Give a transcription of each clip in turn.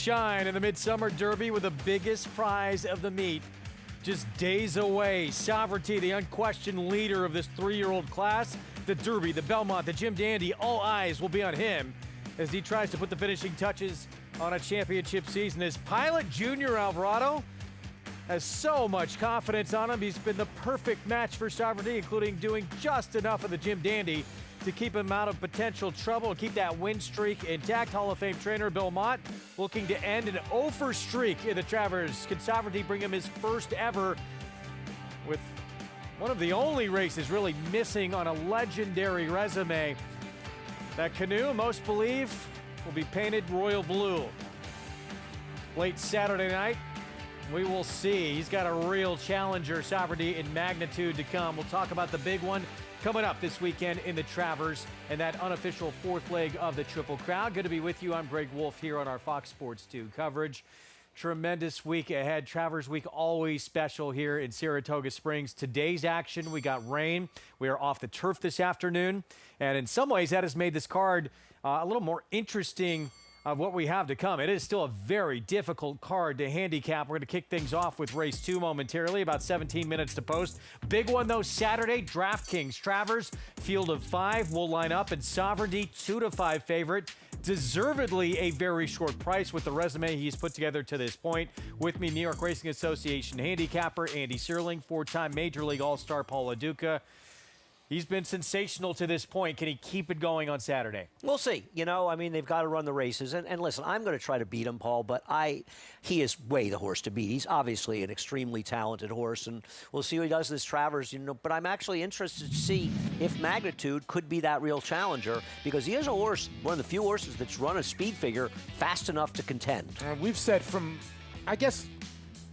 shine in the Midsummer Derby with the biggest prize of the meet. Just days away, Sovereignty, the unquestioned leader of this 3-year-old class, the Derby, the Belmont, the Jim Dandy, all eyes will be on him as he tries to put the finishing touches on a championship season. His pilot, Junior Alvarado, has so much confidence on him. He's been the perfect match for Sovereignty, including doing just enough of the Jim Dandy to keep him out of potential trouble and keep that win streak intact. Hall of Fame trainer Bill Mott looking to end an 0-for streak in the Travers. Can Sovereignty bring him his first ever with one of the only races really missing on a legendary resume? That canoe, most believe, will be painted royal blue. Late Saturday night, we will see. He's got a real challenger, Sovereignty, in magnitude to come. We'll talk about the big one coming up this weekend in the Travers and that unofficial fourth leg of the Triple Crown. Good to be with you. I'm Greg Wolf here on our Fox Sports 2 coverage. Tremendous week ahead. Travers Week always special here in Saratoga Springs. Today's action, we got rain. We are off the turf this afternoon. And in some ways, that has made this card a little more interesting of what we have to come. It is still a very difficult card to handicap. We're going to kick things off with race 2 momentarily, about 17 minutes to post. Big one, though, Saturday, DraftKings. Travers, field of 5 will line up, and Sovereignty, 2-5 favorite. Deservedly a very short price with the resume he's put together to this point. With me, New York Racing Association handicapper Andy Searling, 4-time Major League All-Star Paul LaDuca. He's been sensational to this point. Can he keep it going on Saturday? We'll see. You know, I mean, they've got to run the races. And listen, I'm going to try to beat him, Paul, but he is way the horse to beat. He's obviously an extremely talented horse, and we'll see what he does this Travers, you know. But I'm actually interested to see if Magnitude could be that real challenger, because he is a horse, one of the few horses that's run a speed figure fast enough to contend. We've said from, I guess,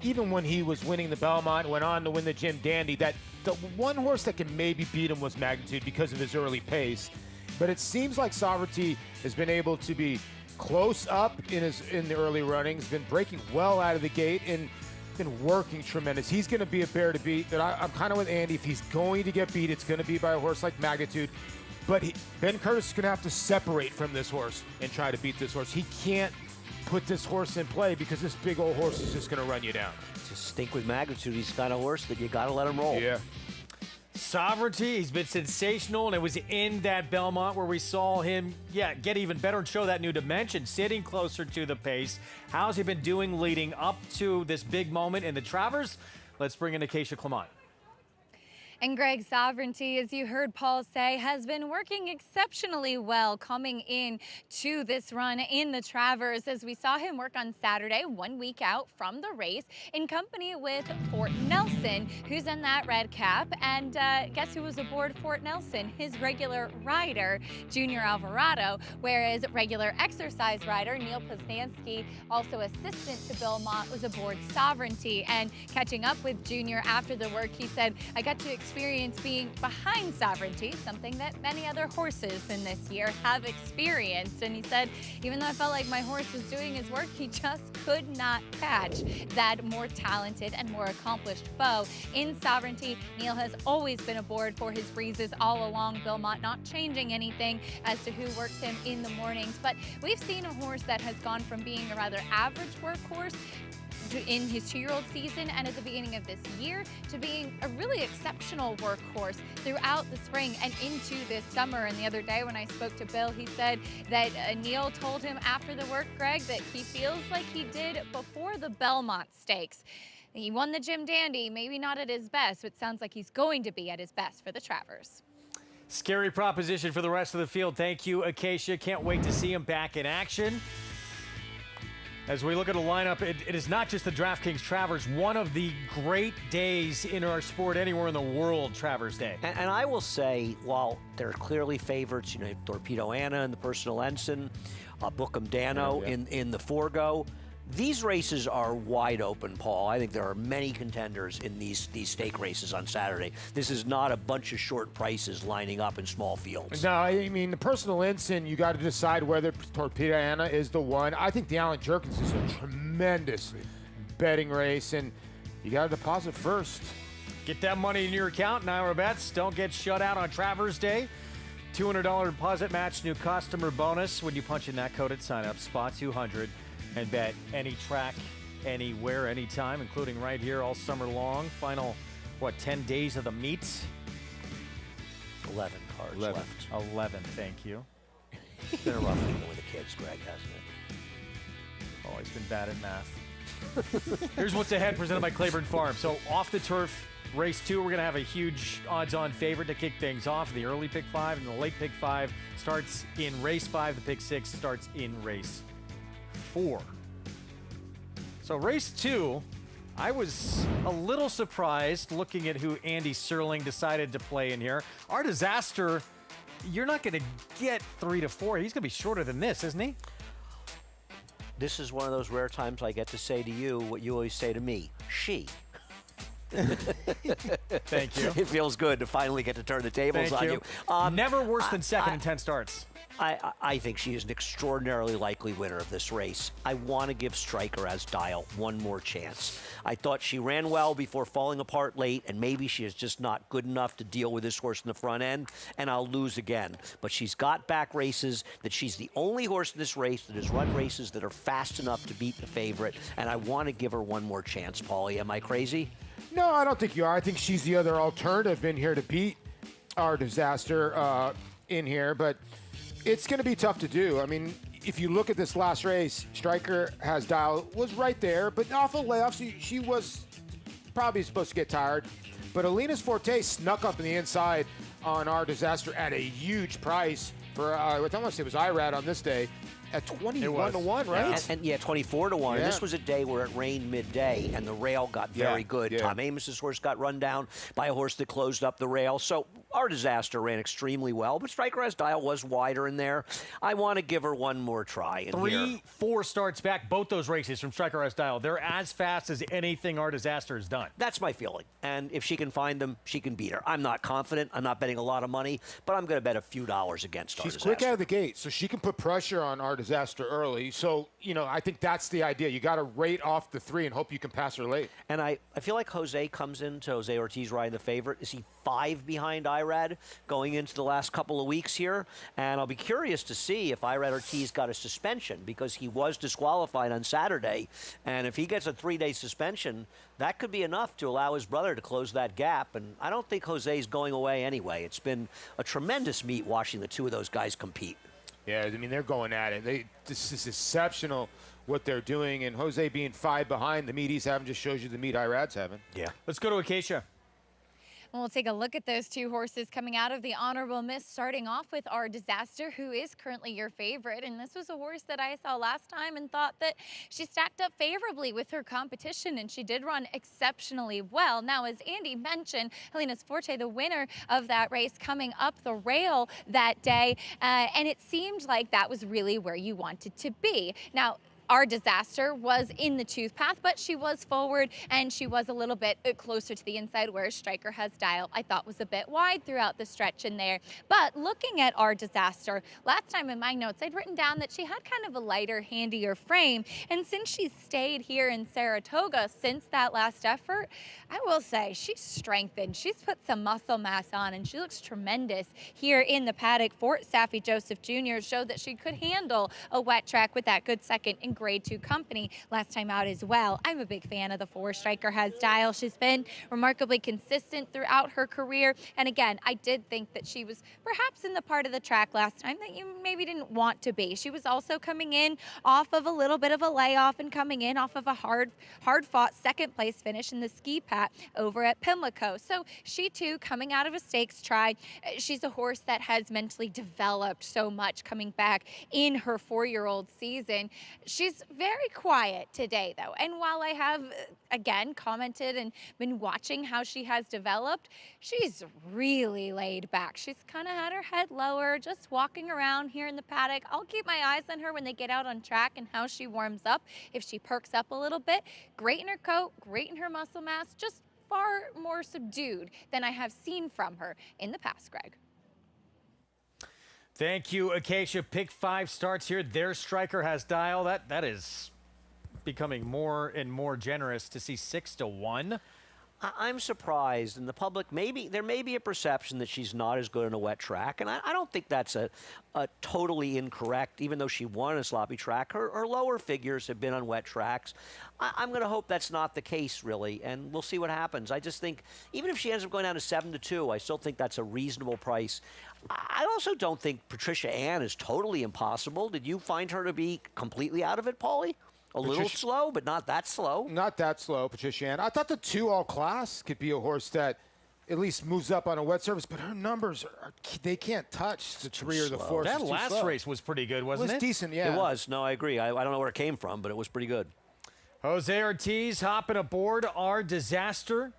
even when he was winning the Belmont, went on to win the Jim Dandy, that the one horse that can maybe beat him was Magnitude because of his early pace. But it seems like Sovereignty has been able to be close up in the early runnings, been breaking well out of the gate, and been working tremendous. He's going to be a bear to beat. But I'm kind of with Andy. If he's going to get beat, it's going to be by a horse like Magnitude. But Ben Curtis is going to have to separate from this horse and try to beat this horse. He can't put this horse in play because this big old horse is just going to run you down. Just stink with Magnitude. He's the kind of horse that you got to let him roll. Yeah. Sovereignty, he's been sensational, and it was in that Belmont where we saw him, get even better and show that new dimension, sitting closer to the pace. How's he been doing leading up to this big moment in the Travers? Let's bring in Acacia Clement. And Greg, Sovereignty, as you heard Paul say, has been working exceptionally well coming in to this run in the Travers, as we saw him work on Saturday, 1 week out from the race, in company with Fort Nelson, who's in that red cap. And guess who was aboard Fort Nelson? His regular rider, Junior Alvarado, whereas regular exercise rider Neil Poznansky, also assistant to Bill Mott, was aboard Sovereignty. And catching up with Junior after the work, he said, I got to experience being behind Sovereignty, something that many other horses in this year have experienced. And he said, even though I felt like my horse was doing his work, he just could not catch that more talented and more accomplished foe. In Sovereignty, Neil has always been aboard for his breezes all along. Bill Mott not changing anything as to who works him in the mornings. But we've seen a horse that has gone from being a rather average workhorse in his 2-year-old season and at the beginning of this year to being a really exceptional workhorse throughout the spring and into this summer. And the other day when I spoke to Bill, he said that Neil told him after the work, Greg, that he feels like he did before the Belmont Stakes. He won the Jim Dandy, maybe not at his best, but sounds like he's going to be at his best for the Travers. Scary proposition for the rest of the field. Thank you, Acacia. Can't wait to see him back in action. As we look at a lineup, it is not just the DraftKings Travers, one of the great days in our sport anywhere in the world, Travers Day. And I will say, while they're clearly favorites, you know, Torpedo Anna in the Personal Ensign, Bookham Dano in the Forgo, these races are wide open, Paul. I think there are many contenders in these stake races on Saturday. This is not a bunch of short prices lining up in small fields. No, I mean, the Personal Ensign, you got to decide whether Torpedo Anna is the one. I think the Allen Jerkins is a tremendous betting race, and you got to deposit first. Get that money in your account. Naira Bets. Don't get shut out on Travers Day. $200 deposit match, new customer bonus when you punch in that code at sign up. Spot 200. and bet any track, anywhere, anytime, including right here all summer long. Final, 10 days of the meets? 11 cards 11. left. 11, thank you. It's been a rough week with the kids, Greg, hasn't it? Oh, he's been bad at math. Here's what's ahead, presented by Claiborne Farm. So off the turf, race 2, we're going to have a huge odds-on favorite to kick things off. The early pick 5 and the late pick 5 starts in race 5. The pick 6 starts in race 4. So race 2, I was a little surprised looking at who Andy Serling decided to play in here. Our Disaster, you're not going to get 3 to 4. He's going to be shorter than this, isn't he? This is one of those rare times I get to say to you what you always say to me. She. Thank you. It feels good to finally get to turn the tables on you. Never worse than second in 10 starts. I think she is an extraordinarily likely winner of this race. I want to give Striker as Dial one more chance. I thought she ran well before falling apart late, and maybe she is just not good enough to deal with this horse in the front end, and I'll lose again. But she's got back races, that she's the only horse in this race that has run races that are fast enough to beat the favorite, and I want to give her one more chance, Paulie. Am I crazy? No, I don't think you are. I think she's the other alternative in here to beat Our Disaster in here, but it's going to be tough to do. I mean, if you look at this last race, Striker has Dial was right there, but off a layoff, she was probably supposed to get tired. But Alina's Forte snuck up in the inside on Our Disaster at a huge price for, I want to say it was IRAD on this day, at 21 to 1, right? And 24 to 1. Yeah. This was a day where it rained midday and the rail got very good. Yeah. Tom Amos's horse got run down by a horse that closed up the rail. So Our Disaster ran extremely well, but Striker as Dial was wider in there. I want to give her one more try in here. 3-4 starts back, both those races from Striker as Dial. They're as fast as anything Our Disaster has done. That's my feeling. And if she can find them, she can beat her. I'm not confident. I'm not betting a lot of money, but I'm going to bet a few dollars against Our She's Disaster. quick out of the gate, so she can put pressure on Our Disaster early. So, I think that's the idea. You got to rate off the 3 and hope you can pass her late. And I feel like Jose comes into Jose Ortiz riding the favorite. Is he 5 behind IRAD going into the last couple of weeks here? And I'll be curious to see if IRAD Ortiz got a suspension, because he was disqualified on Saturday. And if he gets a 3-day suspension, that could be enough to allow his brother to close that gap. And I don't think Jose's going away anyway. It's been a tremendous meet watching the two of those guys compete. Yeah, I mean, they're going at it. This is exceptional what they're doing, and Jose being 5 behind, the meet he's having just shows you the meet Irad's having. Yeah. Let's go to Acacia. We'll take a look at those two horses coming out of the honorable miss, starting off with Our Disaster, who is currently your favorite. And this was a horse that I saw last time and thought that she stacked up favorably with her competition, and she did run exceptionally well. Now, as Andy mentioned, Helena's Forte, the winner of that race, coming up the rail that day, and it seemed like that was really where you wanted to be. Now, Our Disaster was in the tooth path, but she was forward and she was a little bit closer to the inside, where Striker has Dial, I thought, was a bit wide throughout the stretch in there. But looking at Our Disaster, last time in my notes, I'd written down that she had kind of a lighter, handier frame. And since she's stayed here in Saratoga since that last effort, I will say she's strengthened. She's put some muscle mass on, and she looks tremendous here in the paddock. Fort Saffie Joseph Jr. showed that she could handle a wet track with that good second in Grade 2 company last time out as well. I'm a big fan of the 4 Striker has Dial. She's been remarkably consistent throughout her career. And again, I did think that she was perhaps in the part of the track last time that you maybe didn't want to be. She was also coming in off of a little bit of a layoff and coming in off of a hard-fought second place finish in the ski pat over at Pimlico. So she too, coming out of a stakes try, she's a horse that has mentally developed so much coming back in her 4-year-old season. She's very quiet today, though. And while I have, again, commented and been watching how she has developed, she's really laid back. She's kind of had her head lower, just walking around here in the paddock. I'll keep my eyes on her when they get out on track and how she warms up. If she perks up a little bit, great in her coat, great in her muscle mass, just far more subdued than I have seen from her in the past, Greg. Thank you, Acacia. Pick 5 starts here. Their Striker has Dial. That is becoming more and more generous to see 6 to 1. I'm surprised, and the public, there may be a perception that she's not as good on a wet track, and I don't think that's a totally incorrect, even though she won a sloppy track. Her lower figures have been on wet tracks. I'm going to hope that's not the case, really, and we'll see what happens. I just think, even if she ends up going down to 7-2, I still think that's a reasonable price. I also don't think Patricia Ann is totally impossible. Did you find her to be completely out of it, Paulie? A little slow, but not that slow. Not that slow, Patricia Ann. I thought the 2 all class could be a horse that at least moves up on a wet surface, but her numbers, they can't touch the 3 or the 4. That last race was pretty good, wasn't it? It was decent, yeah. It was. No, I agree. I don't know where it came from, but it was pretty good. Jose Ortiz hopping aboard our disaster.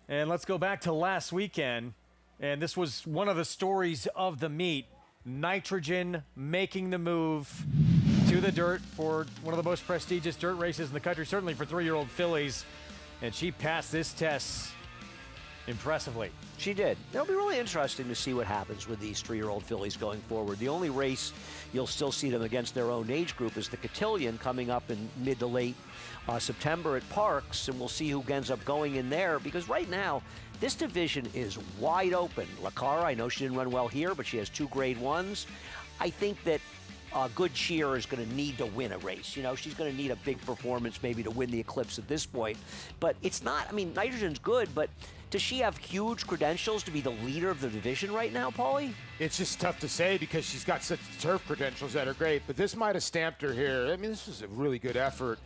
And let's go back to last weekend. And this was one of the stories of the meet. Nitrogen making the move to the dirt for one of the most prestigious dirt races in the country, certainly for 3-year-old fillies. And she passed this test impressively. She did. It'll be really interesting to see what happens with these 3-year-old fillies going forward. The only race you'll still see them against their own age group is the Cotillion coming up in mid to late September at Parks, and we'll see who ends up going in there, because right now this division is wide open. Lacara, I know she didn't run well here, but she has 2 grade 1s. I think that Good Cheer is going to need to win a race. You know, she's going to need a big performance maybe to win the Eclipse at this point. But it's not, I mean, Nitrogen's good, but does she have huge credentials to be the leader of the division right now, Paulie? It's just tough to say because she's got such turf credentials that are great, but this might have stamped her here. I mean, this was a really good effort.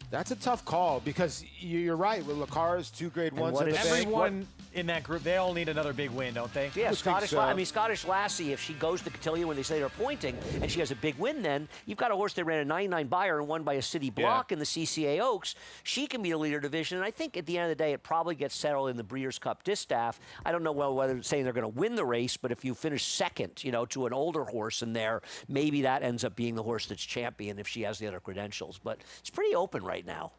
That's a tough call because you're right. With Lacara's 2 grade 1s at the bank. Everyone in that group, they all need another big win, don't they? Yeah, Scottish Scottish Lassie, if she goes to Cotillion when they say they're pointing and she has a big win, then you've got a horse that ran a 99 buyer and won by a city block in the CCA Oaks. She can be the leader of the division, and I think at the end of the day, it probably gets settled in the Breeders' Cup Distaff. I don't know whether it's saying they're going to win the race, but if you finish second, you know, to an older horse in there, maybe that ends up being the horse that's champion if she has the other credentials. But it's pretty open right now.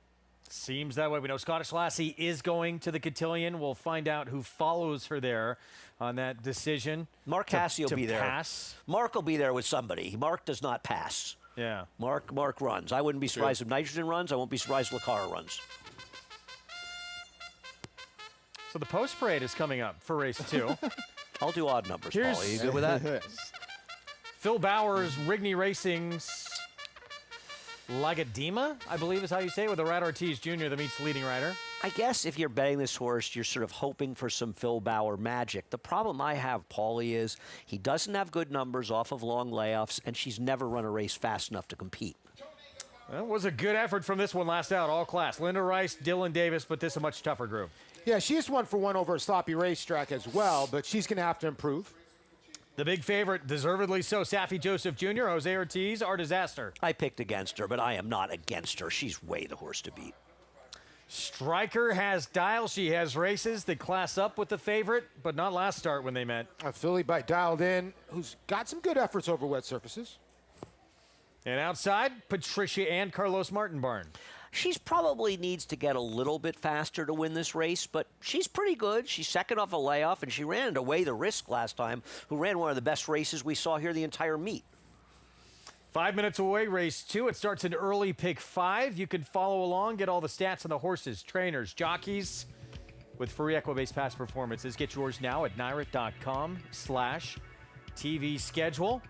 Seems that way. We know Scottish Lassie is going to the Cotillion. We'll find out who follows her there on that decision. Mark Cassie will be there. Pass. Mark will be there with somebody. Mark does not pass. Yeah. Mark runs. I wouldn't be surprised if Nitrogen runs. I won't be surprised if Lacara runs. So the post parade is coming up for race 2. I'll do odd numbers, Here's- Paul. Are you good with that? Phil Bowers, Rigney Racing's Lagadima, I believe is how you say it, with the Rat Ortiz Jr., the meet's leading rider. I guess if you're betting this horse, you're sort of hoping for some Phil Bauer magic. The problem I have, Paulie, is he doesn't have good numbers off of long layoffs, and she's never run a race fast enough to compete. Well, it was a good effort from this one last out, all class. Linda Rice, Dylan Davis, but this is a much tougher group. Yeah, she is 1-for-1 over a sloppy racetrack as well, but she's going to have to improve. The big favorite, deservedly so, Saffie Joseph Jr., Jose Ortiz, our disaster. I picked against her, but I am not against her. She's way the horse to beat. Striker has Dial. She has races that class up with the favorite, but not last start when they met. A filly by Dialed In, who's got some good efforts over wet surfaces. And outside, Patricia and Carlos Martinbarn. She's probably needs to get a little bit faster to win this race, but she's pretty good. She's second off a layoff, and she ran into Way the Risk last time, who ran one of the best races we saw here the entire meet. 5 minutes away, race 2. It starts in early pick 5. You can follow along, get all the stats on the horses, trainers, jockeys with free Equibase past performances. Get yours now at NYRIT.com/TV schedule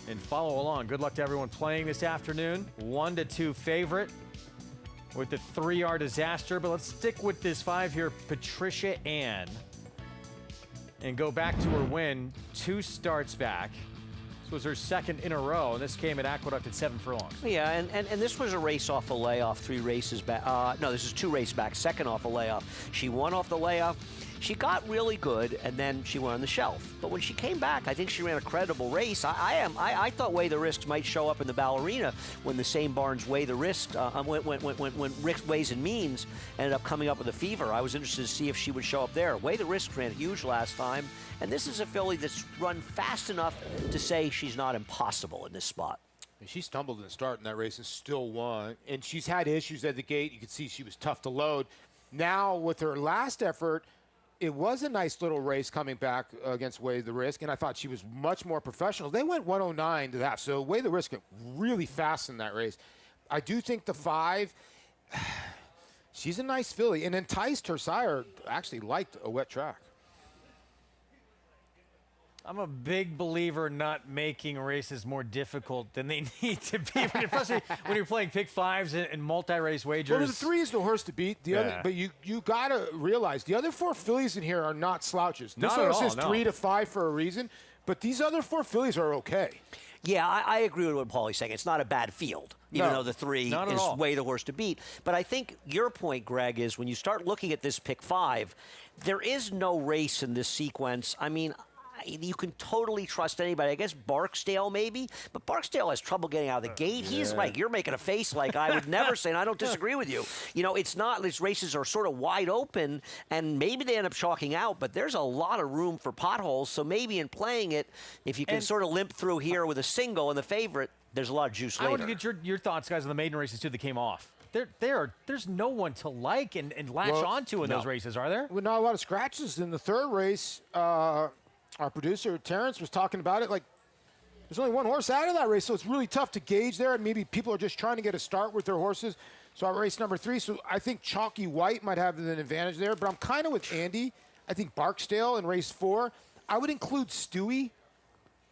and follow along. Good luck to everyone playing this afternoon. 1-2 favorite with the 3R disaster, but let's stick with this 5 here, Patricia Ann, and go back to her win 2 starts back. This was her second in a row, and this came at Aqueduct at 7 furlongs. Yeah, and this was a race off a layoff 3 races back. No, this is 2 races back, second off a layoff. She won off the layoff. She got really good, and then she went on the shelf. But when she came back, I think she ran a credible race. I thought Way the Risks might show up in the Ballerina when the same barns Way the Risk, when Risk Ways and Means ended up coming up with a fever. I was interested to see if she would show up there. Way the Risk ran huge last time, and this is a filly that's run fast enough to say she's not impossible in this spot. She stumbled in the start in that race and still won. And she's had issues at the gate. You could see she was tough to load. Now, with her last effort, it was a nice little race coming back against Way the Risk, and I thought she was much more professional. They went 109 to the half, so Way the Risk went really fast in that race. I do think the 5, She's a nice filly, and enticed her sire actually liked a wet track. I'm a big believer in not making races more difficult than they need to be, especially when you're playing pick fives and multi-race wagers. Well, the 3 is the horse to beat. The other, but you got to realize the other 4 fillies in here are not slouches. This Not at horse all, is no. 3 to 5 for a reason, but these other 4 fillies are okay. Yeah, I agree with what Paulie's saying. It's not a bad field, even though the 3 not at is all. way the horse to beat. But I think your point, Greg, is when you start looking at this pick 5, there is no race in this sequence. I mean, you can totally trust anybody. I guess Barksdale maybe, but Barksdale has trouble getting out of the gate. He's like, you're making a face like I would never say, and I don't disagree with you. You know, it's not, these races are sort of wide open, and maybe they end up chalking out, but there's a lot of room for potholes, so maybe in playing it, if you can sort of limp through here with a single and the favorite, there's a lot of juice later. I want to get your thoughts, guys, on the maiden races, too, that came off. There's no one to like and latch onto in those races, are there? With not a lot of scratches in the 3rd race, our producer, Terrence, was talking about it. Like, there's only one horse out of that race, so it's really tough to gauge there. And maybe people are just trying to get a start with their horses. So at race number 3, so I think Chalky White might have an advantage there. But I'm kind of with Andy. I think Barksdale in race 4. I would include Stewie,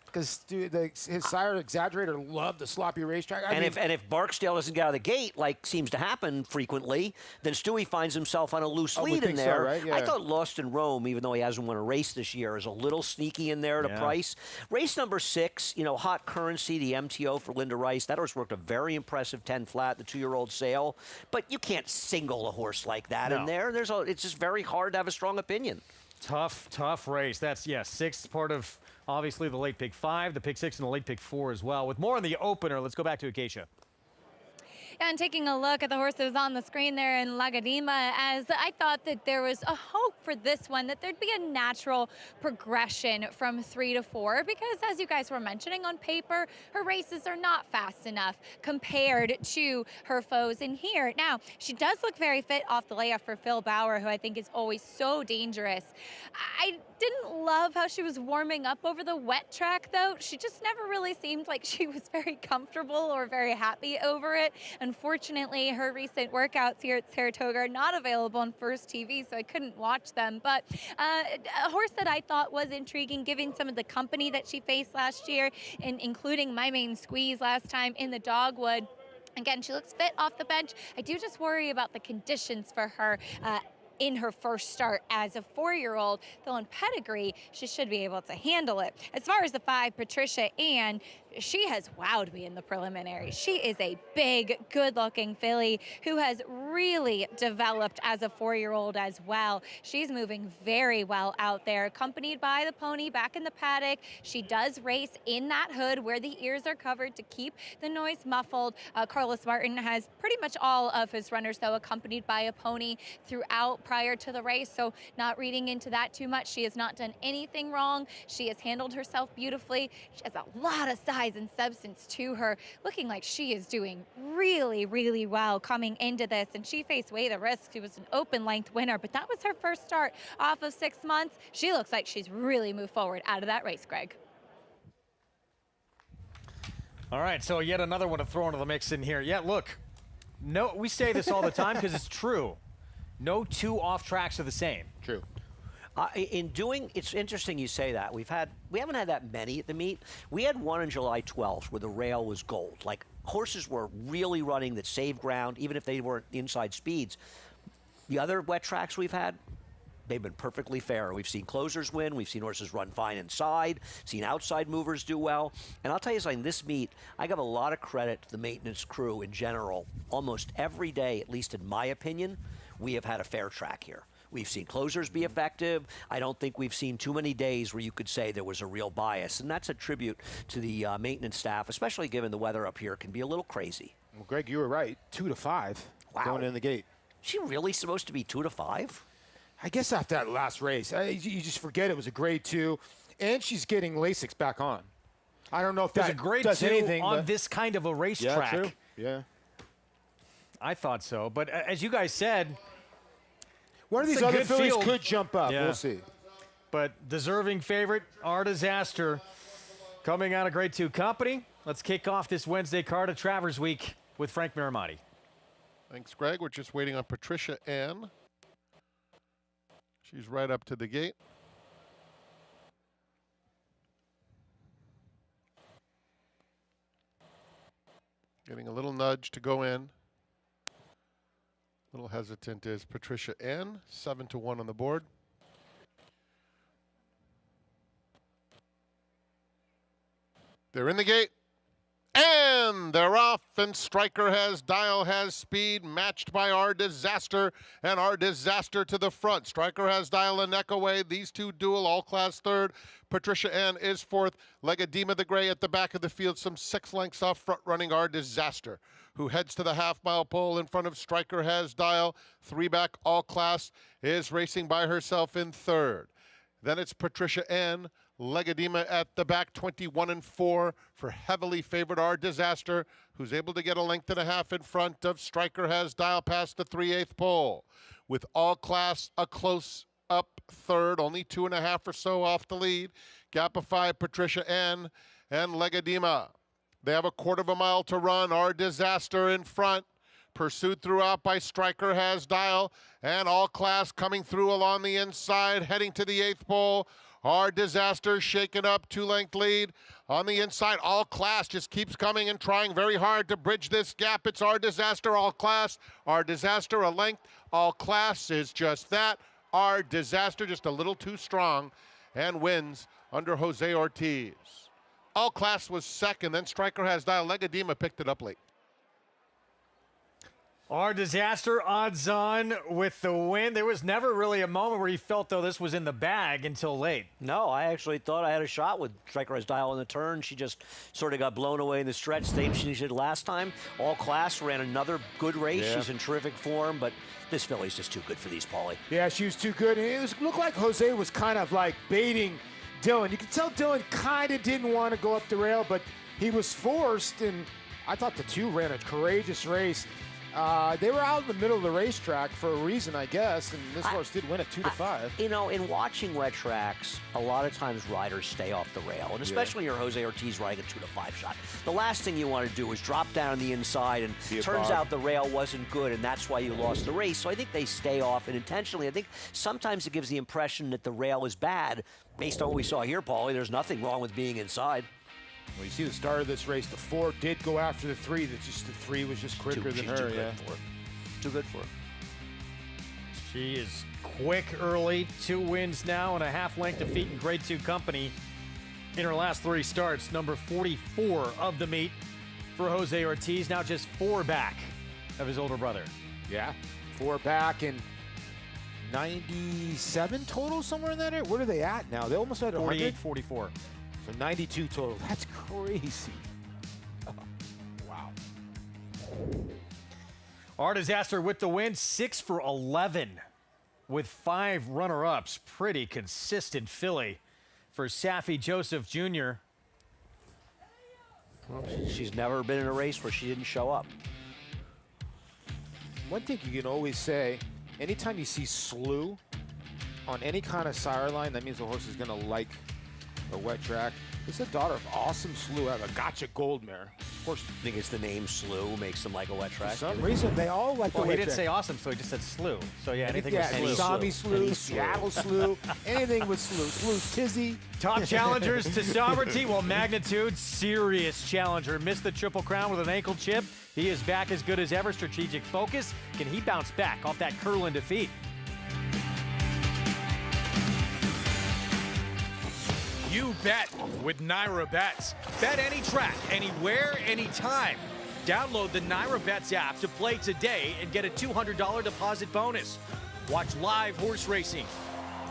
because his sire Exaggerator loved the sloppy racetrack. I mean, if Barksdale doesn't get out of the gate, like seems to happen frequently, then Stewie finds himself on a loose lead in there. So, right? Yeah. I thought Lost in Rome, even though he hasn't won a race this year, is a little sneaky in there to price. Race number 6, Hot Currency, the MTO for Linda Rice. That horse worked a very impressive 10 flat, the 2-year-old sale. But you can't single a horse like that in there. It's just very hard to have a strong opinion. Tough race. That's, 6th part of, obviously, the late pick 5, the pick 6, and the late pick 4 as well. With more on the opener, let's go back to Acacia. And taking a look at the horse that was on the screen there in Lagadima, as I thought that there was a hope for this one, that there'd be a natural progression from 3 to 4, because as you guys were mentioning, on paper, her races are not fast enough compared to her foes in here. Now, she does look very fit off the layoff for Phil Bauer, who I think is always so dangerous. I didn't love how she was warming up over the wet track, though. She just never really seemed like she was very comfortable or very happy over it. Unfortunately, her recent workouts here at Saratoga are not available on First TV, so I couldn't watch them. But a horse that I thought was intriguing, given some of the company that she faced last year, and including My Main Squeeze last time in the Dogwood. Again, she looks fit off the bench. I do just worry about the conditions for her in her first start as a 4-year-old, though in pedigree, she should be able to handle it. As far as the 5, Patricia Ann, she has wowed me in the preliminary. She is a big, good-looking filly who has really developed as a 4-year-old as well. She's moving very well out there, accompanied by the pony back in the paddock. She does race in that hood where the ears are covered to keep the noise muffled. Carlos Martin has pretty much all of his runners, though, accompanied by a pony throughout prior to the race, so not reading into that too much. She has not done anything wrong. She has handled herself beautifully. She has a lot of size and substance to her, looking like she is doing really, really well coming into this. And she faced Weigh the Risk. She was an open length winner, but that was her first start off of 6 months. She looks like she's really moved forward out of that race, Greg. All right, so yet another one to throw into the mix in here. Yeah, look, no, we say this all the time because it's true. No 2 off tracks are the same. True. It's interesting you say that. We haven't had that many at the meet. We had one on July 12th where the rail was gold. Like, horses were really running that saved ground, even if they weren't inside speeds. The other wet tracks we've had, they've been perfectly fair. We've seen closers win. We've seen horses run fine inside, seen outside movers do well. And I'll tell you something, this meet, I give a lot of credit to the maintenance crew in general. Almost every day, at least in my opinion, we have had a fair track here. We've seen closers be effective. I don't think we've seen too many days where you could say there was a real bias. And that's a tribute to the maintenance staff, especially given the weather up here can be a little crazy. Well, Greg, you were right. 2 to 5 going in the gate. Is she really supposed to be 2 to 5? I guess after that last race, you just forget it was a grade 2, and she's getting Lasix back on. I don't know if There's that a grade does 2 anything on but this kind of a racetrack. Yeah, true. Yeah. I thought so, but as you guys said, one of it's these a other good fillies field. could jump up. Yeah. We'll see. But deserving favorite, our disaster, coming out of grade 2 company. Let's kick off this Wednesday card of Travers Week with Frank Miramonti. Thanks, Greg. We're just waiting on Patricia Ann. She's right up to the gate. Getting a little nudge to go in. A little hesitant is Patricia Ann. 7-1 on the board. They're in the gate. And they're off, and Striker has Dial has speed, matched by Our Disaster, and Our Disaster to the front. Striker has Dial a neck away. These two duel, all class third. Patricia Ann is fourth. Legadima the Gray at the back of the field, some 6 lengths off front running Our Disaster, who heads to the half-mile pole in front of Striker has Dial. 3 back, all class, is racing by herself in third. Then it's Patricia Ann. Legadima at the back, 21-4 for heavily favored Our Disaster, who's able to get a length and a half in front of Striker has Dial past the 3/8 pole. With all class a close up third, only 2.5 or so off the lead. Gap of 5, Patricia Ann and Legadima. They have a 1/4 mile to run. Our Disaster in front. Pursued throughout by Striker has Dial, and all class coming through along the inside, heading to the 8th pole. Our Disaster shaken up, 2-length lead. On the inside, all class just keeps coming and trying very hard to bridge this gap. It's Our Disaster, all class. Our Disaster a length, all class is just that. Our Disaster just a little too strong and wins under Jose Ortiz. All class was second, then Striker has Dial. Legadima picked it up late. Our Disaster odds on with the win. There was never really a moment where he felt, though, this was in the bag until late. No, I actually thought I had a shot with Striker as Dial in the turn. She just sort of got blown away in the stretch, same she did last time. All class ran another good race. Yeah. She's in terrific form, but this filly's just too good for these, Paulie. Yeah, she was too good. And it looked like Jose was kind of like baiting Dylan. You could tell Dylan kind of didn't want to go up the rail, but he was forced, and I thought the two ran a courageous race. They were out in the middle of the racetrack for a reason, I guess, and this horse did win at 2-5. You know, in watching wet tracks, a lot of times riders stay off the rail, and especially your Jose Ortiz riding a 2-5 shot. The last thing you want to do is drop down on the inside, and turns out the rail wasn't good, and that's why you lost the race. So I think they stay off, and intentionally, I think sometimes it gives the impression that the rail is bad. Based on what we saw here, Paulie, there's nothing wrong with being inside. Well, you see the start of this race, the 4 did go after the 3. The 3 was just quicker than her. Too good for her. She is quick early. 2 wins now and a half-length defeat in Grade 2 company in her last 3 starts. Number 44 of the meet for Jose Ortiz. Now just 4 back of his older brother. Yeah, 4 back and 97 total, somewhere in that area. What are they at now? They almost had 100. 48-44. So 92 total. That's crazy. Wow. Our Disaster with the win, 6 for 11 with 5 runner-ups. Pretty consistent filly for Saffie Joseph Jr. Well, she's never been in a race where she didn't show up. One thing you can always say, anytime you see slew on any kind of sire line, that means the horse is going to like a wet track. This is the daughter of Awesome Slew out of a Gotcha Gold mare. Of course, I think it's the name Slew makes them like a wet track. for some reason, they all like the Well, wet he didn't track. say awesome, so he just said slew. So, yeah, anything Yeah, with slew. Sami Any Slew, slew. Seattle Slew, anything with Slew. Slew Tizzy. Top challengers to sovereignty. Well, Magnitude, serious challenger. Missed the Triple Crown with an ankle chip. He is back as good as ever. Strategic focus. Can he bounce back off that Curlin defeat? You bet with Naira Bets. Bet any track, anywhere, anytime. Download the Naira Bets app to play today and get a $200 deposit bonus. Watch live horse racing.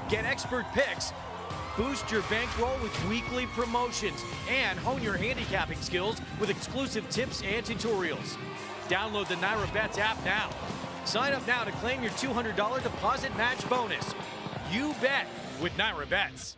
Get expert picks. Boost your bankroll with weekly promotions and hone your handicapping skills with exclusive tips and tutorials. Download the Naira Bets app now. Sign up now to claim your $200 deposit match bonus. You bet with Naira Bets.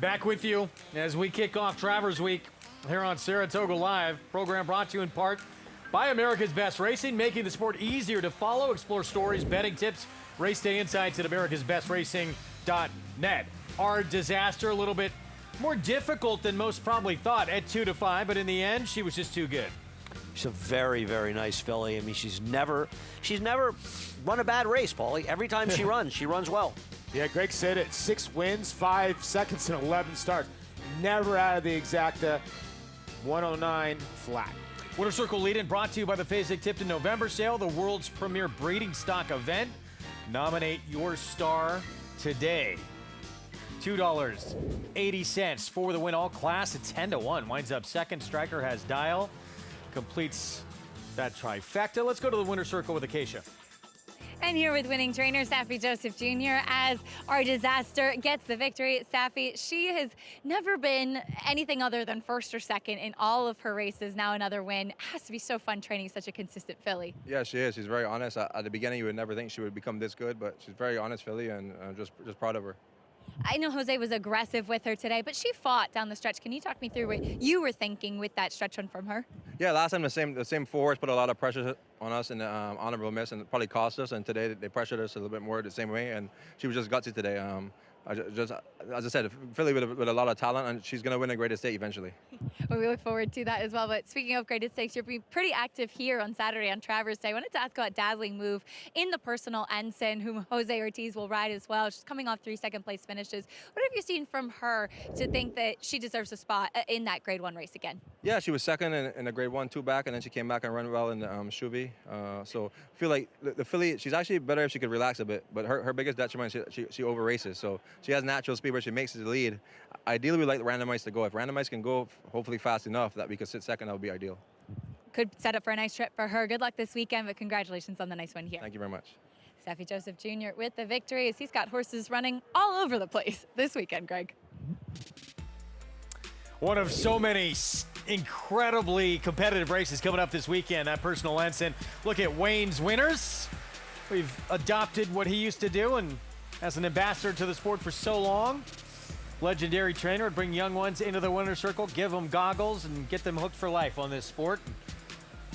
Back with you as we kick off Travers Week here on Saratoga Live. Program brought to you in part by America's Best Racing, making the sport easier to follow. Explore stories, betting tips, race day insights at americasbestracing.net. Our disaster, a little bit more difficult than most probably thought at 2-5, but in the end, she was just too good. She's a very, very nice filly. I mean, she's never run a bad race, Paulie. Every time she runs well. Yeah, Greg said it. 6 wins, 5 seconds, and 11 starts. Never out of the exacta. 109 flat. Winter Circle lead-in brought to you by the Fasig-Tipton November sale, the world's premier breeding stock event. Nominate your star today. $2.80 for the win all class at 10-1. Winds up second. Striker has Dial. Completes that trifecta. Let's go to the Winter Circle with Acacia. And here with winning trainer Saffie Joseph Jr. as our disaster gets the victory. Saffie, she has never been anything other than first or second in all of her races. Now another win. It has to be so fun training such a consistent filly. Yeah, she is. She's very honest. At the beginning, you would never think she would become this good, but she's very honest filly, and I'm just proud of her. I know Jose was aggressive with her today, but she fought down the stretch. Can you talk me through what you were thinking with that stretch run from her? Yeah, last time the same 4 horse put a lot of pressure on us in the honorable miss and probably cost us. And today they pressured us a little bit more the same way, and she was just gutsy today. Just as I said, filly with a lot of talent, and she's going to win a Great Estate eventually. Well, we look forward to that as well. But speaking of Great Estate, you're being pretty active here on Saturday on Travers Day. I wanted to ask about dazzling move in the personal ensign, whom Jose Ortiz will ride as well. She's coming off 3 second-place finishes. What have you seen from her to think that she deserves a spot in that Grade 1 race again? Yeah, she was second in the Grade 1, 2 back, and then she came back and ran well in the Shuvi. So I feel like the filly, she's actually better if she could relax a bit. But her biggest detriment, she over races. So she has natural speed where she makes the lead. Ideally, we'd like Randomize to go. If Randomize can go, hopefully fast enough that we could sit second, that would be ideal. Could set up for a nice trip for her. Good luck this weekend, but congratulations on the nice win here. Thank you very much. Saffie Joseph Jr. with the victory as he's got horses running all over the place this weekend, Greg. One of so many incredibly competitive races coming up this weekend, that personal ensign. Look at Wayne's winners. We've adopted what he used to do, and as an ambassador to the sport for so long, legendary trainer would bring young ones into the winner's circle, give them goggles, and get them hooked for life on this sport.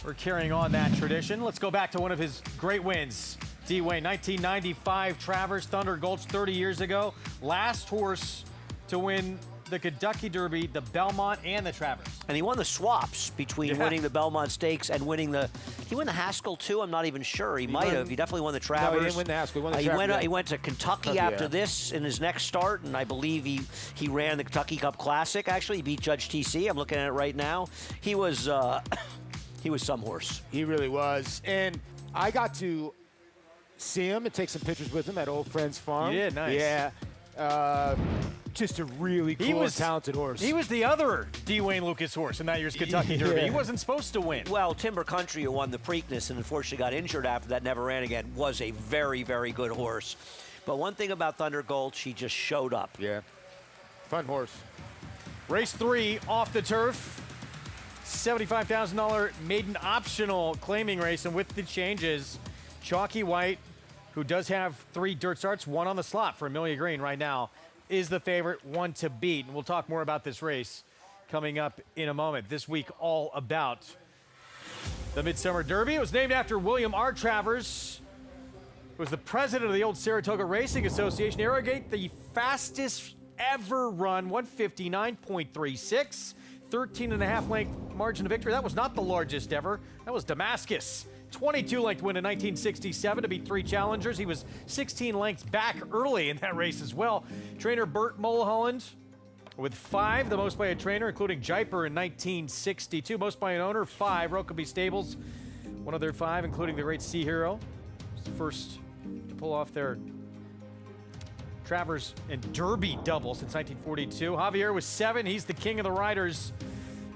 We're carrying on that tradition. Let's go back to one of his great wins. D-Wayne, 1995 Travers Thunder Gulch, 30 years ago. Last horse to win the Kentucky Derby, the Belmont, and the Travers. And he won the swaps between winning the Belmont Stakes and winning the... He won the Haskell, too? I'm not even sure. He might have. He definitely won the Travers. No, he didn't win the Haskell. He won the Travers. He went to Kentucky after this in his next start, and I believe he ran the Kentucky Cup Classic, actually. He beat Judge TC. I'm looking at it right now. He was some horse. He really was. And I got to see him and take some pictures with him at Old Friends Farm. Yeah, nice. Yeah. Just a really cool and talented horse. He was the other D. Wayne Lucas horse in that year's Kentucky Derby. He wasn't supposed to win. Well, Timber Country, who won the Preakness and unfortunately got injured after that, never ran again, was a very, very good horse. But one thing about Thunder Gulch, he just showed up. Yeah. Fun horse. Race 3 off the turf. $75,000 maiden optional claiming race, and with the changes, Chalky White, who does have 3 dirt starts, 1 on the slot for Amelia Green right now, is the favorite, 1 to beat. And we'll talk more about this race coming up in a moment. This week, all about the Midsummer Derby. It was named after William R. Travers, who was the president of the old Saratoga Racing Association. Arrogate the fastest ever run, 159.36, 13.5 length margin of victory. That was not the largest ever. That was Damascus. 22 length win in 1967 to beat 3 challengers. He was 16 lengths back early in that race as well. Trainer Bert Mulholland with 5, the most by a trainer, including Jiper in 1962. Most by an owner, 5. Rokeby Stables, one of their 5, including the great Sea Hero. It's the first to pull off their Travers and Derby double since 1942. Javier was 7. He's the king of the riders.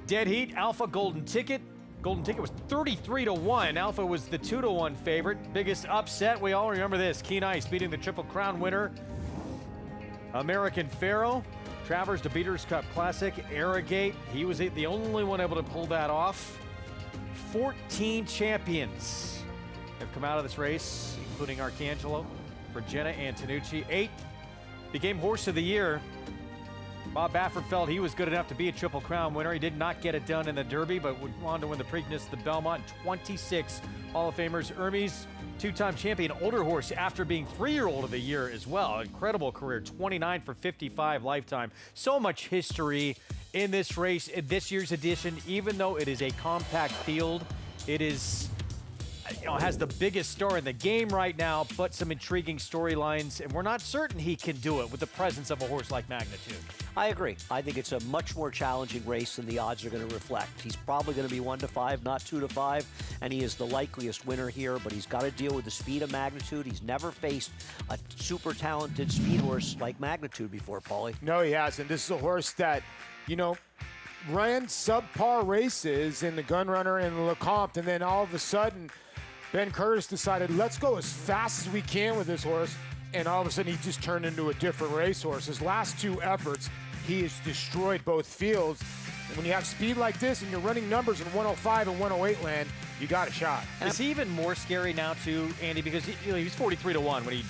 Dead Heat, Alpha, Golden Ticket. Golden Ticket was 33-1. Alpha was the 2-1 favorite. Biggest upset, we all remember this. Keen Ice beating the Triple Crown winner, American Pharaoh. Travers, the Beaters Cup Classic. Arrogate, he was the only one able to pull that off. 14 champions have come out of this race, including Arcangelo, Virginia, Antonucci. 8 became Horse of the Year. Bob Baffert felt he was good enough to be a Triple Crown winner. He did not get it done in the Derby, but went on to win the Preakness of the Belmont. 26 Hall of Famers. Ermey's two-time champion, older horse after being 3-year-old of the year as well. Incredible career, 29 for 55 lifetime. So much history in this race, in this year's edition. Even though it is a compact field, it is, has the biggest star in the game right now, but some intriguing storylines, and we're not certain he can do it with the presence of a horse like Magnitude. I agree. I think it's a much more challenging race than the odds are going to reflect. He's probably going to be 1-5, not 2-5, and he is the likeliest winner here, but he's got to deal with the speed of Magnitude. He's never faced a super talented speed horse like Magnitude before, Paulie. No, he hasn't. This is a horse that, ran subpar races in the Gunrunner and Lecomte, and then all of a sudden, Ben Curtis decided, let's go as fast as we can with this horse, and all of a sudden he just turned into a different racehorse. His last 2 efforts, he has destroyed both fields. And when you have speed like this and you're running numbers in 105 and 108 land, you got a shot. And is he even more scary now too, Andy, because he was 43-1 when he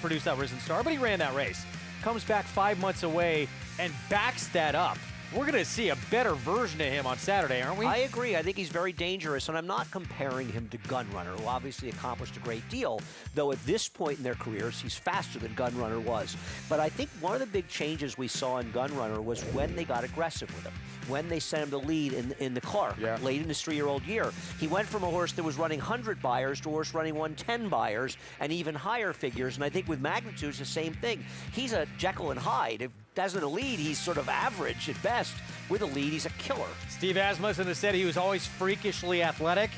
produced that Risen Star, but he ran that race. Comes back 5 months away and backs that up. We're going to see a better version of him on Saturday, aren't we? I agree. I think he's very dangerous, and I'm not comparing him to Gunrunner, who obviously accomplished a great deal, though at this point in their careers, he's faster than Gunrunner was. But I think one of the big changes we saw in Gunrunner was when they got aggressive with him, when they sent him to lead in the Clark late in his 3-year-old year. He went from a horse that was running 100 buyers to a horse running 110 buyers and even higher figures, and I think with Magnitude, it's the same thing. He's a Jekyll and Hyde. If doesn't a lead, he's sort of average at best. With a lead, he's a killer. Steve Asmussen has said he was always freakishly athletic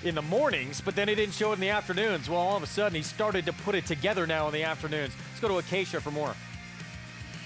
in the mornings, but then he didn't show it in the afternoons. Well, all of a sudden, he started to put it together now in the afternoons. Let's go to Acacia for more.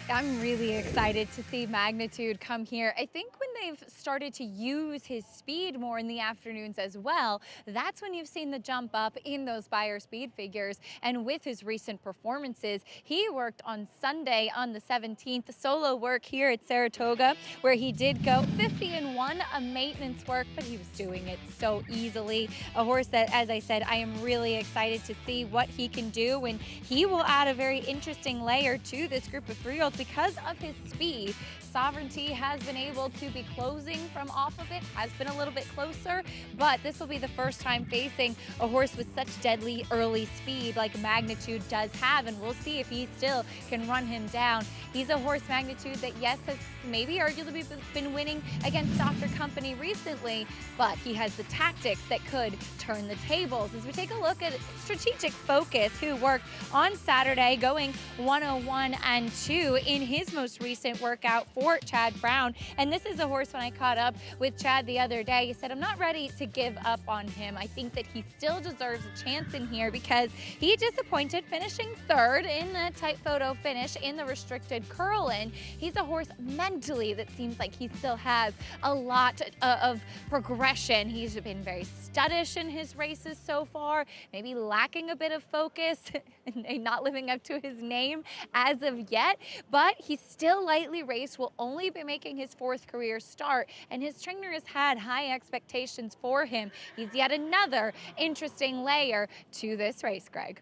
I'm really excited to see Magnitude come here. I think when they've started to use his speed more in the afternoons as well, that's when you've seen the jump up in those buyer speed figures. And with his recent performances, he worked on Sunday on the 17th, solo work here at Saratoga, where he did go 50-1, a maintenance work, but he was doing it so easily. A horse that, as I said, I am really excited to see what he can do, and he will add a very interesting layer to this group of 3-year-olds. Because of his speed, Sovereignty has been able to be closing from off of it, has been a little bit closer, but this will be the first time facing a horse with such deadly early speed like Magnitude does have, and we'll see if he still can run him down. He's a horse, Magnitude, that yes, has maybe arguably been winning against softer company recently, but he has the tactics that could turn the tables. As we take a look at Strategic Focus, who worked on Saturday going 101-2 in his most recent workout for Chad Brown. And this is a horse, when I caught up with Chad the other day, he said, I'm not ready to give up on him. I think that he still deserves a chance in here because he disappointed finishing 3rd in a tight photo finish in the restricted Curlin. He's a horse mentally that seems like he still has a lot of progression. He's been very studdish in his races so far, maybe lacking a bit of focus and not living up to his name as of yet, but he's still lightly raced, will only be making his 4th career start, and his trainer has had high expectations for him. He's yet another interesting layer to this race, Greg.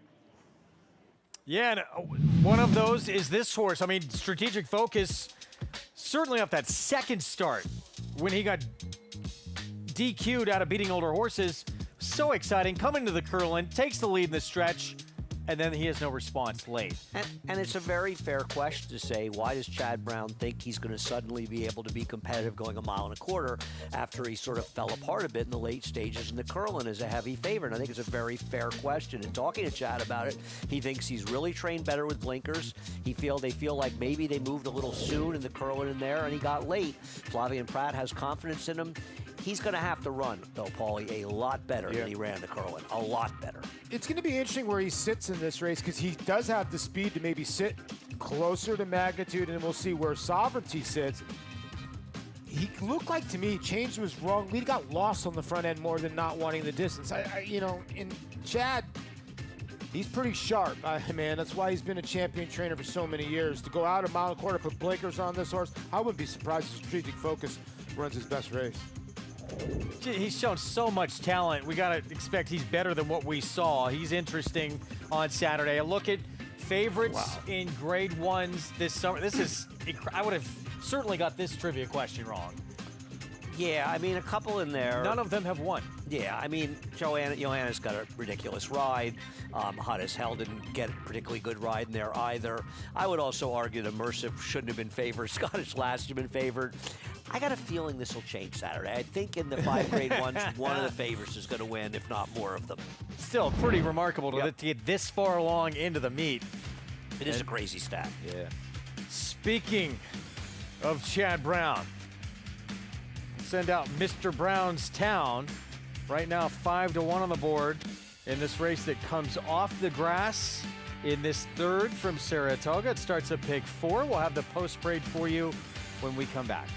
Yeah, and one of those is this horse. I mean, Strategic Focus, certainly off that second start when he got DQ'd out of beating older horses. So exciting, coming to the Curlin, takes the lead in the stretch, and then he has no response late. And it's a very fair question to say, why does Chad Brown think he's going to suddenly be able to be competitive going 1.25 miles after he sort of fell apart a bit in the late stages and the Curlin is a heavy favorite? I think it's a very fair question. And talking to Chad about it, he thinks he's really trained better with blinkers. They feel like maybe they moved a little soon in the Curlin in there and he got late. Flavien Prat has confidence in him. He's going to have to run, though, Paulie, a lot better than he ran the Curlin. A lot better. It's going to be interesting where he sits in this race because he does have the speed to maybe sit closer to Magnitude, and we'll see where Sovereignty sits. He looked like, to me, change was wrong. We got lost on the front end more than not wanting the distance. In Chad, he's pretty sharp, man. That's why he's been a champion trainer for so many years. To go out 1.25 miles, put blinkers on this horse, I wouldn't be surprised if Strategic Focus runs his best race. He's shown so much talent. We got to expect he's better than what we saw. He's interesting on Saturday. A look at Favorites in grade 1s this summer. This is, I would have certainly got this trivia question wrong. Yeah, I mean, a couple in there. None of them have won. Yeah, I mean, Johanna's got a ridiculous ride. Hot as Hell didn't get a particularly good ride in there either. I would also argue that Mercive shouldn't have been favored. Scottish Lass should have been favored. I got a feeling this will change Saturday. I think in the 5 grade 1s, one of the favorites is going to win, if not more of them. Still pretty remarkable to get this far along into the meet. It is a crazy stat. Yeah. Speaking of Chad Brown, send out Mr. Brown's Town. Right now, 5-1 on the board in this race that comes off the grass in this third from Saratoga. It starts at pick 4. We'll have the post parade for you when we come back.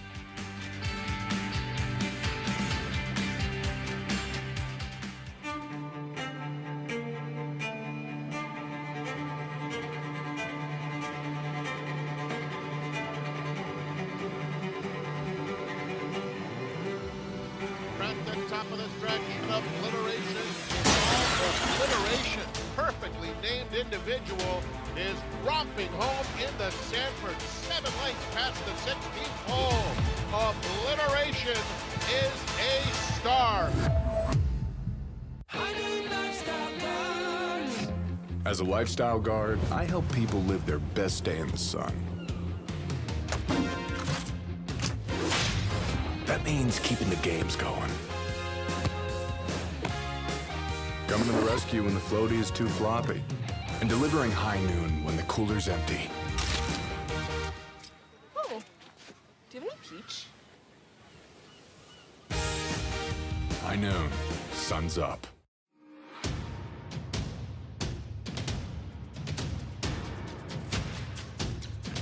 Top of the stretch, an obliteration. Obliteration. Perfectly named individual is romping home in the Sanford. 7 lengths past the 16th hole. Obliteration is a star. As a lifestyle guard, I help people live their best day in the sun. That means keeping the games going. Coming to the rescue when the floaty is too floppy. And delivering high noon when the cooler's empty. Oh, do you have any peach? High noon, sun's up.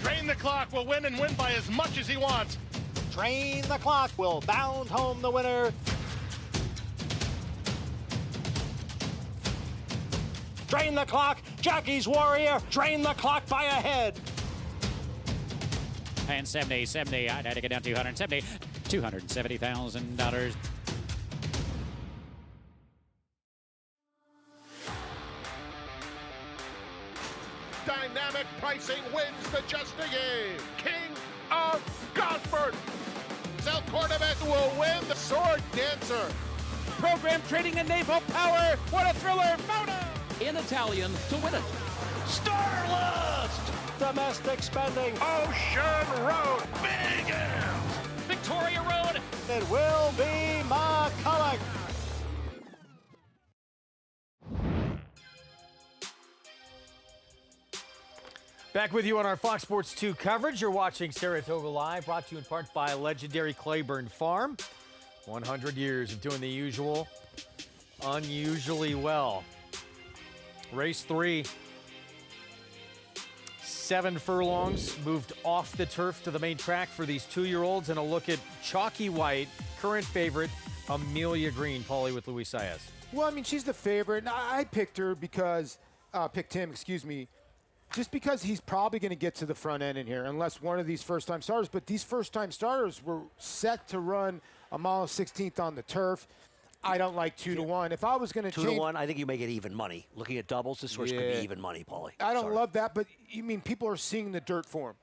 Drain the Clock will win and win by as much as he wants. Drain the Clock will bound home the winner. Drain the Clock, Jackie's Warrior, drain the clock by a head. And 70, I'd had to get down $270,000. Dynamic pricing wins the Just a Game. King of Gosford. Zell Cordovan will win the Sword Dancer. Program Trading and Naval Power. What a thriller photo! In Italian to win it. Starlust! Domestic spending. Ocean Road. Big M's. Victoria Road. It will be McCulloch. Back with you on our Fox Sports 2 coverage. You're watching Saratoga Live, brought to you in part by legendary Claiborne Farm. 100 years of doing the usual, unusually well. Race 3, 7 furlongs, moved off the turf to the main track for these 2-year-olds, and a look at Chalky White, current favorite, Amelia Green. Paulie with Luis Saez. Well, I mean, she's the favorite. I picked her because, picked him, excuse me, just because he's probably going to get to the front end in here, unless one of these first-time starters. But these first-time starters were set to run a mile 16th on the turf. I don't like 2-1. If I was going to change 2-1, I think you make it even money. Looking at doubles, this horse could be even money, Paulie. I don't love that, but you mean people are seeing the dirt for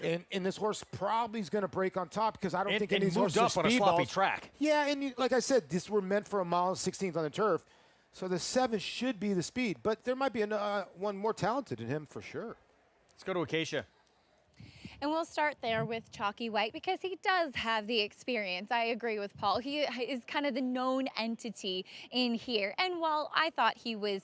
him. And this horse probably is going to break on top because I don't think any of these horses moved up on a sloppy speedballs. track. Yeah, and like I said, this were meant for a mile 16th on the turf. So the 7 should be the speed. But there might be one more talented than him for sure. Let's go to Acacia. And we'll start there with Chalky White because he does have the experience. I agree with Paul. He is kind of the known entity in here. And while I thought he was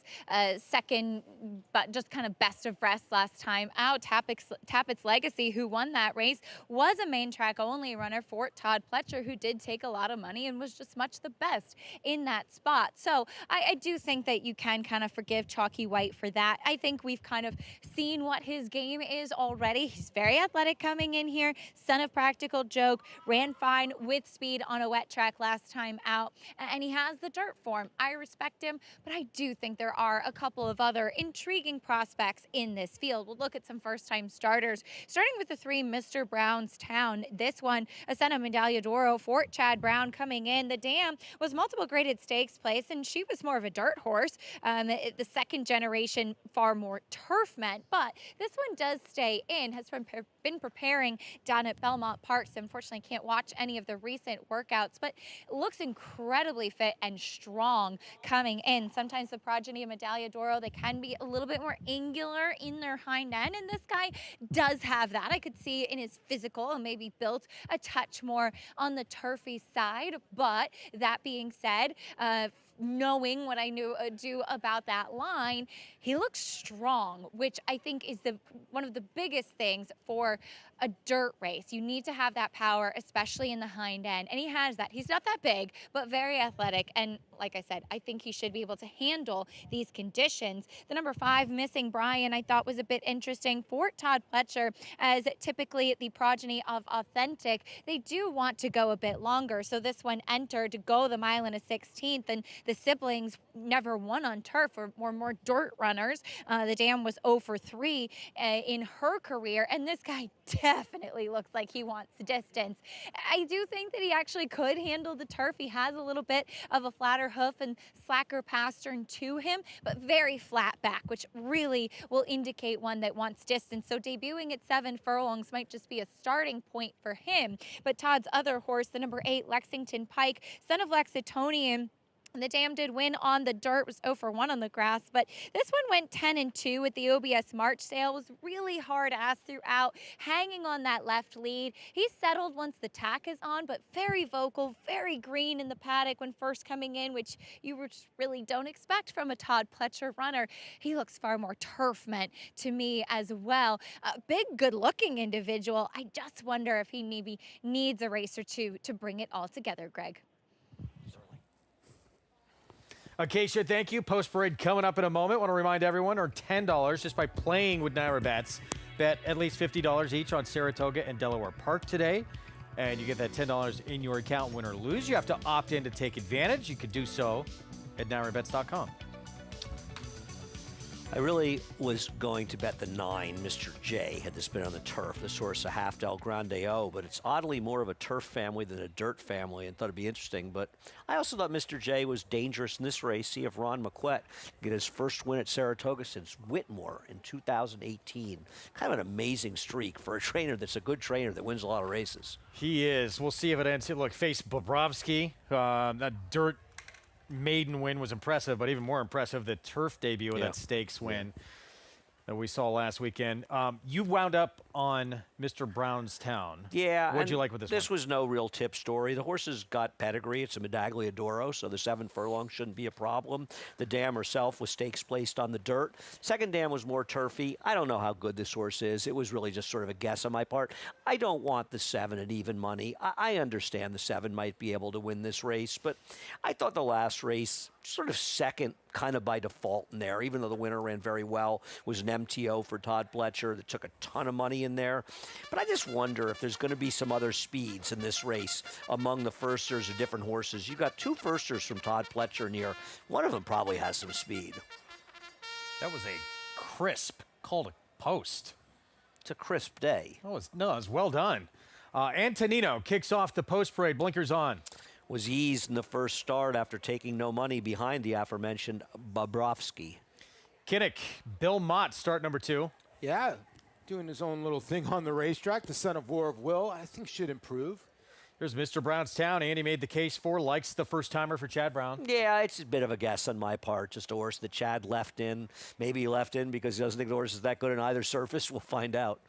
second, but just kind of best of rest last time out, Tappett's Legacy, who won that race, was a main track only runner for Todd Pletcher, who did take a lot of money and was just much the best in that spot. So I do think that you can kind of forgive Chalky White for that. I think we've kind of seen what his game is already. He's very athletic athletic coming in here, son of Practical Joke, ran fine with speed on a wet track last time out, and he has the dirt form. I respect him, but I do think there are a couple of other intriguing prospects in this field. We'll look at some first-time starters, starting with the 3, Mr. Brownstown. This one, a son of Medaglia d'Oro, Fort Chad Brown coming in. The dam was multiple graded stakes place, and she was more of a dirt horse. The second generation, far more turf meant, but this one does stay in, has been preparing down at Belmont Park, so unfortunately can't watch any of the recent workouts, but looks incredibly fit and strong coming in. Sometimes the progeny of Medaglia d'Oro, they can be a little bit more angular in their hind end, and this guy does have that. I could see in his physical and maybe built a touch more on the turfy side, but that being said, knowing what I do about that line, he looks strong, which I think is one of the biggest things for a dirt race. You need to have that power, especially in the hind end, and he has that. He's not that big, but very athletic, and like I said, I think he should be able to handle these conditions. The number 5, Missing Brian, I thought was a bit interesting. Fort Todd Pletcher, as typically the progeny of Authentic, they do want to go a bit longer, so this one entered to go the mile and a 16th, and the siblings never won on turf, or were more dirt runners. The dam was 0 for 3 in her career, and this guy definitely looks like he wants distance. I do think that he actually could handle the turf. He has a little bit of a flatter hoof and slacker pastern to him, but very flat back, which really will indicate one that wants distance. So debuting at 7 furlongs might just be a starting point for him. But Todd's other horse, the number 8, Lexington Pike, son of Lexitonian, the dam did win on the dirt, was 0 for 1 on the grass, but this one went 10-2 with the OBS March sale. Was really hard ass throughout, hanging on that left lead. He's settled once the tack is on, but very vocal, very green in the paddock when first coming in, which you just really don't expect from a Todd Pletcher runner. He looks far more turf meant to me as well. A big, good-looking individual. I just wonder if he maybe needs a race or two to bring it all together, Greg. Acacia, thank you. Post parade coming up in a moment. Want to remind everyone, earn $10 just by playing with Naira bets. Bet at least $50 each on Saratoga and Delaware Park today, and you get that $10 in your account, win or lose. You have to opt in to take advantage. You could do so at NairaBets.com. I really was going to bet the 9, Mr. J, had this been on the turf, the source of Half Del Grande O, but it's oddly more of a turf family than a dirt family, and thought it'd be interesting. But I also thought Mr. J was dangerous in this race. See if Ron McQuett get his first win at Saratoga since Whitmore in 2018. Kind of an amazing streak for a trainer that's a good trainer that wins a lot of races. He is. We'll see if it ends. Look, face Bobrovsky, that dirt maiden win was impressive, but even more impressive, the turf debut of that stakes win that we saw last weekend. You wound up on Mr. Brownstown. Yeah. What'd you like with this one? This was no real tip story. The horse has got pedigree. It's a Medaglia d'Oro, so the 7 furlongs shouldn't be a problem. The dam herself was stakes placed on the dirt. Second dam was more turfy. I don't know how good this horse is. It was really just sort of a guess on my part. I don't want the 7 at even money. I understand the 7 might be able to win this race, but I thought the last race, sort of second kind of by default in there, even though the winner ran very well, was an MTO for Todd Pletcher that took a ton of money in there. But I just wonder if there's going to be some other speeds in this race among the firsters of different horses. You've got 2 firsters from Todd Pletcher in here. One of them probably has some speed. That was a crisp call to post. It's a crisp day. Oh, it was well done. Antonino kicks off the post parade. Blinkers on. Was eased in the first start after taking no money behind the aforementioned Bobrovsky. Kinnick, Bill Mott, start number 2. Yeah, doing his own little thing on the racetrack. The son of War of Will, I think, should improve. Here's Mr. Brownstown. Andy made the case for, likes the first-timer for Chad Brown. Yeah, it's a bit of a guess on my part. Just a horse that Chad left in. Maybe he left in because he doesn't think the horse is that good on either surface. We'll find out.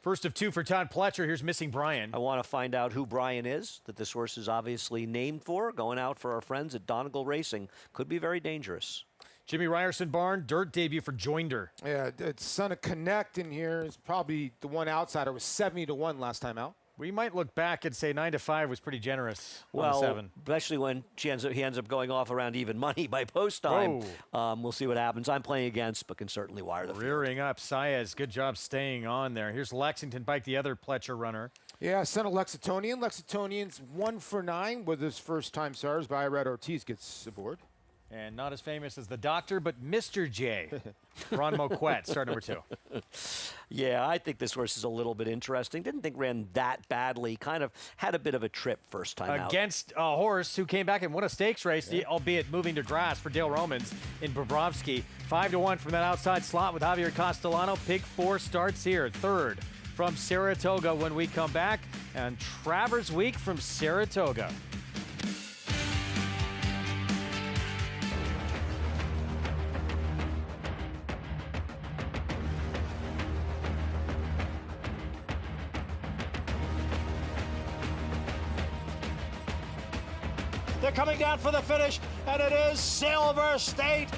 First of 2 for Todd Pletcher. Here's Missing Brian. I want to find out who Brian is, that this horse is obviously named for. Going out for our friends at Donegal Racing. Could be very dangerous. Jimmy Ryerson Barn, dirt debut for Joinder. Yeah, it's son of Connect in here is probably the one outsider. It was 70-1 last time out. We might look back and say 9-5 was pretty generous on the Well, 7. especially when he ends up going off around even money by post time. We'll see what happens. I'm playing against, but can certainly wire the field. Rearing up, Saez. Good job staying on there. Here's Lexington Pike, the other Pletcher runner. Yeah, sent a Lexingtonian. Lexingtonian's 1 for 9 with his first time stars. Byred Ortiz gets aboard. And not as famous as the doctor, but Mr. J. Ron Moquette, start number 2. Yeah, I think this horse is a little bit interesting. Didn't think ran that badly. Kind of had a bit of a trip first time out. Against a horse who came back and won a stakes race, albeit moving to grass for Dale Romans in Bobrovsky. 5-1 from that outside slot with Javier Castellano. Pick 4 starts here. Third from Saratoga when we come back. And Travers Week from Saratoga. They're coming down for the finish, and it is Silver State.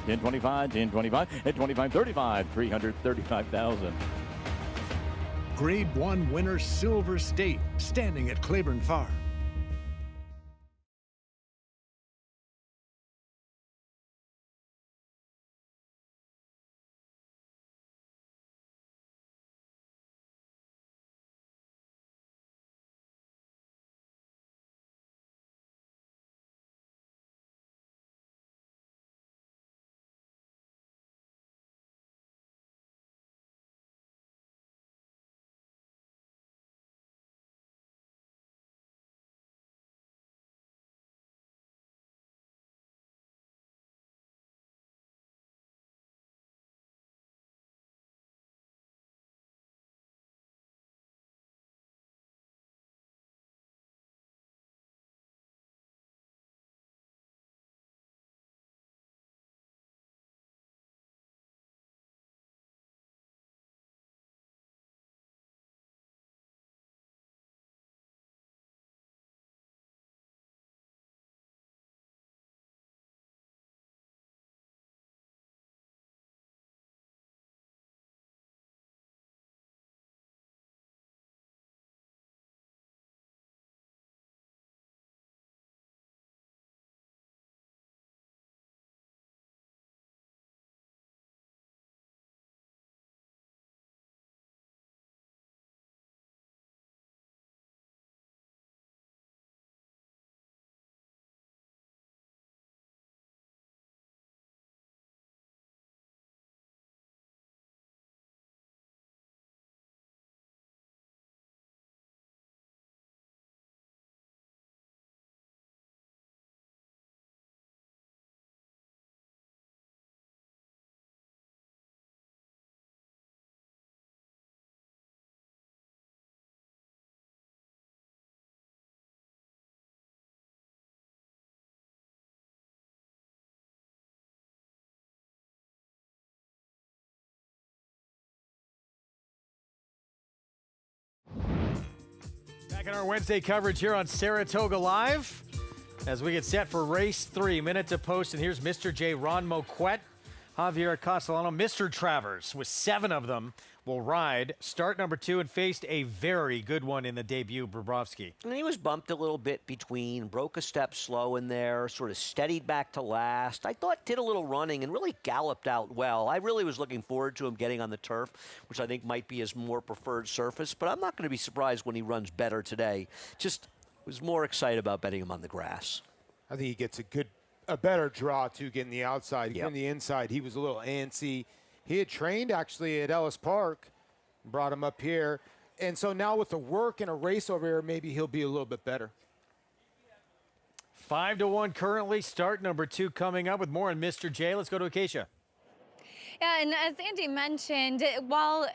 10-25, 10-25, at 25-35, 335,000. Grade 1 winner Silver State, standing at Claiborne Farm. Back in our Wednesday coverage here on Saratoga Live as we get set for race 3, minute to post. And here's Mr. J, Ron Moquette, Javier Castellano, Mr. Travers, with 7 of them will ride. Start number 2 and faced a very good one in the debut, Bobrovsky. And he was bumped a little bit between, broke a step slow in there, sort of steadied back to last. I thought did a little running and really galloped out well. I really was looking forward to him getting on the turf, which I think might be his more preferred surface, but I'm not going to be surprised when he runs better today. Just was more excited about betting him on the grass. I think he gets a better draw, too, getting the outside. Getting the inside, he was a little antsy. He had trained, actually, at Ellis Park, brought him up here. And so now with the work and a race over here, maybe he'll be a little bit better. 5-1 currently. Start number 2 coming up with more on Mr. J. Let's go to Acacia. Yeah, and as Andy mentioned, while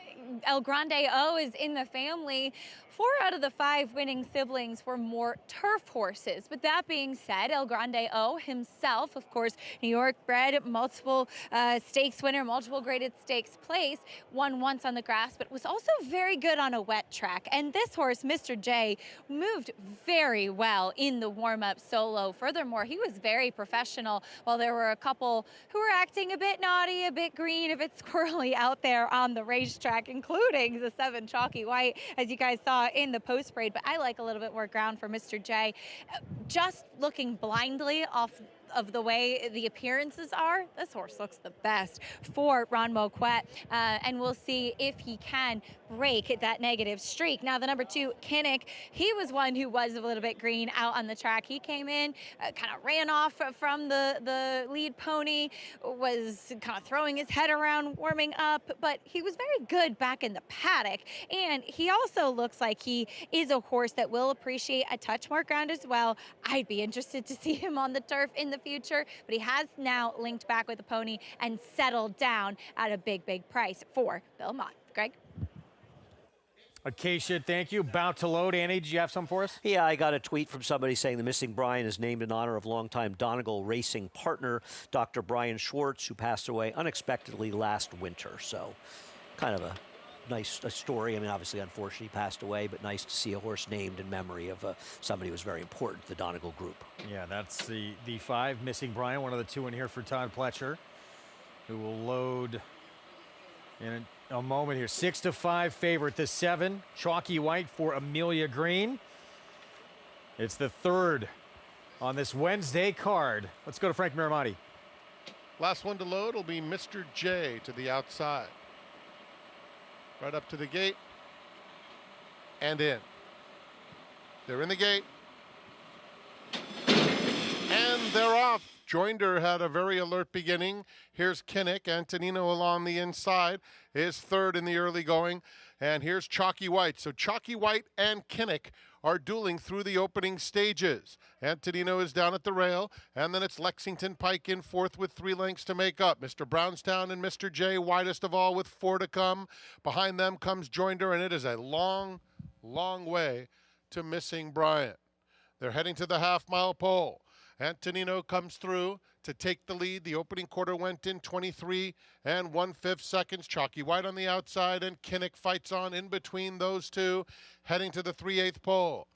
El Grande O is in the family, 4 out of the 5 winning siblings were more turf horses. But that being said, El Grande O himself, of course, New York bred, multiple stakes winner, multiple graded stakes place, won once on the grass, but was also very good on a wet track. And this horse, Mr. J, moved very well in the warm-up solo. Furthermore, he was very professional, while there were a couple who were acting a bit naughty, a bit green, a bit squirrely out there on the racetrack, including the 7 Chalky White, as you guys saw in the post parade. But I like a little bit more ground for Mr. J. Just looking blindly off of the way the appearances are, this horse looks the best for Ron Moquette, and we'll see if he can break that negative streak. Now, the number 2, Kinnick, he was one who was a little bit green out on the track. He came in, kind of ran off from the lead pony, was kind of throwing his head around, warming up, but he was very good back in the paddock. And he also looks like he is a horse that will appreciate a touch more ground as well. I'd be interested to see him on the turf in the future, but he has now linked back with the pony and settled down at a big price for Belmont. Greg? Acacia, thank you. About to load. Annie, did you have some for us? Yeah, I got a tweet from somebody saying the missing Brian is named in honor of longtime Donegal racing partner, Dr. Brian Schwartz, who passed away unexpectedly last winter. So kind of a nice story. I mean, obviously, unfortunately, he passed away, but nice to see a horse named in memory of somebody who was very important to the Donegal group. Yeah, that's the 5, missing Brian, one of the 2 in here for Todd Pletcher, who will load in a moment here. 6-5 favorite, the 7, Chalky White for Amelia Green. It's the 3rd on this Wednesday card. Let's go to Frank Miramonti. Last one to load will be Mr. J to the outside. Right up to the gate and in. They're in the gate and they're off. Joinder had a very alert beginning. Here's Kinnick. Antonino along the inside is 3rd in the early going. And here's Chalky White. So Chalky White and Kinnick are dueling through the opening stages. Antonino is down at the rail, and then it's Lexington Pike in 4th with 3 lengths to make up. Mr. Brownstown and Mr. J widest of all with 4 to come. Behind them comes Joinder, and it is a long, long way to missing Brian. They're heading to the half-mile pole. Antonino comes through to take the lead. The opening quarter went in 23 1/5 seconds. Chalky White on the outside, and Kinnick fights on in between those 2, heading to the 3/8 pole.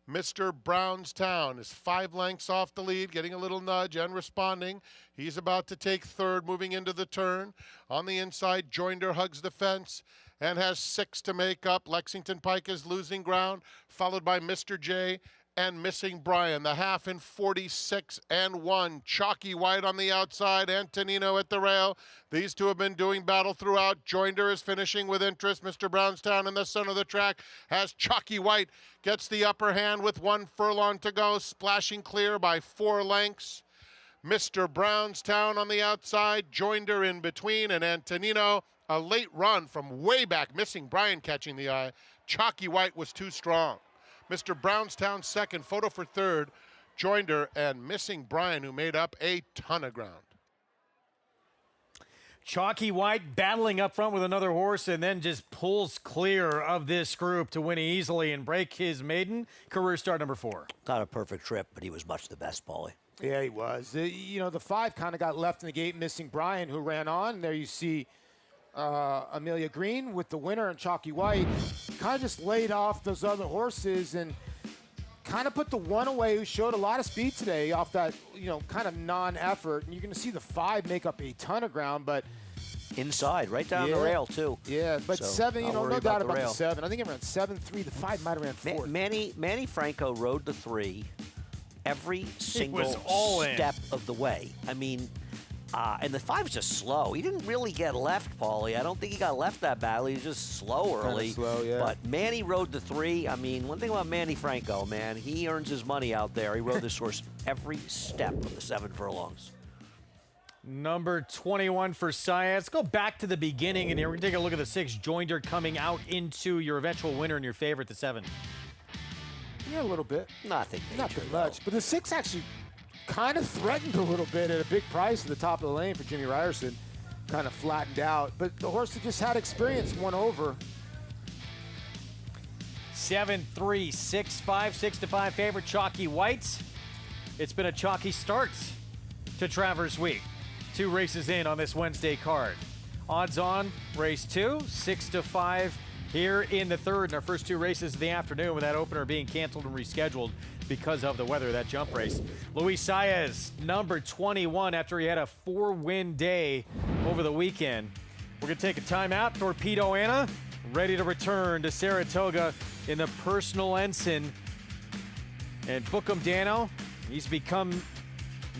Mr. Brownstown is 5 lengths off the lead, getting a little nudge and responding. He's about to take 3rd, moving into the turn. On the inside, Joinder hugs the fence and has 6 to make up. Lexington Pike is losing ground, followed by Mr. J and missing Brian. The half in 46 1. Chalky White on the outside, Antonino at the rail. These 2 have been doing battle throughout. Joinder is finishing with interest. Mr. Brownstown in the center of the track has Chalky White, gets the upper hand with 1 furlong to go, splashing clear by 4 lengths. Mr. Brownstown on the outside, Joinder in between, and Antonino, a late run from way back, missing Brian catching the eye. Chalky White was too strong. Mr. Brownstown 2nd, photo for 3rd, Joinder, and missing Brian, who made up a ton of ground. Chalky White battling up front with another horse and then just pulls clear of this group to win easily and break his maiden career start number 4. Not a perfect trip, but he was much the best, Paulie. Yeah, he was. The 5 kind of got left in the gate, missing Brian, who ran on. There you see Amelia Green with the winner and Chalky White. Kind of just laid off those other horses and kind of put the 1 away, who showed a lot of speed today off that, kind of non-effort. And you're going to see the 5 make up a ton of ground, but inside, right down the rail, too. Yeah, but so 7, no doubt about the 7. I think it ran 7-3. The 5 might have ran 4. Manny Franco rode the 3 every single step of the way. I mean, and the 5's just slow. He didn't really get left, Paulie. I don't think he got left that badly. He was just slow early. Slow, yeah. But Manny rode the 3. I mean, one thing about Manny Franco, man, he earns his money out there. He rode this horse every step of the 7 furlongs. Number 21 for Sia. Let's go back to the beginning, and here we're going to take a look at the 6, Joinder, coming out into your eventual winner and your favorite, the 7. Yeah, a little bit. Nothing major, not that much. But the 6 actually kind of threatened a little bit at a big price at the top of the lane for Jimmy Ryerson. Kind of flattened out. But the horse that just had experience won over. 7-3, 6-5, 6-5 favorite, Chalky Whites. It's been a chalky start to Travers Week. 2 races in on this Wednesday card. Odds on race 2, 6-5 here in the third. And our first 2 races of the afternoon, with that opener being canceled and rescheduled because of the weather, that jump race. Luis Saez, number 21, after he had a 4-win day over the weekend. We're going to take a timeout. Torpedo Anna ready to return to Saratoga in the personal ensign. And Bookham Dano, he's become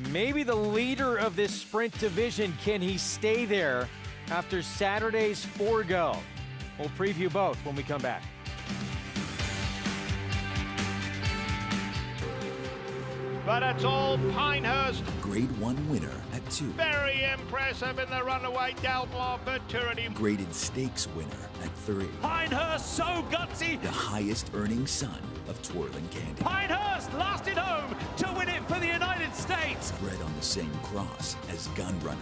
maybe the leader of this sprint division. Can he stay there after Saturday's 4-go? We'll preview both when we come back. But it's all Pinehurst. Grade 1 winner at 2. Very impressive in the runaway Delmar Venturini. Graded stakes winner at 3. Pinehurst so gutsy. The highest earning son of twirling candy. Pinehurst lasted home to win it for the United States. Bred on the same cross as Gunrunner.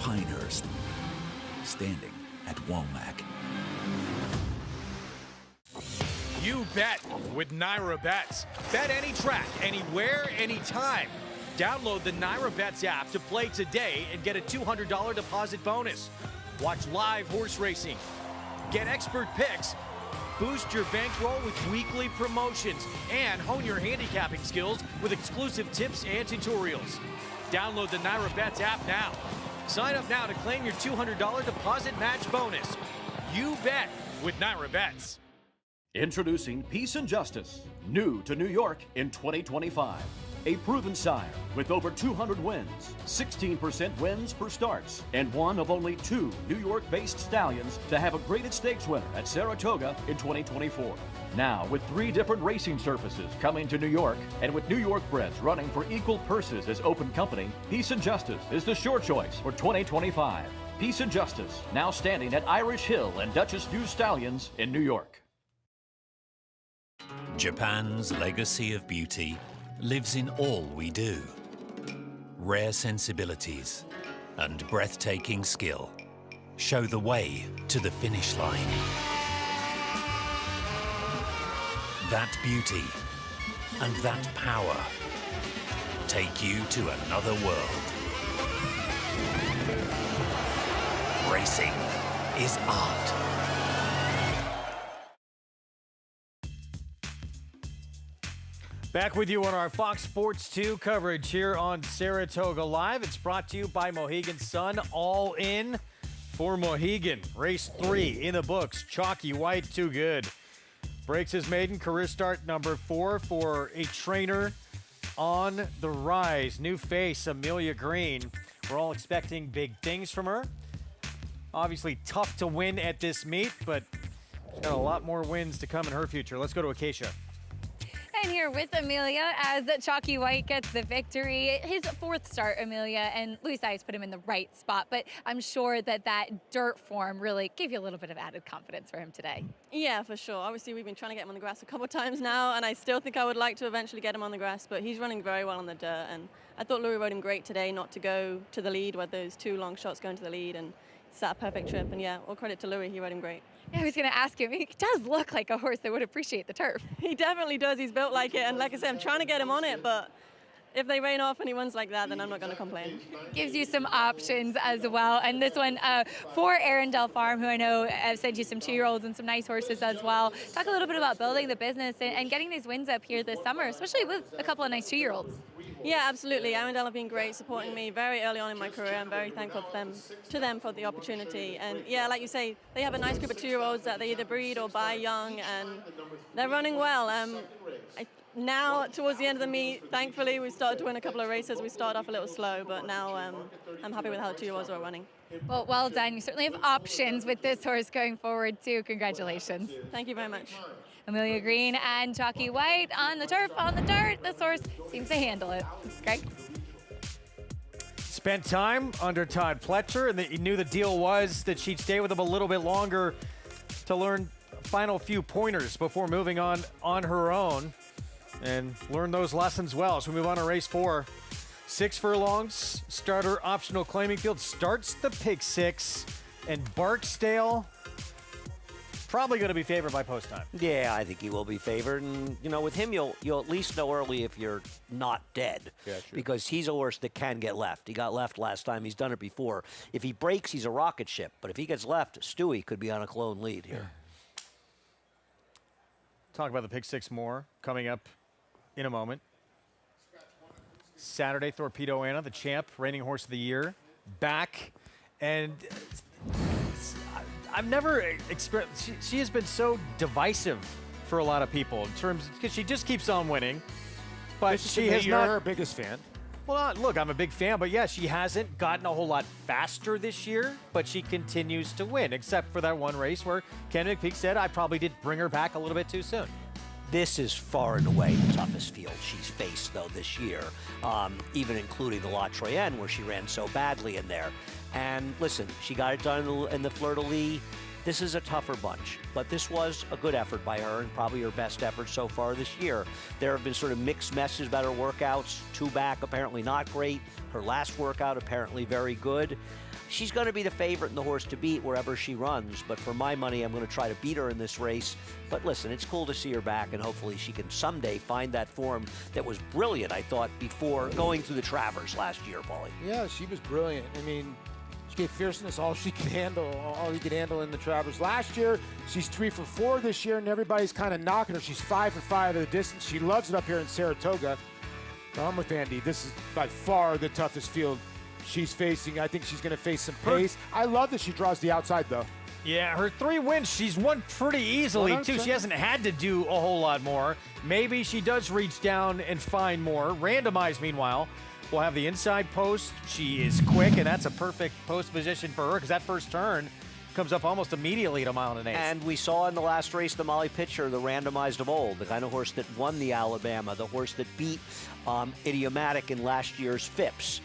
Pinehurst, standing at Womack. You bet with Naira Bets. Bet any track, anywhere, anytime. Download the Naira Bets app to play today and get a $200 deposit bonus. Watch live horse racing. Get expert picks. Boost your bankroll with weekly promotions and hone your handicapping skills with exclusive tips and tutorials. Download the Naira Bets app now. Sign up now to claim your $200 deposit match bonus. You bet with Naira Bets. Introducing Peace and Justice, new to New York in 2025. A proven sire with over 200 wins, 16% wins per starts, and one of only 2 New York-based stallions to have a graded stakes winner at Saratoga in 2024. Now, with 3 different racing surfaces coming to New York, and with New York breds running for equal purses as open company, Peace and Justice is the sure choice for 2025. Peace and Justice, now standing at Irish Hill and Duchess View Stallions in New York. Japan's legacy of beauty lives in all we do. Rare sensibilities and breathtaking skill show the way to the finish line. That beauty and that power take you to another world. Racing is art. Back with you on our Fox Sports 2 coverage here on Saratoga Live. It's brought to you by Mohegan Sun. All in for Mohegan. Race 3 in the books. Chalky White, too good. Breaks his maiden career start, number 4 for a trainer on the rise. New face, Amelia Green. We're all expecting big things from her. Obviously tough to win at this meet, but she's got a lot more wins to come in her future. Let's go to Acacia. And here with Amelia as Chalky White gets the victory. His 4th start, Amelia, and Luis Saez put him in the right spot, but I'm sure that dirt form really gave you a little bit of added confidence for him today. Yeah, for sure. Obviously, we've been trying to get him on the grass a couple of times now, and I still think I would like to eventually get him on the grass, but he's running very well on the dirt, and I thought Louis rode him great today not to go to the lead, with those 2 long shots going to the lead, and set a perfect trip, and yeah, all credit to Louis, he rode him great. Yeah, I was going to ask him, he does look like a horse that would appreciate the turf. He definitely does, he's built like it, and like I said, I'm trying to get him on it, but if they rain off and he runs like that, then I'm not going to complain. Gives you some options as well. And this one for Arundel Farm, who I know have sent you some 2-year-olds and some nice horses as well. Talk a little bit about building the business and getting these wins up here this summer, especially with a couple of nice 2-year-olds. Yeah, absolutely. Arundel have been great, supporting me very early on in my career. I'm very thankful to them for the opportunity. And yeah, like you say, they have a nice group of 2-year-olds that they either breed or buy young, and they're running well. Now, towards the end of the meet, thankfully, we started to win a couple of races. We started off a little slow, but now I'm happy with how the 2-year-olds are running. Well, well done. You certainly have options with this horse going forward, too. Congratulations. Thank you very much. Amelia Green and Chalky White on the turf, on the dirt. This horse seems to handle it. Greg? Spent time under Todd Pletcher, and he knew the deal was that she'd stay with him a little bit longer to learn final few pointers before moving on her own and learn those lessons well. So we move on to race 4. 6 furlongs, starter optional claiming field starts the pick 6. And Barksdale, probably going to be favored by post time. Yeah, I think he will be favored. And, you know, with him, you'll at least know early if you're not dead. Yeah, true. Because he's a horse that can get left. He got left last time. He's done it before. If he breaks, he's a rocket ship. But if he gets left, Stewie could be on a clone lead here. Talk about the Pick Six more coming up in a moment. Saturday, Torpedo Anna, the champ, reigning horse of the year, back. And I've never experienced, she has been so divisive for a lot of people in terms, because she just keeps on winning. But she has You're not. her biggest fan. Well, look, I'm a big fan, but yeah, she hasn't gotten a whole lot faster this year, but she continues to win, except for that one race where Ken McPeak said I probably did bring her back a little bit too soon. This is far and away the toughest field she's faced, though, this year, even including the La Troyenne, where she ran so badly in there. And listen, she got it done in the Fleur-de-Lis. This is a tougher bunch, but this was a good effort by her and probably her best effort so far this year. There have been sort of mixed messages about her workouts. Two back, apparently not great. Her last workout, apparently very good. She's going to be the favorite and the horse to beat wherever she runs, but for my money, I'm going to try to beat her in this race. But listen, it's cool to see her back, and hopefully she can someday find that form that was brilliant, I thought, before going through the Travers last year, Paulie. Yeah, she was brilliant. I mean, she gave fierceness all she could handle, all you could handle in the Travers last year. She's 3 for 4 this year, and everybody's kind of knocking her. She's 5 for 5 at the distance. She loves it up here in Saratoga. I'm with Andy. This is by far the toughest field she's facing. I think she's going to face some pace. I love that she draws the outside, though. Yeah, her 3 wins, she's won pretty easily, too. She hasn't had to do a whole lot more. Maybe she does reach down and find more. Randomized, meanwhile, will have the inside post. She is quick, and that's a perfect post position for her because that first turn comes up almost immediately at a mile and an eighth. And we saw in the last race the Molly Pitcher, the randomized of old, the kind of horse that won the Alabama, the horse that beat Idiomatic in last year's Phipps.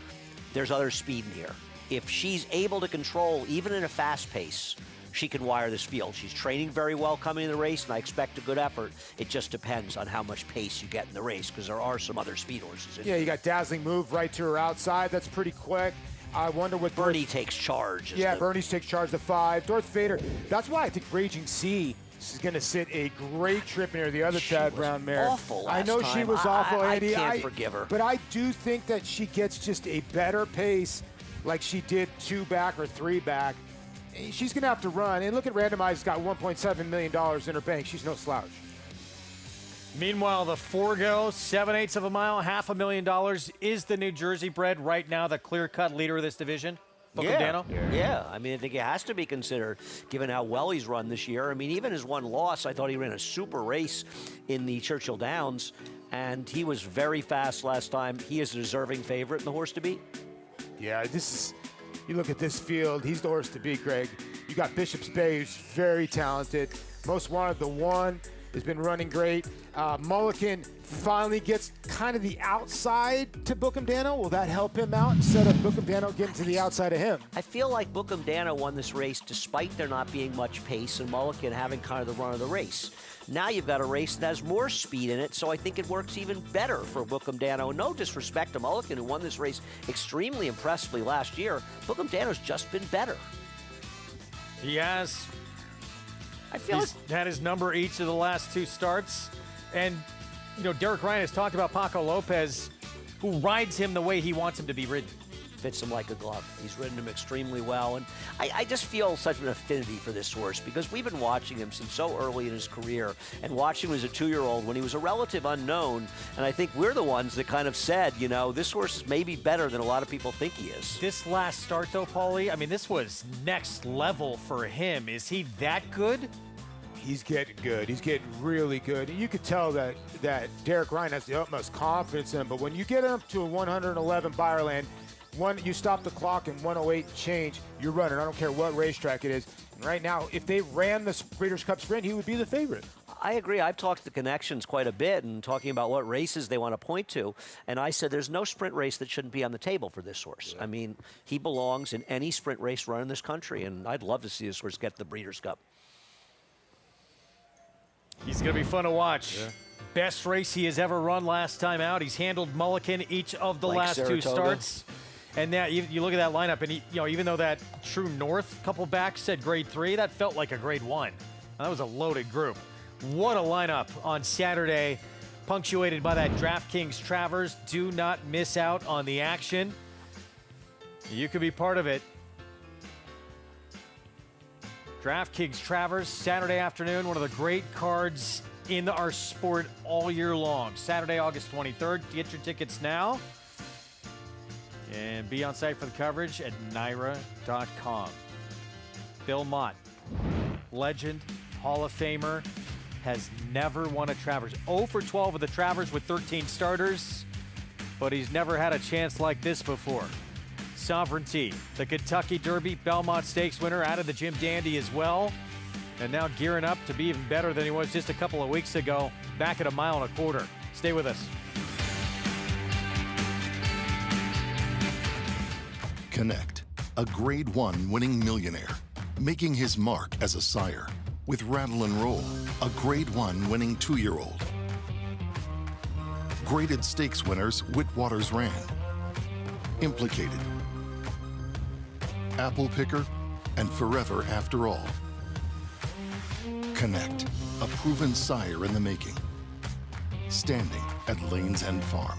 There's other speed in here. If she's able to control, even in a fast pace, she can wire this field. She's training very well coming in the race, and I expect a good effort. It just depends on how much pace you get in the race, because there are some other speed horses in here. Yeah, you got Dazzling Move right to her outside. That's pretty quick. I wonder what Bernie takes charge. Bernie takes charge the 5. Darth Vader. That's why I think Raging Sea is going to sit a great trip near the other Chad Brown mare. Awful last I know time. she was awful, Andy. I can't forgive her. But I do think that she gets just a better pace, like she did 2 back or 3 back. She's going to have to run. And look at Randomized, got $1.7 million in her bank. She's no slouch. Meanwhile, the Forgo, 7/8 of a mile, $500,000, is the New Jersey bred right now the clear-cut leader of this division. Yeah, I mean, I think it has to be considered, given how well he's run this year. I mean, even his one loss, I thought he ran a super race in the Churchill Downs, and he was very fast last time. He is a deserving favorite and the horse to beat. Yeah, this is, you look at this field, he's the horse to beat, Greg. You got Bishop's Bay, who's very talented. Most Wanted, the 1, has been running great. Mulligan finally gets kind of the outside to Bookham Dano. Will that help him out instead of Bookham Dano getting to the outside of him? I feel like Bookham Dano won this race despite there not being much pace and Mulligan having kind of the run of the race. Now you've got a race that has more speed in it, so I think it works even better for Bookham Dano. No disrespect to Mulligan, who won this race extremely impressively last year. Bookham Dano's just been better. He has. He's had his number each of the last 2 starts. And, you know, Derek Ryan has talked about Paco Lopez, who rides him the way he wants him to be ridden. Fits him like a glove. He's ridden him extremely well. And I just feel such an affinity for this horse because we've been watching him since so early in his career and watching him as a 2-year-old when he was a relative unknown. And I think we're the ones that kind of said, you know, this horse is maybe better than a lot of people think he is. This last start, though, Paulie, I mean, this was next level for him. Is he that good? He's getting good. He's getting really good. And you could tell that Derek Ryan has the utmost confidence in him. But when you get him to a 111 Byerland, you stop the clock in 108 change, you're running. I don't care what racetrack it is. And right now, if they ran the Breeders' Cup Sprint, he would be the favorite. I agree. I've talked to the connections quite a bit and talking about what races they want to point to. And I said there's no sprint race that shouldn't be on the table for this horse. Yeah. I mean, he belongs in any sprint race run in this country. And I'd love to see this horse get the Breeders' Cup. He's going to be fun to watch. Yeah. Best race he has ever run last time out. He's handled Mulligan each of the last Saratoga. 2 starts. And now you look at that lineup, and even though that True North couple back said grade 3, that felt like a grade 1. That was a loaded group. What a lineup on Saturday, punctuated by that DraftKings Travers. Do not miss out on the action. You could be part of it. DraftKings Travers, Saturday afternoon, one of the great cards in our sport all year long. Saturday, August 23rd. Get your tickets now. And be on site for the coverage at NYRA.com. Bill Mott, legend, Hall of Famer, has never won a Travers. 0 for 12 of the Travers with 13 starters, but he's never had a chance like this before. Sovereignty, the Kentucky Derby Belmont Stakes winner, out of the Jim Dandy as well, and now gearing up to be even better than he was just a couple of weeks ago, back at 1.25 miles. Stay with us. Connect, a grade 1 winning millionaire, making his mark as a sire. With Rattle and Roll, a grade 1 winning 2-year-old. Graded stakes winners Whitwaters ran. Implicated, Apple Picker, and Forever After All. Connect, a proven sire in the making. Standing at Lanes End Farm.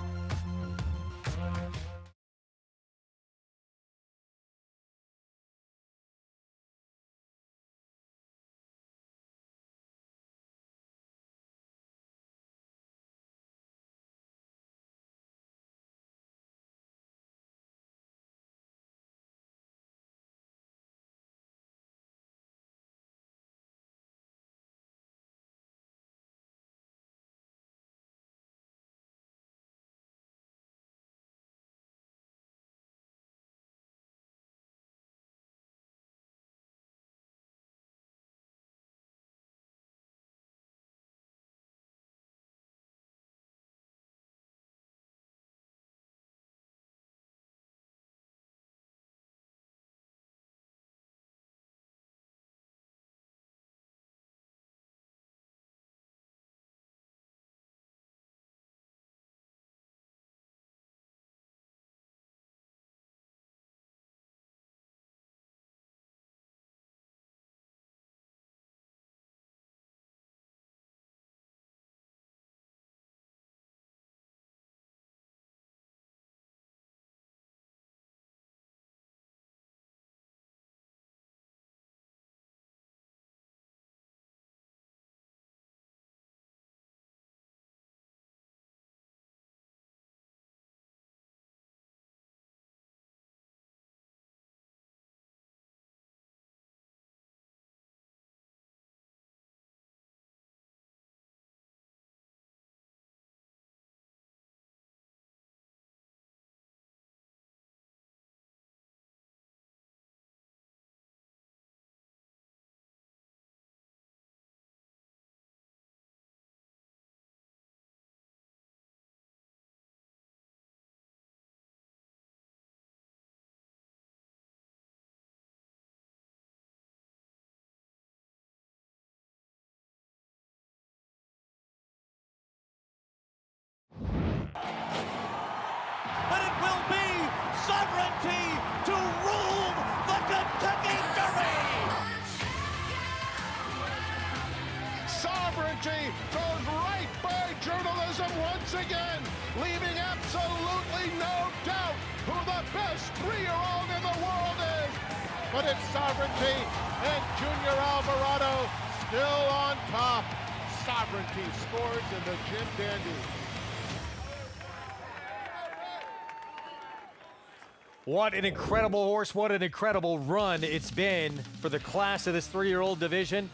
But it will be Sovereignty to rule the Kentucky Derby. Sovereignty goes right by journalism once again, leaving absolutely no doubt who the best 3-year-old in the world is. But it's Sovereignty and Junior Alvarado still on top. Sovereignty scores in the Jim Dandy. What an incredible horse. What an incredible run it's been for the class of this 3-year-old division.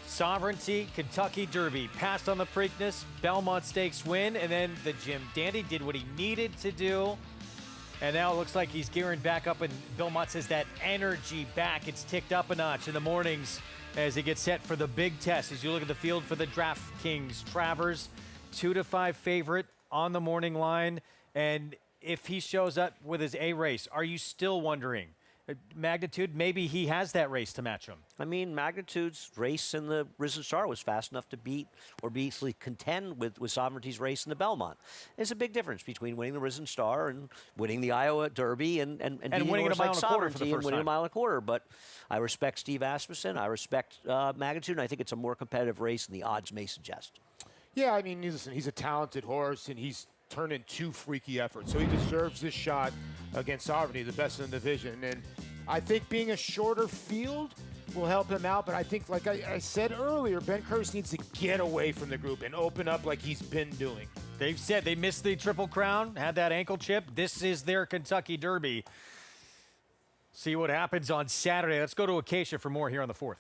Sovereignty, Kentucky Derby, passed on the Preakness, Belmont Stakes win, and then the Jim Dandy did what he needed to do. And now it looks like he's gearing back up, and Bill Mott says that energy back. It's ticked up a notch in the mornings as he gets set for the big test. As you look at the field for the DraftKings Travers, 2-5 favorite on the morning line. And if he shows up with his A race, are you still wondering, Magnitude, maybe he has that race to match him. I mean, Magnitude's race in the Risen Star was fast enough to beat or basically contend with Sovereignty's race in the Belmont. There's a big difference between winning the Risen Star and winning the Iowa Derby and beating winning a a mile like and a quarter for the Sovereignty and first winning time. a mile and a quarter. But I respect Steve Asmussen. I respect Magnitude, and I think it's a more competitive race than the odds may suggest. Yeah, I mean, listen, he's a talented horse, and he's turned in 2 freaky efforts, so he deserves this shot against Sovereignty, the best in the division. And I think being a shorter field will help him out, but I think, like I said earlier, Ben Curtis needs to get away from the group and open up like he's been doing. They've said they missed the Triple Crown, had that ankle chip. This is their Kentucky Derby. See what happens on Saturday. Let's go to Acacia for more here on the 4th.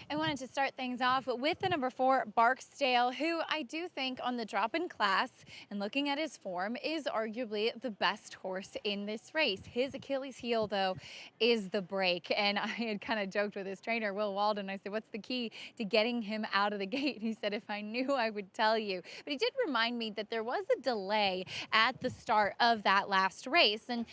I wanted to start things off with the number 4, Barksdale, who I do think on the drop-in class and looking at his form is arguably the best horse in this race. His Achilles heel, though, is the break. And I had kind of joked with his trainer, Will Walden. I said, what's the key to getting him out of the gate? He said, if I knew, I would tell you. But he did remind me that there was a delay at the start of that last race. And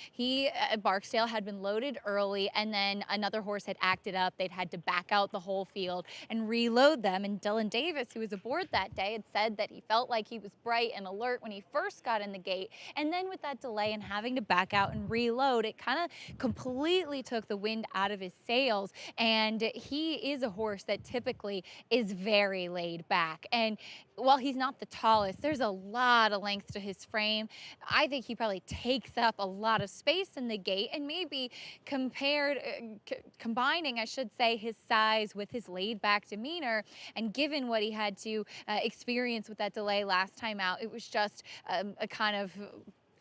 Barksdale had been loaded early, and then another horse had acted up. They'd had to back out the whole field and reload them. And Dylan Davis, who was aboard that day, had said that he felt like he was bright and alert when he first got in the gate. And then with that delay and having to back out and reload, it kind of completely took the wind out of his sails. And he is a horse that typically is very laid back. And while he's not the tallest, there's a lot of length to his frame. I think he probably takes up a lot of space in the gate, and maybe combining, I should say, his size with his laid back demeanor, and given what he had to experience with that delay last time out, it was just a kind of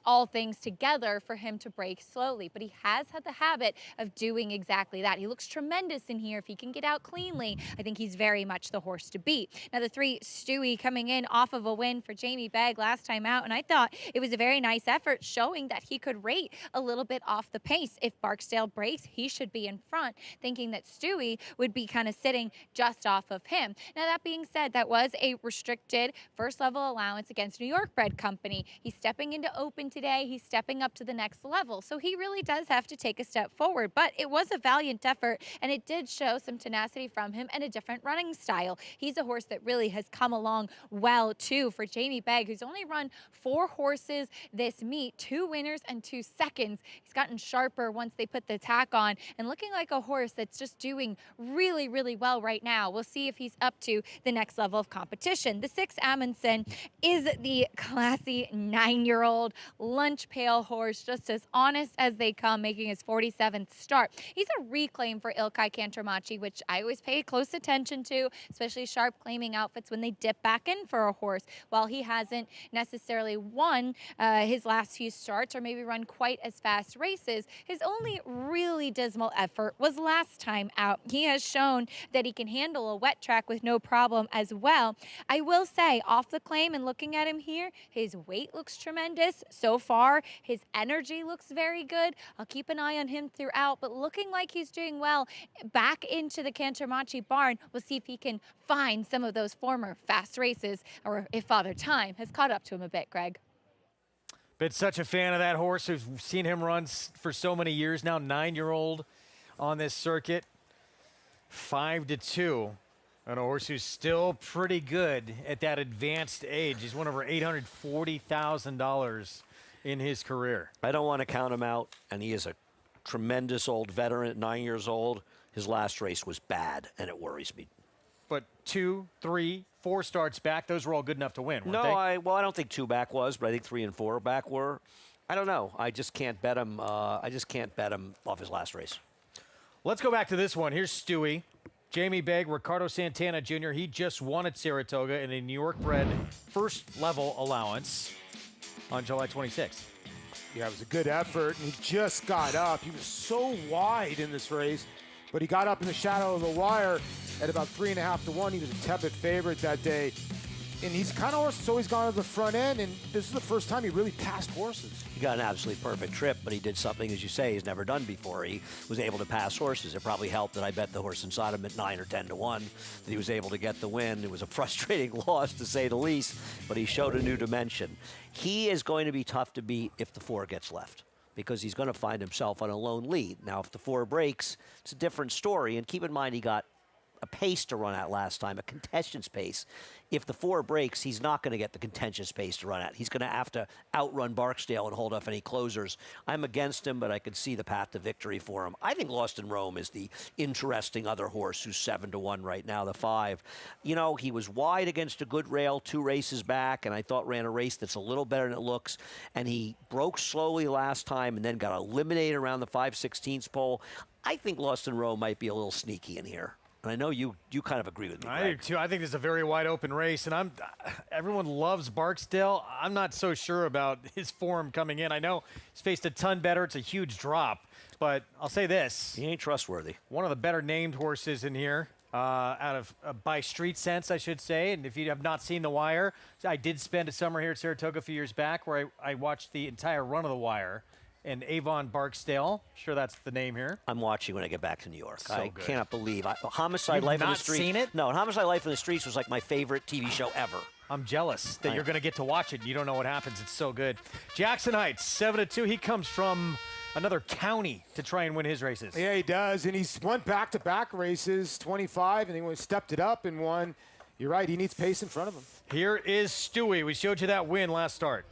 all things together for him to break slowly. But he has had the habit of doing exactly that. He looks tremendous in here. If he can get out cleanly, I think he's very much the horse to beat. Now, the 3, Stewie, coming in off of a win for Jamie Begg last time out, and I thought it was a very nice effort showing that he could rate a little bit off the pace. If Barksdale breaks, he should be in front, thinking that Stewie would be kind of sitting just off of him. Now, that being said, that was a restricted first-level allowance against New York Bred Company. He's stepping into open today. He's stepping up to the next level. So he really does have to take a step forward. But it was a valiant effort, and it did show some tenacity from him and a different running style. He's a horse that really has come along well, too, for Jamie Begg, who's only run 4 horses this meet, 2 winners and 2 seconds. He's gotten sharper once they put the tack on and looking like a horse that's just doing really, really well right now. We'll see if he's up to the next level of competition. The 6, Amundsen, is the classy 9-year-old lunch pail horse, just as honest as they come, making his 47th start. He's a reclaim for Ilkay Kantermachi, which I always pay close attention to, especially sharp claiming outfits when they dip back in for a horse. While he hasn't necessarily won his last few starts or maybe run quite as fast races, his only really dismal effort was last time out. He has shown that he can handle a wet track with no problem as well. I will say, off the claim and looking at him here, his weight looks tremendous. So far, his energy looks very good. I'll keep an eye on him throughout, but looking like he's doing well back into the Kantermachi barn. We'll see if he can find some of those former fast races, or if Father Time has caught up to him a bit, Greg. Been such a fan of that horse. We've seen him run for so many years now. 9-year-old on this circuit. 5-2. And a horse who's still pretty good at that advanced age. He's won over $840,000 in his career. I don't want to count him out, and he is a tremendous old veteran at 9 years old. His last race was bad, and it worries me. But 2, 3, 4 starts back, those were all good enough to win, weren't they? I don't think 2 back was, but I think 3 and 4 back were. I don't know. I just can't bet him. I just can't bet him off his last race. Let's go back to this one. Here's Stewie. Jamie Begg, Ricardo Santana Jr., he just won at Saratoga in a New York bred first-level allowance on July 26th. Yeah, it was a good effort, and he just got up. He was so wide in this race, but he got up in the shadow of the wire at about 3.5 to 1. He was a tepid favorite that day. And he's kind of horse that's always gone to the front end, and this is the first time he really passed horses. He got an absolutely perfect trip, but he did something, as you say, he's never done before. He was able to pass horses. It probably helped that I bet the horse inside him at 9 or 10 to 1 that he was able to get the win. It was a frustrating loss, to say the least, but he showed a new dimension. He is going to be tough to beat if the 4 gets left. because he's going to find himself on a lone lead. Now, if the 4 breaks, it's a different story. And keep in mind, he got a pace to run at last time, a contentious pace. If the 4 breaks, he's not going to get the contentious pace to run at. He's going to have to outrun Barksdale and hold off any closers. I'm against him, but I could see the path to victory for him. I think Lost in Rome is the interesting other horse who's 7-1 right now, the 5. You know, he was wide against a good rail 2 races back, and I thought ran a race that's a little better than it looks, and he broke slowly last time and then got eliminated around the 5/16 pole. I think Lost in Rome might be a little sneaky in here. And I know you kind of agree with me, Greg. I do too. I think this is a very wide open race, and everyone loves Barksdale. I'm not so sure about his form coming in. I know he's faced a ton better. It's a huge drop, but I'll say this: he ain't trustworthy. One of the better named horses in here, out of by street sense, I should say. And if you have not seen The Wire, I did spend a summer here at Saratoga a few years back, where I watched the entire run of The Wire. And Avon Barksdale, sure that's the name here. I'm watching when I get back to New York. So I good. cannot believe Homicide You've Life on the not Streets. seen it? No, Homicide Life on the Streets was like my favorite TV show ever. I'm jealous that you're going to get to watch it. And you don't know what happens. It's so good. Jackson Heights, 7-2. He comes from another county to try and win his races. Yeah, he does, and he's won back-to-back races, 25, and he stepped it up and won. You're right, he needs pace in front of him. Here is Stewie. We showed you that win last start.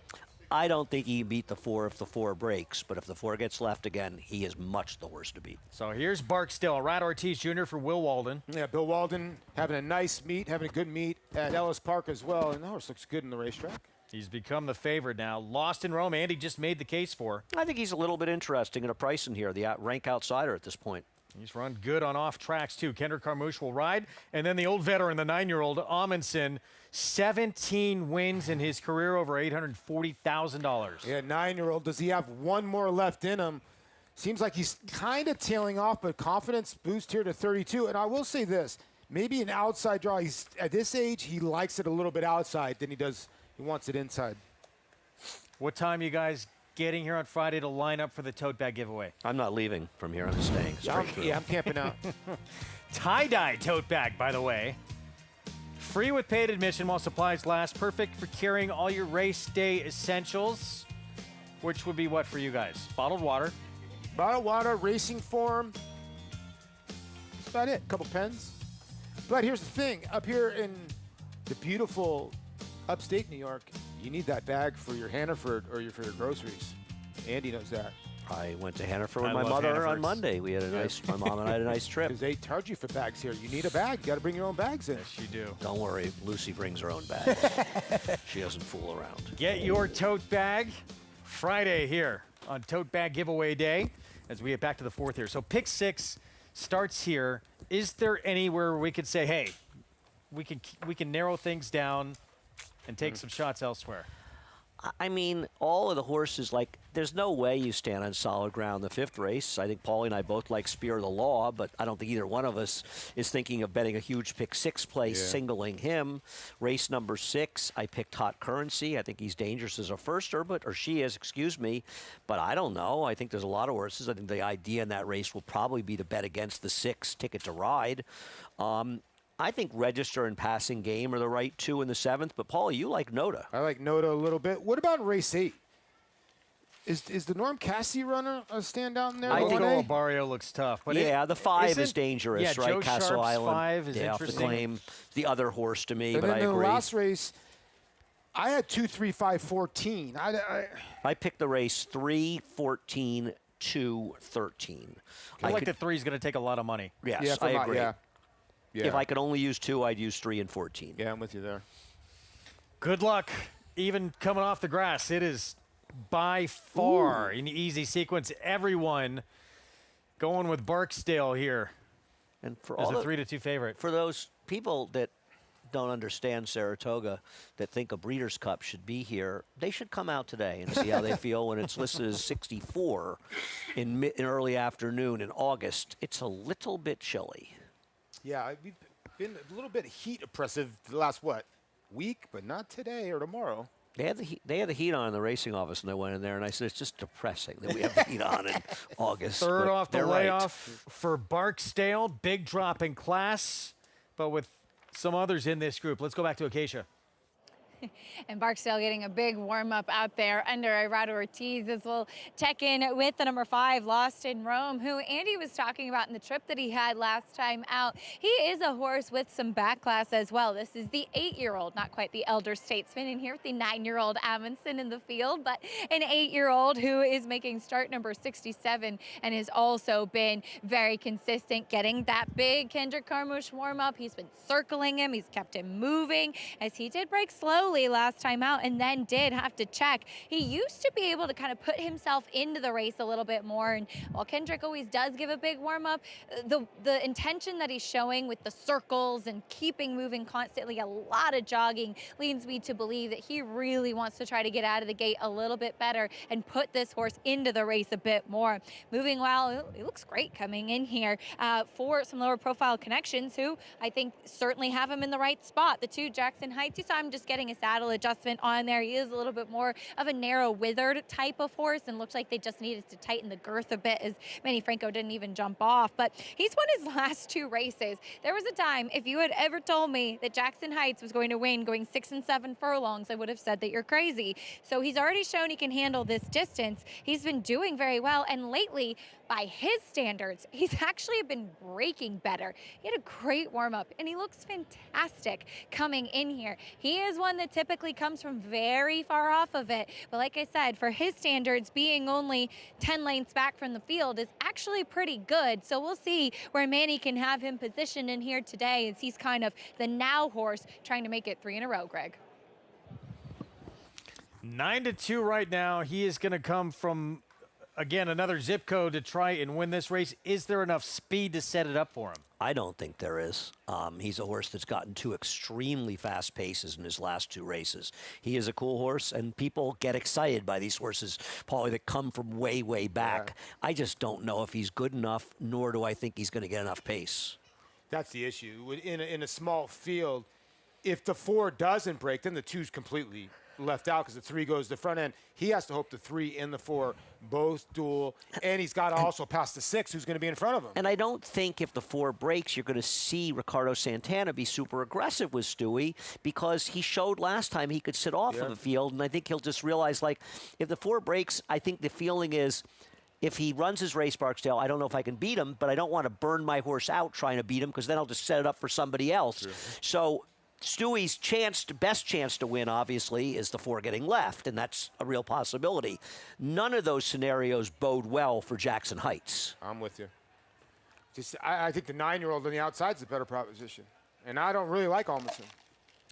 I don't think he can beat the 4 if the 4 breaks, but if the 4 gets left again, he is much the worst to beat. So here's Barksdale, Rat Ortiz Jr. for Will Walden. Yeah, Bill Walden having a nice meet, having a good meet at Ellis Park as well, and the horse looks good in the racetrack. He's become the favorite now. Lost in Rome, Andy just made the case for. I think he's a little bit interesting in a price in here, the rank outsider at this point. He's run good on off tracks, too. Kendrick Carmouche will ride. And then the old veteran, the 9-year-old Amundsen, 17 wins in his career, over $840,000. Yeah, 9-year-old. Does he have one more left in him? Seems like he's kind of tailing off, but confidence boost here to 32. And I will say this, maybe an outside draw. He's at this age, he likes it a little bit outside than he wants it inside. What time you guys getting here on Friday to line up for the tote bag giveaway? I'm not leaving from here. I'm staying straight through. Yeah, I'm camping out. Tie-dye tote bag, by the way. Free with paid admission while supplies last. Perfect for carrying all your race day essentials, which would be what for you guys? Bottled water. Bottled water, racing form. That's about it. A couple pens. But here's the thing. Up here in the beautiful upstate New York, you need that bag for your Hannaford or for your groceries. Andy knows that. I went to Hannaford with my mother on Monday. We had a nice, my mom and I had a nice trip. Because they charge you for bags here. You need a bag. You got to bring your own bags in. Yes, you do. Don't worry, Lucy brings her own bag. She doesn't fool around. Get your tote bag Friday here on Tote Bag Giveaway Day as we get back to the 4th here. So pick 6 starts here. Is there anywhere we could say, hey, we can narrow things down and take some shots elsewhere? I mean, all of the horses, like, there's no way you stand on solid ground the 5th race. I think Paulie and I both like Spear of the Law, but I don't think either one of us is thinking of betting a huge pick 6 place, singling him. Race number 6, I picked Hot Currency. I think he's dangerous as a firster, or she is, excuse me. But I don't know. I think there's a lot of horses. I think the idea in that race will probably be to bet against the 6 Ticket to Ride. I think Register and Passing Game are the right 2 in the 7th, but Paulie, you like Noda. I like Noda a little bit. What about race 8? Is the Norm Cassie runner a standout in there? I think Barrio looks tough. But yeah, the 5 is dangerous, right? Joe Castle Sharp's Island. 5 is off the interesting. claim. The other horse to me, And but then I in agree. the last race, I had 2, 3, 5, 14. I picked the race 3, 14, 2, 13. I feel like the 3 is going to take a lot of money. Yes, I agree. Yeah. If I could only use 2, I'd use 3 and 14. Yeah, I'm with you there. Good luck. Even coming off the grass, it is by far an easy sequence. Everyone going with Barksdale here. And for as all a 3-2 favorite. For those people that don't understand Saratoga, that think a Breeders' Cup should be here, they should come out today and see how they feel when it's listed as 64 in early afternoon in August. It's a little bit chilly. Yeah, we've been a little bit heat oppressive the last, week, but not today or tomorrow. They had the heat on in the racing office, and I went in there, and I said, it's just depressing that we have the heat on in August. Third but off the they're layoff for Barksdale. Big drop in class, but with some others in this group. Let's go back to Acacia. And Barksdale getting a big warm-up out there under Irado Ortiz, as we'll check in with the number 5, Lost in Rome, who Andy was talking about in the trip that he had last time out. He is a horse with some back class as well. This is the 8-year-old, not quite the elder statesman, in here with the 9-year-old Amundsen in the field, but an 8-year-old who is making start number 67 and has also been very consistent, getting that big Kendrick Carmouche warm-up. He's been circling him. He's kept him moving, as he did break slowly last time out and then did have to check. He used to be able to kind of put himself into the race a little bit more, and while Kendrick always does give a big warm-up, the intention that he's showing with the circles and keeping moving constantly, a lot of jogging, leads me to believe that he really wants to try to get out of the gate a little bit better and put this horse into the race a bit more. Moving well, it looks great coming in here for some lower profile connections, who I think certainly have him in the right spot. The 2 Jackson Heights, you saw him just getting a saddle adjustment on there. He is a little bit more of a narrow withered type of horse, and looked like they just needed to tighten the girth a bit, as Manny Franco didn't even jump off. But he's won his last 2 races. There was a time, if you had ever told me that Jackson Heights was going to win going 6 and 7 furlongs, I would have said that you're crazy. So he's already shown he can handle this distance. He's been doing very well, and lately, by his standards, he's actually been breaking better. He had a great warm-up, and he looks fantastic coming in here. He is one that typically comes from very far off of it, but like I said, for his standards, being only 10 lengths back from the field is actually pretty good. So we'll see where Manny can have him positioned in here today, as he's kind of the now horse trying to make it 3 in a row, Greg. 9-2 right now. He is going to come from, again, another zip code to try and win this race. Is there enough speed to set it up for him? I don't think there is. He's a horse that's gotten 2 extremely fast paces in his last 2 races. He is a cool horse, and people get excited by these horses, Paulie, that come from way, way back. Yeah. I just don't know if he's good enough, nor do I think he's going to get enough pace. That's the issue. In a small field, if the 4 doesn't break, then the 2's completely left out, because the 3 goes to the front end. He has to hope the 3 and the 4 both duel, and he's got to also pass the 6, who's going to be in front of him. And I don't think if the 4 breaks, you're going to see Ricardo Santana be super aggressive with Stewie, because he showed last time he could sit off of the field, and I think he'll just realize, like, if the 4 breaks, I think the feeling is, if he runs his race, Barksdale, I don't know if I can beat him, but I don't want to burn my horse out trying to beat him, because then I'll just set it up for somebody else. Sure. So Stewie's best chance to win, obviously, is the 4 getting left, and that's a real possibility. None of those scenarios bode well for Jackson Heights. I'm with you. I think the 9-year-old on the outside is a better proposition, and I don't really like Amundsen.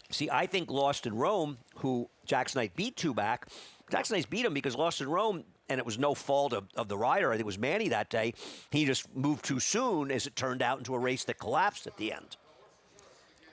See, I think Lost in Rome, who Jackson Heights beat 2 back, Jackson Heights beat him because Lost in Rome, and it was no fault of the rider, I think it was Manny that day, he just moved too soon, as it turned out, into a race that collapsed at the end.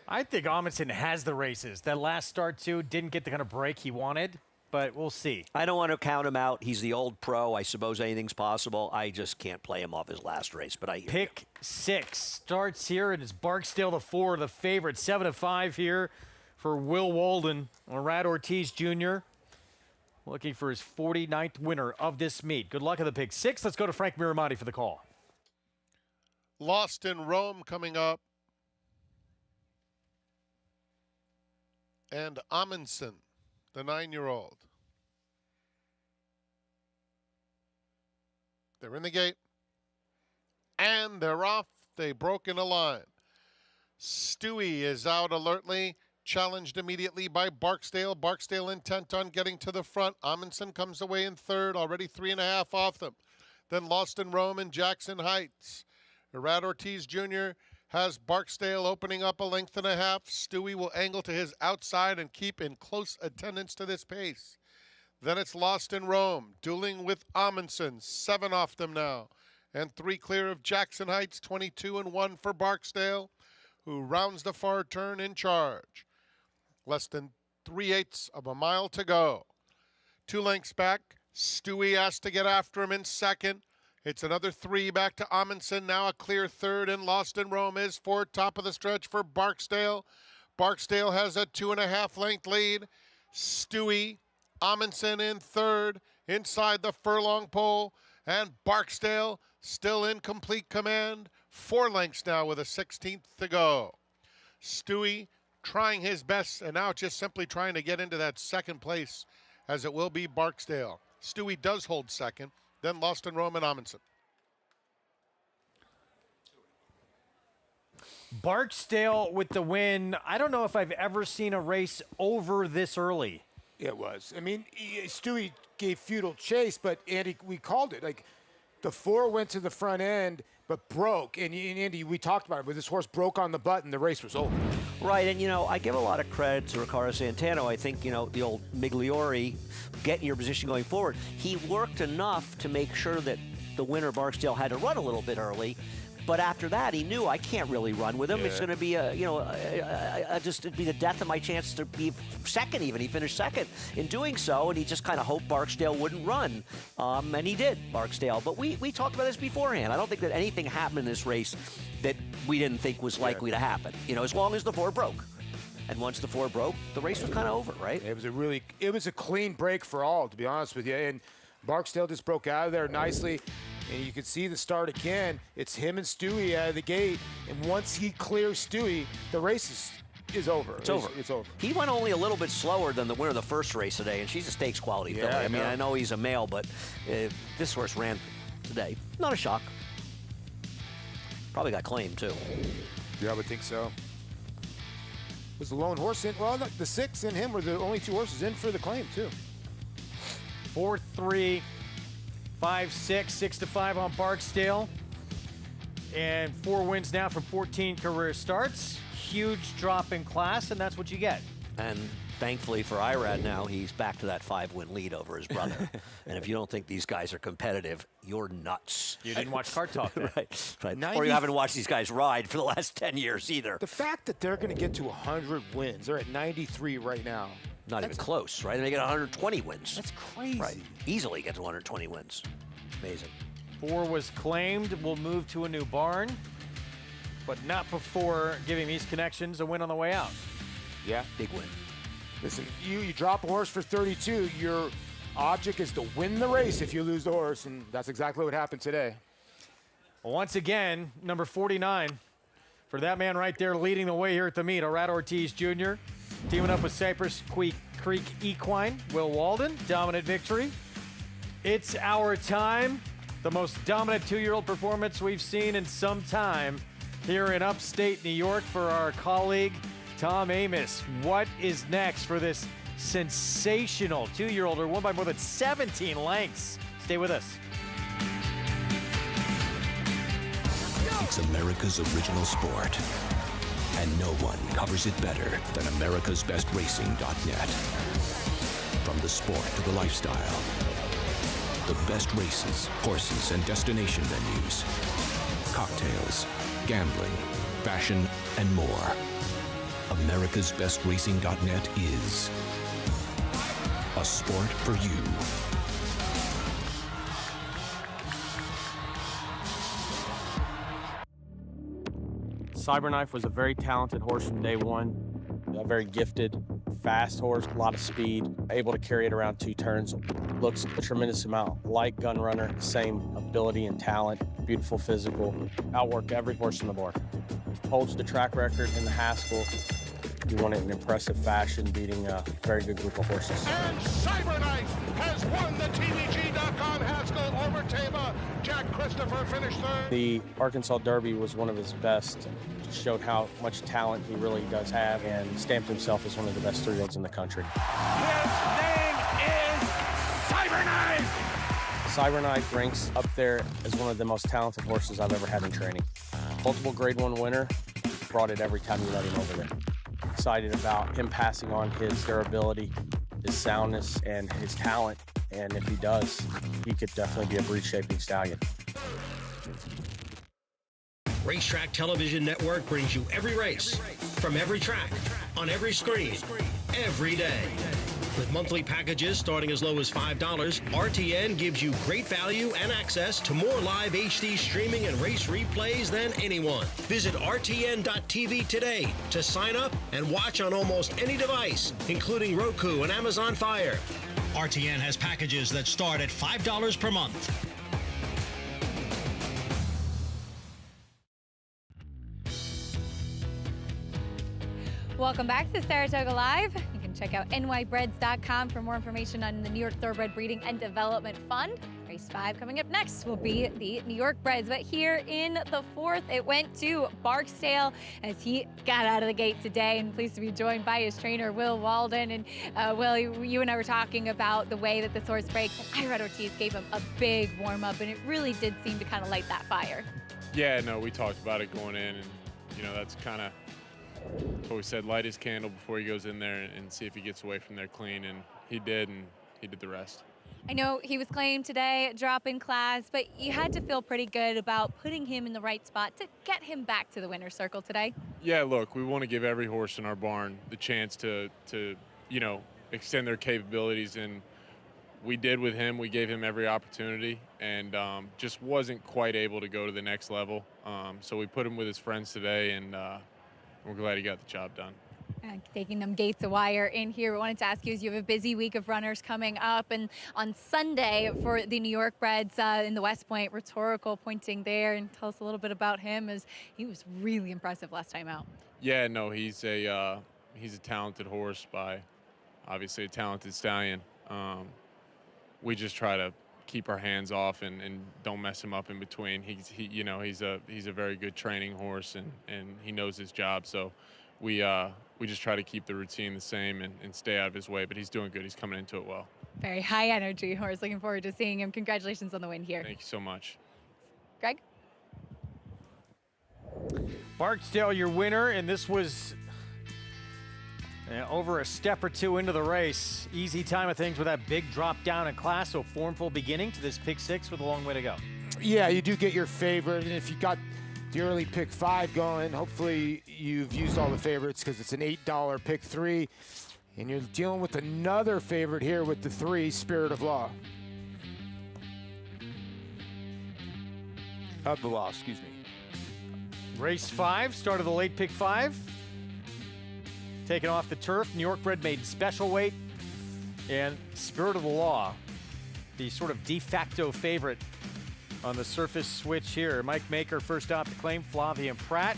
I think Amundsen has the races. That last start, too, didn't get the kind of break he wanted, but we'll see. I don't want to count him out. He's the old pro. I suppose anything's possible. I just can't play him off his last race, but I hear Pick you. 6 starts here, and it's Barksdale the 4, the favorite. 7-5 here for Will Walden. Irado Ortiz Jr. looking for his 49th winner of this meet. Good luck at the pick 6. Let's go to Frank Miramonti for the call. Lost in Rome coming up. And Amundsen, the 9-year-old. They're in the gate. And they're off. They broke in a line. Stewie is out alertly, challenged immediately by Barksdale. Barksdale intent on getting to the front. Amundsen comes away in 3rd, already 3.5 off them. Then Lost in Rome and Jackson Heights. Irado Ortiz Jr. has Barksdale opening up 1.5 lengths. Stewie will angle to his outside and keep in close attendance to this pace. Then it's Lost in Rome, dueling with Amundsen, 7 off them now. And 3 clear of Jackson Heights, 22-1 for Barksdale, who rounds the far turn in charge. Less than 3/8 of a mile to go. 2 lengths back, Stewie has to get after him in 2nd. It's another 3 back to Amundsen, now a clear 3rd, and Lost in Rome is 4, top of the stretch for Barksdale. Barksdale has a 2.5 length lead. Stewie, Amundsen in 3rd, inside the furlong pole, and Barksdale still in complete command. 4 lengths now with a 16th to go. Stewie trying his best, and now just simply trying to get into that second place, as it will be Barksdale. Stewie does hold second, then Loston Roman Amundsen. Barksdale with the win. I don't know if I've ever seen a race over this early. It was. I mean, Stewie gave futile chase, but Andy, we called it. Like, the 4 went to the front end, but broke. And Andy, we talked about it. When this horse broke on the button, the race was over. Right, and, I give a lot of credit to Ricardo Santano. I think, the old Migliori, getting your position going forward. He worked enough to make sure that the winner, Barksdale, had to run a little bit early. But after that, he knew I can't really run with him. Yeah. It's going to be it'd be the death of my chance to be second even. He finished second in doing so, and he just kind of hoped Barksdale wouldn't run. And he did, Barksdale. But we talked about this beforehand. I don't think that anything happened in this race that we didn't think was likely to happen, as long as the 4 broke. And once the 4 broke, the race was kind of over, right? It was a clean break for all, to be honest with you. And Barksdale just broke out of there nicely. And you can see the start again. It's him and Stewie out of the gate. And once he clears Stewie, the race is over. It's over. It's over. He went only a little bit slower than the winner of the first race today, and she's a stakes quality filly. I mean, I know he's a male, but this horse ran today. Not a shock. Probably got claimed, too. Yeah, I would think so. Was the lone horse in? Well, the 6 and him were the only 2 horses in for the claim, too. 4-3. 5-6, 6-5 on Barksdale. And 4 wins now from 14 career starts. Huge drop in class, and that's what you get. And thankfully for Irad now, he's back to that 5-win lead over his brother. And if you don't think these guys are competitive, you're nuts. You didn't watch Card Talk then. Right. Or you haven't watched these guys ride for the last 10 years either. The fact that they're going to get to 100 wins, they're at 93 right now. Not even close, right? And they get 120 wins. That's crazy. Right. Easily get to 120 wins. Amazing. 4 was claimed. We'll move to a new barn, but not before giving these connections a win on the way out. Yeah. Big win. Listen, you drop a horse for 32, your object is to win the race if you lose the horse, and that's exactly what happened today. Well, once again, number 49, for that man right there leading the way here at the meet, Arad Ortiz Jr., teaming up with Cypress Creek Equine, Will Walden, dominant victory. It's our time. The most dominant 2-year-old performance we've seen in some time here in upstate New York for our colleague, Tom Amos. What is next for this sensational 2-year-old who won by more than 17 lengths? Stay with us. It's America's original sport. And no one covers it better than America'sBestRacing.net. From the sport to the lifestyle, the best races, horses, and destination venues, cocktails, gambling, fashion, and more. America'sBestRacing.net is a sport for you. Cyberknife was a very talented horse from day one. A very gifted, fast horse, a lot of speed, able to carry it around 2 turns. Looks a tremendous amount like Gunrunner, same ability and talent, beautiful physical, outworked every horse on the board. Holds the track record in the Haskell. He won it in impressive fashion, beating a very good group of horses. And Cyberknife has won the TVG.com Haskell over Tama. Jack Christopher finished 3rd. The Arkansas Derby was one of his best. Showed how much talent he really does have and stamped himself as one of the best 3-year-olds in the country. His name is Cyberknife! Cyberknife ranks up there as one of the most talented horses I've ever had in training. Multiple Grade 1 winner, brought it every time you let him over there. Excited about him passing on his durability, his soundness, and his talent. And if he does, he could definitely be a breed-shaping stallion. Racetrack Television Network brings you every race, from every track, on every screen, every day. With monthly packages starting as low as $5, RTN gives you great value and access to more live HD streaming and race replays than anyone. Visit RTN.tv today to sign up and watch on almost any device, including Roku and Amazon Fire. RTN has packages that start at $5 per month. Welcome back to Saratoga Live. You can check out nybreds.com for more information on the New York Thoroughbred Breeding and Development Fund. Race 5 coming up next will be the New York Breds. But here in the 4th, it went to Barksdale as he got out of the gate today, and pleased to be joined by his trainer, Will Walden. And Will, you and I were talking about the way that this horse breaks, and Irad Ortiz gave him a big warm-up, and it really did seem to kind of light that fire. Yeah, no, we talked about it going in, and, you know, that's kind of what we said, light his candle before he goes in there and see if he gets away from there clean, and he did the rest. I know he was claimed today, drop in class, but you had to feel pretty good about putting him in the right spot to get him back to the winner's circle today. Yeah, look, we want to give every horse in our barn the chance to you know, extend their capabilities, and we did with him. We gave him every opportunity, and just wasn't quite able to go to the next level. So we put him with his friends today, and we're glad he got the job done. Taking them gates a wire in here. We wanted to ask you, as you have a busy week of runners coming up, and on Sunday for the New York Breds in the West Point, Rhetorical pointing there, and tell us a little bit about him, as he was really impressive last time out. Yeah, no, he's a talented horse by obviously a talented stallion. We just try to keep our hands off and don't mess him up in between. He's a very good training horse, and he knows his job. So we just try to keep the routine the same and stay out of his way. But he's doing good. He's coming into it well. Very high energy horse. Looking forward to seeing him. Congratulations on the win here. Thank you so much. Greg? Barksdale, your winner, and this was over a step or two into the race. Easy time of things with that big drop down in class, so formful beginning to this pick 6 with a long way to go. Yeah, you do get your favorite, and if you got the early pick 5 going, hopefully you've used all the favorites because it's an $8 pick 3, and you're dealing with another favorite here with the 3, Spirit of Law. Of the Law, excuse me. Race 5, start of the late pick 5. Taken off the turf, New York bred made special weight, and Spirit of the Law, the sort of de facto favorite on the surface switch here. Mike Maker first off the claim, Flavia Pratt.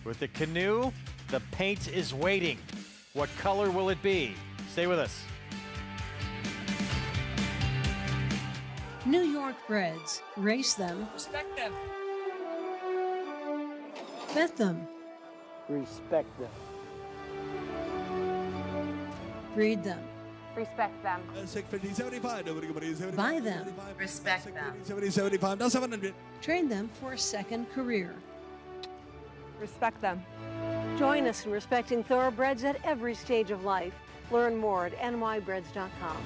With the canoe, the paint is waiting. What color will it be? Stay with us. New York Breds. Race them. Respect them. Bet them. Respect them. Breed them. Respect them. Buy them. Respect them. Train them for a second career. Respect them. Join us in respecting thoroughbreds at every stage of life. Learn more at nybreds.com.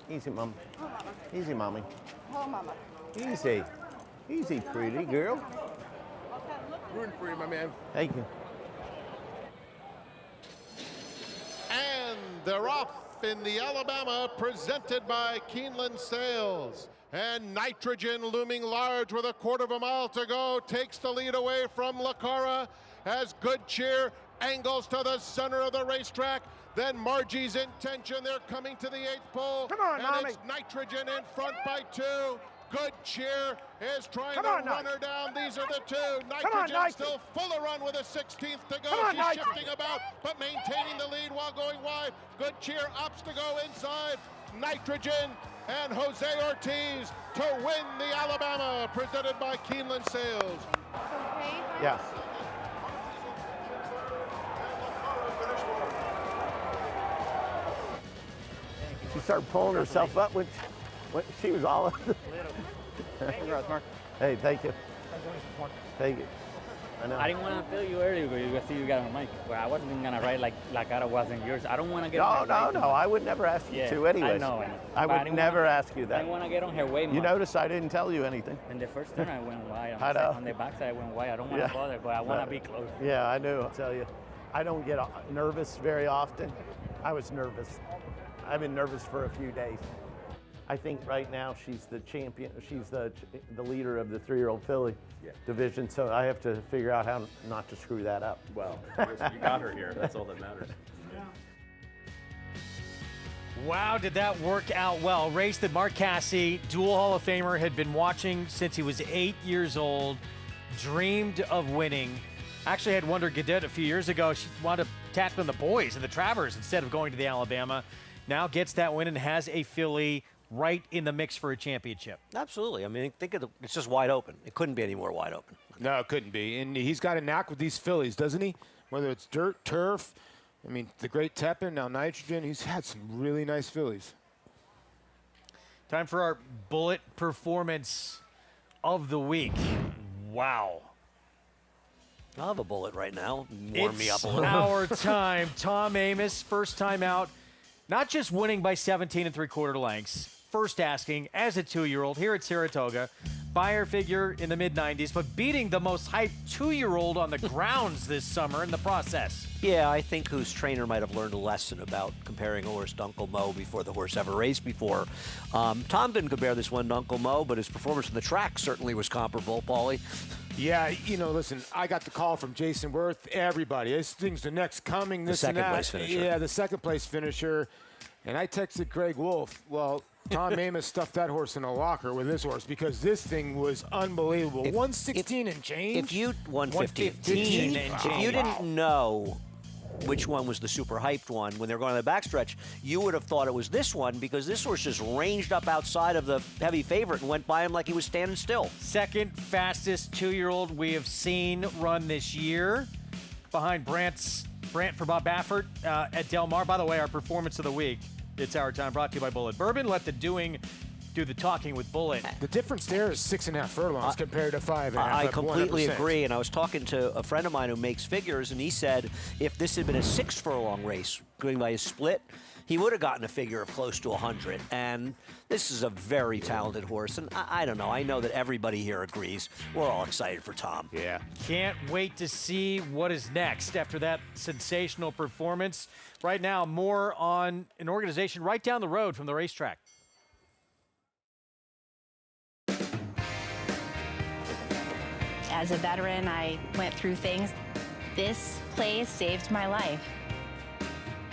Easy, Mom. Easy, Mommy. Oh, Mama. Easy. Easy, pretty girl. Rooting for you, my man. Thank you. And they're off in the Alabama, presented by Keeneland Sales. And Nitrogen, looming large with a quarter of a mile to go, takes the lead away from Lacara as Good Cheer angles to the center of the racetrack. Then Margie's Intention, they're coming to the 8th pole. Come on, and Mommy. It's Nitrogen in front by 2. Good Cheer is trying Come to on, run her down. These are the 2. Come on, Nitrogen Nike. still full of run with a 16th to go. Come on, She's Nike. shifting about, but maintaining the lead while going wide. Good Cheer opts to go inside. Nitrogen and Jose Ortiz to win the Alabama, presented by Keeneland Sales. Yeah. She started pulling herself up when she was all Congrats, Mark. Hey, thank you. Thank you. I know. I didn't want to fill you earlier because you see you got on mic. But I wasn't gonna ride like I wasn't yours. I don't want to get. No. I would never ask you to anyways. I know. I would never ask you that. I didn't want to get on her way. You noticed I didn't tell you anything. In the first turn, I went wide. I know. On the backside, I went wide. I don't want to bother, but I want to be close. Yeah, I knew. I'll tell you, I don't get nervous very often. I was nervous. I've been nervous for a few days. I think right now she's the champion. She's the leader of the 3-year-old filly division. So I have to figure out how not to screw that up. Well, you got her here. That's all that matters. Wow, did that work out well. Race that Mark Casse, dual Hall of Famer, had been watching since he was 8 years old, dreamed of winning. Actually had Wonder Gadet a few years ago. She wanted to tackle the boys in the Travers instead of going to the Alabama. Now gets that win and has a filly right in the mix for a championship. Absolutely. I mean, think of it's just wide open. It couldn't be any more wide open. No, it couldn't be. And he's got a knack with these fillies, doesn't he? Whether it's dirt, turf, I mean, the great Tepin, now Nitrogen, he's had some really nice fillies. Time for our bullet performance of the week. Wow. I'll have a bullet right now. Warm me up It's a little. our time. Tom Amoss, first time out. Not just winning by 17 3/4 lengths, first asking as a 2-year-old here at Saratoga, buyer figure in the mid-90s, but beating the most hyped 2-year-old on the grounds this summer in the process. Yeah, I think whose trainer might have learned a lesson about comparing a horse to Uncle Mo before the horse ever raced before. Tom didn't compare this one to Uncle Mo, but his performance on the track certainly was comparable, Paulie. Yeah, you know, listen, I got the call from Jason Worth, everybody. This thing's the next coming, this and that. The second-place finisher. Yeah, the second-place finisher. And I texted Greg Wolf, well, Tom Amoss stuffed that horse in a locker with this horse because this thing was unbelievable. 116 and change? If you 115 and change. If you didn't know which one was the super hyped one when they were going to the backstretch, you would have thought it was this one because this horse just ranged up outside of the heavy favorite and went by him like he was standing still. Second fastest 2-year-old we have seen run this year, behind Brant for Bob Baffert at Del Mar. By the way, our performance of the week, it's our time, brought to you by Bullet Bourbon. Let the doing do the talking with Bullet. The difference there is 6.5 furlongs compared to 5.5. I completely 100%. agree, and I was talking to a friend of mine who makes figures, and he said if this had been a 6-furlong race going by his split, he would have gotten a figure of close to 100. And this is a very talented horse, and I don't know. I know that everybody here agrees. We're all excited for Tom. Yeah. Can't wait to see what is next after that sensational performance. Right now, more on an organization right down the road from the racetrack. As a veteran, I went through things. This place saved my life.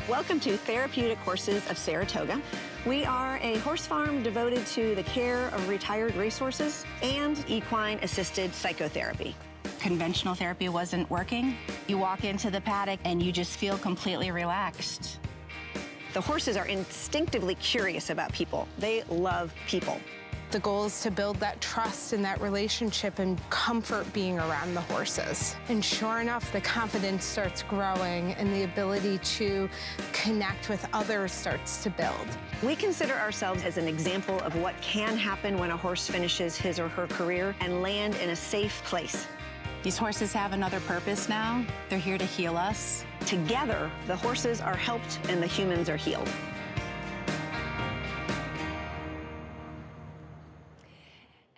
Welcome to Therapeutic Horses of Saratoga. We are a horse farm devoted to the care of retired racehorses and equine-assisted psychotherapy. Conventional therapy wasn't working. You walk into the paddock and you just feel completely relaxed. The horses are instinctively curious about people. They love people. The goal is to build that trust and that relationship and comfort being around the horses. And sure enough, the confidence starts growing and the ability to connect with others starts to build. We consider ourselves as an example of what can happen when a horse finishes his or her career and land in a safe place. These horses have another purpose now. They're here to heal us. Together, the horses are helped and the humans are healed.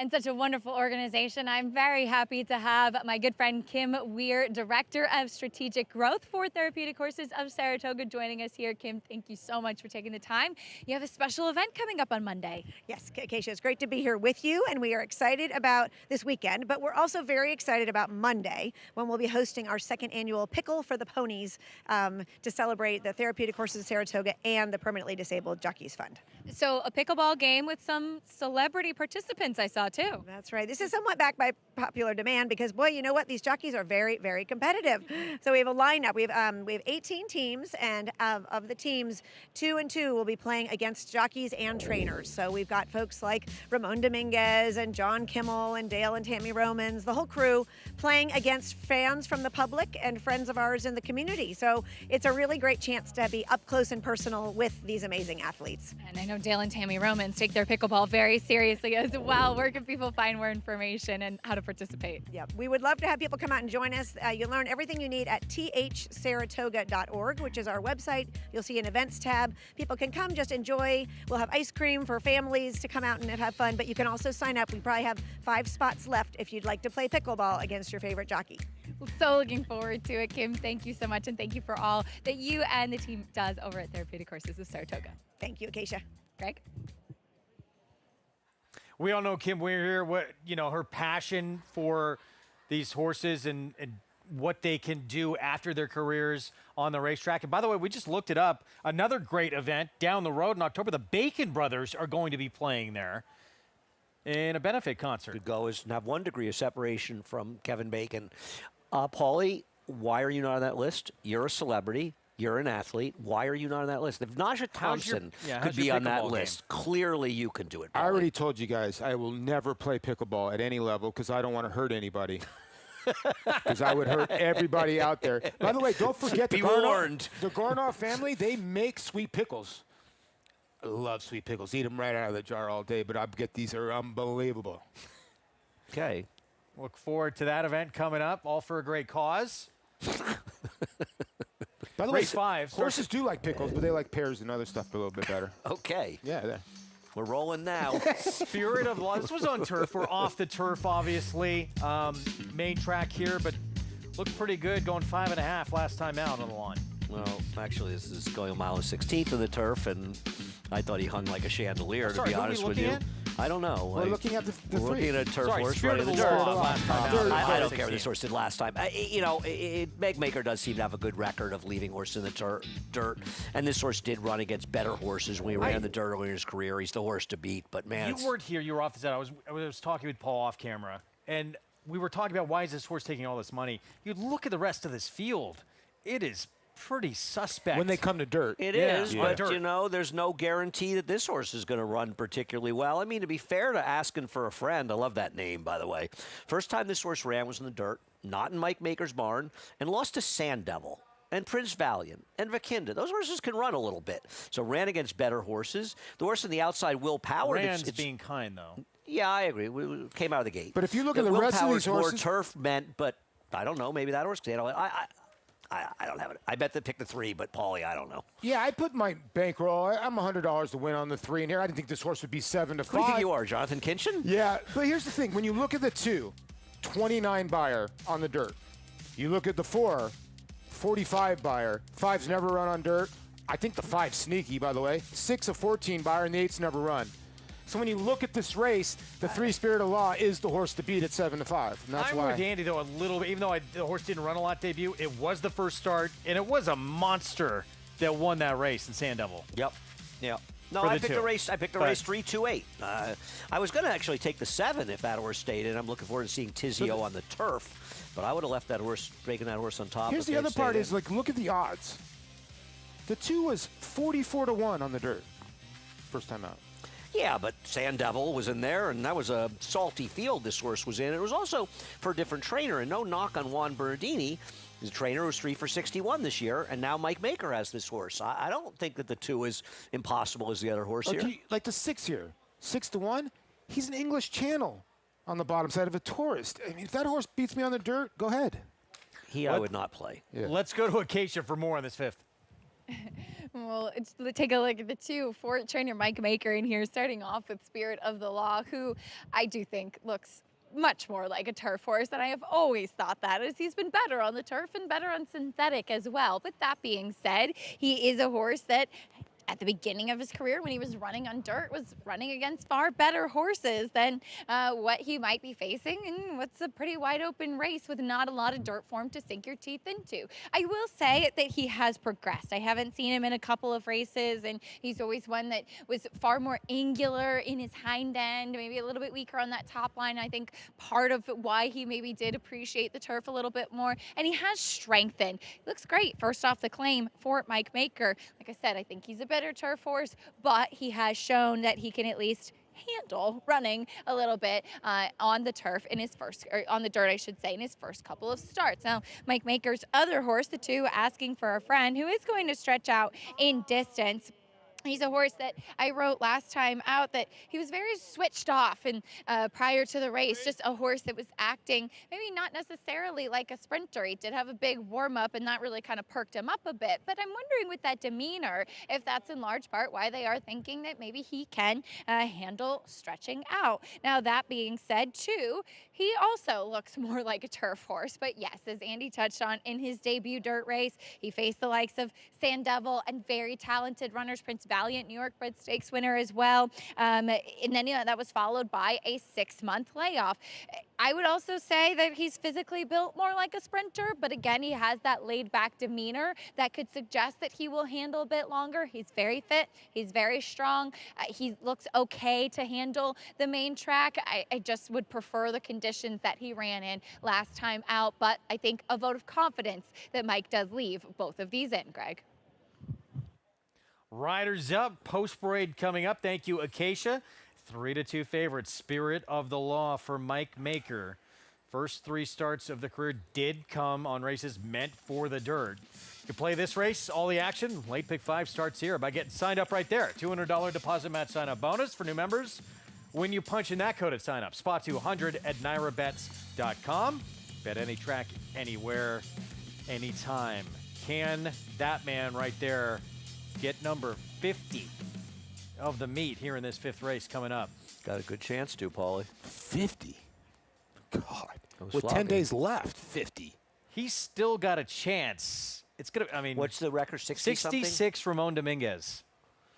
And such a wonderful organization. I'm very happy to have my good friend Kim Weir, Director of Strategic Growth for Therapeutic Horses of Saratoga, joining us here. Kim, thank you so much for taking the time. You have a special event coming up on Monday. Yes, Keisha, it's great to be here with you, and we are excited about this weekend, but we're also very excited about Monday, when we'll be hosting our second annual Pickle for the Ponies to celebrate the Therapeutic Horses of Saratoga and the Permanently Disabled Jockeys Fund. So a pickleball game with some celebrity participants I saw too. That's right. This is somewhat backed by popular demand because, boy, you know what? These jockeys are very, very competitive. So we have a lineup. We have 18 teams, and of the teams, 2 and 2 will be playing against jockeys and trainers. So we've got folks like Ramon Dominguez and John Kimmel and Dale and Tammy Romans, the whole crew, playing against fans from the public and friends of ours in the community. So it's a really great chance to be up close and personal with these amazing athletes. And I know Dale and Tammy Romans take their pickleball very seriously as well. Where can people find more information and how to participate? Yep, we would love to have people come out and join us. You'll learn everything you need at thsaratoga.org, which is our website. You'll see an events tab. People can come, just enjoy. We'll have ice cream for families to come out and have fun, but you can also sign up. We probably have 5 spots left if you'd like to play pickleball against your favorite jockey. So looking forward to it, Kim. Thank you so much, and thank you for all that you and the team does over at Therapeutic Horses of Saratoga. Thank you, Acacia. Greg? We all know Kim Weir here, what, you know, her passion for these horses and what they can do after their careers on the racetrack. And by the way, we just looked it up. Another great event down the road in October. The Bacon brothers are going to be playing there in a benefit concert. Could go and have 1 degree of separation from Kevin Bacon. Paulie, why are you not on that list? You're a celebrity. You're an athlete. Why are you not on that list? If Naja Thompson could be on that list, clearly you can do it, Paulie. I already told you guys I will never play pickleball at any level because I don't want to hurt anybody. Because I would hurt everybody out there. By the way, don't forget the Garnoff family, they make sweet pickles. I love sweet pickles. Eat them right out of the jar all day, but I get these are unbelievable. Okay. Look forward to that event coming up, all for a great cause. By the way, Race 5. Horses do like pickles, but they like pears and other stuff a little bit better. Okay. Yeah. We're rolling now. Spirit of Law. This was on turf. We're off the turf, obviously. Main track here, but looked pretty good, going 5.5 last time out on the lawn. Well, actually, this is going a mile and 16th of the turf, and I thought he hung like a chandelier, to be honest with you. At? I don't know. We're looking at the We're looking at a turf horse right at the dirt. I don't care what this horse did last time. Meg Maker does seem to have a good record of leaving horses in the dirt, and this horse did run against better horses when he ran the dirt earlier in his career. He's the horse to beat, but man, you weren't here. You were off the set. I was talking with Paul off camera, and we were talking about why is this horse taking all this money. You look at the rest of this field; it is pretty suspect when they come to dirt. It is, but you know, there's no guarantee that this horse is going to run particularly well. I mean, to be fair to Asking for a Friend, I love that name, by the way. First time this horse ran was in the dirt, not in Mike Maker's barn, and lost to Sand Devil and Prince Valiant and Vakinda. Those horses can run a little bit. So ran against better horses. The horse on the outside, Will Power. Rand's being kind, though. Yeah, I agree. We came out of the gate. But if you look at the rest of these horses, more turf meant, but I don't know. Maybe that horse can handle it. I don't have it. I bet they pick the 3, but Paulie, I don't know. Yeah, I put my bankroll. I'm $100 to win on the 3 in here. I didn't think this horse would be 7 to 5. Who do you think you are, Jonathan Kinchin? Yeah, but here's the thing. When you look at the 2, 29 buyer on the dirt. You look at the 4, 45 buyer. 5's never run on dirt. I think the 5's sneaky, by the way. 6 a 14 buyer, and the 8's never run. So when you look at this race, the 3 Spirit of Law is the horse to beat at 7 to 5. And that's I'm why. with Andy though a little bit. Even though the horse didn't run a lot debut, it was the first start, and it was a monster that won that race in Sand Devil. Yep. No, I picked the race. I picked the race 3-2-8. I was going to actually take the 7 if that horse stayed in. I'm looking forward to seeing Tizio on the turf, but I would have left that horse, breaking that horse on top. Here's the other part: is like look at the odds. The 2 was 44 to 1 on the dirt, first time out. Yeah, but Sand Devil was in there, and that was a salty field this horse was in. It was also for a different trainer, and no knock on Juan Bernardini. He's a trainer who's 3 for 61 this year, and now Mike Maker has this horse. I don't think that the 2 is impossible as the other horse here. Like the 6 here, 6 to 1. He's an English Channel on the bottom side of a tourist. I mean, if that horse beats me on the dirt, go ahead. I would not play. Yeah. Let's go to Acacia for more on this 5th. Well, let's take a look at the two for trainer Mike Maker in here, starting off with Spirit of the Law, who I do think looks much more like a turf horse, and I have always thought that, as he's been better on the turf and better on synthetic as well. But that being said, he is a horse that at the beginning of his career, when he was running on dirt, was running against far better horses than what he might be facing in what's a pretty wide open race with not a lot of dirt form to sink your teeth into. I will say that he has progressed. I haven't seen him in a couple of races, and he's always one that was far more angular in his hind end, maybe a little bit weaker on that top line. I think part of why he maybe did appreciate the turf a little bit more, and he has strengthened. He looks great first off the claim for Mike Maker. Like I said, I think he's a better turf horse, but he has shown that he can at least handle running a little bit on the turf in his first, or on the dirt, I should say, in his first couple of starts. Now, Mike Maker's other horse, the two Asking for a Friend, who is going to stretch out in distance. He's a horse that I wrote last time out that he was very switched off and prior to the race, just a horse that was acting maybe not necessarily like a sprinter. He did have a big warm up and that really kind of perked him up a bit. But I'm wondering with that demeanor, if that's in large part why they are thinking that maybe he can handle stretching out. Now, that being said, too, he also looks more like a turf horse. But yes, as Andy touched on in his debut dirt race, he faced the likes of Sand Devil and very talented runners, Prince Valiant, New York Bred Stakes winner as well. And then that was followed by a 6-month layoff. I would also say that he's physically built more like a sprinter, but again, he has that laid-back demeanor that could suggest that he will handle a bit longer. He's very fit. He's very strong. He looks okay to handle the main track. I just would prefer the conditions that he ran in last time out, but I think a vote of confidence that Mike does leave both of these in, Greg. Riders up, post parade coming up. Thank you, Acacia. 3-2 favorite, Spirit of the Law for Mike Maker. First 3 starts of the career did come on races meant for the dirt. You play this race, all the action. Late Pick 5 starts here by getting signed up right there. $200 deposit match sign up bonus for new members when you punch in that code at sign up. Spot 200 at NYRABets.com. Bet any track, anywhere, anytime. Can that man right there get number 50 of the meet here in this 5th race coming up? Got a good chance to, Paulie. 50? God. With sloppy. 10 days left, 50. He's still got a chance. It's gonna, I mean, what's the record? 66, Ramon Dominguez.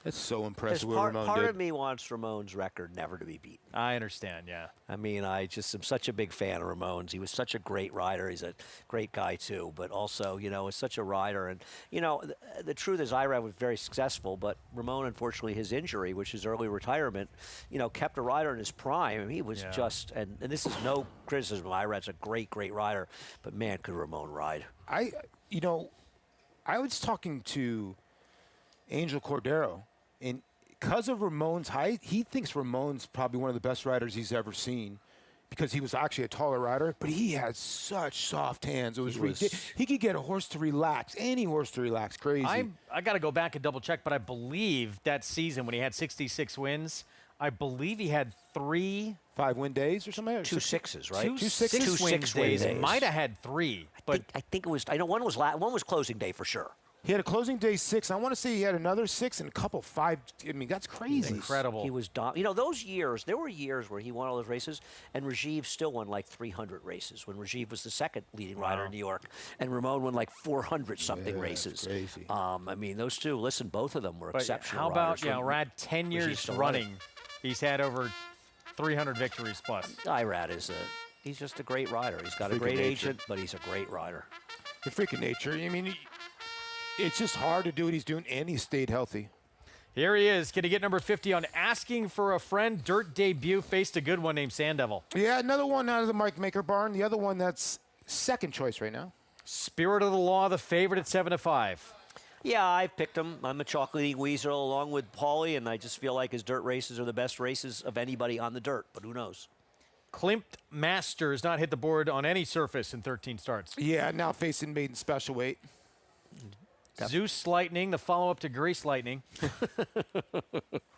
That's so impressive what Part, Ramon part did. of me wants Ramon's record never to be beaten. I understand, yeah. I mean, I just am such a big fan of Ramon's. He was such a great rider. He's a great guy, too, but also, you know, is such a rider. And, you know, the truth is Irad was very successful, but Ramon, unfortunately, his injury, which is early retirement, you know, kept a rider in his prime. I mean, he was just, and this is no criticism of Irad's a great, great rider, but, man, could Ramon ride. You know, I was talking to Angel Cordero, and because of Ramon's height, he thinks Ramon's probably one of the best riders he's ever seen because he was actually a taller rider, but he had such soft hands. It was ridiculous. He could get a horse to relax, any horse to relax. Crazy. I got to go back and double check, but I believe that season when he had 66 wins, I believe he had 3 5-win days or something. 2 6s, right? 2 6-win days. Might have had 3, but I think it was. I know one was closing day for sure. He had a closing day 6. I want to say he had another 6 and a couple 5. I mean, that's crazy. Incredible. He was, you know, those years, there were years where he won all those races, and Rajiv still won like 300 races when Rajiv was the second leading rider in New York, and Ramon won like 400-something races. Crazy. I mean, those two, listen, both of them were exceptional How about, riders. Rad, 10 years running, he's had over 300 victories plus. Irad he's just a great rider. He's got a great agent, but he's a great rider. The freaking nature. I mean, it's just hard to do what he's doing, and he stayed healthy. Here he is. Can he get number 50 on Asking for a Friend? Dirt debut, faced a good one named Sand Devil. Yeah, another one out of the Mike Maker barn. The other one that's second choice right now. Spirit of the Law, the favorite at 7-5. Yeah, I've picked him. I'm a chocolatey weasel along with Paulie, and I just feel like his dirt races are the best races of anybody on the dirt, but who knows? Klimt Master has not hit the board on any surface in 13 starts. Yeah, now facing maiden special weight. Zeus Lightning, the follow-up to Grease Lightning.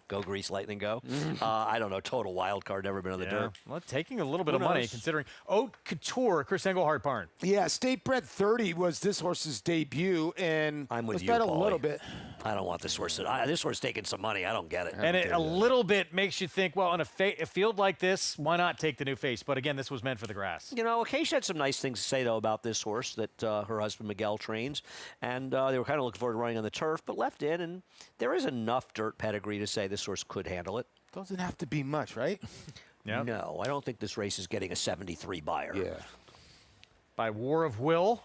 Go Grease Lightning Go. I don't know. Total wild card. Never been on the dirt. Well, taking a little bit Who of money knows? considering Haute Couture, Chris Engelhart barn. Yeah, State Bred 30 was this horse's debut, and I'm with was you, bet a Paulie. little bit. I don't want this horse. This horse taking some money. I don't get it. And it a little bit makes you think, well, on a field like this, why not take the new face? But again, this was meant for the grass. You know, Acacia had some nice things to say, though, about this horse that her husband Miguel trains. And they were kind of looking forward to running on the turf, but left in. And there is enough dirt pedigree to say this horse could handle it. Doesn't have to be much, right? No, I don't think this race is getting a 73 buyer. Yeah. By War of Will.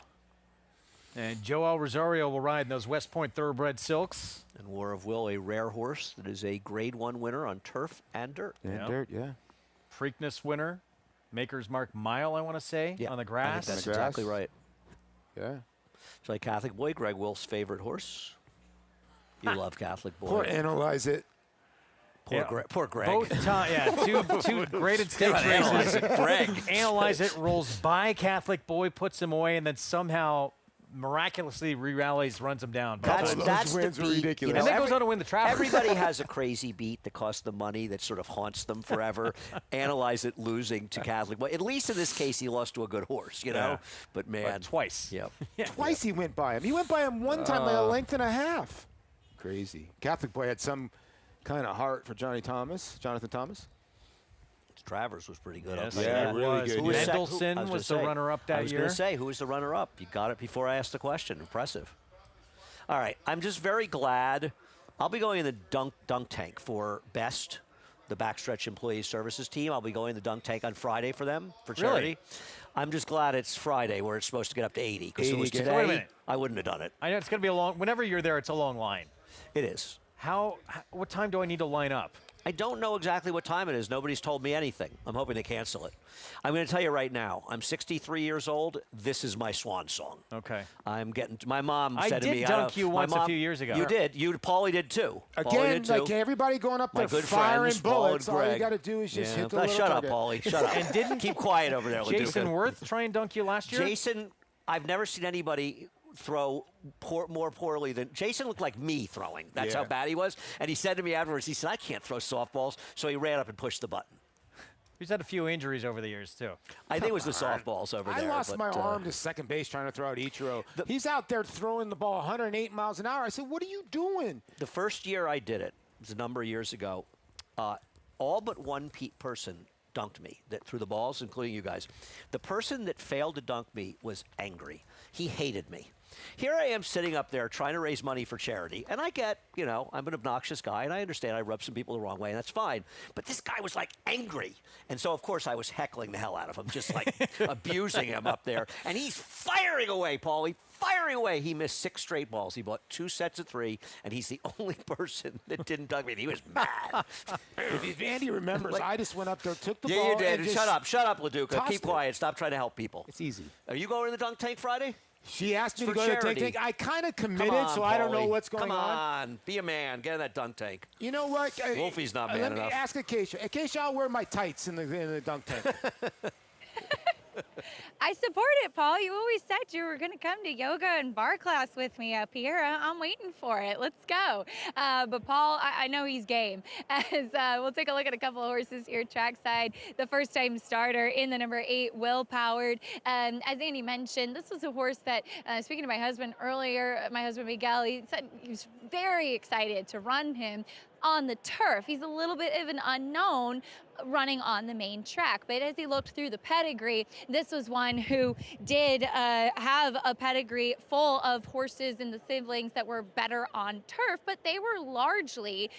And Joel Rosario will ride in those West Point Thoroughbred Silks. And War of Will, a rare horse that is a Grade 1 winner on turf and dirt. Yeah, dirt, yeah. Preakness winner. Maker's Mark Mile, I want to say, on the grass. I think that's exactly right. Yeah. It's like Catholic Boy, Greg Wilf's favorite horse. You love Catholic Boy. Poor Analyze It. Poor Greg. Both two graded stakes Analyze races. It, Greg. Analyze It, rolls by Catholic Boy, puts him away, and then somehow miraculously re-rallies, runs him down. That's the wins are beat. ridiculous. You know, And then goes on to win the Travers. Everybody has a crazy beat that costs them money that sort of haunts them forever. Analyze It losing to Catholic. Well, at least in this case, he lost to a good horse, you know. Yeah. But man, twice. Yep. Twice he went by him. He went by him one time by a length and a half. Crazy. Catholic Boy had some kind of heart for Jonathan Thomas. Travers was pretty good. Yes, up yeah, there. really good. Who was Mendelssohn was the runner-up that I was year. going to say, who was the runner-up? You got it before I asked the question. Impressive. All right, I'm just very glad. I'll be going in the dunk tank for best, the backstretch employee services team. I'll be going in the dunk tank on Friday for them, for charity. Really? I'm just glad it's Friday where it's supposed to get up to 80. Because if it was 80, today, wait a minute. I wouldn't have done it. I know it's going to be a long. Whenever you're there, it's a long line. It is. What time do I need to line up? I don't know exactly what time it is. Nobody's told me anything. I'm hoping they cancel it. I'm going to tell you right now. I'm 63 years old. This is my swan song. Okay. I'm getting. My mom I said to did me, dunk you once a few years ago. You did. Paulie did too. Again, Paulie did too. like everybody going up My there good firing friends, Paul bullets. and All you Greg. got to do is just hit the little Shut up, target. Paulie. Shut up. And didn't keep quiet over there, Jason LaDuca. Worth try and dunk you last year? Jason, I've never seen anybody throw more poorly than Jason. Looked like me throwing. That's how bad he was. And he said to me afterwards, he said, I can't throw softballs. So he ran up and pushed the button. He's had a few injuries over the years, too. I think it was the softballs over there. I lost but, my arm to second base trying to throw out Ichiro. He's out there throwing the ball 108 miles an hour. I said, what are you doing? The first year I did it was a number of years ago. All but one person dunked me that threw the balls, including you guys. The person that failed to dunk me was angry. He hated me. Here I am sitting up there trying to raise money for charity, and I get, I'm an obnoxious guy, and I understand I rub some people the wrong way, and that's fine. But this guy was, like, angry. And so, of course, I was heckling the hell out of him, just, like, abusing him up there. And he's firing away, Paulie, firing away. He missed 6 straight balls. He bought 2 sets of 3, and he's the only person that didn't dunk me. And he was mad. If Andy remembers, I just went up there, took the yeah, ball. you did. And just Shut up, LaDuca. tossed Keep quiet. Stop trying to help people. It's easy. Are you going to the dunk tank Friday? She asked me For to go to the dunk charity. tank. I kind of committed, Come on, so I don't know Paulie. what's going Come on. on. Be a man. Get in that dunk tank. You know what? Wolfie's not man Let me enough. ask Acacia. Acacia, I'll wear my tights in the dunk tank. I support it, Paul. You always said you were going to come to yoga and bar class with me up here. I'm waiting for it. Let's go. But Paul, I know he's game. As we'll take a look at a couple of horses here trackside. The first-time starter in the number 8, Will Powered. As Andy mentioned, this was a horse that, speaking to my husband earlier, my husband Miguel, he said he was very excited to run him on the turf. He's a little bit of an unknown running on the main track, but as he looked through the pedigree, this was one who did have a pedigree full of horses and the siblings that were better on turf, but they were largely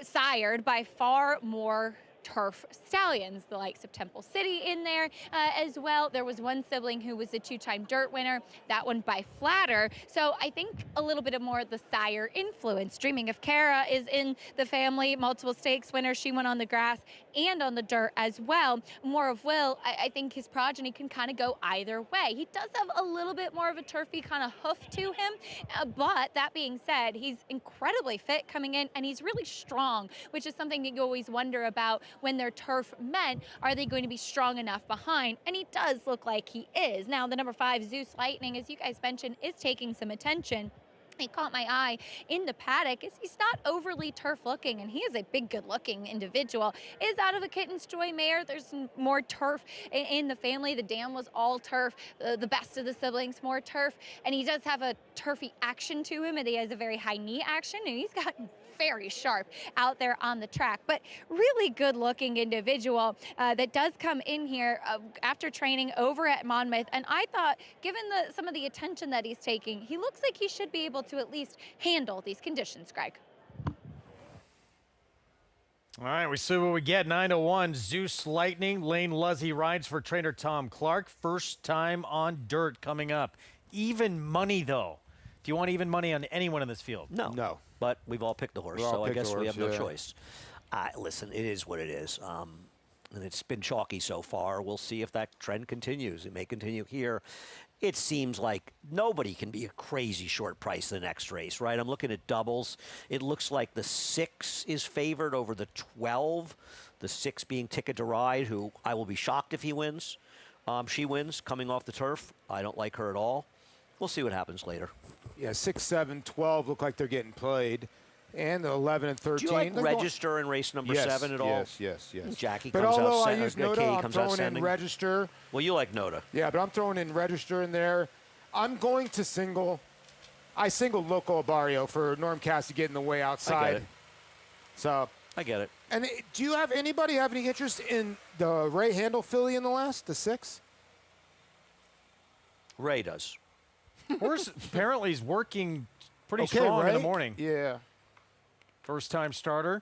sired by far more turf stallions, the likes of Temple City in there as well. There was one sibling who was a 2-time dirt winner, that one by Flatter. So I think a little bit of more of the sire influence. Dreaming of Kara is in the family, multiple stakes winner. She went on the grass and on the dirt as well. More of Will, I think his progeny can kind of go either way. He does have a little bit more of a turfy kind of hoof to him, but that being said, he's incredibly fit coming in, and he's really strong, which is something that you always wonder about when they're turf men. Are they going to be strong enough behind? And he does look like he is. Now, the number 5, Zeus Lightning, as you guys mentioned, is taking some attention. He caught my eye in the paddock is he's not overly turf looking, and he is a big, good looking individual. Is out of a Kitten's Joy mare. There's more turf in the family. The dam was all turf. The best of the siblings, more turf. And he does have a turfy action to him, and he has a very high knee action, and he's got very sharp out there on the track, but really good looking individual that does come in here after training over at Monmouth. And I thought, given some of the attention that he's taking, he looks like he should be able to at least handle these conditions, Greg. All right, we see what we get. 9-1, Zeus Lightning. Lane Luzzy rides for trainer Tom Clark. First time on dirt coming up. Even money, though. Do you want even money on anyone in this field? No. No. But we've all picked the horse, so I guess we have no choice. Listen, it is what it is. And it's been chalky so far. We'll see if that trend continues. It may continue here. It seems like nobody can be a crazy short price the next race, right? I'm looking at doubles. It looks like the 6 is favored over the 12. The 6 being Ticket to Ride, who I will be shocked if he wins. She wins coming off the turf. I don't like her at all. We'll see what happens later. Yeah, 6, 7, 12 look like they're getting played. And 11 and 13. Do you like Register in race number 7 at all? Yes. Jackie but comes although out. I use Noda, I'm throwing in Register. Well, you like Noda. Yeah, but I'm throwing in Register in there. I'm going to single. I singled Loco Barrio for Norm Cass to get in the way outside. I get it. So I get it. And do you have anybody have any interest in the Ray Handel filly in the last, the 6? Ray does. Horse apparently is working pretty Okay, strong right? in the morning. Yeah. First time starter.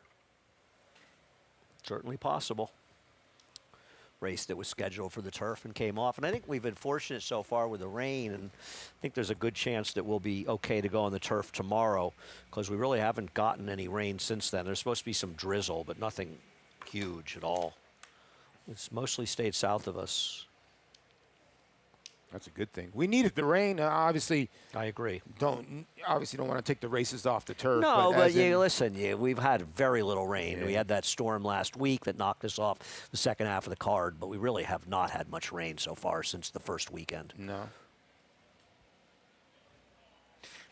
Certainly possible. Race that was scheduled for the turf and came off. And I think we've been fortunate so far with the rain, and I think there's a good chance that we'll be okay to go on the turf tomorrow because we really haven't gotten any rain since then. There's supposed to be some drizzle, but nothing huge at all. It's mostly stayed south of us. That's a good thing. We needed the rain. Obviously, I agree. Don't want to take the races off the turf. No, but listen, we've had very little rain. Yeah. We had that storm last week that knocked us off the second half of the card, but we really have not had much rain so far since the first weekend. No.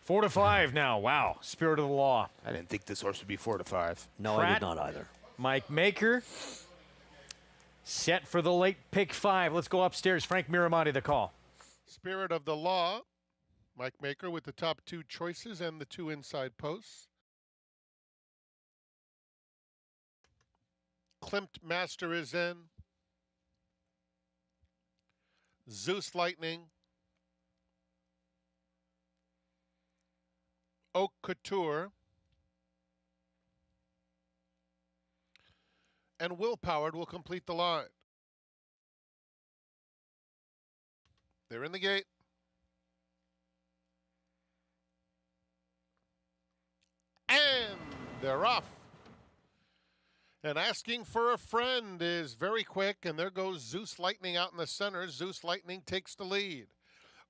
4 to 5 now. Wow. Spirit of the Law. I didn't think this horse would be 4 to 5. No, I did not either. Mike Maker set for the late pick 5. Let's go upstairs. Frank Miramonte, the call. Spirit of the Law, Mike Maker with the top 2 choices and the 2 inside posts. Klimt Master is in. Zeus Lightning. Oak Couture. And Will Powered will complete the line. They're in the gate. And they're off. And Asking for a Friend is very quick, and there goes Zeus Lightning out in the center. Zeus Lightning takes the lead.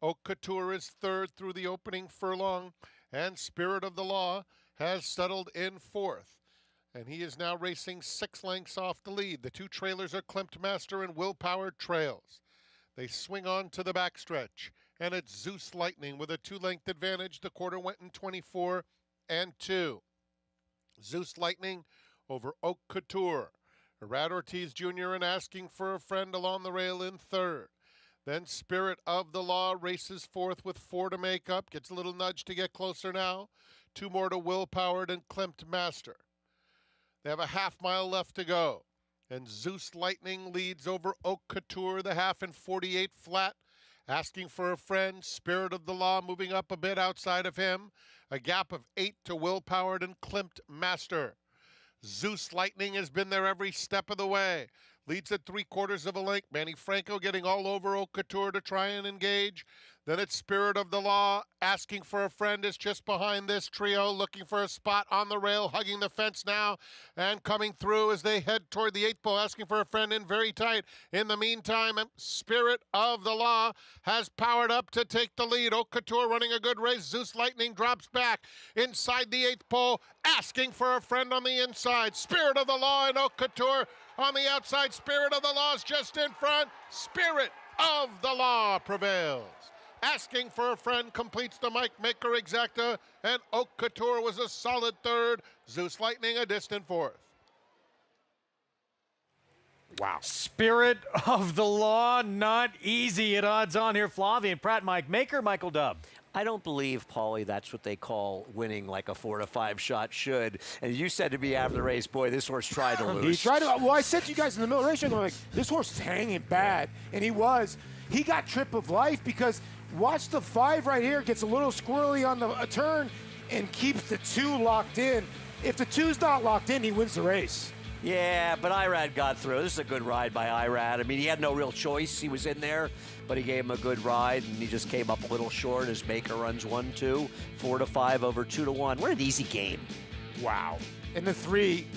Oak Couture is third through the opening furlong, and Spirit of the Law has settled in fourth. And he is now racing 6 lengths off the lead. The 2 trailers are Klimt Master and Will Powered trails. They swing on to the backstretch, and it's Zeus Lightning with a 2-length advantage. The quarter went in 24 and 2. Zeus Lightning over Oak Couture. Rad Ortiz Jr. and Asking for a Friend along the rail in third. Then Spirit of the Law races fourth with 4 to make up. Gets a little nudge to get closer now. 2 more to Will Powered and Klimt Master. They have a half mile left to go. And Zeus Lightning leads over Oak Couture, the half in 48 flat. Asking for a Friend, Spirit of the Law moving up a bit outside of him. A gap of 8 to Will Powered and Klimt Master. Zeus Lightning has been there every step of the way. Leads at 3/4 of a length. Manny Franco getting all over Oak Couture to try and engage. Then it's Spirit of the Law. Asking for a Friend is just behind this trio, looking for a spot on the rail, hugging the fence now, and coming through as they head toward the 8th pole. Asking for a Friend in very tight. In the meantime, Spirit of the Law has powered up to take the lead. Oak Couture running a good race. Zeus Lightning drops back inside the 8th pole. Asking for a Friend on the inside. Spirit of the Law and Oak Couture on the outside. Spirit of the Law is just in front. Spirit of the Law prevails. Asking for a Friend completes the Mike Maker exacta, and Oak Couture was a solid third. Zeus Lightning a distant fourth. Wow. Spirit of the Law, not easy at odds on here. Flavien Prat, Mike Maker, Michael Dubb. I don't believe, Paulie, that's what they call winning like a 4 to 5 shot should. And you said to me after the race, boy, this horse tried to lose. He tried to. Well, I said to you guys in the middle of the race, I'm like, this horse is hanging bad. And he was. He got trip of life because watch the 5 right here. Gets a little squirrely on the turn and keeps the 2 locked in. If the 2's not locked in, he wins the race. Yeah, but Irad got through. This is a good ride by Irad. I mean, he had no real choice. He was in there, but he gave him a good ride, and he just came up a little short as Maker runs 1-2, 4 to 5 over 2 to 1. What an easy game. Wow. And the 3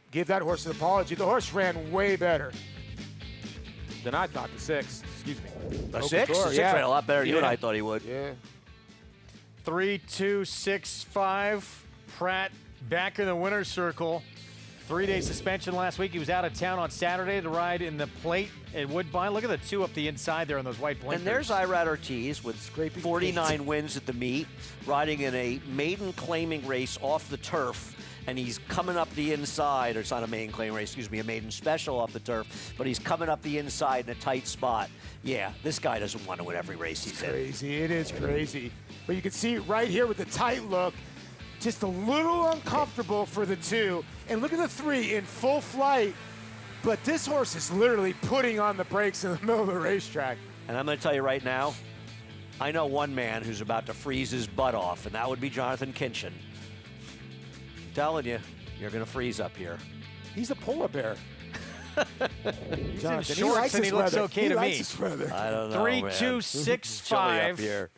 gave that horse an apology. The horse ran way better than I thought. The 6, excuse me. The 6? The 6 ran a lot better than you and I thought he would. Yeah. 3, 2, 6, 5. Pratt back in the winner's circle. 3-day suspension last week. He was out of town on Saturday to ride in the plate at Woodbine. Look at the 2 up the inside there on those white blinkers. And there's Irad Ortiz with 49 wins at the meet, riding in a maiden claiming race off the turf. And he's coming up the inside, or it's not a maiden claiming race, excuse me, a maiden special off the turf, but he's coming up the inside in a tight spot. Yeah, this guy doesn't want to win every race he's in. Crazy, it is crazy. But you can see right here with the tight look, just a little uncomfortable for the 2. And look at the 3 in full flight. But this horse is literally putting on the brakes in the middle of the racetrack. And I'm going to tell you right now, I know one man who's about to freeze his butt off, and that would be Jonathan Kinchin. I'm telling you, you're going to freeze up here. He's a polar bear. He's in shorts and he looks okay to me. I don't know, 3, man. 2, 6, 5.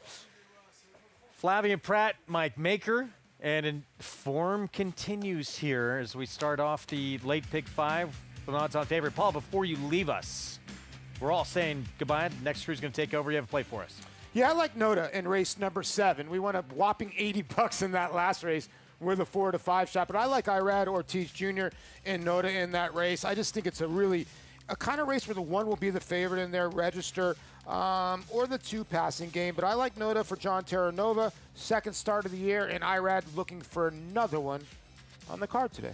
Flavien Prat, Mike Maker. And form continues here as we start off the late pick 5 with an odds-on favorite. Paul, before you leave us, we're all saying goodbye. Next crew's going to take over. You have a play for us. Yeah, I like Noda in race number 7. We won a whopping $80 in that last race with a 4 to 5 shot. But I like Irad Ortiz Jr. and Noda in that race. I just think it's a kind of race where the 1 will be the favorite in their register. Or the 2 passing game. But I like Noda for John Terranova, second start of the year, and Irad looking for another one on the card today.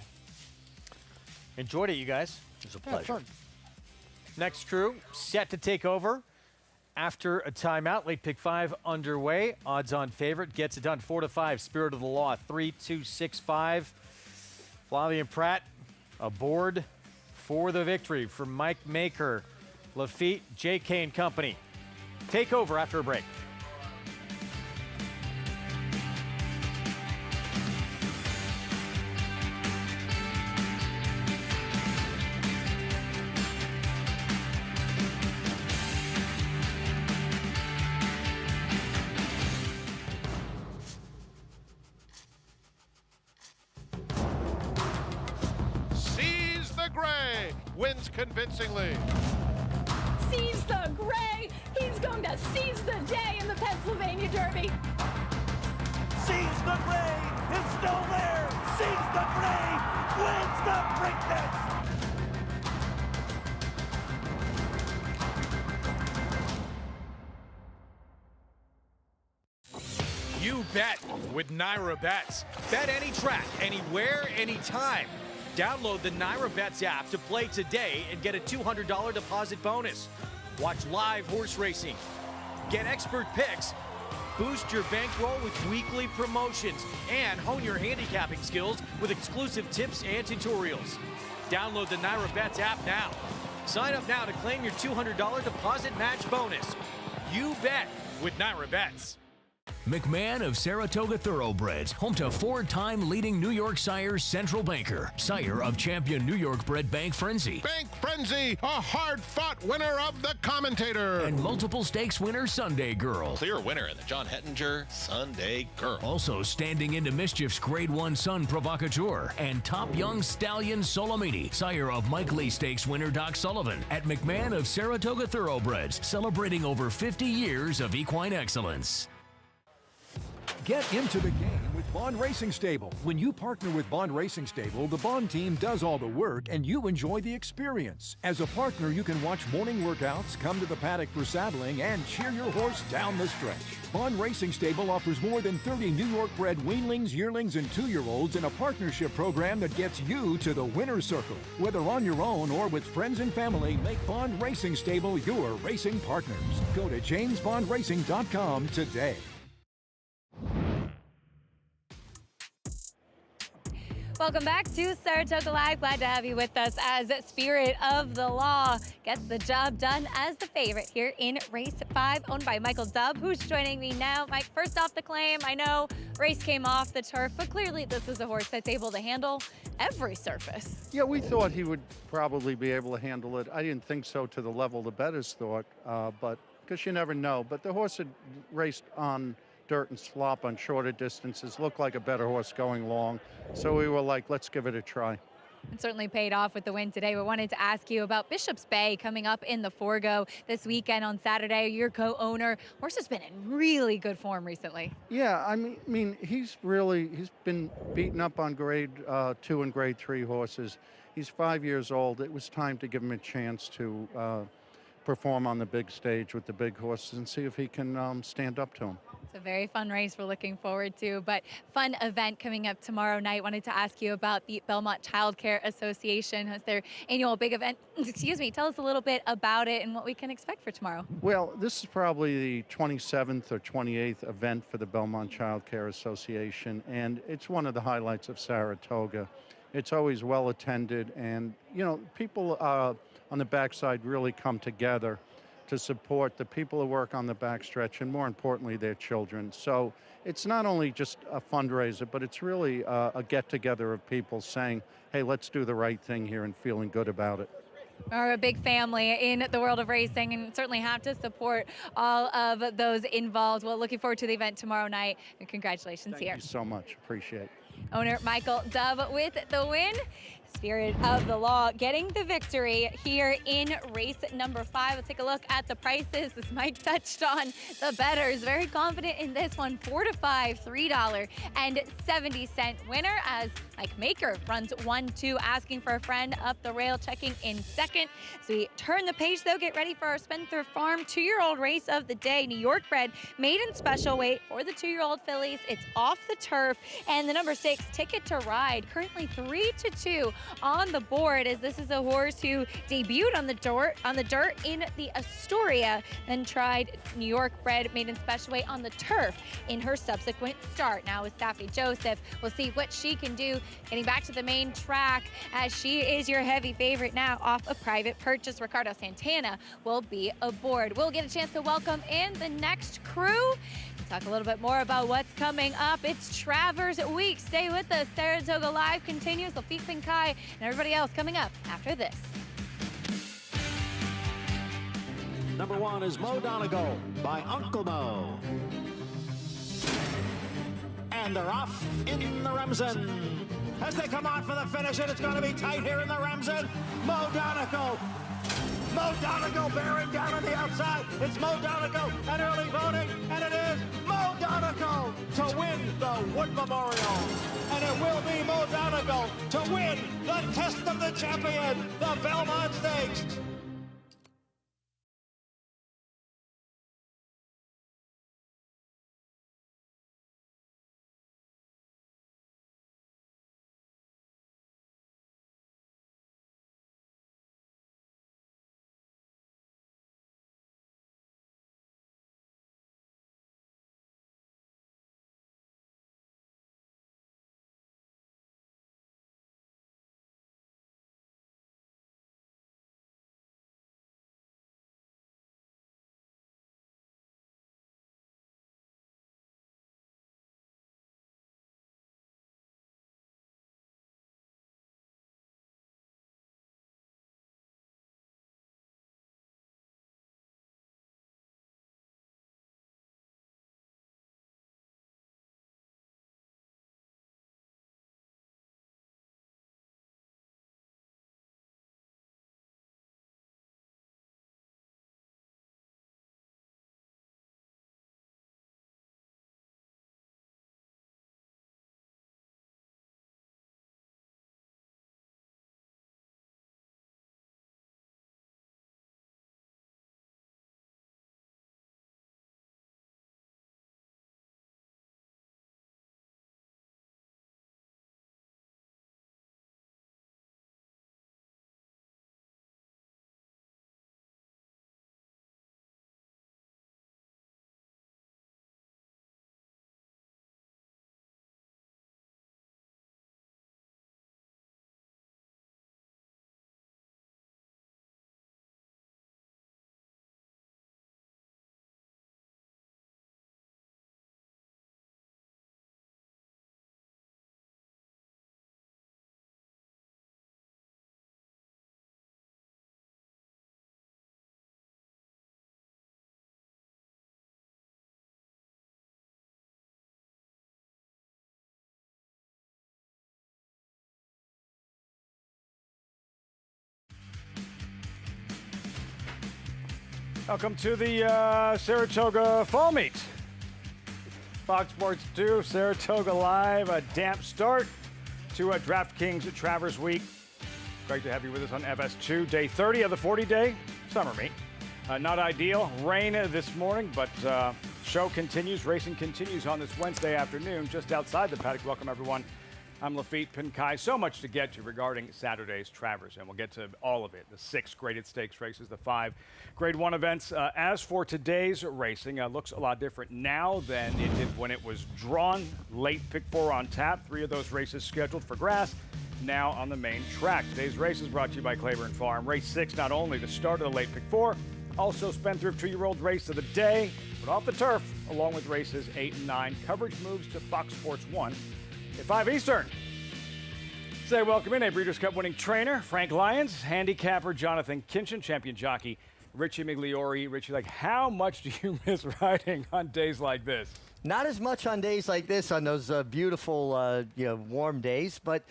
Enjoyed it, you guys. It was a pleasure. Fun. Next crew set to take over after a timeout. Late pick 5 underway. Odds on favorite gets it done 4 to 5. Spirit of the Law 3, 2, 6, 5. Flavien Prat aboard for the victory for Mike Maker, Lafitte, J.K. and Company. Take over after a break. Seize the Gray wins convincingly. Seize the Gray! He's going to seize the day in the Pennsylvania Derby! Seize the Gray is still there! Seize the Gray wins the Preakness! You bet with Naira Bets. Bet any track, anywhere, anytime. Download the Naira Bets app to play today and get a $200 deposit bonus. Watch live horse racing. Get expert picks. Boost your bankroll with weekly promotions and hone your handicapping skills with exclusive tips and tutorials. Download the Naira Bets app now. Sign up now to claim your $200 deposit match bonus. You bet with Naira Bets. McMahon of Saratoga Thoroughbreds, home to 4-time leading New York sire Central Banker, sire of champion New York bred Bank Frenzy. Bank Frenzy, a hard-fought winner of the Commentator. And multiple stakes winner Sunday Girl. Clear winner in the John Hettinger Sunday Girl. Also standing into mischief's Grade 1 Sun Provocateur. And top young stallion Solomini, sire of Mike Lee Stakes winner Doc Sullivan. At McMahon of Saratoga Thoroughbreds, celebrating over 50 years of equine excellence. Get into the game with Bond Racing Stable. When you partner with Bond Racing Stable, the Bond team does all the work and you enjoy the experience. As a partner, you can watch morning workouts, come to the paddock for saddling, and cheer your horse down the stretch. Bond Racing Stable offers more than 30 New York-bred weanlings, yearlings, and 2-year-olds in a partnership program that gets you to the winner's circle. Whether on your own or with friends and family, make Bond Racing Stable your racing partners. Go to jamesbondracing.com today. Welcome back to Saratoga Live. Glad to have you with us as Spirit of the Law gets the job done as the favorite here in race 5, owned by Michael Dubb, who's joining me now. Mike, first off the claim, I know race came off the turf, but clearly this is a horse that's able to handle every surface. Yeah, we thought he would probably be able to handle it. I didn't think so to the level the bettors thought, but because you never know. But the horse had raced on dirt and slop on shorter distances, looked like a better horse going long. So we were like, let's give it a try. It certainly paid off with the win today. We wanted to ask you about Bishop's Bay coming up in the Forgo this weekend on Saturday. Your co-owner. Horse has been in really good form recently. Yeah, I mean, he's been beaten up on grade 2 and grade 3 horses. He's 5 years old. It was time to give him a chance to perform on the big stage with the big horses and see if he can stand up to him. It's a very fun race we're looking forward to, but fun event coming up tomorrow night. Wanted to ask you about the Belmont Child Care Association. Has their annual big event. Excuse me. Tell us a little bit about it and what we can expect for tomorrow. Well, this is probably the 27th or 28th event for the Belmont Child Care Association, and it's one of the highlights of Saratoga. It's always well attended, and people on the backside really come together to support the people who work on the backstretch and, more importantly, their children. So it's not only just a fundraiser, but it's really a get-together of people saying, hey, let's do the right thing here, and feeling good about it. Are a big family in the world of racing and certainly have to support all of those involved. Well, looking forward to the event tomorrow night, and congratulations here. Thank you so much. Appreciate it. Owner Michael Dubb with the win. Spirit of the Law getting the victory here in race number 5. Let's take a look at the prices. As Mike touched on, the bettors very confident in this one. 4 to 5, $3.70 winner as Mike Maker runs 1-2, asking for a friend up the rail, checking in second. So we turn the page though, get ready for our Spencer Farm 2-year-old race of the day. New York bred, maiden special weight for the 2-year-old fillies. It's off the turf, and the number 6, Ticket to Ride, currently 3-2 on the board, as this is a horse who debuted on the dirt in the Astoria, then tried New York bred maiden special weight on the turf in her subsequent start. Now with Safi Joseph, we'll see what she can do getting back to the main track, as she is your heavy favorite now off a private purchase. Ricardo Santana will be aboard. We'll get a chance to welcome in the next crew. Talk a little bit more about what's coming up. It's Travers week. Stay with us. Saratoga Live continues. Lafitte Pinkai and everybody else coming up after this. Number 1 is Mo Donegal by Uncle Mo. And they're off in the Remsen. As they come on for the finish, and it's going to be tight here in the Remsen. Mo Donegal. Mo Donegal bearing down on the outside. It's Mo Donegal and early voting, and it is Mo Donegal to win the Wood Memorial. And it will be Mo Donegal to win the Test of the Champion, the Belmont Stakes. Welcome to the Saratoga Fall Meet. Fox Sports 2, Saratoga Live, a damp start to a DraftKings Travers week. Great to have you with us on FS2, day 30 of the 40-day summer meet. Not ideal, rain this morning, but show continues, racing continues on this Wednesday afternoon just outside the paddock. Welcome, everyone. I'm Lafitte Pinkai. So much to get to regarding Saturday's Travers, and we'll get to all of it. The 6 graded stakes races, the 5 Grade 1 events. As for today's racing, looks a lot different now than it did when it was drawn. Late pick 4 on tap. 3 of those races scheduled for grass, now on the main track. Today's race is brought to you by Claiborne Farm. Race 6, not only the start of the late pick 4, also Spendthrift 2-year-old race of the day, but off the turf, along with races 8 and 9. Coverage moves to Fox Sports 1 at 5 Eastern. Say welcome in a Breeders' Cup winning trainer, Frank Lyons, handicapper Jonathan Kinchin, champion jockey Richie Migliori. Richie, like, how much do you miss riding on days like this? Not as much on days like this, on those beautiful, warm days, but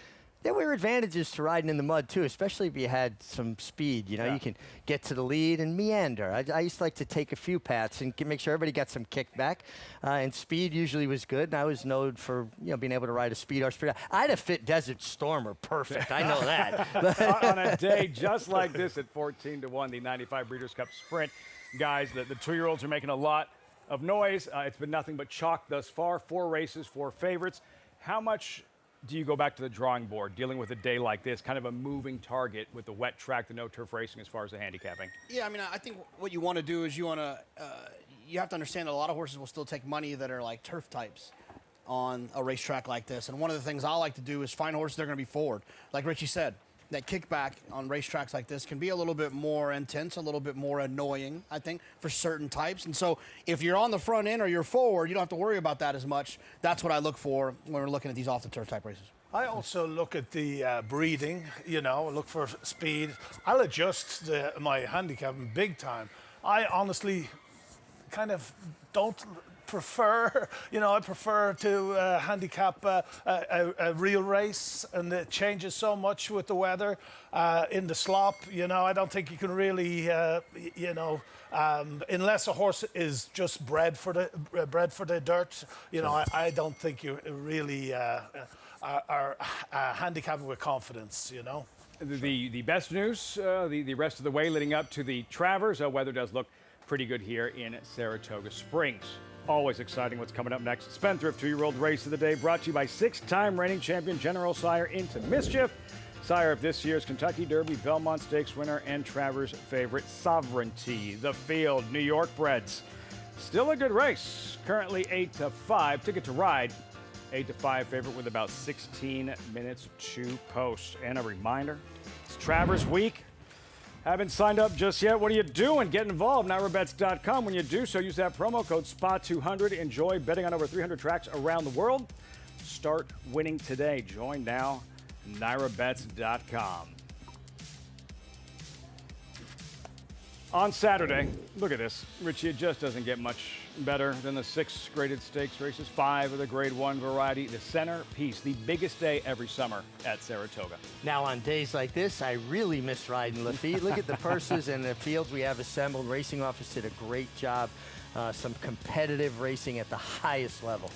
there were advantages to riding in the mud, too, especially if you had some speed. You know, you can get to the lead and meander. I used to like to take a few paths and make sure everybody got some kickback. And speed usually was good, and I was known for, being able to ride a speed horse. I had a fit Desert Stormer perfect. I know that. On a day just like this at 14-1, the 95 Breeders' Cup Sprint. Guys, the 2-year-olds are making a lot of noise. It's been nothing but chalk thus far. 4 races, 4 favorites. How much do you go back to the drawing board dealing with a day like this, kind of a moving target with the wet track, the no-turf racing as far as the handicapping? Yeah, I mean, I think what you want to do is you have to understand that a lot of horses will still take money that are like turf types on a racetrack like this. And one of the things I like to do is find horses that are going to be forward. Like Richie said, that kickback on racetracks like this can be a little bit more intense, a little bit more annoying, I think, for certain types. And so if you're on the front end or you're forward, you don't have to worry about that as much. That's what I look for when we're looking at these off-the-turf type races. I also look at the breeding, look for speed. I'll adjust my handicapping big time. I honestly kind of don't prefer, I prefer to handicap a real race, and it changes so much with the weather in the slop. I don't think you can really, unless a horse is just bred for the dirt. I don't think you really are handicapping with confidence. The best news, the rest of the way leading up to the Travers, weather does look pretty good here in Saratoga Springs. Always exciting what's coming up next. Spendthrift 2-year-old race of the day brought to you by 6-time reigning champion General Sire Into Mischief, sire of this year's Kentucky Derby, Belmont Stakes winner, and Travers favorite Sovereignty. The field, New York breds. Still a good race. Currently 8-5. Ticket to ride. 8-5 favorite with about 16 minutes to post. And a reminder, it's Travers week. Haven't signed up just yet? What are you doing? Get involved. NyraBets.com. When you do so, use that promo code SPOT200. Enjoy betting on over 300 tracks around the world. Start winning today. Join now. NyraBets.com. On Saturday, look at this. Richie, it just doesn't get much better than the 6 graded stakes races, 5 of the Grade 1 variety. The centerpiece, the biggest day every summer at Saratoga. Now, on days like this, I really miss riding Lafitte. Look at the purses and the fields we have assembled. Racing office did a great job. Some competitive racing at the highest level.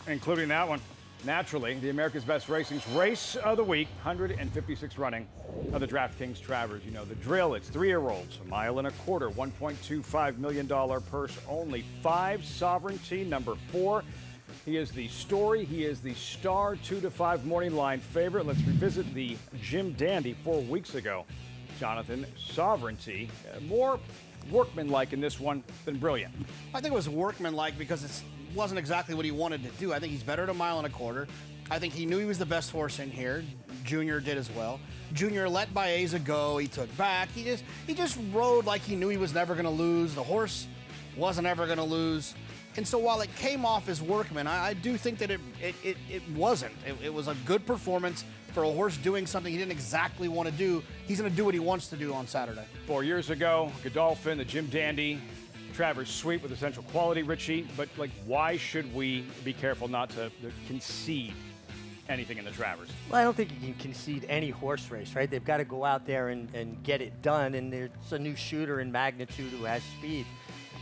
Including that one. Naturally, the America's Best Racing's Race of the Week, 156 running of the DraftKings Travers. You know the drill. It's 3-year-olds, a mile and a quarter, $1.25 million purse, only 5. Sovereignty, number 4. He is the story. He is the star 2-5 morning line favorite. Let's revisit the Jim Dandy 4 weeks ago. Jonathan, Sovereignty, more workmanlike in this one than brilliant. I think it was workmanlike because it wasn't exactly what he wanted to do. I think he's better at a mile and a quarter. I think he knew he was the best horse in here. Junior did as well. Junior let Baeza go. He took back. He just rode like he knew he was never going to lose. The horse wasn't ever going to lose. And so while it came off as workman, I do think that it wasn't. It was a good performance for a horse doing something he didn't exactly want to do. He's going to do what he wants to do on Saturday. 4 years ago, Godolphin, the Jim Dandy, Travers sweep with essential quality, Richie. But, why should we be careful not to concede anything in the Travers. Well, I don't think you can concede any horse race, right? They've got to go out there and get it done, and there's a new shooter in Magnitude who has speed.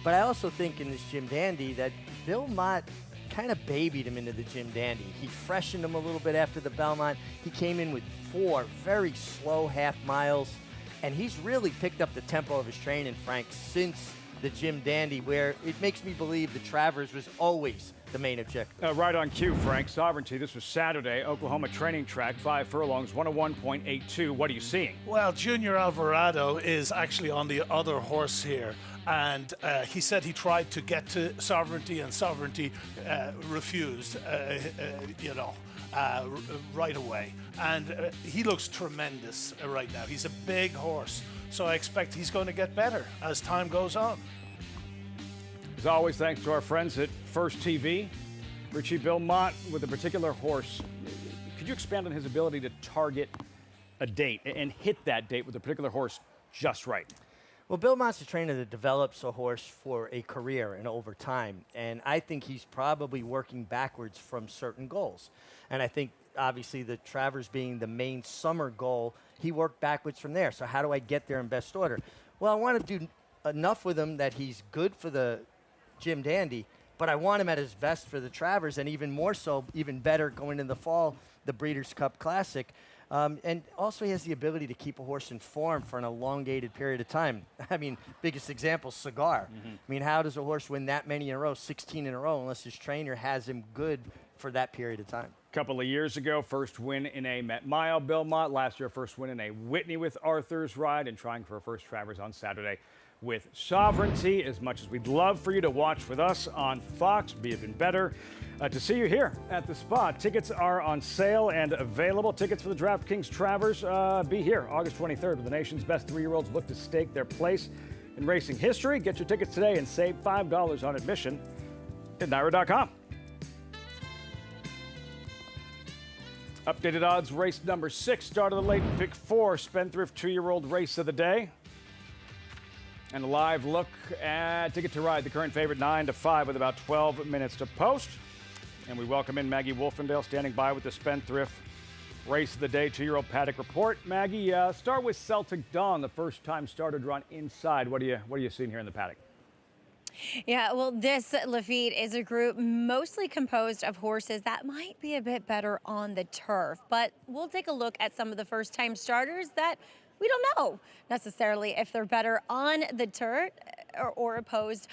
But I also think in this Jim Dandy that Bill Mott kind of babied him into the Jim Dandy. He freshened him a little bit after the Belmont. He came in with 4 very slow half miles, and he's really picked up the tempo of his training, Frank, since the Jim Dandy, where it makes me believe the Travers was always the main objective. Right on cue, Frank. Sovereignty, this was Saturday. Oklahoma training track, 5 furlongs, 101.82. What are you seeing? Well, Junior Alvarado is actually on the other horse here. And he said he tried to get to Sovereignty, and Sovereignty refused, right away. And he looks tremendous right now. He's a big horse, so I expect he's going to get better as time goes on. As always, thanks to our friends at First TV. Richie Bill Mott with a particular horse. Could you expand on his ability to target a date and hit that date with a particular horse just right? Well, Bill Mott's a trainer that develops a horse for a career and over time. And I think he's probably working backwards from certain goals. And I think, obviously, the Travers being the main summer goal, he worked backwards from there. So how do I get there in best order? Well, I want to do enough with him that he's good for the Jim Dandy, but I want him at his best for the Travers, and even more so, even better going in the fall, the Breeders' Cup Classic. And also he has the ability to keep a horse in form for an elongated period of time. I mean, biggest example, Cigar. I mean, how does a horse win that many in a row, 16 in a row, unless his trainer has him good for that period of time? A couple of years ago, first win in a Met Mile, Bill Mott. Last year, first win in a Whitney with Arthur's Ride, and trying for a first Travers on Saturday with Sovereignty. As much as we'd love for you to watch with us on Fox, be even better to see you here at the Spa. Tickets are on sale and available. Tickets for the DraftKings Travers be here August 23rd, where the nation's best 3-year-olds look to stake their place in racing history. Get your tickets today and save $5 on admission at NYRA.com. Updated odds, race number 6, start of the late pick 4, Spendthrift 2-year-old race of the day. And a live look at Ticket to Ride, the current favorite, 9-5 with about 12 minutes to post. And we welcome in Maggie Wolfendale, standing by with the Spendthrift race of the day, 2-year-old paddock report. Maggie, start with Celtic Dawn, the first time starter drawn inside. What are you seeing here in the paddock? Yeah, well, this, Lafitte, is a group mostly composed of horses that might be a bit better on the turf. But we'll take a look at some of the first-time starters that we don't know necessarily if they're better on the turf or opposed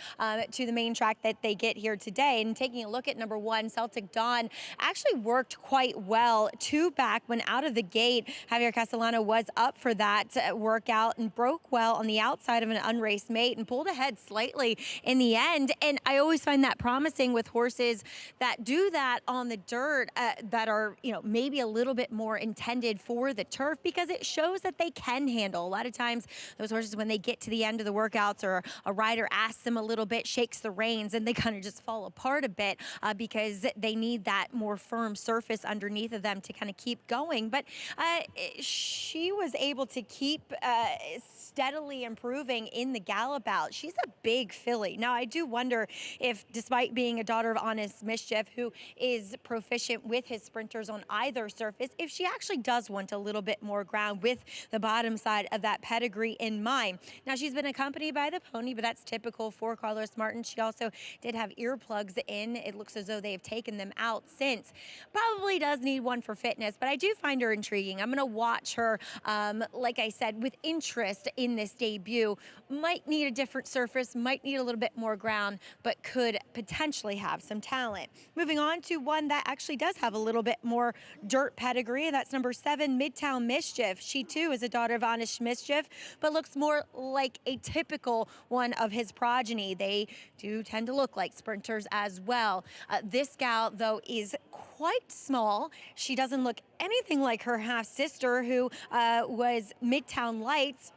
to the main track that they get here today. And taking a look at number 1, Celtic Dawn, actually worked quite well 2 back when out of the gate. Javier Castellano was up for that workout and broke well on the outside of an unraced mate and pulled ahead slightly in the end. And I always find that promising with horses that do that on the dirt that are, maybe a little bit more intended for the turf, because it shows that they can handle. A lot of times those horses, when they get to the end of the workouts or a rider asks them a little bit, shakes the reins, and they kind of just fall apart a bit because they need that more firm surface underneath of them to kind of keep going. But she was able to keep steadily improving in the gallop out. She's a big filly. Now, I do wonder if, despite being a daughter of Honest Mischief, who is proficient with his sprinters on either surface, if she actually does want a little bit more ground with the bottom side of that pedigree in mind. Now, she's been accompanied by the pony, but that's typical for Carlos Martin. She also did have earplugs in. It looks as though they have taken them out since. Probably does need one for fitness, but I do find her intriguing. I'm going to watch her, like I said, with interest in this debut. Might need a different surface, might need a little bit more ground, but could potentially have some talent. Moving on to one that actually does have a little bit more dirt pedigree. That's number 7, Midtown Mischief. She too is a daughter of Honest Mischief, but looks more like a typical one of his progeny. They do tend to look like sprinters as well. This gal, though, is quite small. She doesn't look anything like her half-sister, who was Midtown Lights.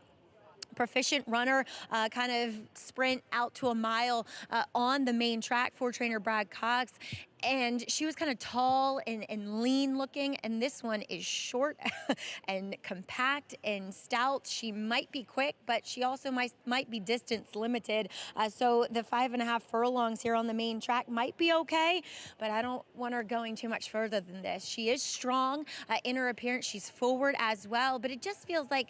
Proficient runner, kind of sprint out to a mile on the main track for trainer Brad Cox. and she was kind of tall and lean looking, and this one is short and compact and stout. She might be quick, but she also might be distance limited. So the 5.5 furlongs here on the main track might be okay, but I don't want her going too much further than this. She is strong in her appearance. She's forward as well, but it just feels like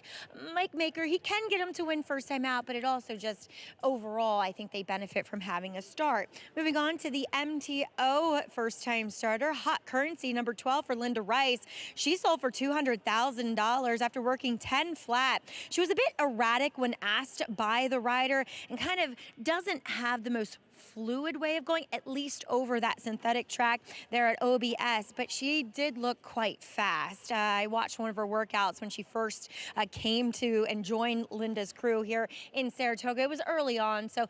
Mike Maker, he can get him to win first time out, but it also just overall, I think they benefit from having a start. Moving on to the MTO first time starter, Hot Currency, number 12 for Linda Rice. She sold for $200,000 after working 10 flat. She was a bit erratic when asked by the rider and kind of doesn't have the most fluid way of going, at least over that synthetic track there at OBS, but she did look quite fast. I watched one of her workouts when she first came to and joined Linda's crew here in Saratoga. It was early on, so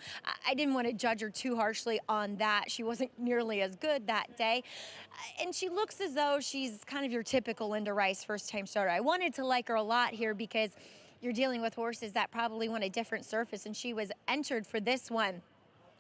I didn't want to judge her too harshly on that. She wasn't nearly as good that day. And she looks as though she's kind of your typical Linda Rice first-time starter. I wanted to like her a lot here because you're dealing with horses that probably want a different surface, and she was entered for this one.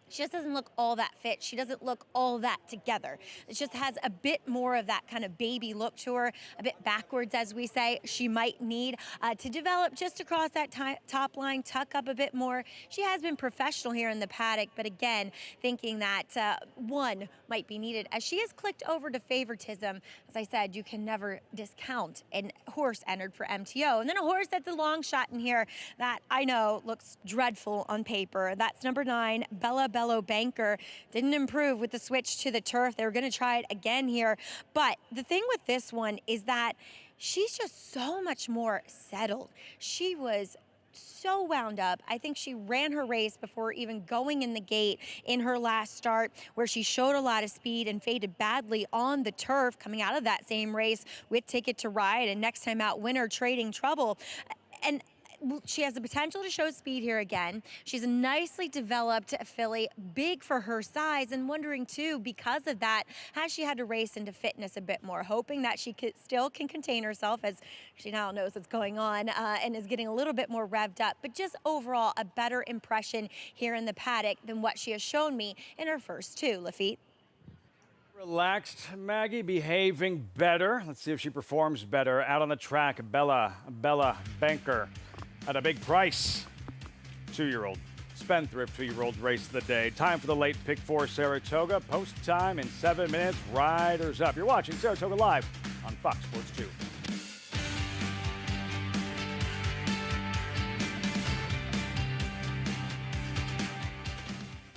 She just doesn't look all that fit. She doesn't look all that together. It just has a bit more of that kind of baby look to her, a bit backwards, as we say. She might need to develop just across that top line, tuck up a bit more. She has been professional here in the paddock, but again, thinking that one might be needed. As she has clicked over to favoritism, as I said, you can never discount a horse entered for MTO. And then a horse that's a long shot in here that I know looks dreadful on paper. That's number 9, Bella Banker. Didn't improve with the switch to the turf. They were going to try it again here. But the thing with this one is that she's just so much more settled. She was so wound up. I think she ran her race before even going in the gate in her last start, where she showed a lot of speed and faded badly on the turf coming out of that same race with Ticket to Ride and next time out winner Trading Trouble. And she has the potential to show speed here again. She's a nicely developed filly, big for her size, and wondering too, because of that, has she had to race into fitness a bit more, hoping that she still can contain herself as she now knows what's going on and is getting a little bit more revved up, but just overall a better impression here in the paddock than what she has shown me in her first 2, Lafitte. Relaxed, Maggie, behaving better. Let's see if she performs better. Out on the track, Bella Banker. At a big price, 2-year-old. Spendthrift 2-year-old race of the day. Time for the late pick for Saratoga. Post time in 7 minutes. Riders up. You're watching Saratoga Live on Fox Sports 2.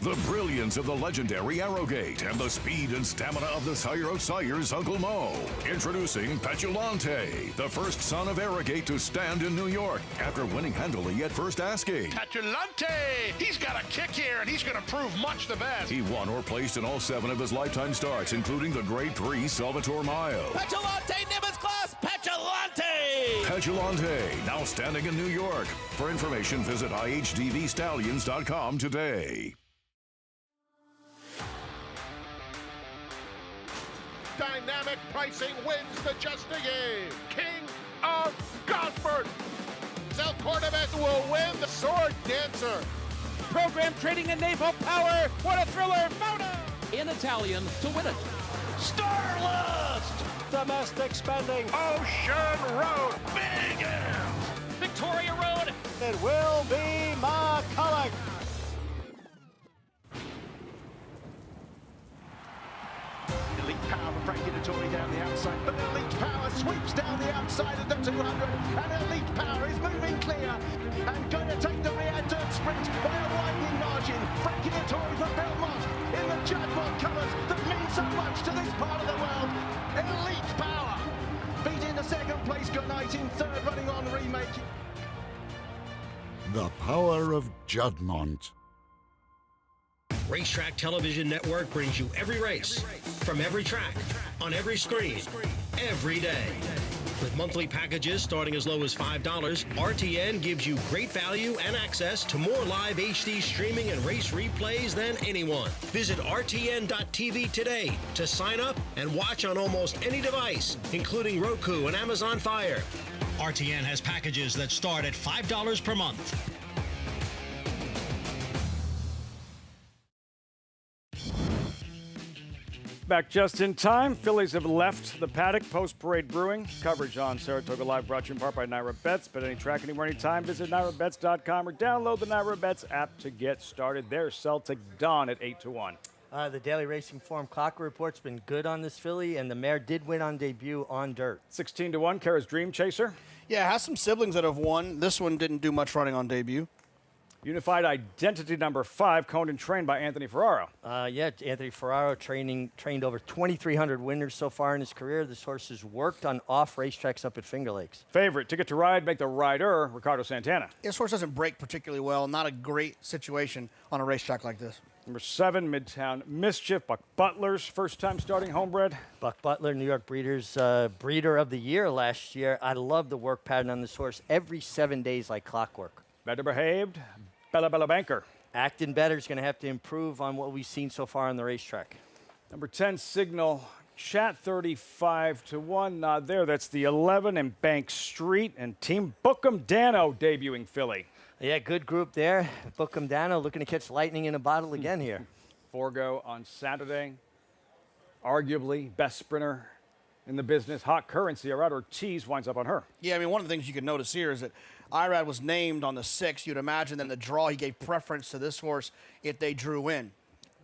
The brilliance of the legendary Arrowgate and the speed and stamina of the sire of sires, Uncle Mo. Introducing Petulante, the first son of Arrowgate to stand in New York after winning handily at first asking. Petulante! He's got a kick here, and he's going to prove much the best. He won or placed in all 7 of his lifetime starts, including the Grade 3 Salvatore Mile. Petulante, Nimbus class, Petulante! Petulante, now standing in New York. For information, visit IHDVStallions.com today. Dynamic pricing wins the Just a Game. King of Gosford. South Cordovan will win the Sword Dancer. Program trading in naval power. What a thriller. Moto! In Italian to win it. Starlust! Domestic spending. Ocean Road. Big M. Victoria Road. It will be McCulloch. Elite Power for Frankie Dettori down the outside, but Elite Power sweeps down the outside of the 200, and Elite Power is moving clear and going to take the rear dirt sprint by a widening margin. Frankie Dettori for Belmont in the Jadmont colours that mean so much to this part of the world. Elite Power beating the second place Goodnight in third, running on Remake. The power of Jadmont. Racetrack Television Network brings you every race, from every track, on every screen, every day. With monthly packages starting as low as $5, RTN gives you great value and access to more live HD streaming and race replays than anyone. Visit RTN.tv today to sign up and watch on almost any device, including Roku and Amazon Fire. RTN has packages that start at $5 per month. Back just in time. Fillies have left the paddock post-parade brewing. Coverage on Saratoga Live brought to you in part by Naira Bets. Bet any track, anywhere, anytime. Visit NairaBets.com or download the Naira Bets app to get started. There's Celtic Dawn at 8-1. The Daily Racing Form clock report's been good on this filly, and the mare did win on debut on dirt. 16-1, Kara's Dream Chaser. Yeah, it has some siblings that have won. This one didn't do much running on debut. Unified Identity number 5, owned and trained by Anthony Ferraro. Yeah, Anthony Ferraro trained over 2,300 winners so far in his career. This horse has worked on off racetracks up at Finger Lakes. Favorite, Ticket to Ride, make the rider, Ricardo Santana. This horse doesn't break particularly well. Not a great situation on a racetrack like this. Number 7, Midtown Mischief, Buck Butler's first time starting homebred. Buck Butler, New York Breeders' Breeder of the Year last year. I love the work pattern on this horse every 7 days like clockwork. Better behaved, Bella Bella Banker. Acting better is going to have to improve on what we've seen so far on the racetrack. Number 10, Signal Chat, 35-1. Not there. That's the 11 and Bank Street and Team Bookham Dano debuting filly. Yeah, good group there. Bookham Dano looking to catch lightning in a bottle again here. Forgo on Saturday. Arguably best sprinter in the business. Hot Currency. Arad Ortiz winds up on her. Yeah, I mean, one of the things you can notice here is that Irad was named on the 6th. You'd imagine that in the draw he gave preference to this horse if they drew in.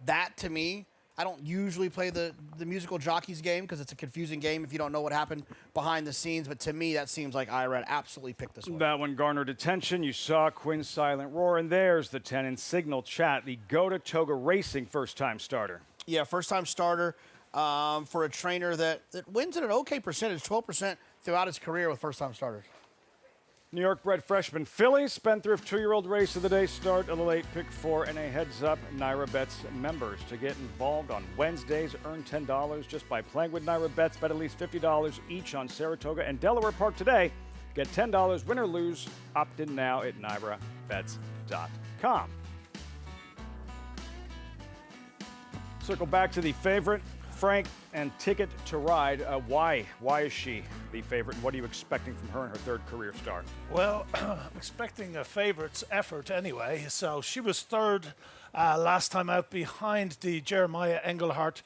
That, to me, I don't usually play the musical jockeys game because it's a confusing game if you don't know what happened behind the scenes. But to me, that seems like Irad absolutely picked this one. That one garnered attention. You saw Quinn's Silent Roar, and there's the 10 in Signal Chat, the Saratoga Racing first-time starter. Yeah, first-time starter for a trainer that wins at an okay percentage, 12% throughout his career with first-time starters. New York bred freshman fillies, Spendthrift 2-year-old race of the day start a little 8, pick 4, and a heads-up Naira Bets members. To get involved on Wednesdays, earn $10 just by playing with Naira Bets. Bet at least $50 each on Saratoga and Delaware Park today. Get $10, win or lose. Opt in now at NairaBets.com. Circle back to the favorite, Frank, and Ticket to Ride. Why is she the favorite, and what are you expecting from her in her third career start? Well, I'm expecting a favorite's effort anyway. So she was third last time out behind the Jeremiah Engelhardt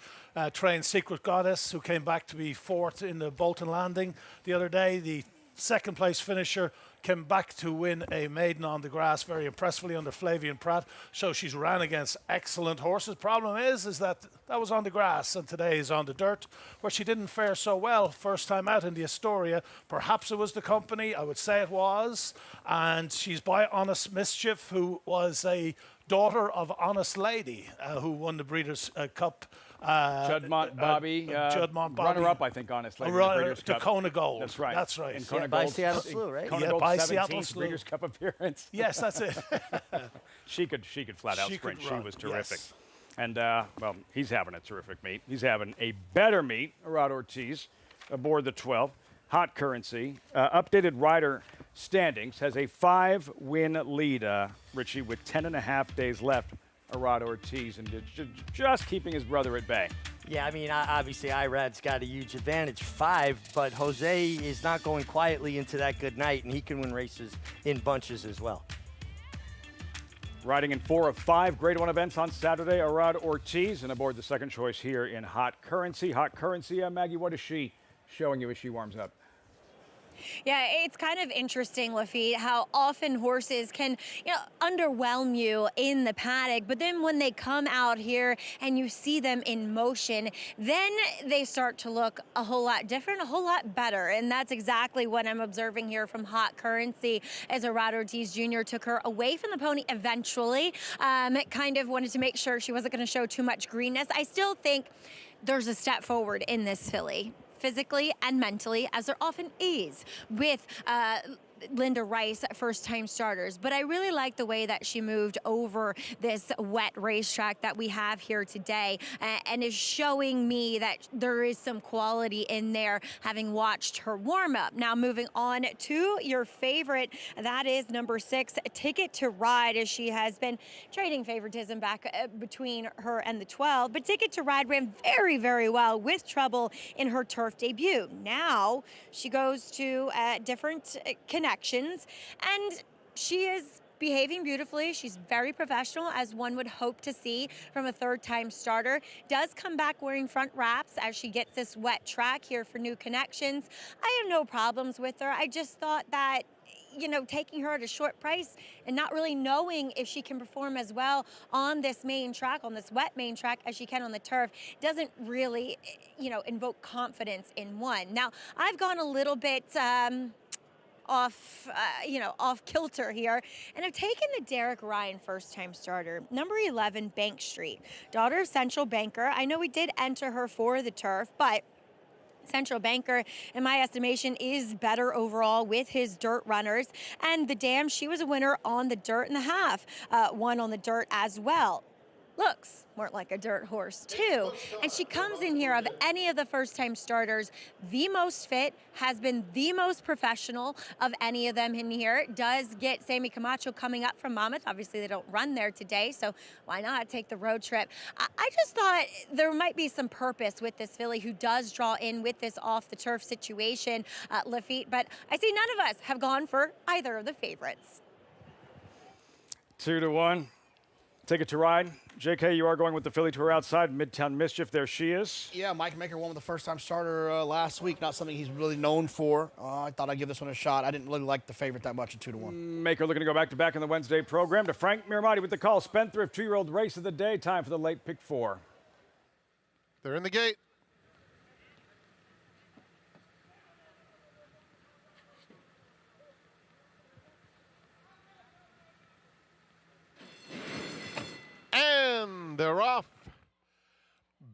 trained Secret Goddess, who came back to be fourth in the Bolton Landing the other day. The second place finisher came back to win a maiden on the grass very impressively under Flavian Pratt. So she's ran against excellent horses. Problem is that was on the grass and today is on the dirt, where she didn't fare so well first time out in the Astoria. Perhaps it was the company. I would say it was. And she's by Honest Mischief, who was a daughter of Honest Lady, who won the Breeders' Cup. Juddmonte Bobby, runner-up, I think, honestly. To Kona Gold. That's right. That's right. And Kona by Gold, Seattle Slew, right? Kona Yeah, Gold by 17th Seattle Slew. Breeders' Cup appearance. Yes, that's it. She could flat out She sprint. could She run, was terrific. yes. And, well, he's having a terrific meet. He's having a better meet, Arad Ortiz, aboard the 12. Hot Currency, updated rider standings, has a 5-win lead, Richie, with 10.5 days left. Arad Ortiz, and just keeping his brother at bay. Yeah, I mean, obviously Irad's got a huge advantage, 5, but Jose is not going quietly into that good night, and he can win races in bunches as well. Riding in 4 of 5 Grade 1 events on Saturday, Arad Ortiz, and aboard the second choice here in Hot Currency. Hot Currency, Maggie, what is she showing you as she warms up? Yeah, it's kind of interesting, Lafitte, how often horses can, underwhelm you in the paddock, but then when they come out here and you see them in motion, then they start to look a whole lot different, a whole lot better, and that's exactly what I'm observing here from Hot Currency as Arad Ortiz Jr. took her away from the pony eventually. Kind of wanted to make sure she wasn't going to show too much greenness. I still think there's a step forward in this filly, physically and mentally, as there often is with Linda Rice, first-time starters. But I really like the way that she moved over this wet racetrack that we have here today, and is showing me that there is some quality in there, having watched her warm-up. Now moving on to your favorite, that is number 6, Ticket to Ride, as she has been trading favoritism back between her and the 12. But Ticket to Ride ran very, very well with trouble in her turf debut. Now she goes to different connections, and she is behaving beautifully. She's very professional, as one would hope to see from a third-time starter. Does come back wearing front wraps as she gets this wet track here for new connections. I have no problems with her. I just thought that, you know, taking her at a short price and not really knowing if she can perform as well on this main track, on this wet main track, as she can on the turf, doesn't really, you know, invoke confidence in one. Now, I've gone a little bit off kilter here, and I've taken the Derek Ryan first-time starter, number 11, Bank Street, daughter of Central Banker. I know we did enter her for the turf, but Central Banker, in my estimation, is better overall with his dirt runners. And the Dam, she was a winner on the dirt and the half, won on the dirt as well. Looks more like a dirt horse too. And she comes in here, of any of the first-time starters, the most fit, has been the most professional of any of them in here. Does get Sammy Camacho coming up from Monmouth. Obviously, they don't run there today, so why not take the road trip? I just thought there might be some purpose with this filly, who does draw in with this off-the-turf situation, Lafitte. But I see none of us have gone for either of the favorites. 2-1. Ticket to Ride. JK, you are going with the filly to her outside. Midtown Mischief, there she is. Yeah, Mike Maker won with the first-time starter last week. Not something he's really known for. I thought I'd give this one a shot. I didn't really like the favorite that much at 2-1. Maker looking to go back-to-back in the Wednesday program. To Frank Miramati with the call. Spendthrift 2-year-old race of the day. Time for the late pick 4. They're in the gate. And they're off.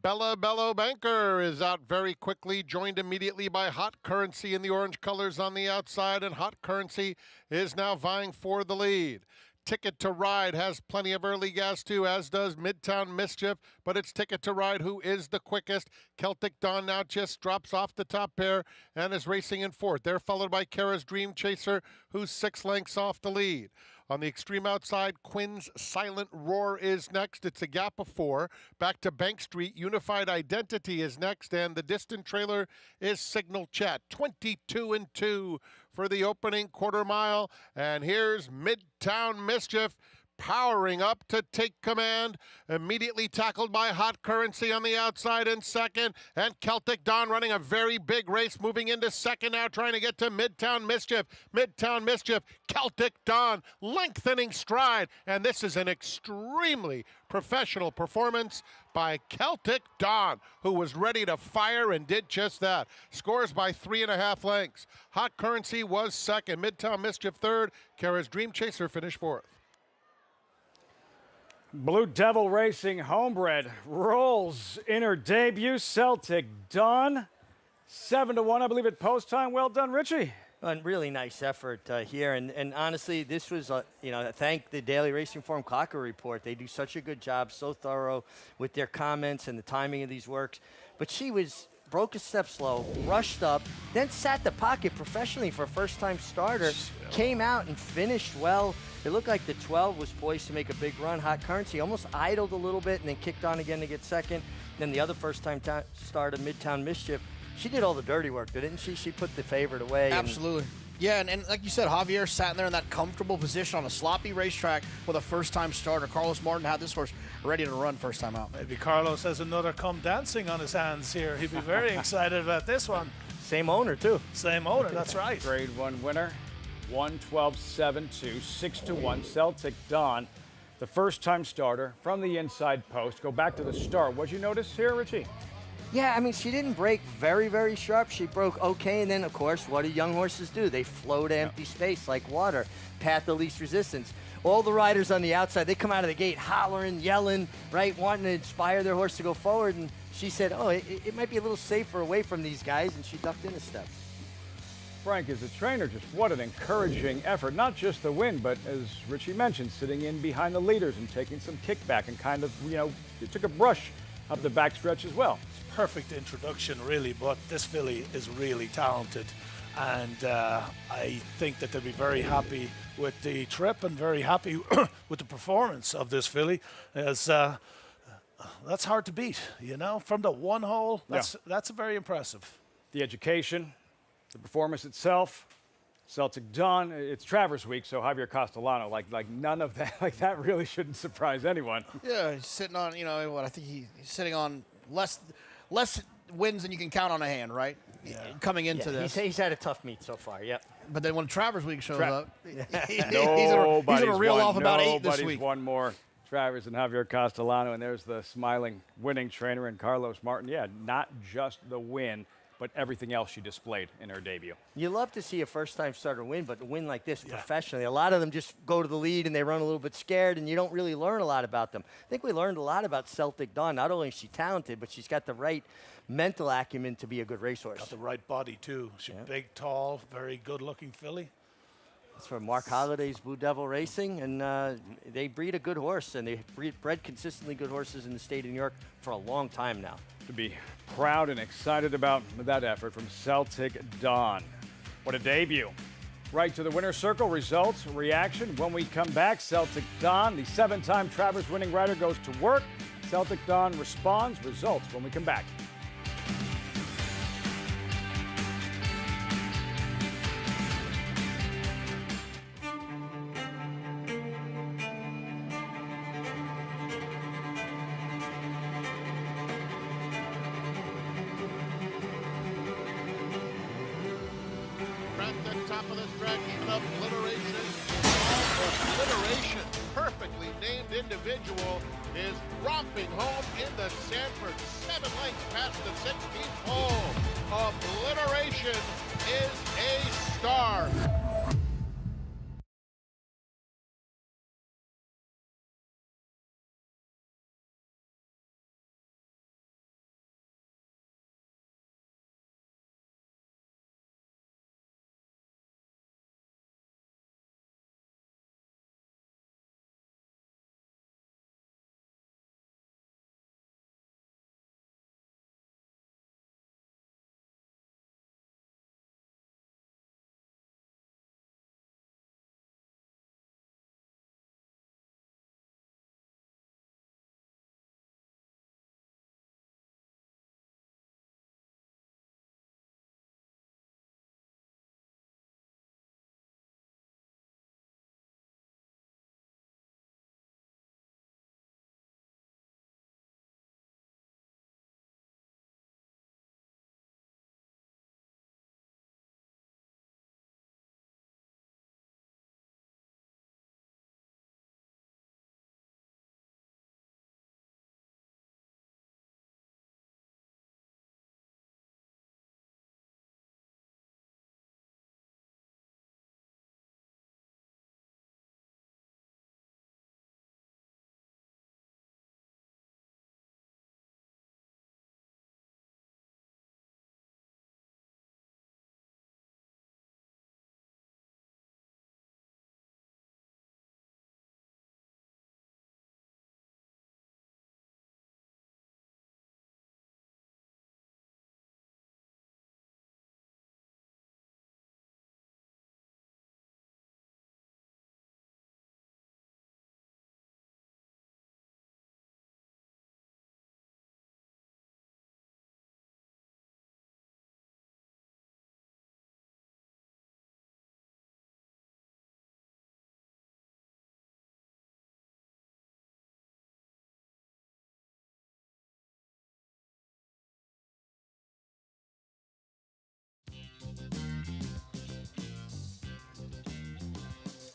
Bella Bello Banker is out very quickly, joined immediately by Hot Currency in the orange colors on the outside, and Hot Currency is now vying for the lead. Ticket to Ride has plenty of early gas too, as does Midtown Mischief, but it's Ticket to Ride who is the quickest. Celtic Dawn now just drops off the top pair and is racing in fourth. They're followed by Kara's Dream Chaser, who's 6 lengths off the lead. On the extreme outside, Quinn's Silent Roar is next. It's a gap of 4. Back to Bank Street, Unified Identity is next, and the distant trailer is Signal Chat. 22-2 for the opening quarter mile. And here's Midtown Mischief powering up to take command, immediately tackled by Hot Currency on the outside in second, and Celtic Dawn running a very big race, moving into second now, trying to get to Midtown Mischief. Midtown Mischief, Celtic Dawn lengthening stride, and this is an extremely professional performance by Celtic Dawn, who was ready to fire and did just that. Scores by 3.5 lengths. Hot Currency was second, Midtown Mischief third, Kara's Dream Chaser finished fourth. Blue Devil Racing Homebred rolls in her debut. Celtic Dawn, 7-1, I believe, at post time. Well done, Richie. A really nice effort here, and honestly, this was, thank the Daily Racing Form Clocker Report. They do such a good job, so thorough with their comments and the timing of these works. But she broke a step slow, rushed up, then sat the pocket professionally for a first-time starter, came out and finished well. It looked like the 12 was poised to make a big run. Hot Currency almost idled a little bit and then kicked on again to get second. Then the other first-time starter, Midtown Mischief, she did all the dirty work, didn't she? She put the favorite away. Absolutely. Yeah, and like you said, Javier sat there in that comfortable position on a sloppy racetrack with a first-time starter. Carlos Martin had this horse ready to run first time out. Maybe Carlos has another come dancing on his hands here. He'd be very excited about this one. Same owner, too. Same owner, that's right. Grade 1 winner, 112.72, 6-1. Celtic Dawn, the first-time starter from the inside post. Go back to the start. What'd you notice here, Richie? Yeah, I mean, she didn't break very, very sharp. She broke okay, and then, of course, what do young horses do? They flow to empty space like water, path of least resistance. All the riders on the outside, they come out of the gate hollering, yelling, right, wanting to inspire their horse to go forward, and she said, it might be a little safer away from these guys, and she ducked in a step. Frank, as a trainer, just what an encouraging effort. Not just the win, but as Richie mentioned, sitting in behind the leaders and taking some kickback and kind of, it took a brush up the backstretch as well. Perfect introduction, really, but this filly is really talented, and I think that they'll be very happy with the trip and very happy with the performance of this filly, as that's hard to beat, from the one hole. That's very impressive. The education, the performance itself, Celtic Dawn, it's Travers week, so Javier Castellano, like none of that, like that really shouldn't surprise anyone. Yeah, he's sitting on, I think he's sitting on less wins than you can count on a hand, right? Yeah. Coming into this. He's had a tough meet so far, yep. But then when Travers week shows up, he's going to reel off about 8 this week. Nobody's won more. Travers and Javier Castellano, and there's the smiling winning trainer and Carlos Martin. Yeah, not just the win, but everything else she displayed in her debut. You love to see a first-time starter win, but to win like this professionally, a lot of them just go to the lead and they run a little bit scared, and you don't really learn a lot about them. I think we learned a lot about Celtic Dawn. Not only is she talented, but she's got the right mental acumen to be a good racehorse. Got the right body, too. She's big, tall, very good-looking filly. It's from Mark Holliday's Blue Devil Racing, and they breed a good horse, and they bred consistently good horses in the state of New York for a long time now. To be proud and excited about that effort from Celtic Dawn. What a debut. Right to the winner's circle, results, reaction. When we come back, Celtic Dawn, the 7-time Travers winning rider, goes to work. Celtic Dawn responds, results when we come back. Top of this track, even obliteration. Obliteration, perfectly named individual, is romping home in the Sanford. 7 lengths past the 16th hole. Obliteration is a star.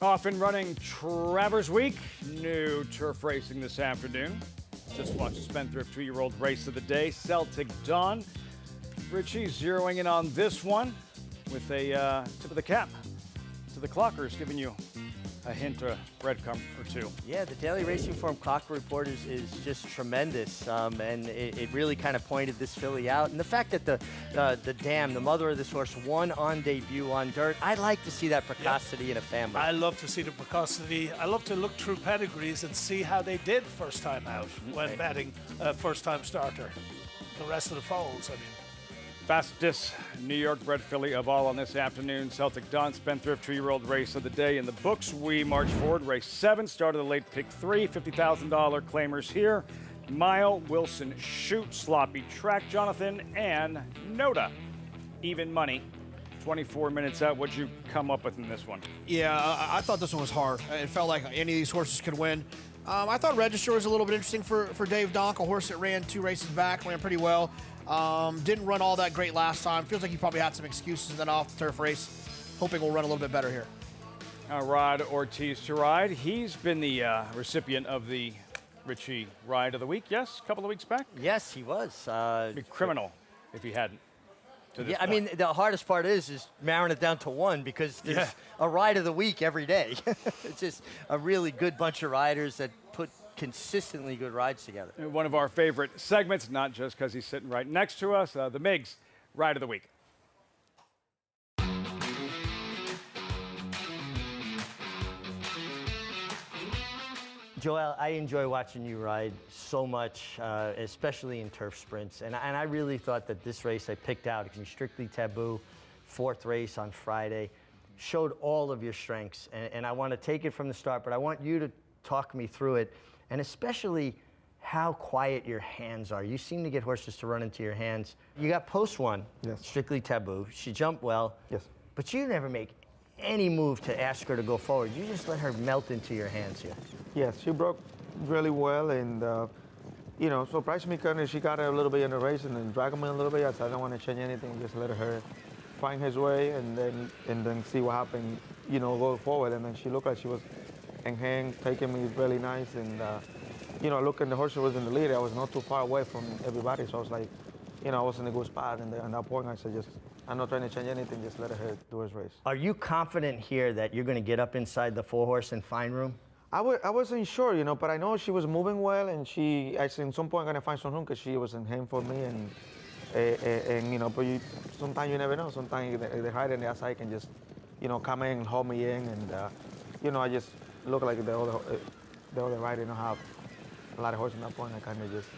Off and running Travers Week. New turf racing this afternoon. Just watched the Spendthrift 2-year-old race of the day, Celtic Dawn. Richie zeroing in on this one with a tip of the cap to the clockers, giving you a hint, a breadcrumb or two. Yeah, the Daily Racing Form Clocker Report is just tremendous, and it really kind of pointed this filly out. And the fact that the dam, the mother of this horse, won on debut on dirt, I'd like to see that precocity in a family. I love to see the precocity. I love to look through pedigrees and see how they did first time out when betting first time starter. The rest of the foals, I mean. Fastest New York bred filly of all on this afternoon. Celtic Dawn, Spendthrift 2-year-old race of the day. In the books, we march forward. Race 7, started the late pick 3, $50,000 claimers here. Mile, Wilson, Shoot, Sloppy Track, Jonathan, and Noda. Even money 24 minutes out. What'd you come up with in this one? Yeah, I thought this one was hard. It felt like any of these horses could win. I thought Register was a little bit interesting for Dave Donk, a horse that ran 2 races back, ran pretty well. Didn't run all that great last time. Feels like he probably had some excuses in that off-the-turf race. Hoping we'll run a little bit better here. Rod Ortiz to ride. He's been the recipient of the Richie Ride of the Week, yes? A couple of weeks back? Yes, he was. It'd be criminal if he hadn't. Yeah, I mean, the hardest part is narrowing it down to one because there's a ride of the week every day. It's just a really good bunch of riders that put consistently good rides together. One of our favorite segments, not just because he's sitting right next to us, the Migs Ride of the Week. Joel, I enjoy watching you ride so much, especially in turf sprints. And I really thought that this race I picked out, Strictly Taboo, 4th race on Friday, showed all of your strengths. And I want to take it from the start, but I want you to talk me through it, and especially how quiet your hands are. You seem to get horses to run into your hands. You got post 1, Strictly Taboo. She jumped well, but you never make any move to ask her to go forward. You just let her melt into your hands here. Yes, she broke really well, and you know, surprised me kind of. She got a little bit in the race and then dragged me a little bit. I said I don't want to change anything, just let her find his way and then see what happened. You know, go forward. And then she looked like she was in hand, taking me really nice. And you know, looking, the horse was in the lead. I was not too far away from everybody, so I was like, you know, I was in a good spot. And at that point, I said, I'm not trying to change anything, just let her do his race. Are you confident here that you're going to get up inside the 4-horse and find room? I wasn't sure, you know, but I know she was moving well, and she, I said, at some point, going to find some room because she was in hand for me, and you know, but sometimes you never know. Sometimes the higher and the outside can just, you know, come in and hold me in, and you know, I just look like the other rider, you know, have a lot of horses in that point. I kind of just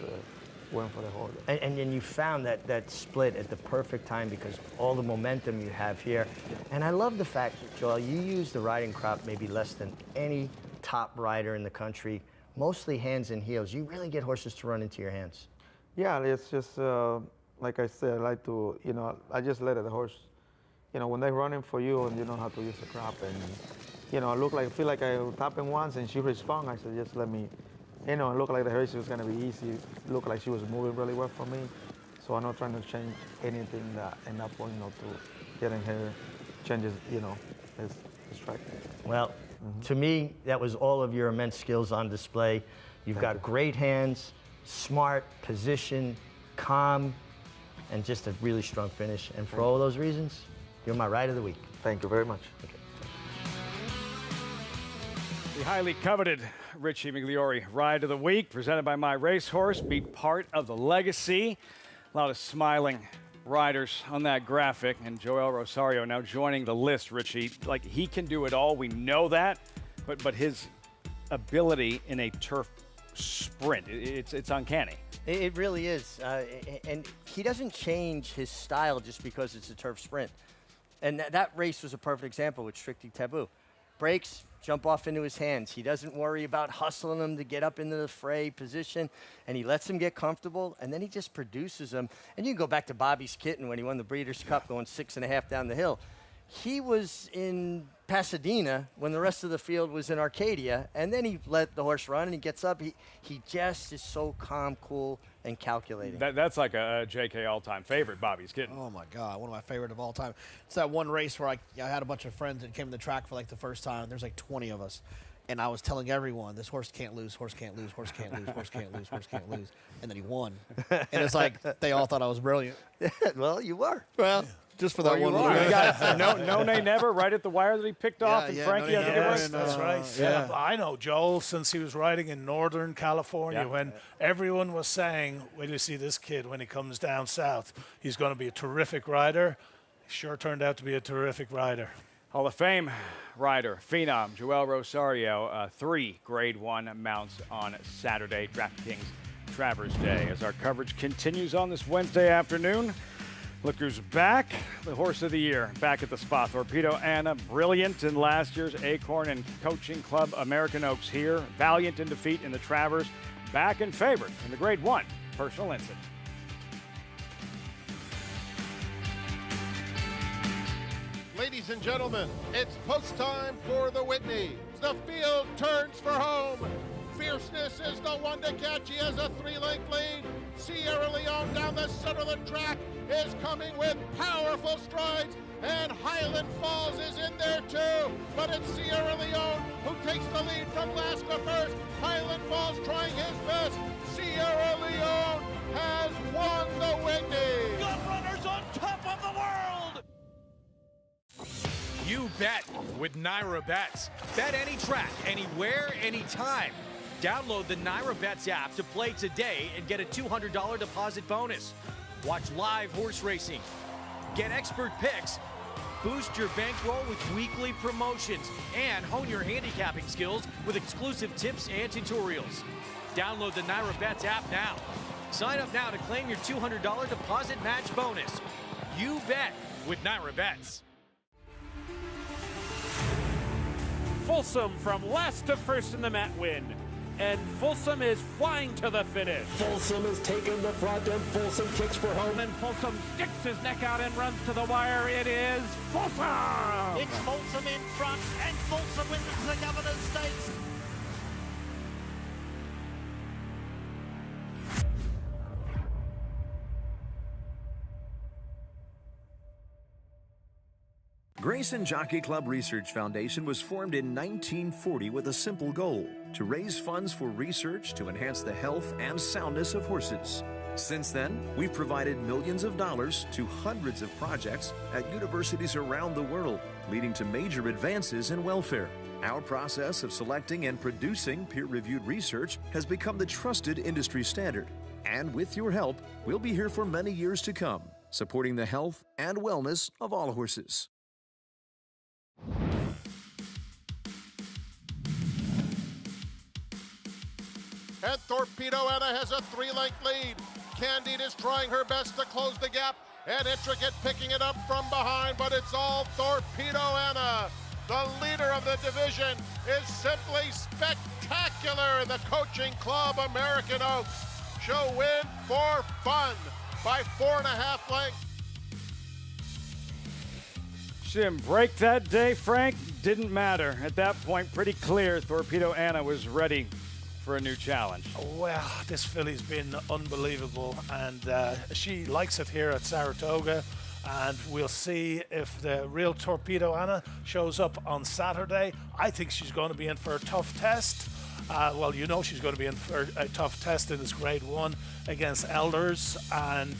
went for the hold. And then you found that split at the perfect time because all the momentum you have here. And I love the fact, Joel, you use the riding crop maybe less than any top rider in the country, mostly hands and heels. You really get horses to run into your hands. Yeah, it's just, like I said, I like to, you know, I just let the horse, you know, when they're running for you and you know how to use the crop. And, you know, I feel like I tapping once and she respond. I said, just let me, you know, it looked like the race was going to be easy. It looked like she was moving really well for me. So I'm not trying to change anything in that point, you know, to getting her changes, you know, his strike. Well, to me, that was all of your immense skills on display. You've got great hands, smart, position, calm, and just a really strong finish. And for all those reasons, you're my Ride of the Week. Thank you very much. Okay. The highly coveted Richie Migliore Ride of the Week, presented by My Racehorse, be part of the legacy. A lot of smiling riders on that graphic, and Joel Rosario now joining the list, Richie. Like, he can do it all, we know that, but his ability in a turf sprint, it's uncanny. It really is, and he doesn't change his style just because it's a turf sprint. And that race was a perfect example with Strictly Taboo. Breaks, jump off into his hands. He doesn't worry about hustling them to get up into the fray position, and he lets them get comfortable, and then he just produces them. And you can go back to Bobby's Kitten when he won the Breeders' Cup going 6.5 down the hill. He was in Pasadena when the rest of the field was in Arcadia, and then he let the horse run, and he gets up. He just is so calm, cool, and calculating. That's like a JK all-time favorite, Bobby's Kitten. Oh, my God, one of my favorite of all time. It's that one race where I had a bunch of friends that came to the track for like the first time. There's like 20 of us. And I was telling everyone, this horse can't lose, horse can't lose, horse can't lose, horse can't lose, horse can't lose. And then he won. And it's like they all thought I was brilliant. Well, you were. Well, just for that one little You got no nay never right at the wire that he picked off, and Frankie had to get right. That's right. Yeah. I know Joel since he was riding in Northern California when everyone was saying, "Will you see this kid when he comes down south? He's going to be a terrific rider." He sure turned out to be a terrific rider. Hall of Fame rider, phenom, Joel Rosario, 3 Grade 1 mounts on Saturday, DraftKings Travers Day. As our coverage continues on this Wednesday afternoon, look who's back, the horse of the year, back at the spot. Torpedo Anna, brilliant in last year's Acorn and Coaching Club American Oaks here. Valiant in defeat in the Travers, back in favorite in the Grade 1 Personal Instant. Ladies and gentlemen, it's post time for the Whitney. The field turns for home. Fierceness is the one to catch. He has a 3-length lead. Sierra Leone down the center of the track is coming with powerful strides, and Highland Falls is in there too. But it's Sierra Leone who takes the lead from Alaska first. Highland Falls trying his best. Sierra Leone has won the Whitney. Gun runners on top of the world. You bet with Naira Bets. Bet any track, anywhere, anytime. Download the Naira Bets app to play today and get a $200 deposit bonus. Watch live horse racing, get expert picks, boost your bankroll with weekly promotions, and hone your handicapping skills with exclusive tips and tutorials. Download the Naira Bets app now. Sign up now to claim your $200 deposit match bonus. You bet with Naira Bets. Folsom from last to first in the Mat win. And Folsom is flying to the finish. Folsom is taking the front, and Folsom kicks for home. And Folsom sticks his neck out and runs to the wire. It is Folsom! It's Folsom in front, and Folsom wins the Governor's Stakes. Grayson Jockey Club Research Foundation was formed in 1940 with a simple goal: to raise funds for research to enhance the health and soundness of horses. Since then, we've provided millions of dollars to hundreds of projects at universities around the world, leading to major advances in welfare. Our process of selecting and producing peer-reviewed research has become the trusted industry standard. And with your help, we'll be here for many years to come, supporting the health and wellness of all horses. And Torpedo Anna has a 3-length lead. Candide is trying her best to close the gap, and Intricate picking it up from behind, but it's all Torpedo Anna. The leader of the division is simply spectacular. The Coaching Club American Oaks she'll win for fun by 4.5 lengths. She didn't break that day, Frank. Didn't matter. At that point, pretty clear Torpedo Anna was ready for a new challenge. Well, this filly's been unbelievable, and she likes it here at Saratoga, and we'll see if the real Torpedo Anna shows up on Saturday. I think she's going to be in for a tough test. Well, you know she's going to be in for a tough test in this Grade 1 against Elders, and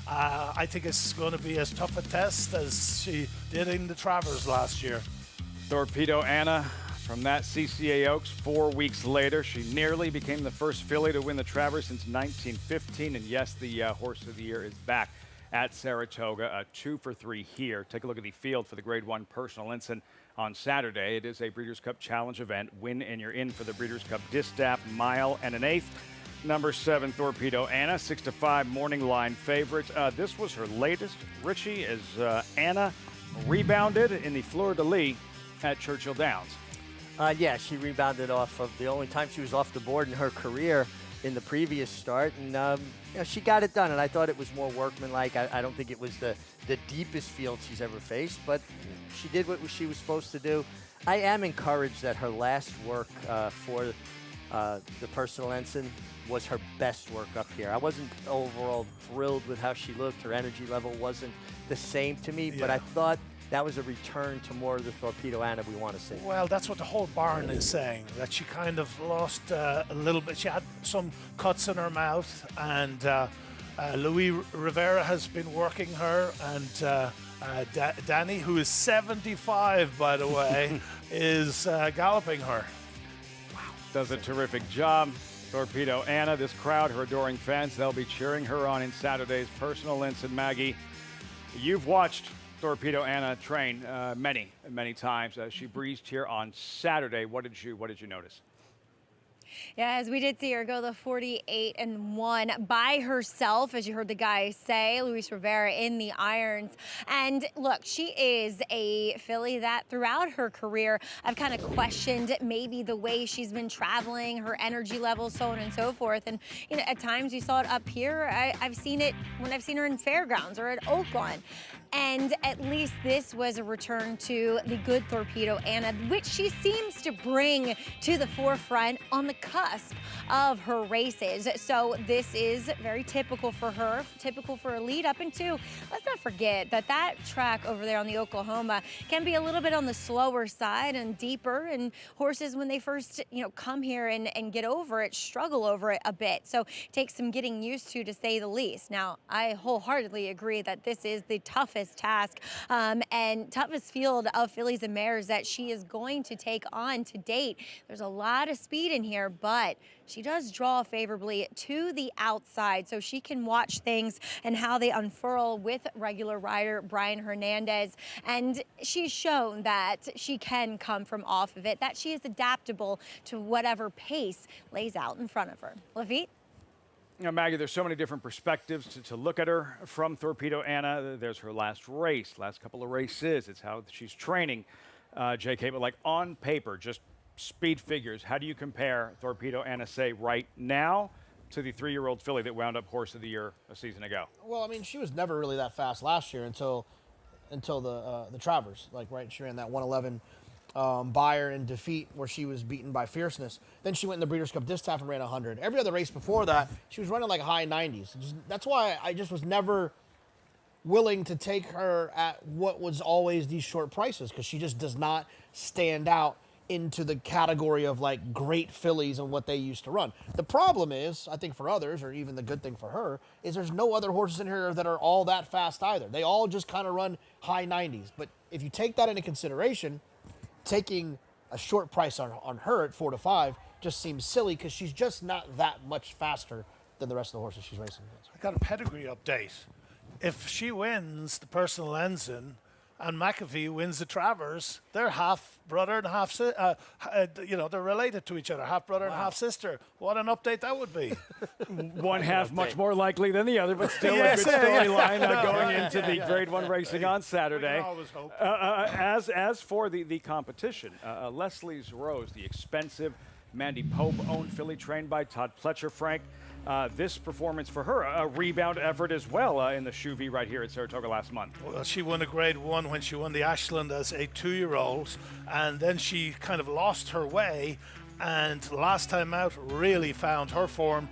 I think it's going to be as tough a test as she did in the Travers last year. Torpedo Anna from that CCA Oaks 4 weeks later. She nearly became the first filly to win the Travers since 1915. And yes, the Horse of the Year is back at Saratoga. 2 for 3 here. Take a look at the field for the Grade 1 Personal Ensign on Saturday. It is a Breeders' Cup Challenge event. Win and you're in for the Breeders' Cup Distaff Mile and an Eighth. Number 7, Torpedo Anna, 6-5 morning line favorite. This was her latest, Richie, as Anna rebounded in the Fleur-de-Lis at Churchill Downs. Yeah, she rebounded off of the only time she was off the board in her career in the previous start, and you know, she got it done, and I thought it was more workmanlike. I don't think it was the deepest field she's ever faced, but she did what she was supposed to do. I am encouraged that her last work for the Personal Ensign was her best work up here. I wasn't overall thrilled with how she looked. Her energy level wasn't the same to me, but I thought that was a return to more of the Torpedo Anna we want to see. Well, that's what the whole barn is saying, that she kind of lost a little bit. She had some cuts in her mouth, and Louis Rivera has been working her, and Danny, who is 75, by the way, is galloping her. Wow. Does a terrific job. Torpedo Anna, this crowd, her adoring fans, they'll be cheering her on in Saturday's Personal Ensign. Maggie, you've watched Torpedo Anna train many times. She breezed here on Saturday. What did you notice? Yes, we did see her go the 48-1 by herself, as you heard the guy say, Luis Rivera in the irons. And look, she is a filly that throughout her career, I've kind of questioned maybe the way she's been traveling, her energy levels, so on and so forth. And you know, at times you saw it up here. I've seen it when I've seen her in fairgrounds or at Oaklawn. And at least this was a return to the good Torpedo Anna, which she seems to bring to the forefront on the cusp of her races. So this is very typical for her, typical for a lead up into. Let's not forget that that track over there on the Oklahoma can be a little bit on the slower side and deeper, and horses when they first, come here and get over it, struggle over it a bit. So it takes some getting used to say the least. Now, I wholeheartedly agree that this is the toughest task and toughest field of fillies and mares that she is going to take on to date. There's a lot of speed in here, but she does draw favorably to the outside, so she can watch things and how they unfurl with regular rider Brian Hernandez. And she's shown that she can come from off of it, that she is adaptable to whatever pace lays out in front of her. Lafitte? Maggie, there's so many different perspectives to look at her from Torpedo Anna. There's her last race, last couple of races. It's how she's training, JK. But like on paper, just speed figures, how do you compare Torpedo Anna, say, right now to the 3-year-old filly that wound up Horse of the Year a season ago? Well, I mean, she was never really that fast last year until the Travers. She ran that 111 Buyer in defeat where she was beaten by Fierceness. Then she went in the Breeders' Cup Distaff and ran 100. Every other race before that, she was running like high 90s. That's why I just was never willing to take her at what was always these short prices, because she just does not stand out into the category of like great fillies and what they used to run. The problem is, I think for others, or even the good thing for her, is there's no other horses in here that are all that fast either. They all just kind of run high 90s. But if you take that into consideration, taking a short price on her at 4 to 5 just seems silly, because she's just not that much faster than the rest of the horses she's racing against. I got a pedigree update. If she wins the Personal Ensign and McAfee wins the Travers, they're half brother and half sister. They're related to each other, half brother and half sister. What an update that would be. One half much more likely than the other, but still Yes, a good storyline yeah. going into the Grade 1 racing on Saturday. We can always hope. As for the competition, Leslie's Rose, the expensive Mandy Pope-owned filly trained by Todd Pletcher, Frank. This performance for her, a rebound effort as well in the Chuvie right here at Saratoga last month. Well, she won a Grade 1 when she won the Ashland as a 2-year-old, and then she kind of lost her way, and last time out really found her form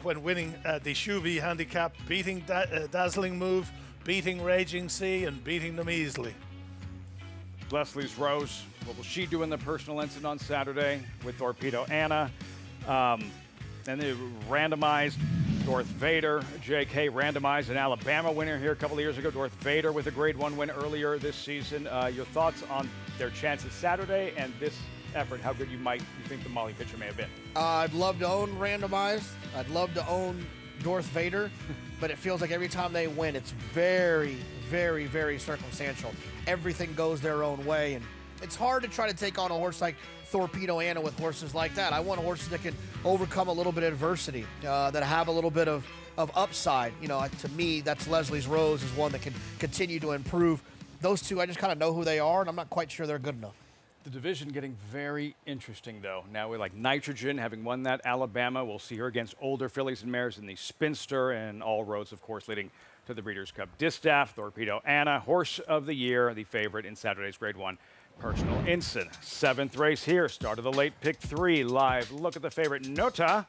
when winning the Chuvie handicap, beating Dazzling Move, beating Raging Sea, and beating them easily. Leslie's Rose, what will she do in the Personal Ensign on Saturday with Torpedo Anna? And they randomized Darth Vader. JK randomized an Alabama winner here a couple of years ago. Darth Vader with a Grade 1 win earlier this season. Your thoughts on their chances Saturday and this effort? How good you think the Molly pitcher may have been? I'd love to own randomized. I'd love to own Darth Vader, but it feels like every time they win, it's very, very, very circumstantial. Everything goes their own way, and it's hard to try to take on a horse like Torpedo Anna with horses like that. I want horses that can overcome a little bit of adversity, that have a little bit of upside. To me, that's Leslie's Rose is one that can continue to improve. Those two, I just kind of know who they are, and I'm not quite sure they're good enough. The division getting very interesting, though. Now with like Nitrogen having won that Alabama, we'll see her against older fillies and mares in the Spinster, and all roads, of course, leading to the Breeders' Cup Distaff. Torpedo Anna, Horse of the Year, the favorite in Saturday's Grade 1 Personal Ensign. 7th race here, start of the late pick 3. Live look at the favorite Nota.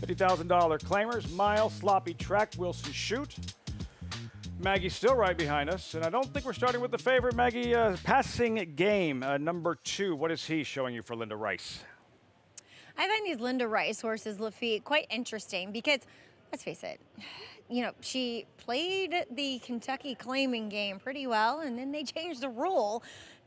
$50,000 claimers, mile, sloppy track, Wilson Shoot. Maggie's still right behind us, and I don't think we're starting with the favorite. Maggie, Passing Game, number 2. What is he showing you for Linda Rice? I find these Linda Rice horses, Lafitte, quite interesting because, let's face it, she played the Kentucky claiming game pretty well, and then they changed the rule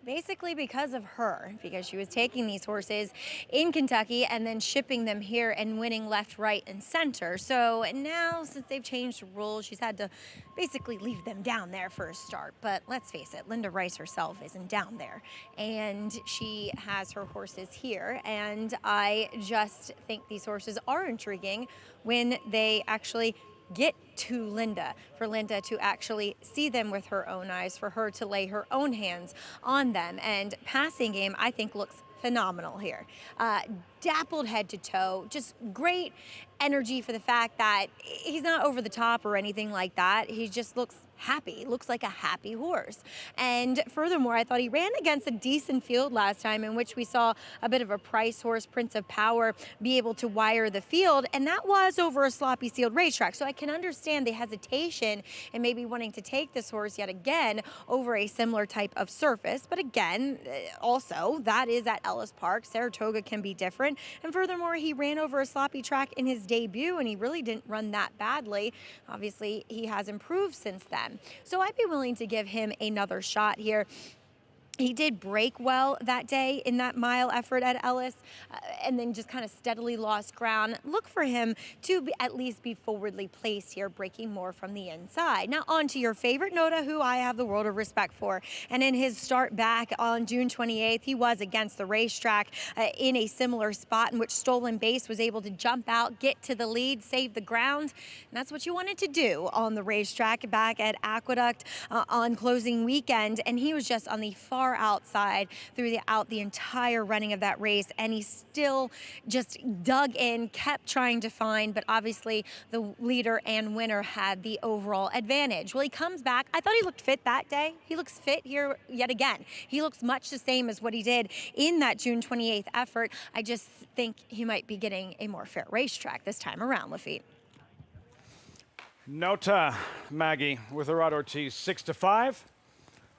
basically because of her, because she was taking these horses in Kentucky and then shipping them here and winning left, right, and center. So now, since they've changed the rules, she's had to basically leave them down there for a start. But let's face it, Linda Rice herself isn't down there, and she has her horses here. And I just think these horses are intriguing when they actually get to Linda, for Linda to actually see them with her own eyes, for her to lay her own hands on them. And Passing Game, I think, looks phenomenal here. Dappled head to toe, just great energy for the fact that he's not over the top or anything like that. He just looks happy, looks like a happy horse. And furthermore, I thought he ran against a decent field last time, in which we saw a bit of a price horse, Prince of Power, be able to wire the field, and that was over a sloppy sealed racetrack. So I can understand the hesitation and maybe wanting to take this horse yet again over a similar type of surface. But again, also, that is at Ellis Park. Saratoga can be different. And furthermore, he ran over a sloppy track in his debut, and he really didn't run that badly. Obviously, he has improved since then. So I'd be willing to give him another shot here. He did break well that day in that mile effort at Ellis, and then just kind of steadily lost ground. Look for him to at least be forwardly placed here, breaking more from the inside. Now on to your favorite Noda, who I have the world of respect for. And in his start back on June 28th, he was against the racetrack in a similar spot in which Stolen Base was able to jump out, get to the lead, save the ground. And that's what you wanted to do on the racetrack back at Aqueduct on closing weekend. And he was just on the far outside throughout the entire running of that race, and he still just dug in, kept trying to find, but obviously the leader and winner had the overall advantage. Well, he comes back. I thought he looked fit that day. He looks fit here yet again. He looks much the same as what he did in that June 28th effort. I just think he might be getting a more fair racetrack this time around, Lafitte. Nota, Maggie, with Gerard Ortiz, 6-5.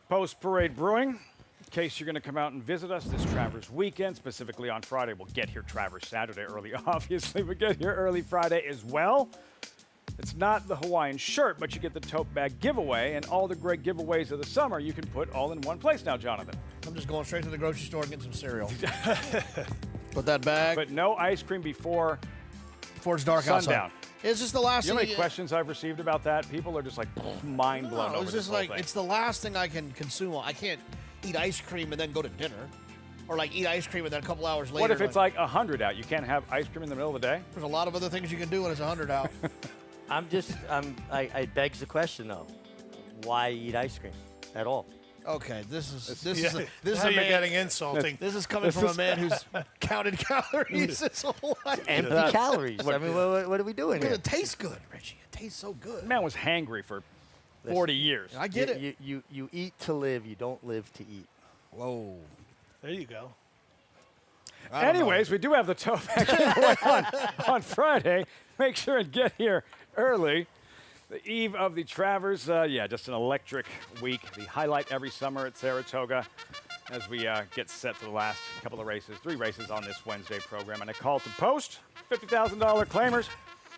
Post-parade brewing. In case you're going to come out and visit us this Travers weekend, specifically on Friday. We'll get here Travers Saturday early, obviously. We'll get here early Friday as well. It's not the Hawaiian shirt, but you get the tote bag giveaway, and all the great giveaways of the summer you can put all in one place now, Jonathan. I'm just going straight to the grocery store and getting some cereal. Put that bag. But no ice cream before it's dark sundown. Outside. It's just the last thing. You know how many thing questions I've received about that? People are just like mind blown over it's this just whole like thing. it's the last thing I can consume. I can't eat ice cream and then go to dinner, or like eat ice cream and then a couple hours later. What if it's like 100 out? You can't have ice cream in the middle of the day? There's a lot of other things you can do when it's 100 out. I begs the question though, why eat ice cream at all? Okay, this is how a you're man getting insulting. This is coming from a man who's counted calories his whole life. Empty calories. I mean, what are we doing here? It tastes good, Richie. It tastes so good. Man was hangry for 40 years. I get it. You eat to live. You don't live to eat. Whoa. There you go. Anyways, we do have the tote bag giveaway on Friday. Make sure and get here early. The eve of the Travers, just an electric week. The highlight every summer at Saratoga as we get set for the last couple of races, 3 races on this Wednesday program. And a call to post, $50,000 claimers.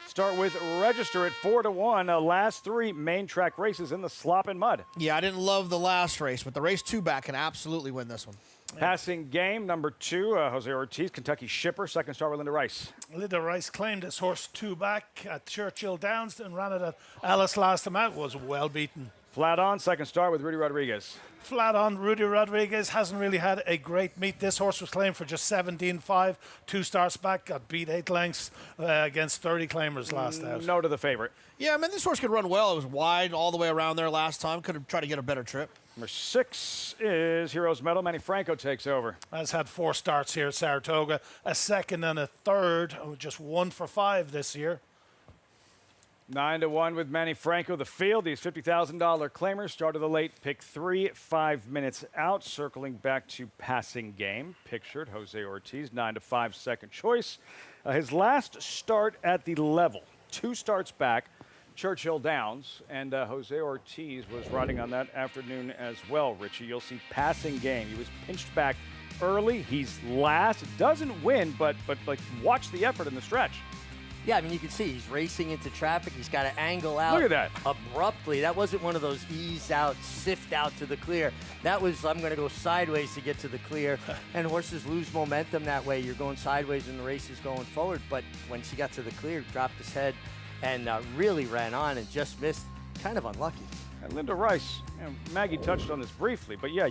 Start with register at 4-1. Last 3 main track races in the slop and mud. Yeah, I didn't love the last race, but the race 2 back can absolutely win this one. Passing Game, number 2, Jose Ortiz, Kentucky Shipper, second start with Linda Rice. Linda Rice claimed this horse 2 back at Churchill Downs and ran it at Ellis last time out, was well beaten. Flat on, second start with Rudy Rodriguez. Flat on, Rudy Rodriguez hasn't really had a great meet. This horse was claimed for just 17.5, 2 starts back, got beat 8 lengths against 30 claimers last out. No to the favorite. Yeah, I mean, this horse could run well. It was wide all the way around there last time. Could have tried to get a better trip. Number 6 is Heroes Medal. Manny Franco takes over. Has had 4 starts here at Saratoga, a second and a third, just 1 for 5 this year. 9-1 with Manny Franco. The field, these $50,000 claimers, start of the late pick 3, 5 minutes out. Circling back to Passing Game, pictured Jose Ortiz, 9-5 second choice. His last start at the level, 2 starts back, Churchill Downs, and Jose Ortiz was riding on that afternoon as well, Richie. You'll see Passing Game. He was pinched back early. He's last. Doesn't win, but like watch the effort in the stretch. Yeah, I mean, you can see he's racing into traffic. He's got to angle out Look at that. abruptly. That wasn't one of those ease out, sift out to the clear. That was, I'm going to go sideways to get to the clear. And horses lose momentum that way. You're going sideways and the race is going forward. But when she got to the clear, dropped his head and really ran on and just missed. Kind of unlucky. And Linda Rice, Maggie touched on this briefly, but yeah,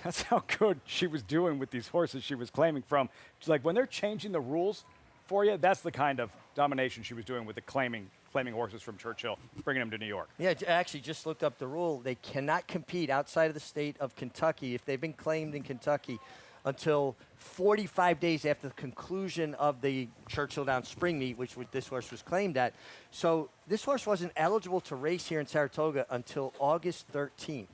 that's how good she was doing with these horses she was claiming from. It's like when they're changing the rules for you, that's the kind of domination she was doing with the claiming horses from Churchill, bringing them to New York. Yeah, I actually just looked up the rule. They cannot compete outside of the state of Kentucky if they've been claimed in Kentucky until 45 days after the conclusion of the Churchill Downs Spring Meet, which this horse was claimed at. So this horse wasn't eligible to race here in Saratoga until August 13th.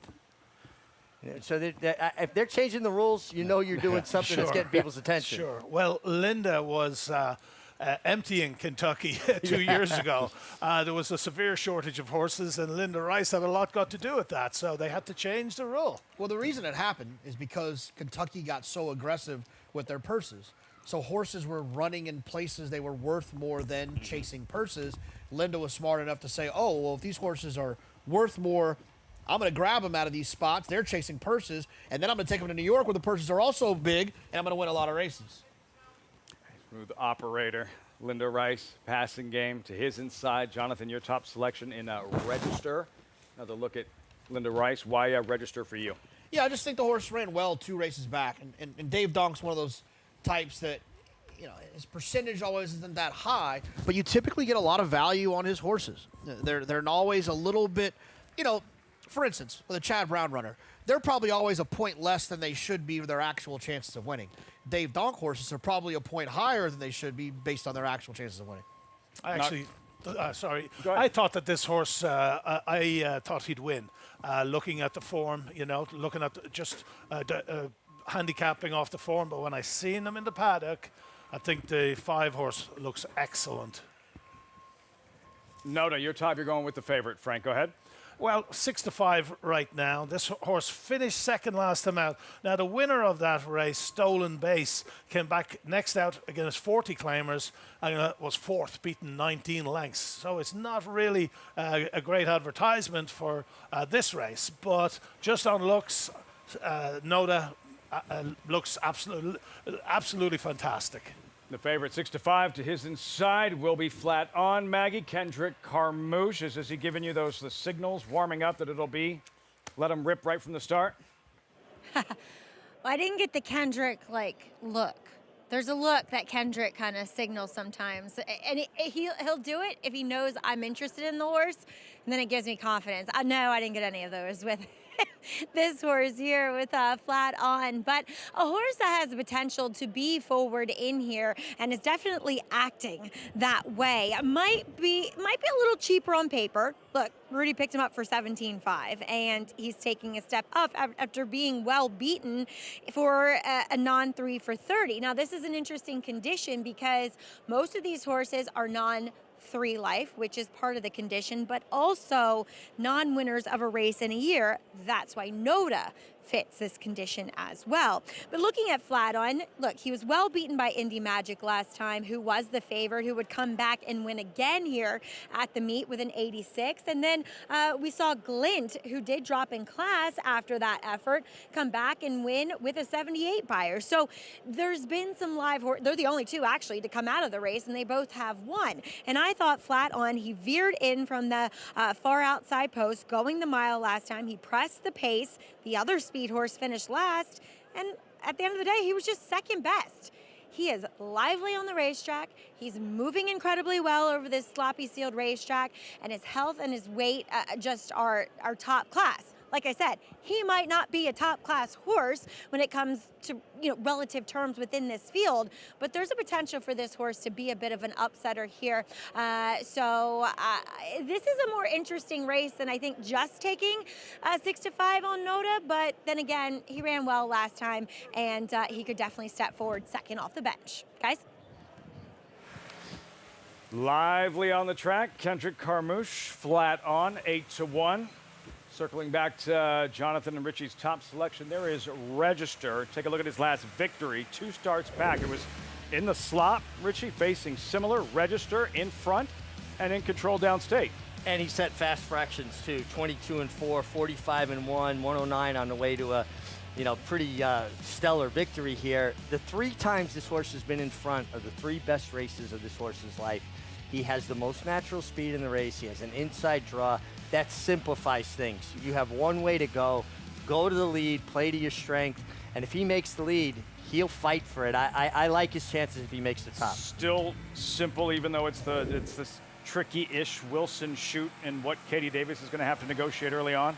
So if they're changing the rules, you know you're doing something that's getting people's attention. Sure. Well, Linda was emptying Kentucky 2 years ago. There was a severe shortage of horses, and Linda Rice had a lot got to do with that, so they had to change the rule. Well, the reason it happened is because Kentucky got so aggressive with their purses. So horses were running in places they were worth more than chasing purses. Linda was smart enough to say, oh, well, if these horses are worth more, I'm going to grab them out of these spots. They're chasing purses, and then I'm going to take them to New York where the purses are also big, and I'm going to win a lot of races. Smooth operator, Linda Rice, passing game to his inside. Jonathan, your top selection in Register. Another look at Linda Rice. Why Register for you? Yeah, I just think the horse ran well 2 races back, and Dave Donk's one of those types that, his percentage always isn't that high, but you typically get a lot of value on his horses. They're always a little bit, for instance, with a Chad Brown runner, they're probably always a point less than they should be with their actual chances of winning. Dave Donk horses are probably a point higher than they should be based on their actual chances of winning. I actually, I thought that this horse, I thought he'd win. Looking at the form, looking at handicapping off the form, but when I seen him in the paddock, I think the 5 horse looks excellent. Noda, your top, you're going with the favorite. Frank, go ahead. Well, 6-5 right now. This horse finished second last time out. Now, the winner of that race, Stolen Base, came back next out against 40 claimers and was 4th, beaten 19 lengths. So it's not really a great advertisement for this race. But just on looks, Noda looks absolutely fantastic. The favorite 6-5 to his inside will be flat on. Maggie, Kendrick Carmouche, is he giving you the signals warming up that it'll be? Let him rip right from the start? Well, I didn't get the Kendrick look. There's a look that Kendrick kind of signals sometimes, and he'll do it if he knows I'm interested in the horse, and then it gives me confidence. No, I didn't get any of those with this horse here with flat on, but a horse that has the potential to be forward in here and is definitely acting that way. Might be a little cheaper on paper. Look, Rudy picked him up for 17.5, and he's taking a step up after being well beaten for a non-3 for 30. Now, this is an interesting condition because most of these horses are non-3 life, which is part of the condition, but also non-winners of a race in a year. That's why Noda fits this condition as well. But looking at flat on, look, he was well beaten by Indy Magic last time, who was the favorite, who would come back and win again here at the meet with an 86. And then we saw Glint, who did drop in class after that effort, come back and win with a 78 buyer. So there's been some live horse. They're the only 2 actually to come out of the race, and they both have won. And I thought flat on, he veered in from the far outside post, going the mile last time. He pressed the pace. The other speed horse finished last, and at the end of the day, he was just second best. He is lively on the racetrack. He's moving incredibly well over this sloppy sealed racetrack, and his health and his weight just are top class. Like I said, he might not be a top-class horse when it comes to relative terms within this field, but there's a potential for this horse to be a bit of an upsetter here. So this is a more interesting race than I think just taking 6-5 on Noda, but then again, he ran well last time, and he could definitely step forward second off the bench. Guys? Lively on the track, Kendrick Carmouche, flat on, 8-1. Circling back to Jonathan and Richie's top selection, there is Register. Take a look at his last victory. 2 starts back. It was In the slop, Richie facing similar, Register in front and in control downstate. And he set fast fractions too, 22-4, 45-1, 109 on the way to a, pretty stellar victory here. The 3 times this horse has been in front of the 3 best races of this horse's life, he has the most natural speed in the race. He has an inside draw. That simplifies things. You have one way to go to the lead, play to your strength, and if he makes the lead, he'll fight for it. I like his chances if he makes the top. Still simple, even though it's this tricky-ish Wilson shoot and what Katie Davis is going to have to negotiate early on.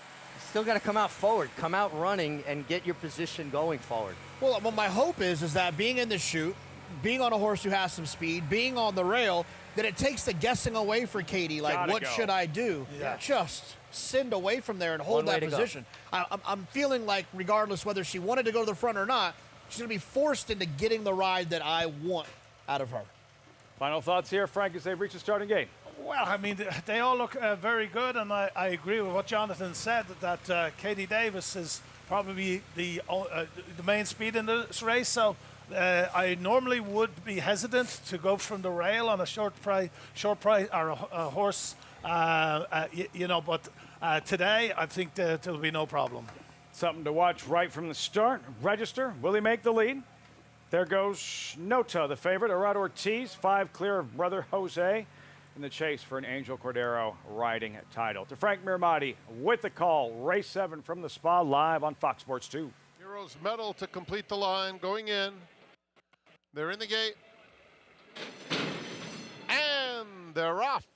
Still got to come out forward, come out running, and get your position going forward. Well, my hope is that being in the chute, being on a horse who has some speed, being on the rail, that it takes the guessing away for Katie. Like, what should I do? Yeah. Just send away from there and hold that position. I'm feeling like regardless whether she wanted to go to the front or not, she's going to be forced into getting the ride that I want out of her. Final thoughts here, Frank, as they reach the starting gate. Well, I mean, they all look very good, and I agree with what Jonathan said, that Katie Davis is probably the main speed in this race. So I normally would be hesitant to go from the rail on a short price or a horse, but today I think there'll be no problem. Something to watch right from the start. Register, will he make the lead? There goes Nota, the favorite. Arad Ortiz, 5 clear of brother Jose in the chase for an Angel Cordero riding title. To Frank Miramati with the call. Race 7 from the Spa, live on Fox Sports 2. Heroes Medal to complete the line, going in. They're in the gate. And they're off.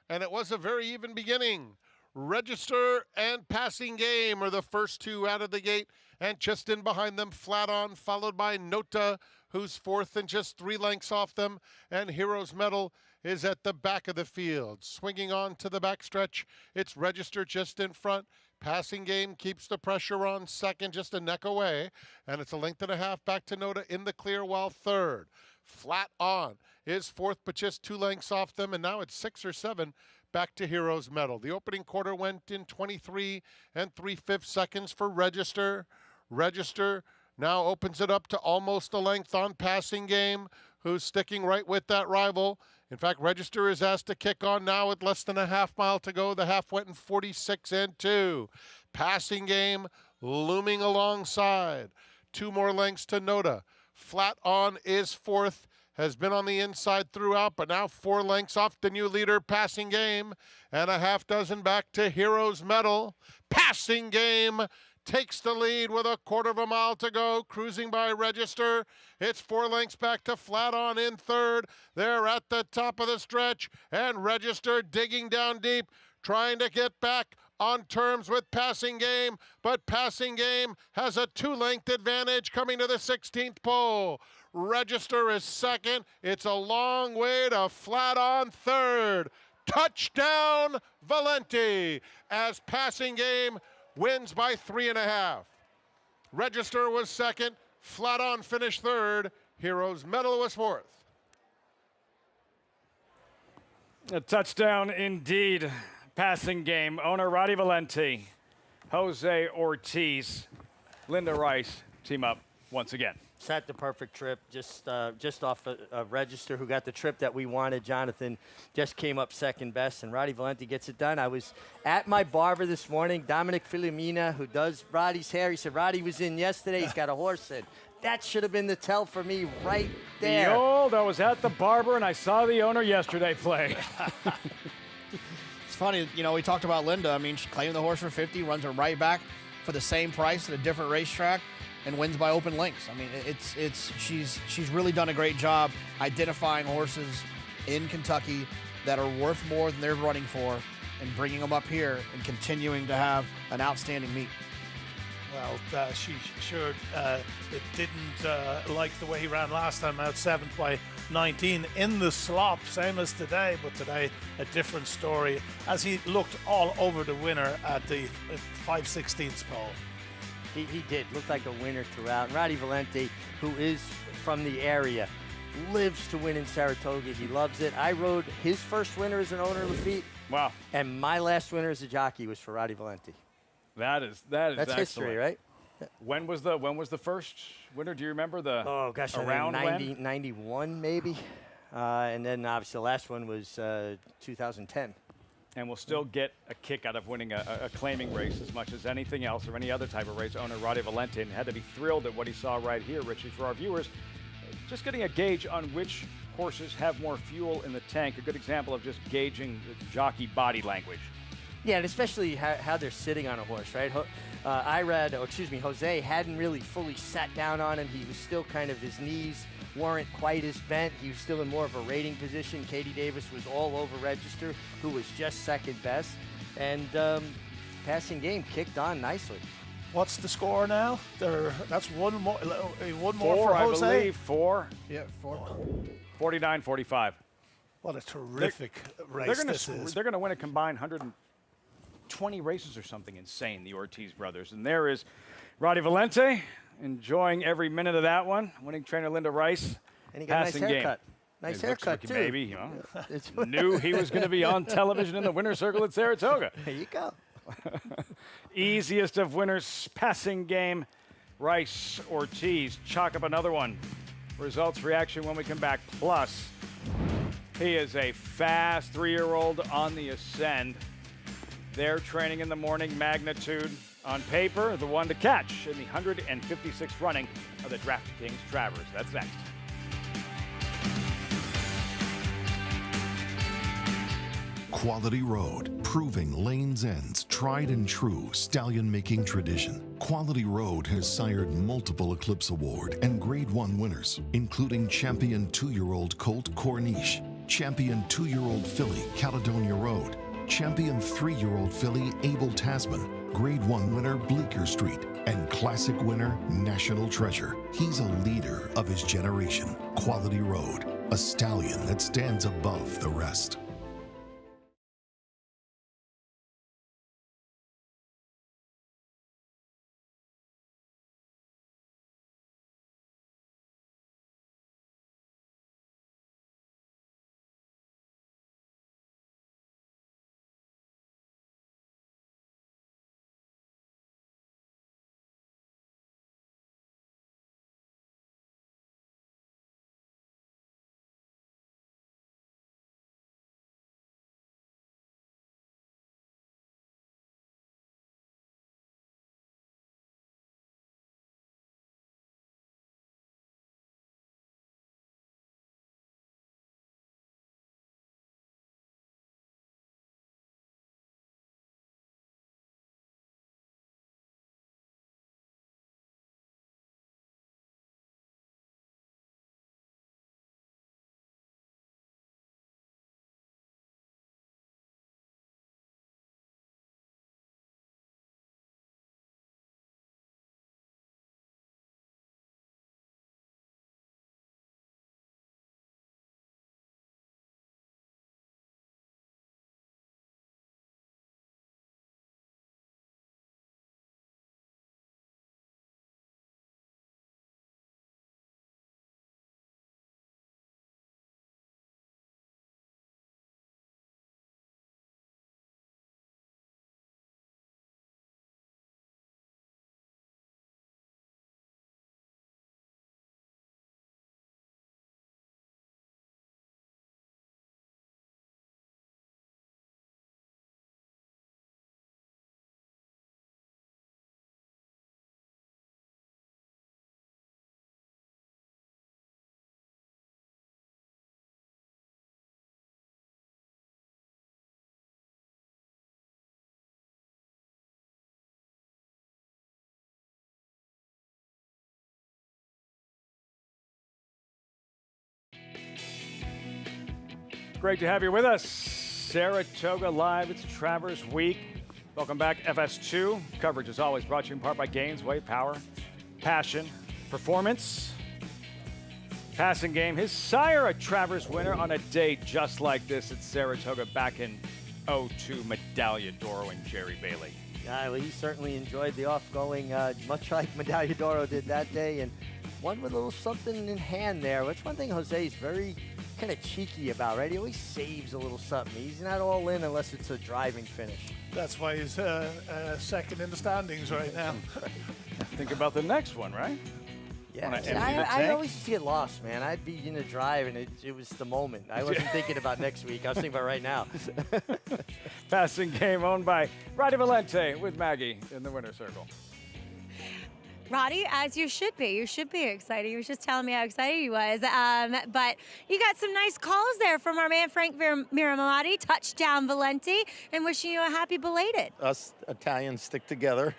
And it was a very even beginning. Register and Passing Game are the first 2 out of the gate, and just in behind them, Flat On, followed by Nota, who's 4th and just 3 lengths off them, and Heroes Medal is at the back of the field. Swinging on to the backstretch, it's Register just in front. Passing Game keeps the pressure on second, just a neck away, and it's a length and a half back to Nota in the clear, while 3rd. Flat On is 4th, but just 2 lengths off them, and now it's 6 or 7 back to Heroes Medal. The opening quarter went in 23 3/5 seconds for Register. Register now opens it up to almost a length on Passing Game, who's sticking right with that rival. In fact, Register is asked to kick on now with less than a half mile to go. The half went in 46 2. Passing Game looming alongside. 2 more lengths to Nota. Flat On is 4th. Has been on the inside throughout, but now 4 lengths off the new leader, Passing Game, and a half dozen back to Heroes Medal. Passing Game takes the lead with a 1/4 mile to go, cruising by Register. It's 4 lengths back to Flat On in 3rd. They're at the top of the stretch, and Register digging down deep, trying to get back on terms with Passing Game, but Passing Game has a 2-length advantage coming to the 16th pole. Register is 2nd. It's a long way to Flat On 3rd. Touchdown Valenti as Passing Game wins by 3.5. Register was 2nd. Flat On finished 3rd. Heroes Medal was 4th. A touchdown indeed. Passing Game. Owner Roddy Valenti, Jose Ortiz, Linda Rice team up once again. Set the perfect trip, just off a Register who got the trip that we wanted. Jonathan just came up second best, and Roddy Valenti gets it done. I was at my barber this morning, Dominic Filomena, who does Roddy's hair. He said Roddy was in yesterday. He's got a horse in. That should have been the tell for me right there. I was at the barber, and I saw the owner yesterday play. It's funny, we talked about Linda. I mean, she claimed the horse for 50, runs her right back for the same price at a different racetrack, and wins by open lengths. I mean, she's really done a great job identifying horses in Kentucky that are worth more than they're running for, and bringing them up here and continuing to have an outstanding meet. Well, she sure it didn't like the way he ran last time, out 7th by 19 in the slop, same as today, but today a different story as he looked all over the winner at the 5/16 pole. He did look like a winner throughout. And Roddy Valenti, who is from the area, lives to win in Saratoga. He loves it. I rode his first winner as an owner of Lafitte. Wow. And my last winner as a jockey was for Roddy Valenti. That's excellent. History, right? When was the first winner? Do you remember the Oh gosh, around 91 maybe, and then obviously the last one was 2010. And will still get a kick out of winning a claiming race as much as anything else or any other type of race. Owner Rade Valente had to be thrilled at what he saw right here, Richie. For our viewers, just getting a gauge on which horses have more fuel in the tank. A good example of just gauging the jockey body language. Yeah, and especially how they're sitting on a horse, right? Jose hadn't really fully sat down on him. He was still kind of, his knees weren't quite as bent. He was still in more of a rating position. Katie Davis was all over Register, who was just second best. And passing game kicked on nicely. What's the score now? That's one more Four, for Jose? I believe. Four. Yeah, 4. 49-45. What a terrific race this is. They're going to win a combined 120 races or something insane, the Ortiz brothers. And there is Rade Valente enjoying every minute of that one. Winning trainer Linda Rice. And he got a nice passing haircut. game. Nice Hey, looks haircut, like a too. Baby, you know, knew he was going to be on television in the winner's circle at Saratoga. There you go. Easiest of winners, passing game. Rice, Ortiz, chalk up another one. Results, reaction when we come back. Plus, he is a fast 3-year-old on the ascend. They're training in the morning, magnitude on paper, the one to catch in the 156th running of the DraftKings Travers. That's next. Quality Road, proving Lane's End's tried and true stallion-making tradition. Quality Road has sired multiple Eclipse Award and Grade 1 winners, including champion 2-year-old colt Corniche, champion 2-year-old filly Caledonia Road, champion 3-year-old filly Abel Tasman, Grade 1 winner Bleecker Street, and classic winner National Treasure. He's a leader of his generation. Quality Road, a stallion that stands above the rest. Great to have you with us. Saratoga Live. It's Travers Week. Welcome back, FS2. Coverage is always brought to you in part by Gainesway. Power, passion, performance. Passing game. His sire, a Travers winner on a day just like this at Saratoga back in 02. Medaglia d'Oro and Jerry Bailey. Yeah, well, he certainly enjoyed the off-going, much like Medaglia d'Oro did that day, and one with a little something in hand there, which one thing Jose's very kind of cheeky about, right? He always saves a little something. He's not all in unless it's a driving finish. That's why he's second in the standings right now. think about the next one, right? Yeah, Wanna empty the I tank? always just get lost, man. I'd be in a drive, and it was the moment. I wasn't thinking about next week. I was thinking about right now. Passing game owned by Roddy Valente with Maggie in the winner's circle. Roddy, as you should be. You should be excited. He was just telling me how excited he was. But you got some nice calls there from our man Frank Miramalati. Touchdown, Valenti, and wishing you a happy belated. Us Italians stick together.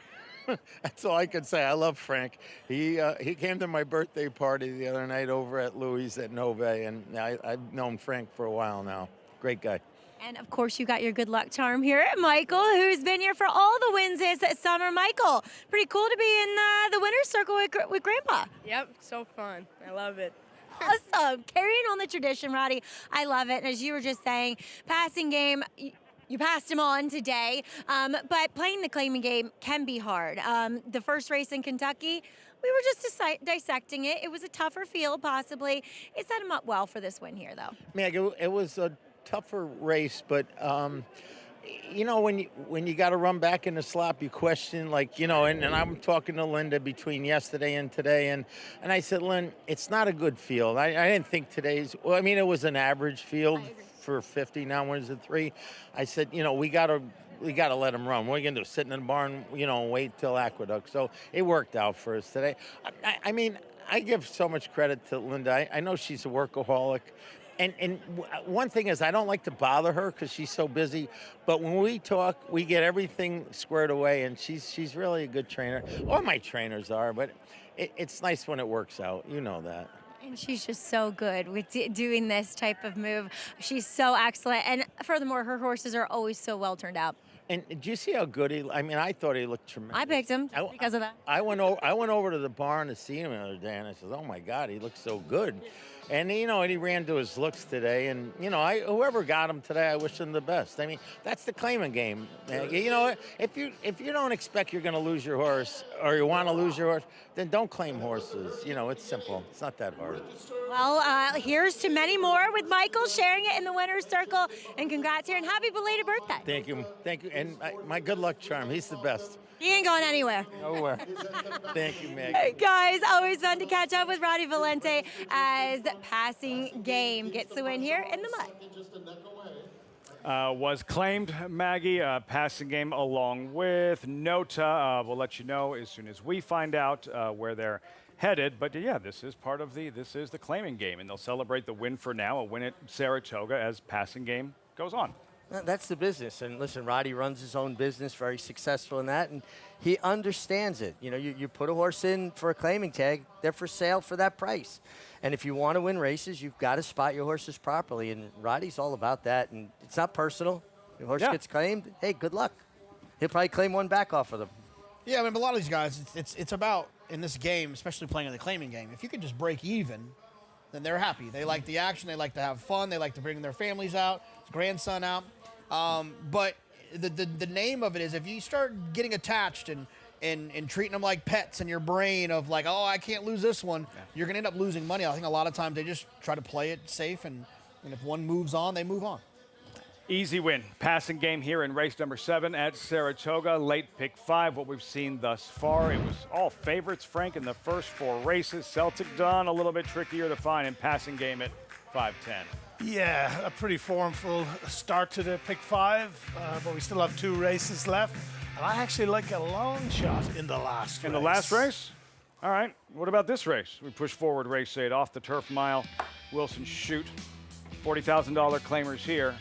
That's all I can say. I love Frank. He came to my birthday party the other night over at Louis at Nove, and I've known Frank for a while now. Great guy. And of course, you got your good luck charm here, Michael, who's been here for all the wins this summer. Michael, pretty cool to be in the winner's circle with Grandpa. Yep, so fun. I love it. Awesome. Carrying on the tradition, Roddy. I love it. And as you were just saying, passing game. You passed him on today, but playing the claiming game can be hard. The first race in Kentucky, we were just dissecting it. It was a tougher field, possibly. It set him up well for this win here, though. Meg, it was a tougher race, but you know, when you got to run back in the slop, you question, like, you know, and I'm talking to Linda between yesterday and today, and I said, Lynn, it's not a good field. I didn't think today's, well, I mean, it was an average field for 50, now wins at 3. I said, you know, we gotta let him run. What are you gonna do? Sit in the barn, you know, and wait till Aqueduct? So it worked out for us today. I mean, I give so much credit to Linda. I know she's a workaholic. And one thing is, I don't like to bother her because she's so busy. But when we talk, we get everything squared away, and she's really a good trainer. All my trainers are, but it's nice when it works out. You know that. And she's just so good with doing this type of move. She's so excellent. And furthermore, her horses are always so well turned out. And did you see how good he? I mean, I thought he looked tremendous. I picked him because of that. I went over to the barn to see him the other day, and I said, "Oh my God, he looks so good." And you know, and he ran to his looks today, and you know, whoever got him today, I wish him the best. I mean, that's the claiming game. You know, if you don't expect you're going to lose your horse, or you want to lose your horse, then don't claim horses. You know, it's simple. It's not that hard. Well, here's to many more with Michael sharing it in the winner's circle, and congrats here, and happy belated birthday. Thank you, and my good luck charm. He's the best. He ain't going anywhere. Nowhere. Thank you, Meg. Hey guys, always fun to catch up with Roddy Valente as Passing Game gets the win here in the mud. Was claimed, Maggie, Passing Game along with Nota. We'll let you know as soon as we find out where they're headed. But yeah, this is the claiming game, and they'll celebrate the win for now, a win at Saratoga as Passing Game goes on. That's the business. And listen, Roddy runs his own business, very successful in that, and he understands it. You know, you put a horse in for a claiming tag, they're for sale for that price. And if you want to win races, you've got to spot your horses properly. And Roddy's all about that. And it's not personal. If your horse gets claimed, hey, good luck. He'll probably claim one back off of them. Yeah, I mean, but a lot of these guys, it's about, in this game, especially playing in the claiming game, if you can just break even, then they're happy. They like the action. They like to have fun. They like to bring their families out, his grandson out. But the name of it is, if you start getting attached and treating them like pets in your brain of like, oh, I can't lose this one, you're going to end up losing money. I think a lot of times they just try to play it safe, and if one moves on, they move on. Easy win. Passing Game here in race number 7 at Saratoga. Late pick 5, what we've seen thus far. It was all favorites, Frank, in the first 4 races. Celtic Dawn, a little bit trickier to find in Passing Game at 5-10. Yeah, a pretty formful start to the pick 5, but we still have 2 races left. And I actually like a long shot in the last race. In the last race? All right. What about this race? We push forward race 8 off the turf mile. Wilson Shoot. $40,000 claimers here.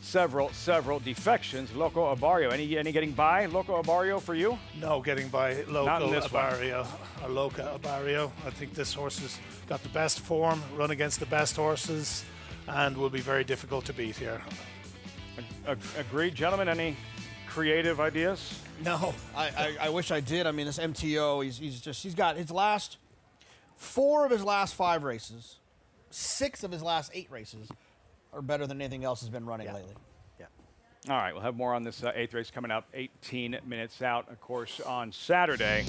Several defections. Loco Abario. Any getting by Loco Abario for you? No getting by Loco this Abario or Loca Abario. I think this horse has got the best form, run against the best horses, and will be very difficult to beat here. Agreed, gentlemen. Any creative ideas? No, I wish I did. I mean, this MTO, he's got his last 4 of his last 5 races, 6 of his last 8 races are better than anything else has been running lately. Yeah. All right, we'll have more on this 8th race coming up 18 minutes out, of course, on Saturday.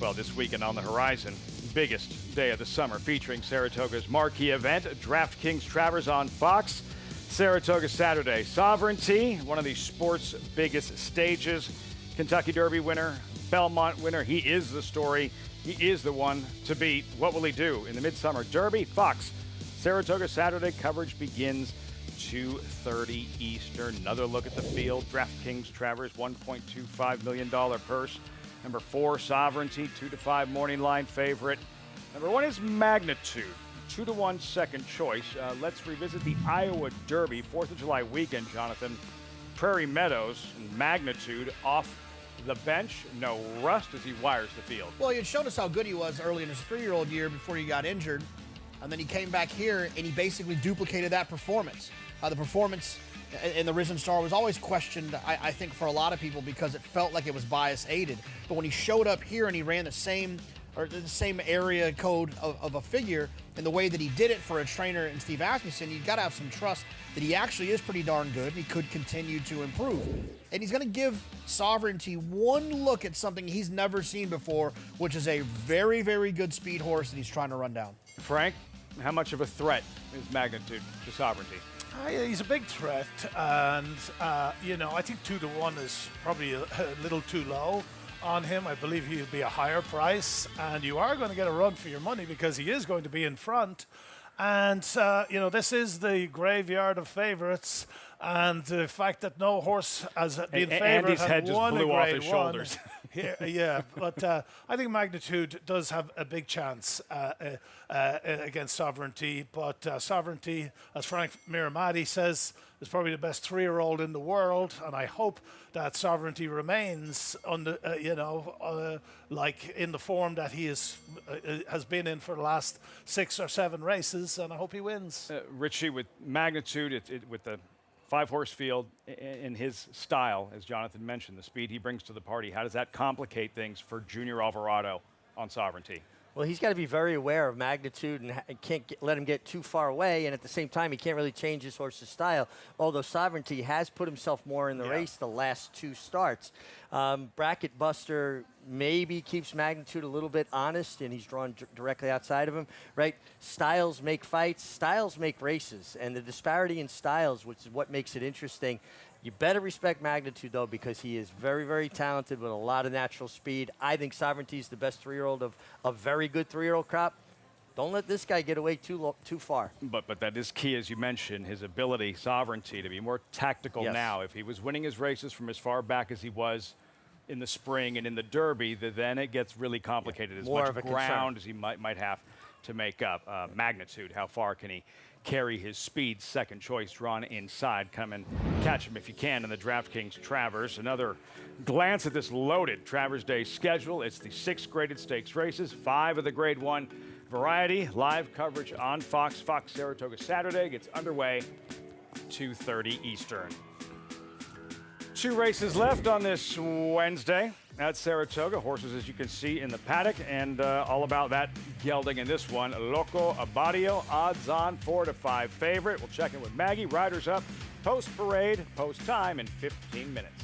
Well, this weekend on the horizon, biggest day of the summer, featuring Saratoga's marquee event, DraftKings Travers on Fox. Saratoga Saturday. Sovereignty, one of the sport's biggest stages. Kentucky Derby winner, Belmont winner. He is the story. He is the one to beat. What will he do in the Midsummer Derby? Fox, Saratoga Saturday coverage begins 2:30 Eastern. Another look at the field. DraftKings Travers, $1.25 million purse. Number 4, Sovereignty, 2-5 morning line favorite. Number 1 is Magnitude, 2-1 second choice. Let's revisit the Iowa Derby, 4th of July weekend, Jonathan. Prairie Meadows and Magnitude off the bench. No rust as he wires the field. Well, he showed us how good he was early in his 3-year-old year before he got injured. And then he came back here and he basically duplicated that performance. The performance in the Risen Star was always questioned, I think, for a lot of people because it felt like it was bias aided. But when he showed up here and he ran the same area code of a figure and the way that he did it for a trainer in Steve Asmussen, you've got to have some trust that he actually is pretty darn good. He could continue to improve. And he's going to give Sovereignty one look at something he's never seen before, which is a very, very good speed horse that he's trying to run down. Frank, how much of a threat is Magnitude to Sovereignty? He's a big threat, and I think 2-1 is probably a little too low on him. I believe he'll be a higher price, and you are going to get a run for your money because he is going to be in front. And this is the graveyard of favorites, and the fact that no horse has been favourite has won blew a off grade his one. shoulders. Yeah, but I think Magnitude does have a big chance against Sovereignty. But Sovereignty, as Frank Miramati says, is probably the best 3-year-old in the world, and I hope that Sovereignty remains on the, like in the form that he has been in for the last 6 or 7 races, and I hope he wins. Richie, with Magnitude, with the 5-horse field in his style, as Jonathan mentioned, the speed he brings to the party, how does that complicate things for Junior Alvarado on Sovereignty? Well, he's got to be very aware of Magnitude and can't let him get too far away. And at the same time, he can't really change his horse's style, although Sovereignty has put himself more in the race the last 2 starts. Bracket Buster maybe keeps Magnitude a little bit honest, and he's drawn directly outside of him, right? Styles make fights. Styles make races. And the disparity in styles, which is what makes it interesting. You better respect Magnitude, though, because he is very, very talented with a lot of natural speed. I think Sovereignty is the best 3-year-old of a very good 3-year-old crop. Don't let this guy get away too far. But that is key, as you mentioned, his ability, Sovereignty, to be more tactical now. If he was winning his races from as far back as he was in the spring and in the Derby, then it gets really complicated. As More much of a ground as he might have to make up. Magnitude, how far can he carry his speed? Second choice drawn inside. Come and catch him if you can in the DraftKings Travers. Another glance at this loaded Travers Day schedule. It's the 6 graded stakes races, 5 of the Grade 1 variety. Live coverage on Fox. Fox Saratoga Saturday gets underway 2:30 Eastern. 2 races left on this Wednesday at Saratoga. Horses, as you can see, in the paddock, and all about that gelding in this one. Loco Abadio, odds on 4-5 favorite. We'll check in with Maggie. Riders up, post parade, post time in 15 minutes.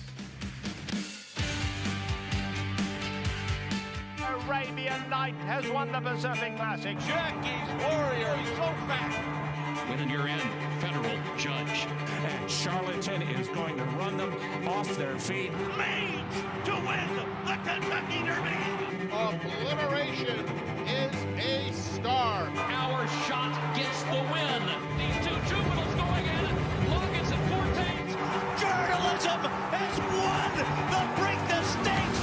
Arabian Night has won the Pacific Classic. Jackie's Warrior, so fast. Win in your end, federal judge. And Charlatan is going to run them off their feet. Leads to win the Kentucky Derby. Obliteration is a star. Our shot gets the win. These 2 juveniles going at it. Logan's and Fortains. Journalism has won the Break the Stakes.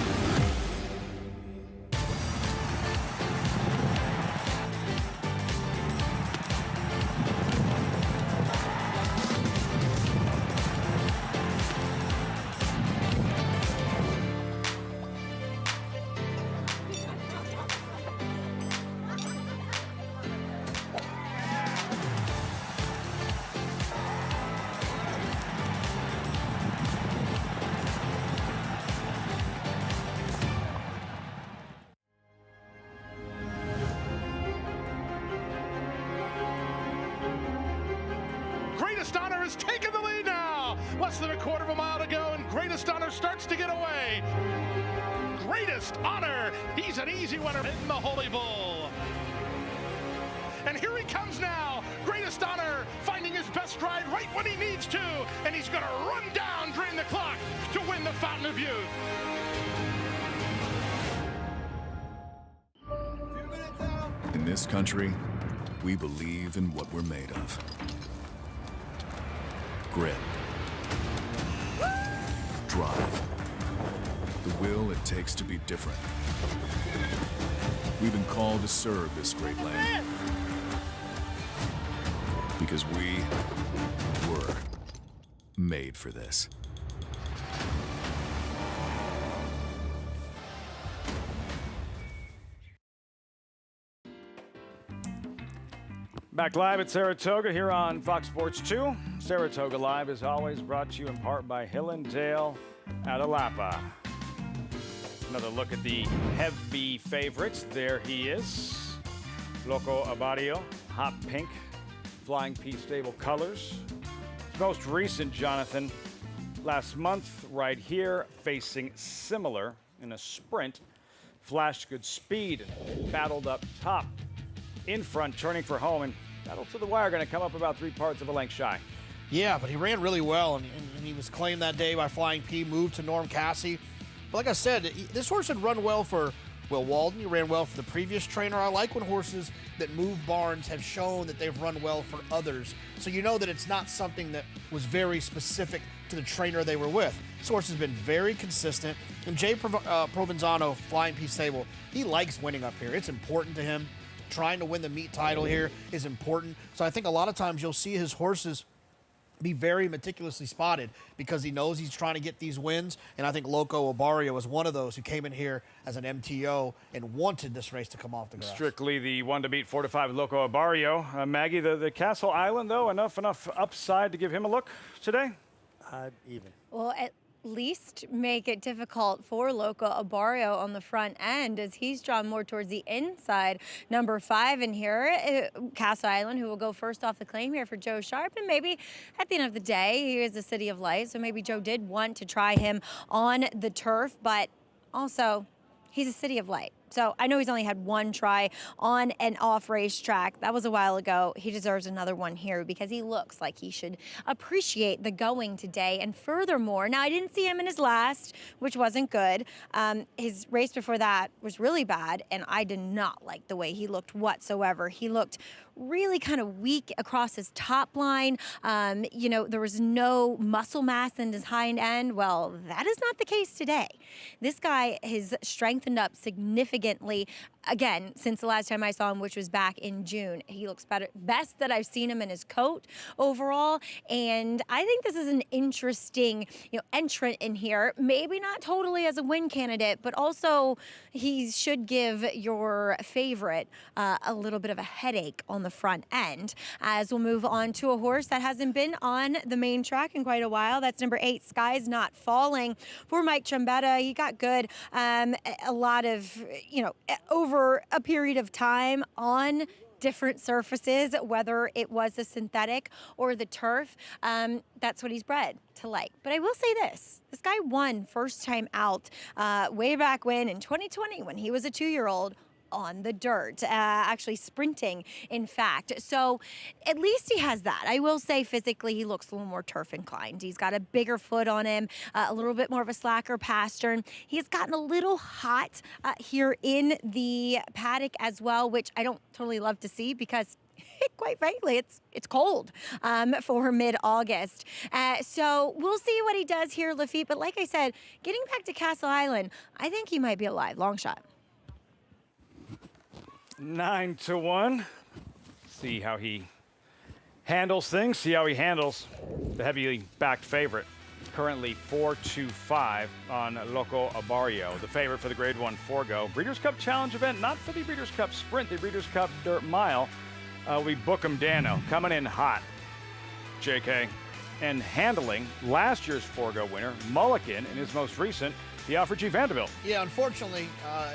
Greatest Honor has taken the lead now. Less than a quarter of a mile to go, and Greatest Honor starts to get away. Greatest Honor, he's an easy winner in the Holy Bull. And here he comes now. Greatest Honor finding his best ride right when he needs to, and he's going to run down, drain the clock to win the Fountain of Youth. In this country, we believe in what we're made of. Grit. Drive. The will it takes to be different. We've been called to serve this great land. Because we were made for this. Back live at Saratoga here on Fox Sports 2. Saratoga Live, as always, brought to you in part by Hill & Dale Atalapa. Another look at the heavy favorites. There he is. Loco Abadio, hot pink, Flying P stable colors. Most recent, Jonathan, last month right here, facing similar in a sprint. Flashed good speed and battled up top. In front, turning for home, and battle to the wire, going to come up about 3/4 of a length shy. Yeah, but he ran really well, and he was claimed that day by Flying P, moved to Norm Cassie. But like I said, this horse had run well for Will Walden. He ran well for the previous trainer. I like when horses that move barns have shown that they've run well for others. So you know that it's not something that was very specific to the trainer they were with. This horse has been very consistent. And Jay Provenzano, Flying P stable, he likes winning up here. It's important to him. Trying to win the meet title here is important. So I think a lot of times you'll see his horses be very meticulously spotted because he knows he's trying to get these wins. And I think Loco Abario was one of those who came in here as an MTO and wanted this race to come off the grass. Strictly the one to beat 4 to 5 Loco Abario. Maggie, the Castle Island, though, enough upside to give him a look today? Even. Well, at least make it difficult for Loco Abario on the front end as he's drawn more towards the inside. Number 5 in here, Castle Island, who will go first off the claim here for Joe Sharp. And maybe at the end of the day, he is the City of Light, so maybe Joe did want to try him on the turf, but also he's a City of Light. So I know he's only had one try on an off racetrack. That was a while ago. He deserves another one here because he looks like he should appreciate the going today. And furthermore, now I didn't see him in his last, which wasn't good. His race before that was really bad, and I did not like the way he looked whatsoever. He looked really kind of weak across his top line. You know, there was no muscle mass in his hind end. Well, that is not the case today. This guy has strengthened up significantly, again, since the last time I saw him, which was back in June. He looks better, best that I've seen him in his coat overall. And I think this is an interesting, entrant in here. Maybe not totally as a win candidate, but also he should give your favorite a little bit of a headache on the front end. As we'll move on to a horse that hasn't been on the main track in quite a while. That's number 8, Sky's Not Falling for Mike Trombetta. He got good a lot of, over a period of time on different surfaces, whether it was the synthetic or the turf. That's what he's bred to like. But I will say this guy won first time out way back when in 2020 when he was a 2-year-old on the dirt, actually sprinting, in fact. So at least he has that. I will say physically he looks a little more turf inclined. He's got a bigger foot on him, a little bit more of a slacker pastern. He's gotten a little hot here in the paddock as well, which I don't totally love to see because quite frankly, it's cold for mid-August. So we'll see what he does here, Lafitte. But like I said, getting back to Castle Island, I think he might be alive. Long shot. 9 to 1. See how he handles things. See how he handles the heavily backed favorite. Currently 4 to 5 on Loco Abario, the favorite for the Grade 1 Forgo Breeders' Cup Challenge event. Not for the Breeders' Cup Sprint, the Breeders' Cup Dirt Mile. We book him Dano coming in hot. JK and handling last year's Forgo winner Mulligan in his most recent, the Alfred G. Vanderbilt. Yeah, unfortunately,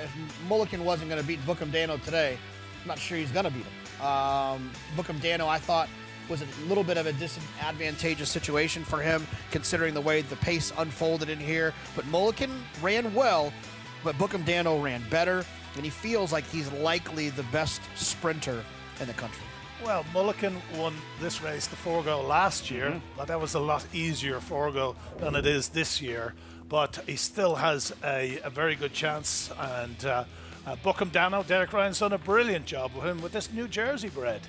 if Mulligan wasn't going to beat Bookham Dano today, I'm not sure he's going to beat him. Bookham Dano, I thought, was a little bit of a disadvantageous situation for him, considering the way the pace unfolded in here. But Mulligan ran well, but Bookham Dano ran better, and he feels like he's likely the best sprinter in the country. Well, Mulligan won this race, the Forgo, last year, but that was a lot easier Forgo than it is this year. But he still has a very good chance, and Bookham Dano, Derek Ryan's done a brilliant job with him with this New Jersey bred.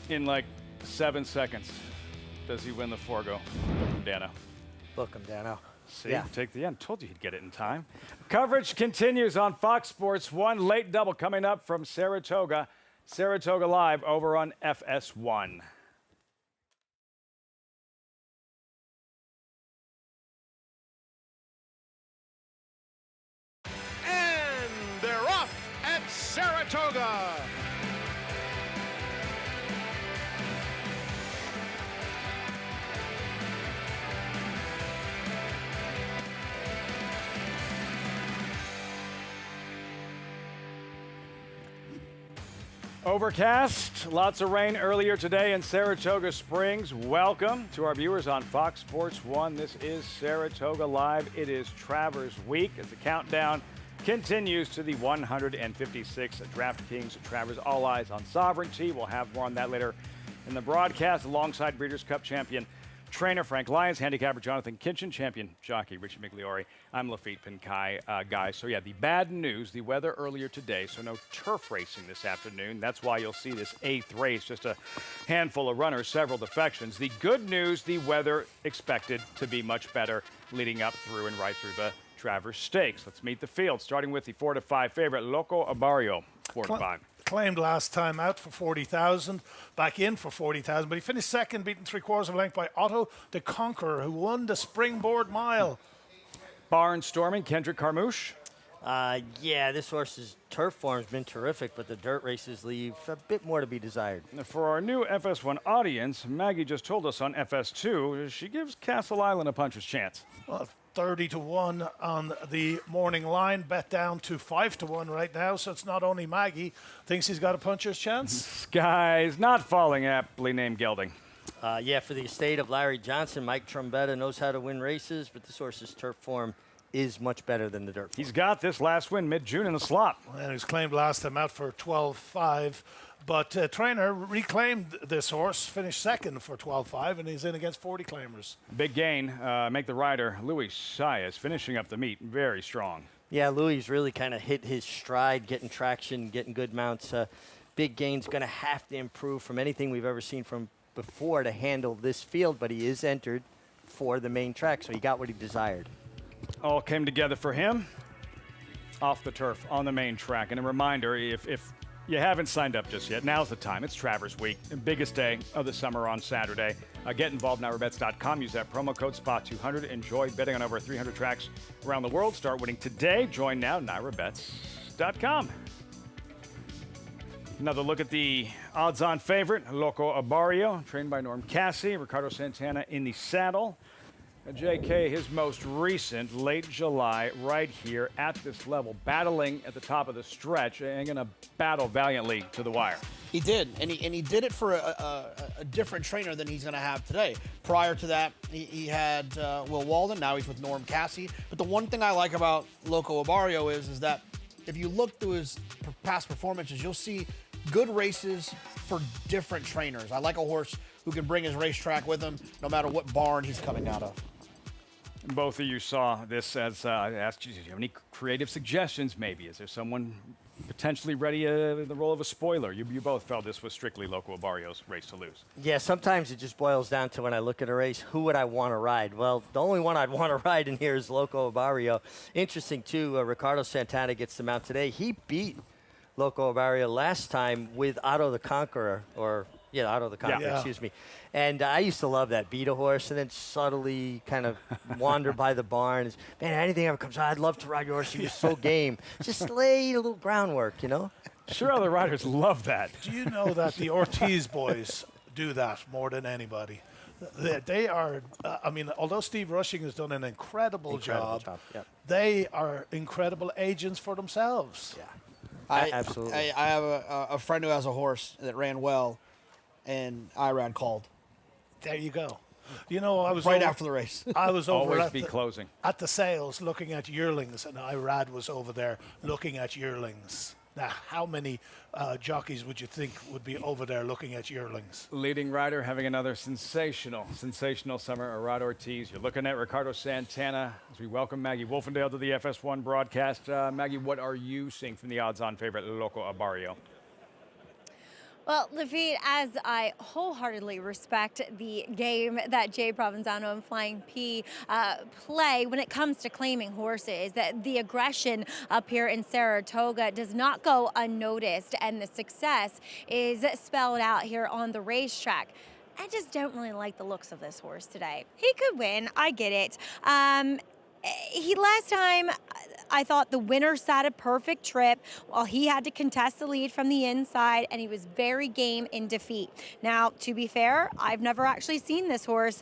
In like 7 seconds, does he win the Forgo? Bookham Dano. Bookham Dano. See, Yeah. take the end. Told you he'd get it in time. Coverage continues on Fox Sports 1. Late double coming up from Saratoga. Saratoga Live over on FS1. And they're off at Saratoga. Overcast, lots of rain earlier today in Saratoga Springs. Welcome to our viewers on Fox Sports 1. This is Saratoga Live. It is Travers Week as the countdown continues to the 156th DraftKings Travers. All eyes on Sovereignty. We'll have more on that later in the broadcast alongside Breeders' Cup champion trainer Frank Lyons, handicapper Jonathan Kitchen, champion jockey Richie Migliori. I'm Lafitte Pinkai, guys. So yeah, the bad news, the weather earlier today, so no turf racing this afternoon. That's why you'll see this 8th race, just a handful of runners, several defections. The good news, the weather expected to be much better leading up through and right through the Travers Stakes. Let's meet the field, starting with the 4-5 favorite, Loco Abario, 4-5. Claimed last time out for 40,000, back in for 40,000, but he finished second, beaten 3/4 of a length by Otto the Conqueror, who won the Springboard Mile. Barnstorming, Kendrick Carmouche. Yeah, this horse's turf form's been terrific, but the dirt races leave a bit more to be desired. For our new FS1 audience, Maggie just told us on FS2 she gives Castle Island a puncher's chance. Well, 30-1 on the morning line, bet down to 5-1 right now. So it's not only Maggie thinks he's got a puncher's chance. Sky's not falling, aptly named gelding. Yeah, for the estate of Larry Johnson, Mike Trombetta knows how to win races, but this horse's turf form is much better than the dirt form. He's got this last win mid-June in the slot. And he was claimed last time out for 12.5. But trainer reclaimed this horse, finished second for 12.5, and he's in against 40 claimers. Big gain, make the rider Louis Saez finishing up the meet very strong. Yeah, Louis really kind of hit his stride, getting traction, getting good mounts. Big gain's going to have to improve from anything we've ever seen from before to handle this field, but he is entered for the main track, so he got what he desired. All came together for him off the turf on the main track. And a reminder, if you haven't signed up just yet, now's the time. It's Travers Week, the biggest day of the summer on Saturday. Get involved, NYRABets.com. Use that promo code SPOT200. Enjoy betting on over 300 tracks around the world. Start winning today. Join now, NYRABets.com. Another look at the odds-on favorite, Loco Abario, trained by Norm Cassie. Ricardo Santana in the saddle. JK, his most recent, late July, right here at this level, battling at the top of the stretch and going to battle valiantly to the wire. He did, and he did it for a different trainer than he's going to have today. Prior to that, he had Will Walden. Now he's with Norm Cassie. But the one thing I like about Loco Abario is that if you look through his past performances, you'll see good races for different trainers. I like a horse who can bring his racetrack with him no matter what barn he's coming out of. Both of you saw this as I asked you, do you have any creative suggestions maybe? Is there someone potentially ready in the role of a spoiler? You both felt this was strictly Loco Abario's race to lose. Yeah, sometimes it just boils down to when I look at a race, who would I want to ride? Well, the only one I'd want to ride in here is Loco Abario. Interesting, too, Ricardo Santana gets the mount today. He beat Loco Abario last time with Otto the Conqueror, Otto the Conqueror, excuse me. And I used to love that. Beat a horse and then subtly kind of wander by the barn. Man, anything ever comes out, I'd love to ride your horse. You're so game. Just lay a little groundwork, you know? Sure, other riders love that. Do you know that the Ortiz boys do that more than anybody? They are, although Steve Rushing has done an incredible job. Yep. They are incredible agents for themselves. Yeah. Absolutely. I have a friend who has a horse that ran well, and Irad called. There you go. You know, I was right after the race. I was over closing at the sales looking at yearlings, and Irad was over there looking at yearlings. Now, how many jockeys would you think would be over there looking at yearlings? Leading rider having another sensational summer, Arad Ortiz. You're looking at Ricardo Santana as we welcome Maggie Wolfendale to the FS1 broadcast. Maggie, what are you seeing from the odds-on favorite, Loco Abarrio? Well, Lafitte, as I wholeheartedly respect the game that Jay Provenzano and Flying P play when it comes to claiming horses, that the aggression up here in Saratoga does not go unnoticed, and the success is spelled out here on the racetrack. I just don't really like the looks of this horse today. He could win, I get it. Last time, I thought the winner sat a perfect trip while he had to contest the lead from the inside, and he was very game in defeat. Now, to be fair, I've never actually seen this horse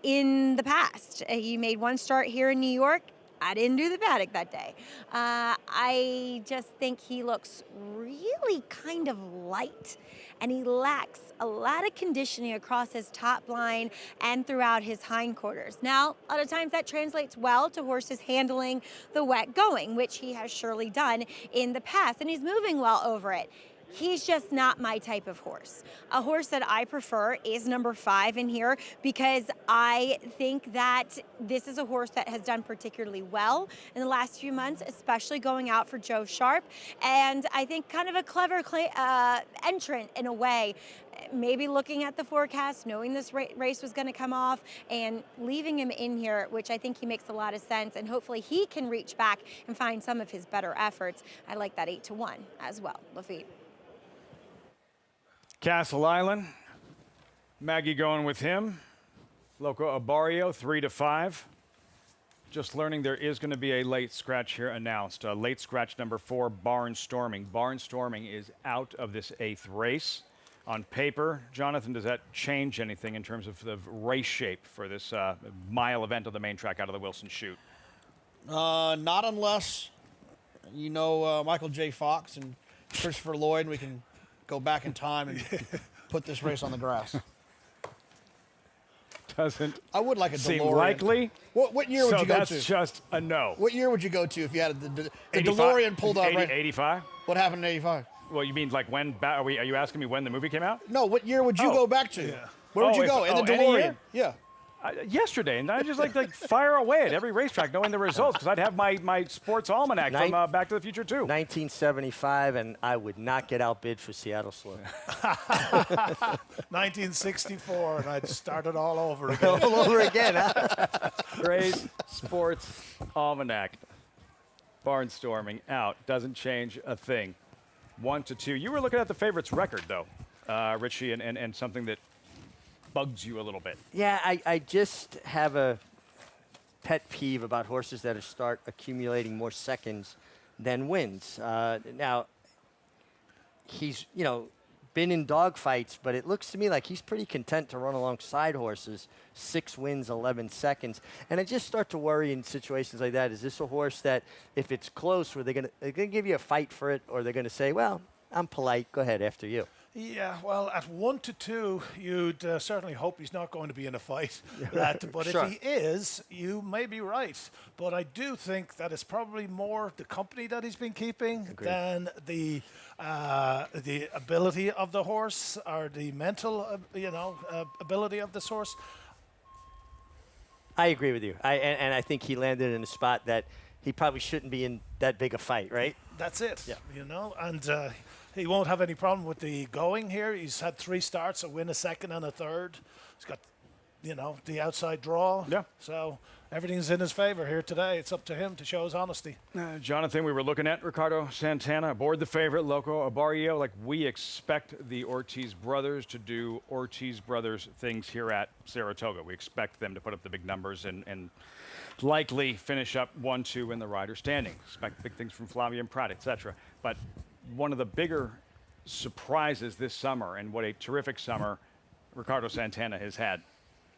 in the past. He made one start here in New York. I didn't do the paddock that day. I just think he looks really kind of light, and he lacks a lot of conditioning across his top line and throughout his hindquarters. Now, a lot of times that translates well to horses handling the wet going, which he has surely done in the past, and he's moving well over it. He's just not my type of horse. A horse that I prefer is number 5 in here, because I think that this is a horse that has done particularly well in the last few months, especially going out for Joe Sharp. And I think kind of a clever entrant in a way, maybe looking at the forecast, knowing this race was going to come off, and leaving him in here, which I think he makes a lot of sense. And hopefully he can reach back and find some of his better efforts. I like that 8-1 as well, Lafitte. Castle Island, Maggie going with him. Loco Abarrio, 3-5. Just learning there is going to be a late scratch here announced. Late scratch number 4, Barnstorming. Barnstorming is out of this 8th race. On paper, Jonathan, does that change anything in terms of the race shape for this mile event of the main track out of the Wilson Chute? Not unless you know Michael J. Fox and Christopher Lloyd, and we can go back in time and put this race on the grass. Doesn't I would like a seem DeLorean. Likely. What year would you go to? That's just a no. What year would you go to if you had the 85, DeLorean pulled out 80, right? 85. What happened in 85? Well, you mean like when? Are you asking me when the movie came out? No, what year would you go back to? Yeah. Where would you go? In the any DeLorean? year? Yeah. Yesterday, and I just like fire away at every racetrack knowing the results, because I'd have my sports almanac from Back to the Future too. 1975, and I would not get outbid for Seattle Slow. 1964, and I'd start it all over again. All over again, huh? Great sports almanac. Barnstorming out. Doesn't change a thing. 1-2. You were looking at the favorites record, though, Richie, and something that bugs you a little bit. Yeah, I just have a pet peeve about horses that start accumulating more seconds than wins. Now, he's, been in dogfights, but it looks to me like he's pretty content to run alongside horses. 6 wins, 11 seconds. And I just start to worry in situations like that. Is this a horse that, if it's close, they're going to give you a fight for it, or they're going to say, well, I'm polite, go ahead, after you? Yeah, well, at 1-2, you'd certainly hope he's not going to be in a fight. But Sure. if he is, you may be right. But I do think that it's probably more the company that he's been keeping than the ability of the horse, or the mental, ability of this horse. I agree with you. And I think he landed in a spot that he probably shouldn't be in that big a fight, right? That's it. Yeah. And he won't have any problem with the going here. He's had 3 starts, a win, a second, and a third. He's got, the outside draw. Yeah. So everything's in his favor here today. It's up to him to show his honesty. Jonathan, we were looking at Ricardo Santana aboard the favorite, Loco Abarrio. Like, we expect the Ortiz brothers to do Ortiz brothers things here at Saratoga. We expect them to put up the big numbers and likely finish up 1-2 in the rider standing. Expect big things from Flavia and Pratt, etc. But one of the bigger surprises this summer, and what a terrific summer Ricardo Santana has had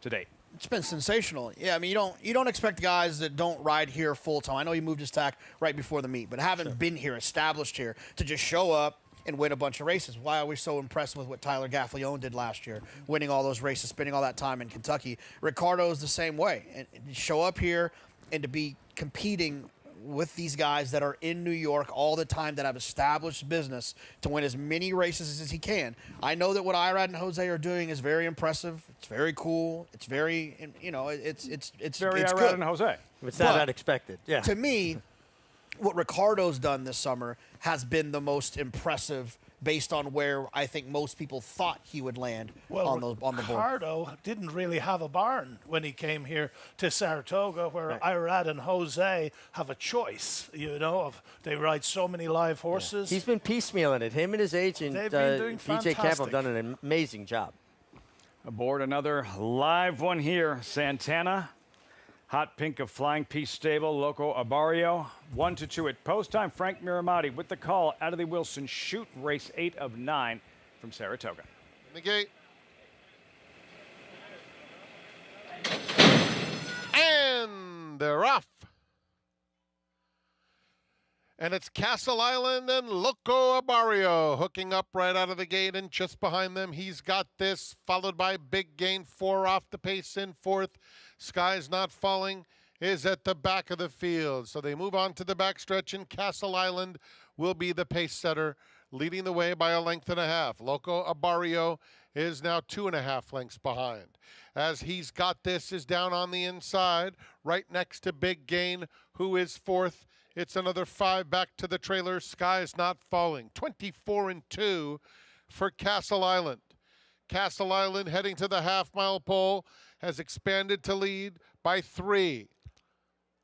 to date. It's been sensational. Yeah, I mean, you don't expect guys that don't ride here full time. I know he moved his tack right before the meet, but haven't been here, established here, to just show up and win a bunch of races. Why are we so impressed with what Tyler Gaffalione did last year, winning all those races, spending all that time in Kentucky? Ricardo's the same way. And show up here and to be competing with these guys that are in New York all the time that have established business to win as many races as he can. I know that what Irad and Jose are doing is very impressive. It's very cool. It's very, you know, it's very it's Irad good. and Jose. It's not unexpected. Yeah. To me, what Ricardo's done this summer has been the most impressive based on where I think most people thought he would land on the board. Ricardo didn't really have a barn when he came here to Saratoga, where Irad and Jose have a choice, you know, of they ride so many live horses. He's been piecemealing it. Him and his agent, They've been doing DJ Campbell, have fantastic. done an amazing job. Aboard another live one here. Santana, Hot Pink of Flying Peace Stable, Loco Abario. 1-2 at post time. Frank Miramati with the call. Adderley Wilson shoot race 8 of 9 from Saratoga. In the gate. And they're off. And it's Castle Island and Loco Abario hooking up right out of the gate, and just behind them, he's got this, followed by Big Gain, 4 off the pace in 4th. Sky's Not Falling is at the back of the field. So they move on to the backstretch, and Castle Island will be the pace setter, leading the way by 1.5 lengths. Loco Abario is now 2.5 lengths behind. As He's Got This is down on the inside, right next to Big Gain, who is 4th. It's another 5 back to the trailer. Sky's Not Falling. 24-2 for Castle Island. Castle Island heading to the half-mile pole has expanded to lead by 3.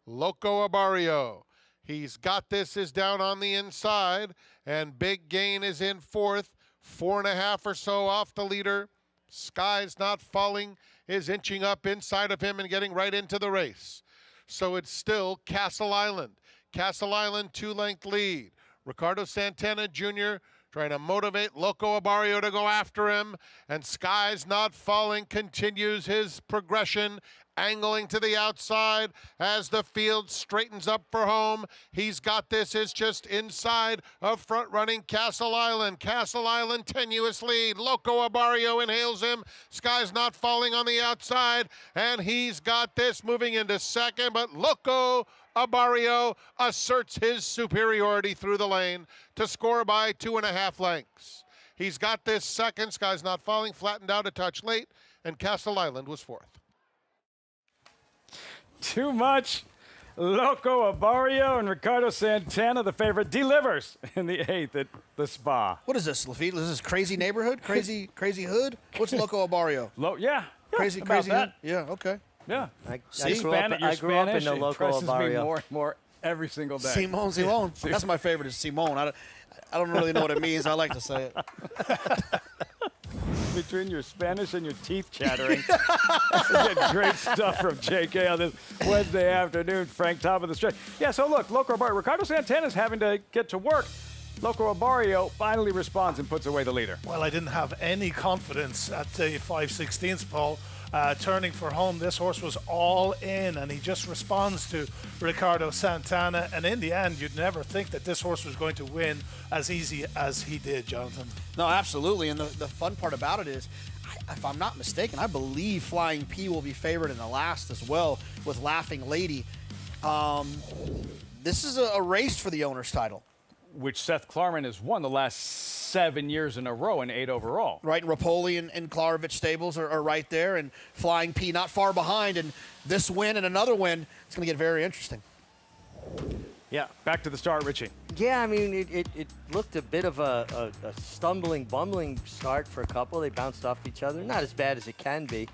Loco Abario. He's Got This is down on the inside, and Big Gain is in 4th. 4.5 or so off the leader. Sky's Not Falling is inching up inside of him and getting right into the race. So it's still Castle Island. Castle Island 2-length lead. Ricardo Santana Jr. trying to motivate Loco Abario to go after him. And Sky's Not Falling continues his progression, angling to the outside as the field straightens up for home. He's Got This is just inside of front-running Castle Island. Castle Island, tenuous lead. Loco Abario inhales him. Sky's Not Falling on the outside, and He's Got This moving into second, but Loco Abario asserts his superiority through the lane to score by 2.5 lengths. He's Got This second. Sky's Not Falling flattened out a touch late, and Castle Island was 4th. Too much. Loco Abario and Ricardo Santana, the favorite, delivers in the 8th at the Spa. What is this, Lafitte? Is this crazy neighborhood? Crazy hood? What's Loco Abario? Yeah. Crazy about hood? that. Yeah, okay. Yeah. I grew up in the Loco impresses me Abario. more and more every single day. Simone. That's my favorite is Simone. I don't really know what it means. I like to say it. Between your Spanish and your teeth chattering. You get great stuff from JK on this Wednesday afternoon. Frank, top of the stretch. Yeah, so look, Loco Abario. Ricardo Santana's having to get to work. Loco Abario finally responds and puts away the leader. Well, I didn't have any confidence at the 5/16 pole. Turning for home, this horse was all in, and he just responds to Ricardo Santana. And in the end, you'd never think that this horse was going to win as easy as he did, Jonathan. No, absolutely. And the fun part about it is, if I'm not mistaken, I believe Flying P will be favored in the last as well with Laughing Lady. This is a race for the owner's title. Which Seth Klarman has won the last 7 years in a row and 8 overall. Right, and Rapoli and Klarovich stables are right there, and Flying P not far behind. And this win and another win, it's going to get very interesting. Yeah, back to the start, Richie. Yeah, I mean, it looked a bit of a stumbling, bumbling start for a couple. They bounced off each other. Not as bad as it can be.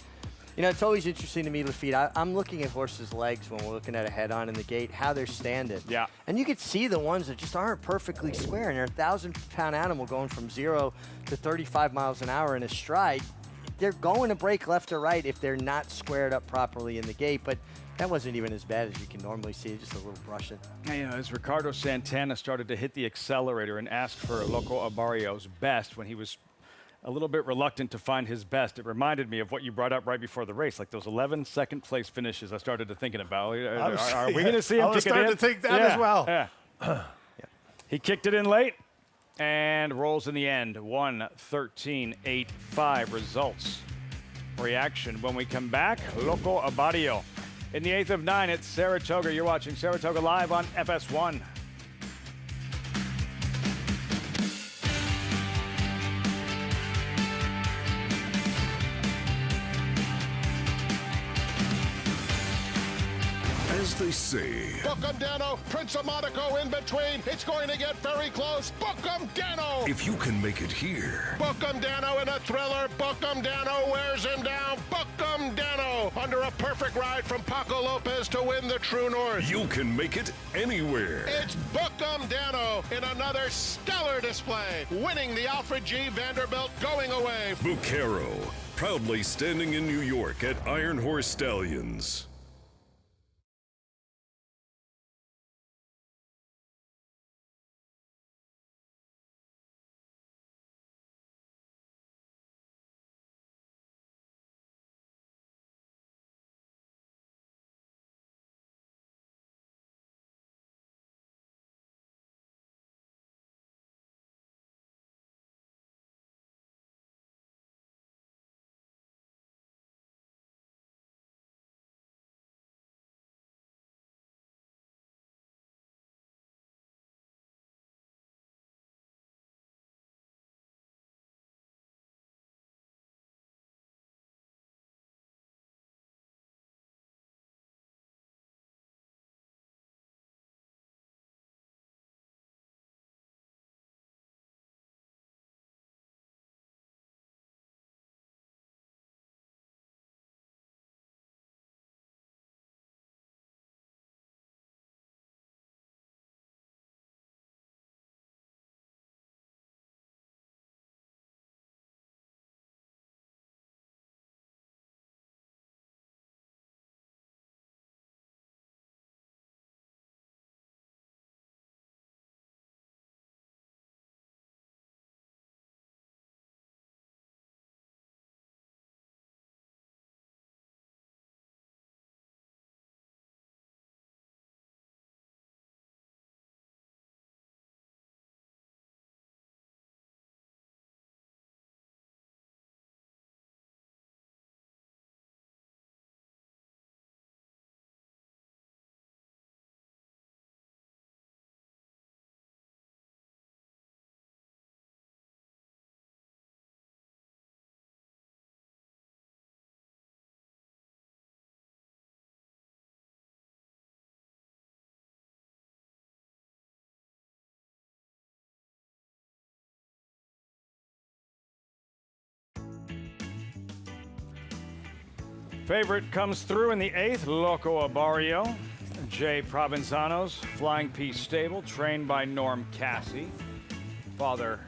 You know, it's always interesting to me, Lafitte. I'm looking at horses' legs when we're looking at a head-on in the gate, how they're standing. Yeah. And you could see the ones that just aren't perfectly square. And they're a 1,000-pound animal going from 0 to 35 miles an hour in a stride. They're going to break left or right if they're not squared up properly in the gate. But that wasn't even as bad as you can normally see, just a little brushing. You know, as Ricardo Santana started to hit the accelerator and ask for Loco Abario's best when he was a little bit reluctant to find his best, it reminded me of what you brought up right before the race, like those 11 second place finishes I started to thinking about. Are we going to see him kick it in? I was starting to think that as well. Yeah. He kicked it in late and rolls in the end. 1:13.85 results. Reaction when we come back. Loco Abario In the 8th of 9 at Saratoga, you're watching Saratoga live on FS1. As they say, Book 'em, Dano. Prince of Monaco in between. It's going to get very close. Book 'em, Dano. if you can make it here, Book 'em, Dano in a thriller. Book 'em, Dano wears him down. Book 'em, Dano under a perfect ride from Paco Lopez to win the True North. you can make it anywhere. It's Book 'em, Dano in another stellar display, winning the Alfred G. Vanderbilt going away. Bucaro, proudly standing in New York at Iron Horse Stallions. Favorite comes through in the 8th, Loco Abarrio. Jay Provenzano's Flying Piece Stable, trained by Norm Cassie. Father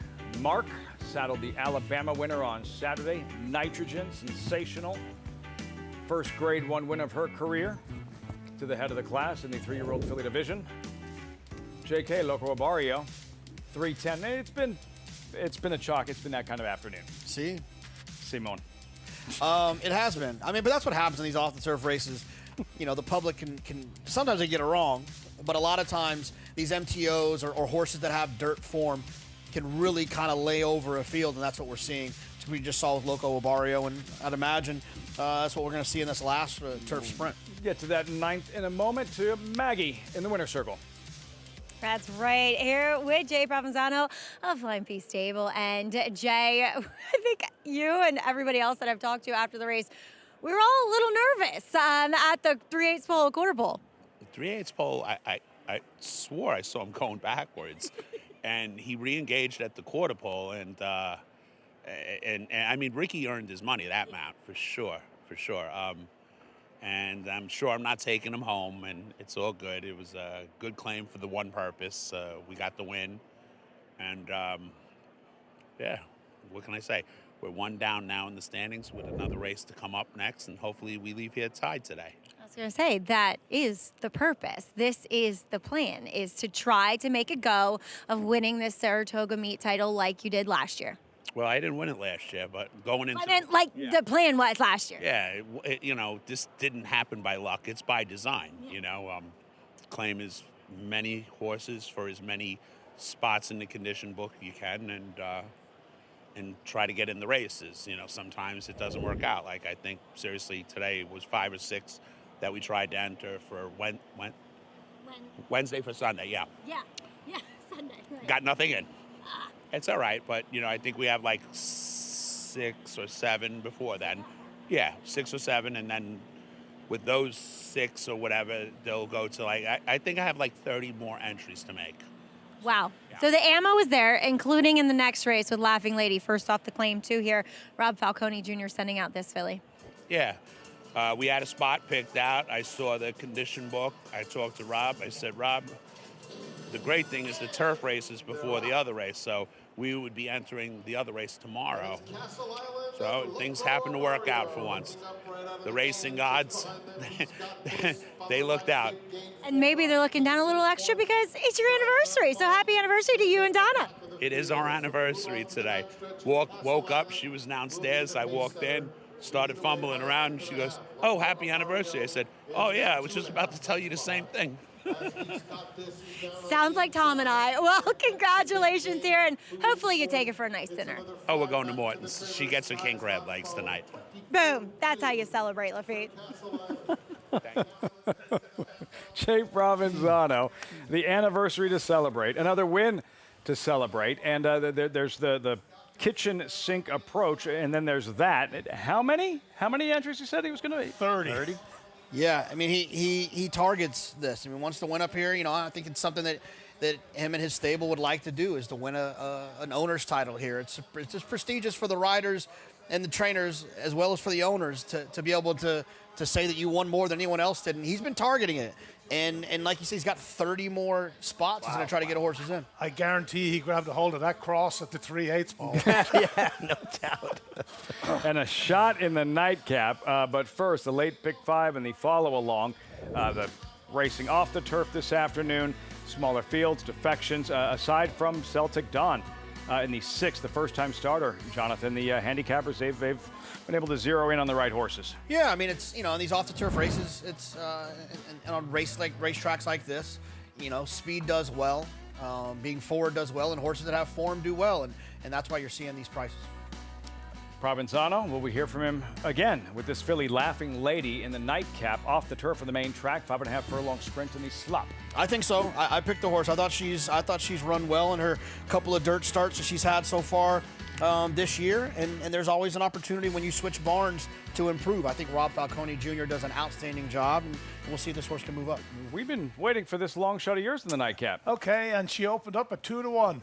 Mark saddled the Alabama winner on Saturday. Nitrogen, sensational. First grade 1 win of her career. To the head of the class in the 3-year-old filly division. JK Loco Abarrio, 310. It's been a chalk. It's been that kind of afternoon. See? Simone. It has been. I mean, but that's what happens in these off-the-turf races. You know, the public can sometimes they get it wrong, but a lot of times these MTOs or horses that have dirt form can really kind of lay over a field, and that's what we're seeing. We just saw with Loco Abarrio, and I'd imagine that's what we're going to see in this last turf sprint. Get to that 9th in a moment to Maggie in the winner's circle. That's right. Here with Jay Provenzano of Flying Piece Stable. And Jay, I think you and everybody else that I've talked to after the race, we were all a little nervous at the 3/8 pole, quarter pole. The 3/8 pole, I swore I saw him going backwards. And he re-engaged at the quarter pole. And I mean, Ricky earned his money that mount, for sure. And I'm sure I'm not taking him home, and it's all good. It was a good claim for the one purpose. We got the win, and yeah, what can I say? We're 1 down now in the standings with another race to come up next, and hopefully we leave here tied today. I was going to say, that is the purpose. This is the plan, is to try to make a go of winning this Saratoga meet title like you did last year. Well, I didn't win it last year, but going into the plan was last year. Yeah, you know, this didn't happen by luck. It's by design. Yeah. You know, claim as many horses for as many spots in the condition book you can, and try to get in the races. You know, sometimes it doesn't work out. Like I think seriously today it was 5 or 6 that we tried to enter for Wednesday for Sunday. Yeah. Yeah, Sunday. Right. Got nothing in. It's all right, but I think we have like 6 or 7 before then. Yeah, 6 or 7, and then with those 6 or whatever, they'll go to I think I have like 30 more entries to make. Wow. Yeah. So the ammo is there, including in the next race with Laughing Lady, first off the claim too here. Rob Falcone Jr. sending out this filly. Yeah. We had a spot picked out. I saw the condition book. I talked to Rob. I said, Rob, the great thing is the turf race is before the other race, so we would be entering the other race tomorrow. So things happen to work out for once. The racing gods, they looked out. And maybe they're looking down a little extra because it's your anniversary. So happy anniversary to you and Donna. It is our anniversary today. Woke up, she was downstairs. I walked in, started fumbling around, and she goes, oh, happy anniversary. I said, oh, yeah, I was just about to tell you the same thing. Sounds like Tom and I. Well, congratulations here, and hopefully you take her for a nice dinner. Oh, we're going to Morton's. She gets her king crab legs tonight. Boom. That's how you celebrate, Lafitte. Jay Provenzano, the anniversary to celebrate, another win to celebrate, and there's the kitchen sink approach, and then there's that. How many entries you said he was going to be? 30. Yeah, I mean, he targets this. I mean, wants to win up here. I think it's something that him and his stable would like to do, is to win an owner's title here. It's just prestigious for the riders and the trainers, as well as for the owners, to be able to say that you won more than anyone else did. And he's been targeting it. And like you say, he's got 30 more spots. He's going to try to get horses in. I guarantee he grabbed a hold of that cross at the 3/8 ball. Yeah, no doubt. And a shot in the nightcap. But first, the late pick 5 and the follow along. The racing off the turf this afternoon. Smaller fields, defections. Aside from Celtic Dawn in the 6th, the first-time starter, Jonathan, the handicappers, they've been able to zero in on the right horses. Yeah, I mean, it's, in these off-the-turf races, it's and on racetracks like this, speed does well, being forward does well, and horses that have form do well, and that's why you're seeing these prices. Provenzano, will we hear from him again with this filly Laughing Lady in the nightcap off the turf of the main track, 5.5 furlong sprint in the slop? I think so. I picked the horse. I thought she's run well in her couple of dirt starts that she's had so far this year, and there's always an opportunity when you switch barns to improve. I think Rob Falcone Jr. does an outstanding job, and we'll see if this horse can move up. We've been waiting for this long shot of yours in the nightcap. Okay, and she opened up at 2-1.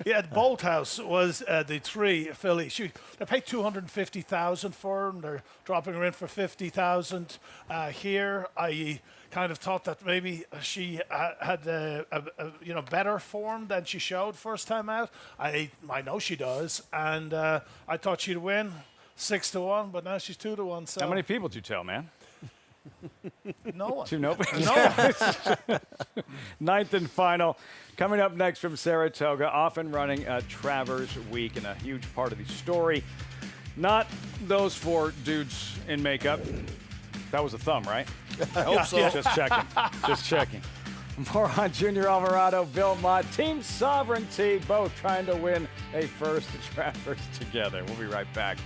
Yeah, Bolt House was the 3 filly. They paid $250,000 for her, and they're dropping her in for $50,000 here. I kind of thought that maybe she had a better form than she showed first time out. I know she does, and I thought she'd win 6-1, but now she's 2-1. So. How many people did you tell, man? No one. No one. Ninth and final. Coming up next from Saratoga, off and running Travers week, and a huge part of the story. Not those 4 dudes in makeup. That was a thumb, right? I hope so. Just checking. Just checking. More on Junior Alvarado, Bill Mott, Team Sovereignty, both trying to win a first Travers together. We'll be right back.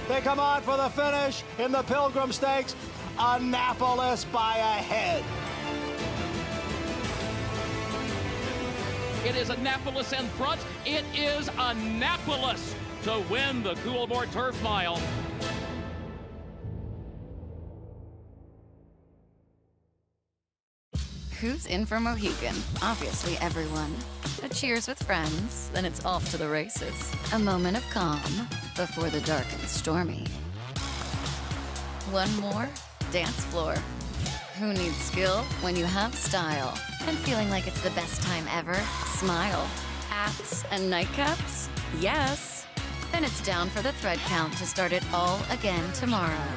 They come on for the finish in the Pilgrim Stakes. Annapolis by a head. It is Annapolis in front. It is Annapolis to win the Coolmore Turf Mile. Who's in for Mohegan? Obviously everyone. A cheers with friends, then it's off to the races. A moment of calm before the dark and stormy. One more dance floor. Who needs skill when you have style? And feeling like it's the best time ever? Smile. Apps and nightcaps? Yes. Then it's down for the thread count to start it all again tomorrow.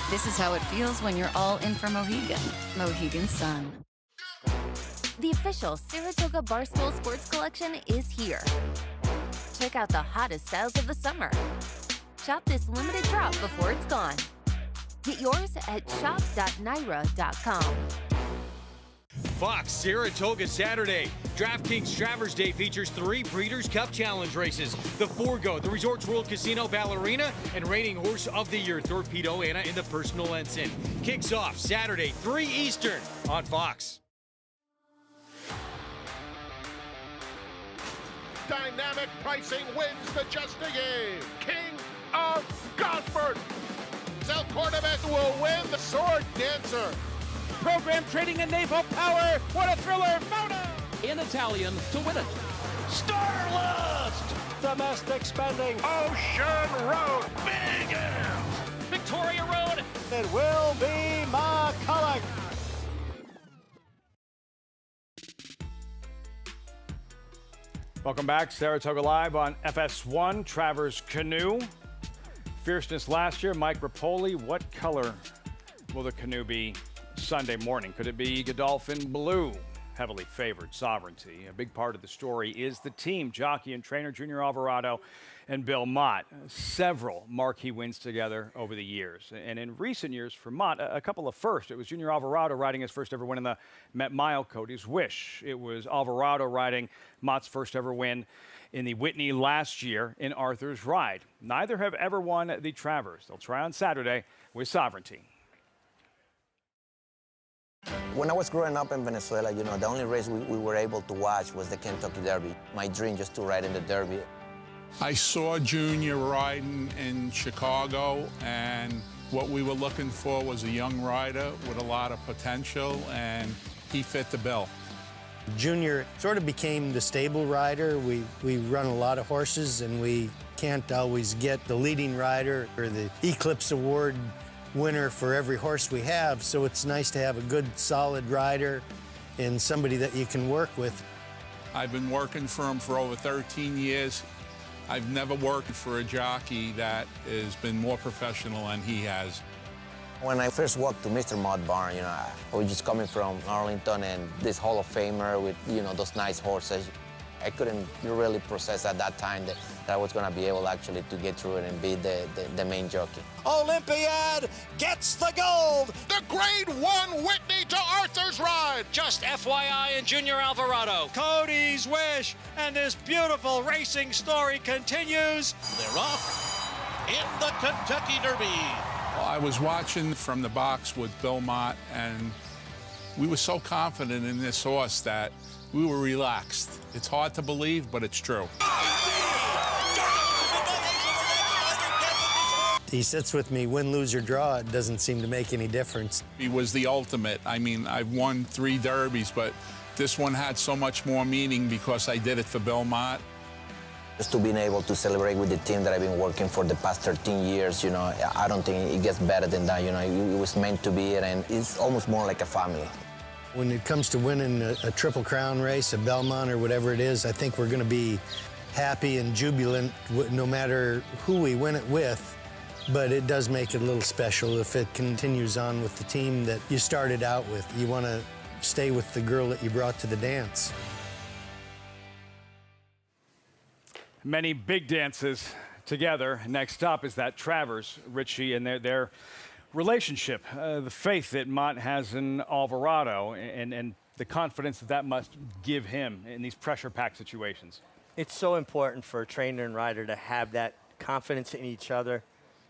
This is how it feels when you're all in for Mohegan. Mohegan Sun. The official Saratoga Barstool Sports Collection is here. Check out the hottest styles of the summer. Shop this limited drop before it's gone. Get yours at shop.naira.com. Fox Saratoga Saturday. DraftKings Travers Day features 3 Breeders' Cup Challenge races. The Forgo, the Resorts World Casino Ballerina, and reigning horse of the year, Torpedo Anna in the Personal Ensign. Kicks off Saturday, 3 Eastern on Fox. Dynamic pricing wins the Just a Game. King of Gosford. Sel Cordovan will win the Sword Dancer. Program trading and naval power. What a thriller. Photo. In Italian to win it. Starlust! Domestic spending. Ocean Road. Big Al. Victoria Road. It will be McCulloch. Welcome back. Saratoga Live on FS1. Travers Canoe. Fierceness last year. Mike Rapoli. What color will the canoe be Sunday morning? Could it be Godolphin blue? Heavily favored Sovereignty. A big part of the story is the team, jockey and trainer Junior Alvarado and Bill Mott. Several marquee wins together over the years. And in recent years for Mott, a couple of firsts. It was Junior Alvarado riding his first ever win in the Met Mile, Cody's Wish. It was Alvarado riding Mott's first ever win in the Whitney last year in Arthur's Ride. Neither have ever won the Travers. They'll try on Saturday with Sovereignty. When I was growing up in Venezuela, you know, the only race we were able to watch was the Kentucky Derby. My dream just to ride in the Derby. I saw Junior riding in Chicago, and what we were looking for was a young rider with a lot of potential, and he fit the bill. Junior sort of became the stable rider. We run a lot of horses, and we can't always get the leading rider or the Eclipse Award winner for every horse we have, so it's nice to have a good, solid rider and somebody that you can work with. I've been working for him for over 13 years. I've never worked for a jockey that has been more professional than he has. When I first walked to Mr. Mott Barn, you know, I was just coming from Arlington and this Hall of Famer with, you know, those nice horses. I couldn't really process at that time that I was going to be able actually to get through it and be the main jockey. Olympiad gets the gold. The Grade 1 Whitney to Arthur's Ride. Just FYI and Junior Alvarado. Cody's Wish, and this beautiful racing story continues. They're off in the Kentucky Derby. I was watching from the box with Bill Mott, and we were so confident in this horse that we were relaxed. It's hard to believe, but it's true. He sits with me, win, lose, or draw. It doesn't seem to make any difference. He was the ultimate. I mean, I've won 3 derbies, but this one had so much more meaning because I did it for Bill Mott. Just to being able to celebrate with the team that I've been working for the past 13 years, you know, I don't think it gets better than that. You know, it was meant to be, and it's almost more like a family. When it comes to winning a Triple Crown race, a Belmont or whatever it is, I think we're going to be happy and jubilant no matter who we win it with. But it does make it a little special if it continues on with the team that you started out with. You want to stay with the girl that you brought to the dance. Many big dances together. Next up is that Travers, Richie, and their relationship, the faith that Mott has in Alvarado, and the confidence that must give him in these pressure-packed situations. It's so important for a trainer and rider to have that confidence in each other,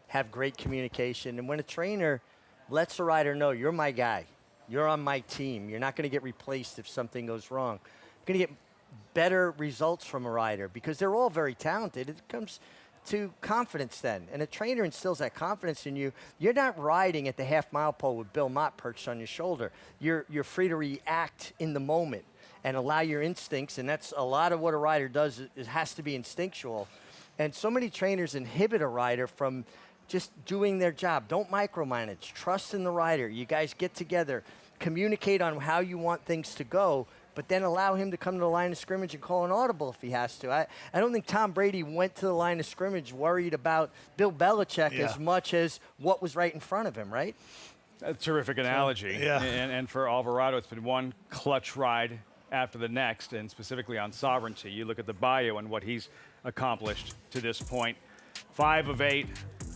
have great communication. And when a trainer lets a rider know, you're my guy, you're on my team, you're not going to get replaced if something goes wrong. You're going to get better results from a rider because they're all very talented. It comes to confidence then. And a trainer instills that confidence in you. You're not riding at the half-mile pole with Bill Mott perched on your shoulder. You're free to react in the moment and allow your instincts, and that's a lot of what a rider does. It has to be instinctual. And so many trainers inhibit a rider from just doing their job. Don't micromanage. Trust in the rider. You guys get together, communicate on how you want things to go, but then allow him to come to the line of scrimmage and call an audible if he has to. I don't think Tom Brady went to the line of scrimmage worried about Bill Belichick as much as what was right in front of him, right? A terrific analogy. Yeah. And for Alvarado, it's been one clutch ride after the next, and specifically on Sovereignty. You look at the bio and what he's accomplished to this point. 5 of 8,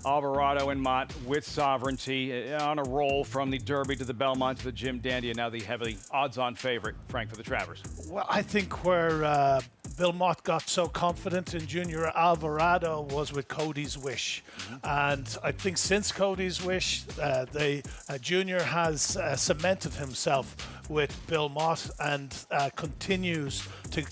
Alvarado and Mott with Sovereignty on a roll from the Derby to the Belmont to the Jim Dandy, and now the heavily odds-on favorite, Frank, for the Travers. Well, I think where Bill Mott got so confident in Junior Alvarado was with Cody's Wish. And I think since Cody's Wish, Junior has cemented himself with Bill Mott and continues to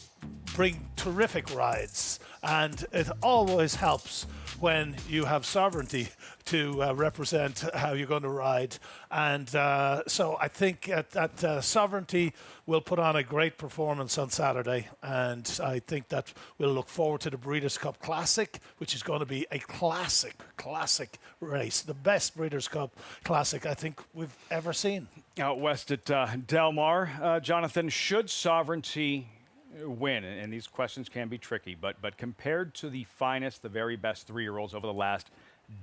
bring terrific rides. And it always helps when you have Sovereignty to represent how you're going to ride. And so I think that Sovereignty will put on a great performance on Saturday. And I think that we'll look forward to the Breeders' Cup Classic, which is going to be a classic race. The best Breeders' Cup Classic I think we've ever seen. Out west at Del Mar, Jonathan, should Sovereignty win? And these questions can be tricky, but compared to the finest, the very best 3-year-olds over the last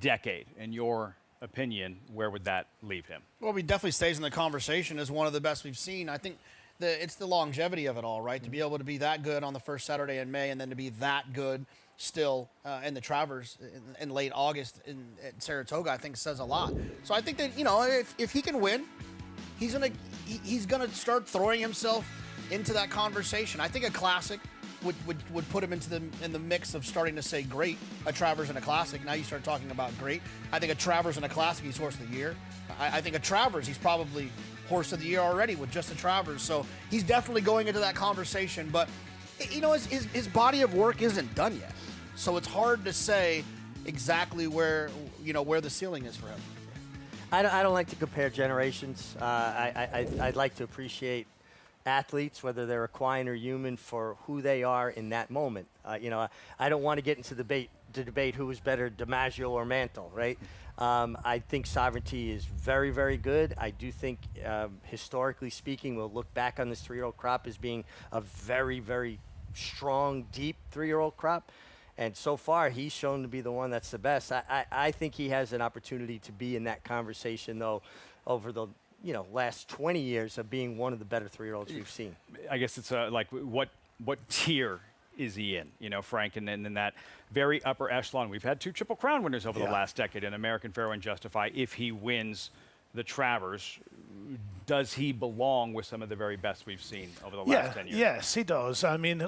decade, in your opinion, where would that leave him? Well, he definitely stays in the conversation as one of the best we've seen. I think it's the longevity of it all, right? To be able to be that good on the first Saturday in May and then to be that good still in the Travers in late August at Saratoga, I think says a lot. So I think that, you know, if he can win, he's gonna start throwing himself into that conversation. I think a classic would put him into the mix of starting to say great. A Travers and a classic. Now you start talking about great. I think a Travers and a classic, he's horse of the year. I think a Travers, he's probably horse of the year already with just a Travers. So he's definitely going into that conversation. But you know, his body of work isn't done yet. So it's hard to say exactly where the ceiling is for him. I don't like to compare generations. I'd like to appreciate athletes, whether they're equine or human, for who they are in that moment. I don't want to get into the debate who was better, DiMaggio or Mantle, right? I think Sovereignty is very, very good. I do think, historically speaking, we'll look back on this 3-year-old crop as being a very, very strong, deep 3-year-old crop. And so far, he's shown to be the one that's the best. I think he has an opportunity to be in that conversation, though, over the last 20 years of being one of the better 3-year-olds we've seen. I guess it's like what tier is he in, Frank? And then in that very upper echelon, we've had 2 Triple Crown winners over the last decade, and American Pharoah and Justify. If he wins the Travers, does he belong with some of the very best we've seen over the last 10 years? Yes, he does. I mean,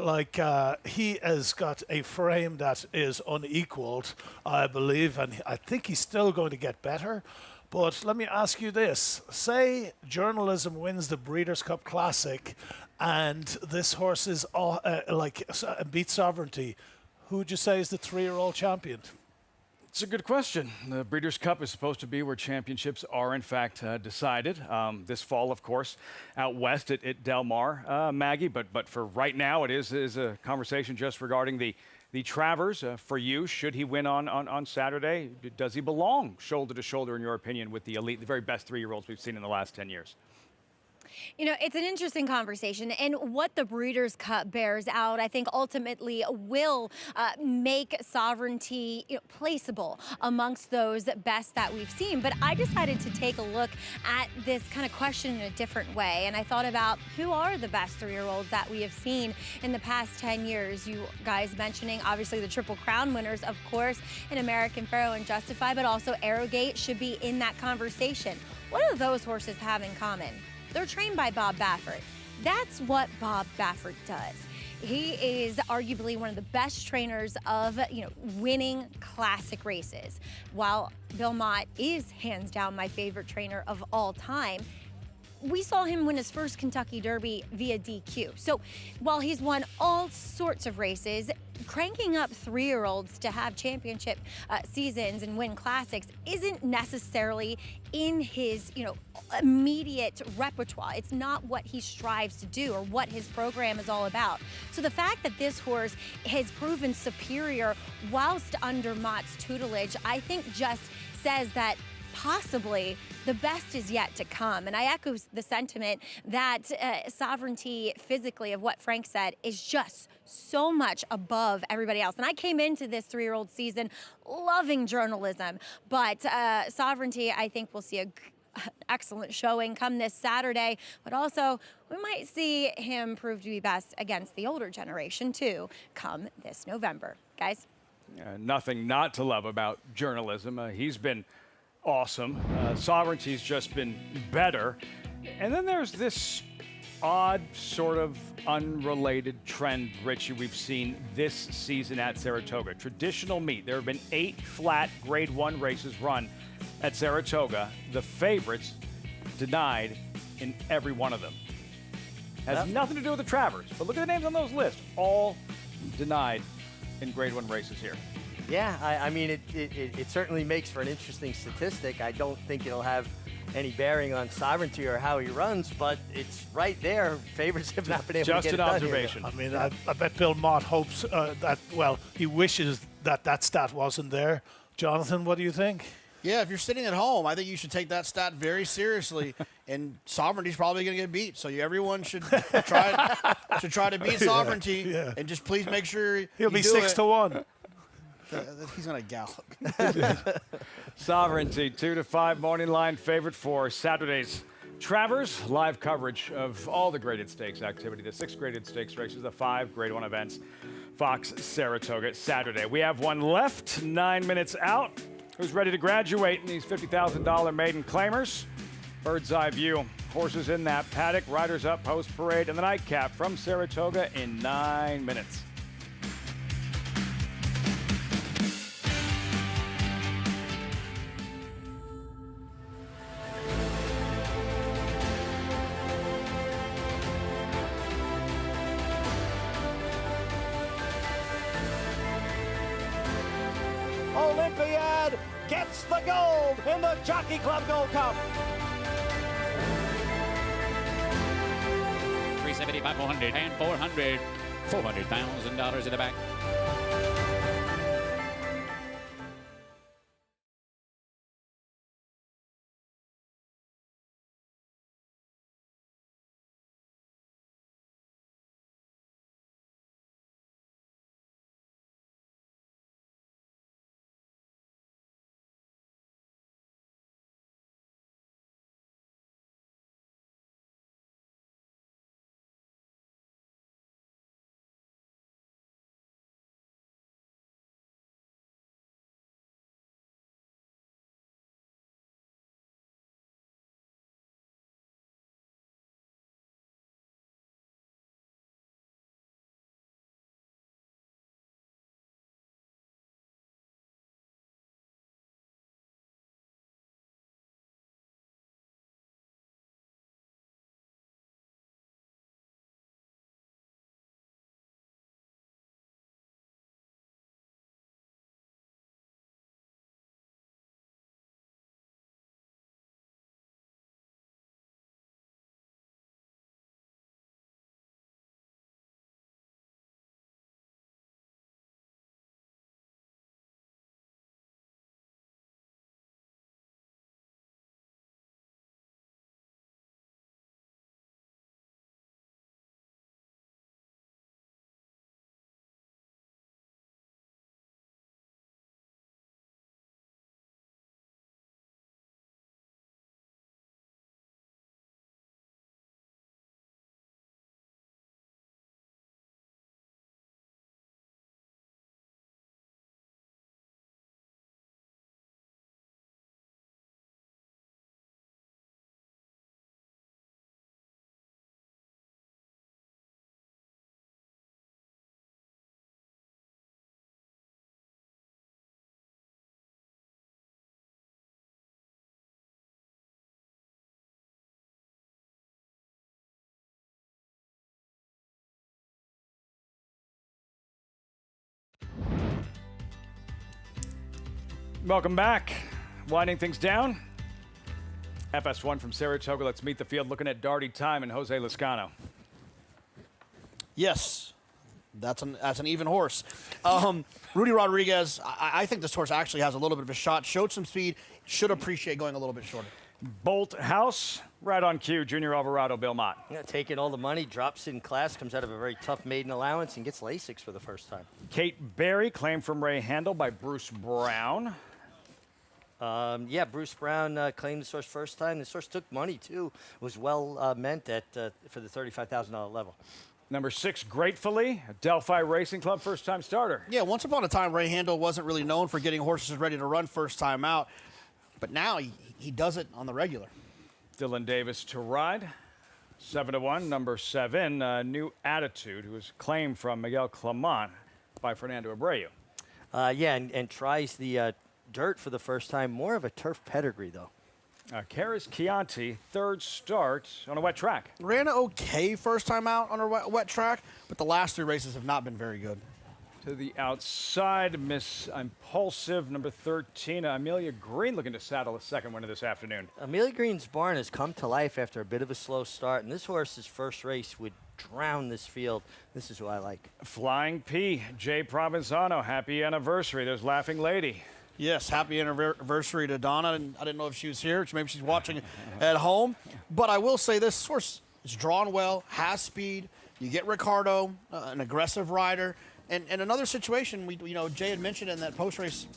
he has got a frame that is unequaled, I believe, and I think he's still going to get better. But let me ask you this. Say journalism wins the Breeders' Cup Classic and this horse is beats Sovereignty. Who would you say is the 3-year-old champion? It's a good question. The Breeders' Cup is supposed to be where championships are, in fact, decided. This fall, of course, out west at Del Mar, Maggie. But for right now, it is a conversation just regarding the Travers. For you, should he win on Saturday? Does he belong shoulder to shoulder, in your opinion, with the elite, the very best 3-year-olds we've seen in the last 10 years? It's an interesting conversation, and what the Breeders' Cup bears out, I think, ultimately will make Sovereignty placeable amongst those best that we've seen. But I decided to take a look at this kind of question in a different way, and I thought about who are the best 3-year-olds that we have seen in the past 10 years. You guys mentioning, obviously, the Triple Crown winners, of course, in American Pharoah and Justify, but also Arrogate should be in that conversation. What do those horses have in common? They're trained by Bob Baffert. That's what Bob Baffert does. He is arguably one of the best trainers of, winning classic races. While Bill Mott is hands down my favorite trainer of all time, we saw him win his first Kentucky Derby via DQ. So while he's won all sorts of races, cranking up 3-year-olds to have championship seasons and win classics isn't necessarily in his, immediate repertoire. It's not what he strives to do or what his program is all about. So the fact that this horse has proven superior whilst under Mott's tutelage, I think just says that possibly the best is yet to come. And I echo the sentiment that Sovereignty physically, of what Frank said, is just so much above everybody else. And I came into this 3-year-old season loving journalism, but Sovereignty, I think we'll see an excellent showing come this Saturday, but also we might see him prove to be best against the older generation too come this November. Guys? Nothing not to love about journalism. He's been awesome. Sovereignty's just been better. And then there's this odd, sort of unrelated trend, Richie, we've seen this season at Saratoga. Traditional meet. There have been 8 flat Grade 1 races run at Saratoga. The favorites denied in every one of them. Has nothing to do with the Travers, but look at the names on those lists. All denied in Grade 1 races here. Yeah, I mean, it certainly makes for an interesting statistic. I don't think it'll have any bearing on Sovereignty or how he runs, but it's right there. Favorites have not been able to get it done. Just an observation. I mean, I bet Bill Mott hopes that, well, he wishes that stat wasn't there. Jonathan, what do you think? Yeah, if you're sitting at home, I think you should take that stat very seriously. And Sovereignty's probably going to get beat, so everyone should try to beat Sovereignty, and just please make sure he'll be 6-1. He's going to gallop. Sovereignty, 2-5 morning line favorite for Saturday's Travers. Live coverage of all the graded stakes activity, the 6 graded stakes races, the 5 Grade 1 events. Fox Saratoga Saturday. We have one left, 9 minutes out. Who's ready to graduate in these $50,000 maiden claimers? Bird's eye view. Horses in that paddock, riders up post parade, and the nightcap from Saratoga in 9 minutes. Olympiad gets the gold in the Jockey Club Gold Cup. 375, 400, and 400. $400,000 in the back. Welcome back. Winding things down. FS1 from Saratoga. Let's meet the field looking at Darty Time and Jose Lascano. Yes, that's an even horse. Rudy Rodriguez, I think this horse actually has a little bit of a shot. Showed some speed. Should appreciate going a little bit shorter. Bolt House, right on cue. Junior Alvarado, Bill Mott. Yeah, taking all the money, drops in class, comes out of a very tough maiden allowance, and gets Lasix for the first time. Kate Berry, claimed from Ray Handel by Bruce Brown. Yeah, Bruce Brown claimed this horse first time. This horse took money, too. It was well meant for the $35,000 level. Number 6, Gratefully, Delphi Racing Club, first-time starter. Yeah, once upon a time, Ray Handel wasn't really known for getting horses ready to run first time out, but now he does it on the regular. Dylan Davis to ride, 7-1. Number 7, New Attitude, who was claimed from Miguel Clement by Fernando Abreu. Yeah, and tries the dirt for the first time. More of a turf pedigree, though. Karis Chianti, third start on a wet track. Ran okay first time out on a wet track, but the last 3 races have not been very good. To the outside, Miss Impulsive, number 13, Amelia Green, looking to saddle a second winner this afternoon. Amelia Green's barn has come to life after a bit of a slow start, and this horse's first race would drown this field. This is who I like. Flying P, Jay Provenzano, happy anniversary. There's Laughing Lady. Yes, happy anniversary to Donna. And I didn't know if she was here. Maybe she's watching at home. But I will say this horse is drawn well, has speed. You get Ricardo, an aggressive rider. And another situation, Jay had mentioned in that post race,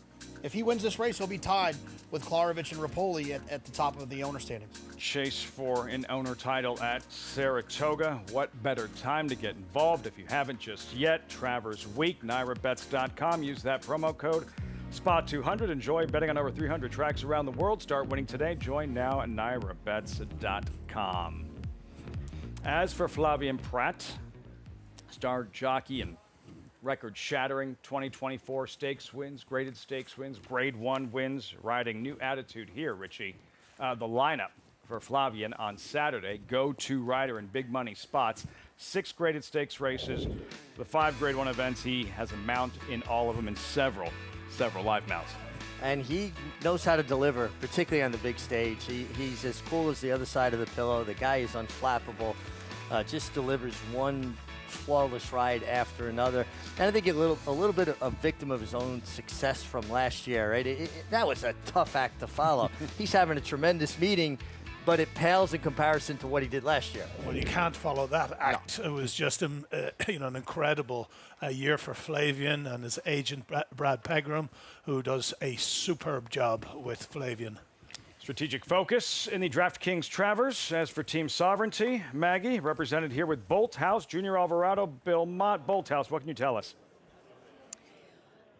if he wins this race, he'll be tied with Klarovich and Rapoli at the top of the owner standings. Chase for an owner title at Saratoga. What better time to get involved if you haven't just yet? Travers Week, NYRABets.com. Use that promo code SPOT200. Enjoy betting on over 300 tracks around the world. Start winning today. Join now at NYRABets.com. As for Flavien Prat, star jockey and record-shattering 2024 stakes wins, graded stakes wins, grade 1 wins, riding New Attitude here, Richie. The lineup for Flavien on Saturday, go-to rider in big money spots, 6 graded stakes races, the 5 grade 1 events. He has a mount in all of them and several live mounts. And he knows how to deliver, particularly on the big stage. He's as cool as the other side of the pillow. The guy is unflappable, just delivers one flawless ride after another. And I think a little bit a victim of his own success from last year, right? That was a tough act to follow. He's having a tremendous meeting, but it pales in comparison to what he did last year. Well, you can't follow that act. No. It was just an incredible year for Flavien and his agent, Brad Pegram, who does a superb job with Flavien. Strategic focus in the DraftKings Travers. As for Team Sovereignty, Maggie, represented here with Bolthouse, Junior Alvarado, Bill Mott. Bolthouse, what can you tell us?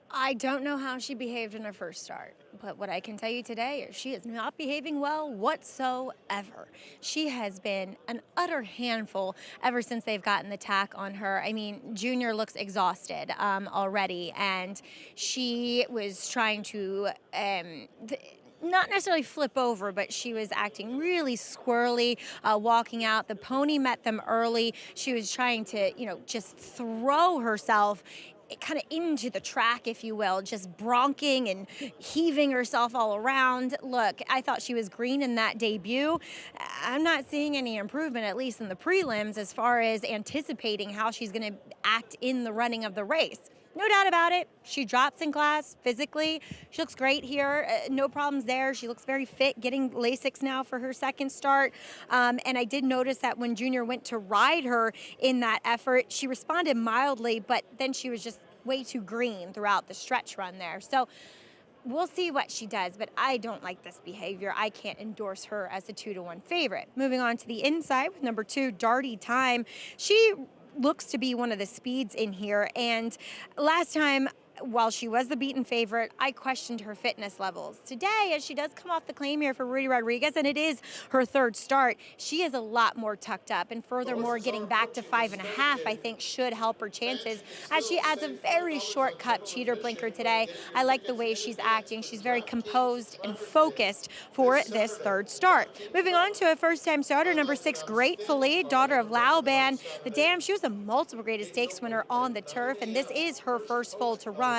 I don't know how she behaved in her first start, but what I can tell you today is she is not behaving well whatsoever. She has been an utter handful ever since they've gotten the tack on her. I mean, Junior looks exhausted already, and she was trying to not necessarily flip over, but she was acting really squirrely, walking out. The pony met them early. She was trying to, just throw herself kind of into the track, if you will, just bronking and heaving herself all around. Look, I thought she was green in that debut. I'm not seeing any improvement, at least in the prelims, as far as anticipating how she's going to act in the running of the race. No doubt about it. She drops in class physically. She looks great here. No problems there. She looks very fit, getting Lasix now for her second start. And I did notice that when Junior went to ride her in that effort, she responded mildly, but then she was just way too green throughout the stretch run there. So we'll see what she does, but I don't like this behavior. I can't endorse her as a 2-1 favorite. Moving on to the inside with number 2, Darty Time. She looks to be one of the speeds in here, and last time, while she was the beaten favorite, I questioned her fitness levels. Today, as she does come off the claim here for Rudy Rodriguez, and it is her third start, she is a lot more tucked up. And furthermore, getting back to 5.5, I think, should help her chances as she adds a very short cut cheater blinker today. I like the way she's acting. She's very composed and focused for this third start. Moving on to a first-time starter, number 6, Gratefully, daughter of Laoban. The Dam, she was a multiple graded stakes winner on the turf, and this is her first full to run.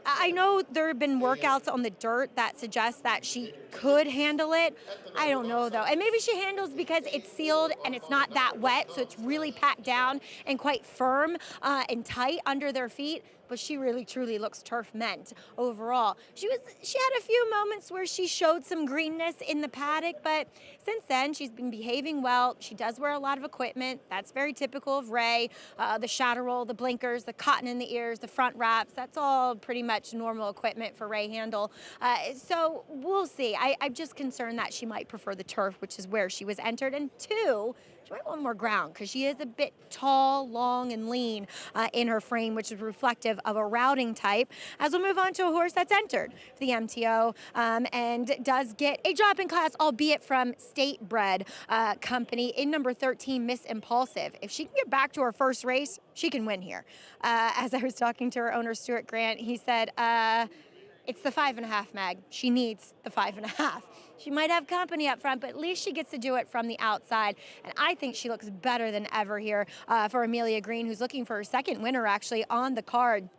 I know there have been workouts on the dirt that suggest that she could handle it. I don't know, though. And maybe she handles because it's sealed and it's not that wet, so it's really packed down and quite firm and tight under their feet. But she really, truly looks turf meant overall. She had a few moments where she showed some greenness in the paddock, but since then, she's been behaving well. She does wear a lot of equipment. That's very typical of Ray. The shadow roll, the blinkers, the cotton in the ears, the front wraps. That's all all pretty much normal equipment for Ray Handel. So we'll see. I'm just concerned that she might prefer the turf, which is where she was entered. And two, she might want more ground because she is a bit tall, long, and lean in her frame, which is reflective of a routing type. As we'll move on to a horse that's entered for the MTO and does get a drop in class, albeit from State Bred Company in number 13, Miss Impulsive. If she can get back to her first race, she can win here. As I was talking to her owner, Stuart Grant, he said, it's the 5.5, Mag. She needs the 5.5. She might have company up front, but at least she gets to do it from the outside. And I think she looks better than ever here for Amelia Green, who's looking for her second winner actually on the card.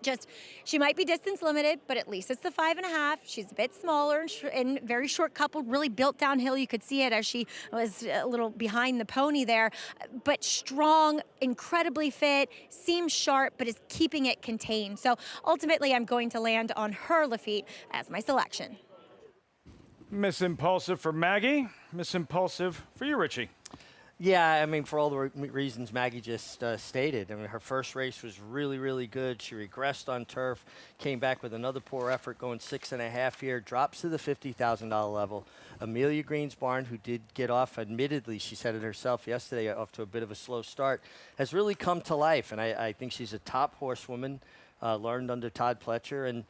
Just, she might be distance limited, but at least it's the 5.5. She's a bit smaller and very short coupled, really built downhill. You could see it as she was a little behind the pony there, but strong, incredibly fit, seems sharp, but is keeping it contained. So ultimately, I'm going to land on her Lafitte as my selection. Miss Impulsive for Maggie, Miss Impulsive for you, Richie. Yeah, I mean, for all the reasons Maggie just stated. I mean, her first race was really, really good. She regressed on turf, came back with another poor effort, going 6.5 here, drops to the $50,000 level. Amelia Green's barn, who did get off, admittedly, she said it herself yesterday, off to a bit of a slow start, has really come to life. And I think she's a top horsewoman, learned under Todd Pletcher. And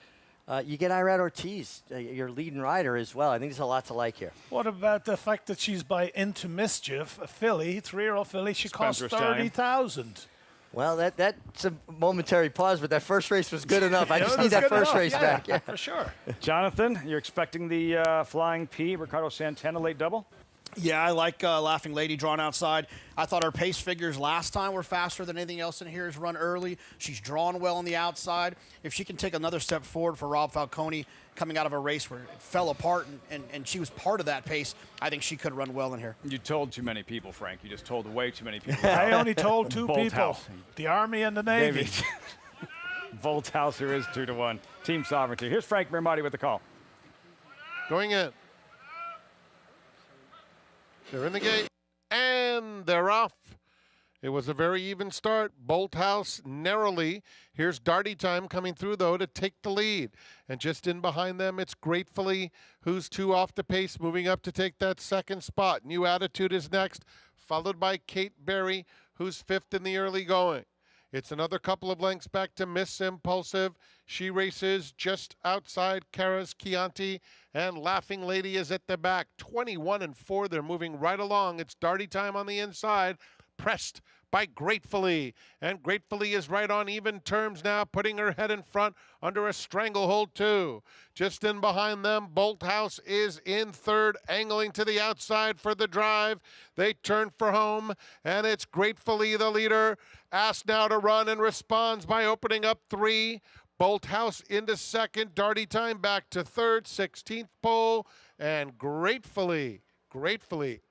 you get Irad Ortiz, your leading rider as well. I think there's a lot to like here. What about the fact that she's by Into Mischief, a filly, 3-year-old filly? She cost $30,000. Well, that's a momentary pause, but that first race was good enough. I just need that first race back. Yeah, for sure. Jonathan, you're expecting the Flying P, Ricardo Santana late double? Yeah, I like Laughing Lady drawn outside. I thought her pace figures last time were faster than anything else in here. Is run early. She's drawn well on the outside. If she can take another step forward for Rob Falcone coming out of a race where it fell apart and she was part of that pace, I think she could run well in here. You told too many people, Frank. You just told way too many people. I only told two people, House. the Army and the Navy. Volthauser is 2-1. Team Sovereignty. Here's Frank Mirmati with the call. Going in. They're in the gate, and they're off. It was a very even start. Bolt House narrowly. Here's Darty Time coming through, though, to take the lead. And just in behind them, it's Gratefully, who's 2 off the pace, moving up to take that second spot. New Attitude is next, followed by Kate Berry, who's 5th in the early going. It's another couple of lengths back to Miss Impulsive. She races just outside Kara's Chianti, and Laughing Lady is at the back. 21-4. They're moving right along. It's Darty Time on the inside, pressed by Gratefully. And Gratefully is right on even terms now, putting her head in front under a stranglehold too. Just in behind them, Bolt House is in third, angling to the outside for the drive. They turn for home, and it's Gratefully the leader. Asked now to run and responds by opening up 3. Bolt House into second, Darty Time back to third, 16th pole, and Gratefully,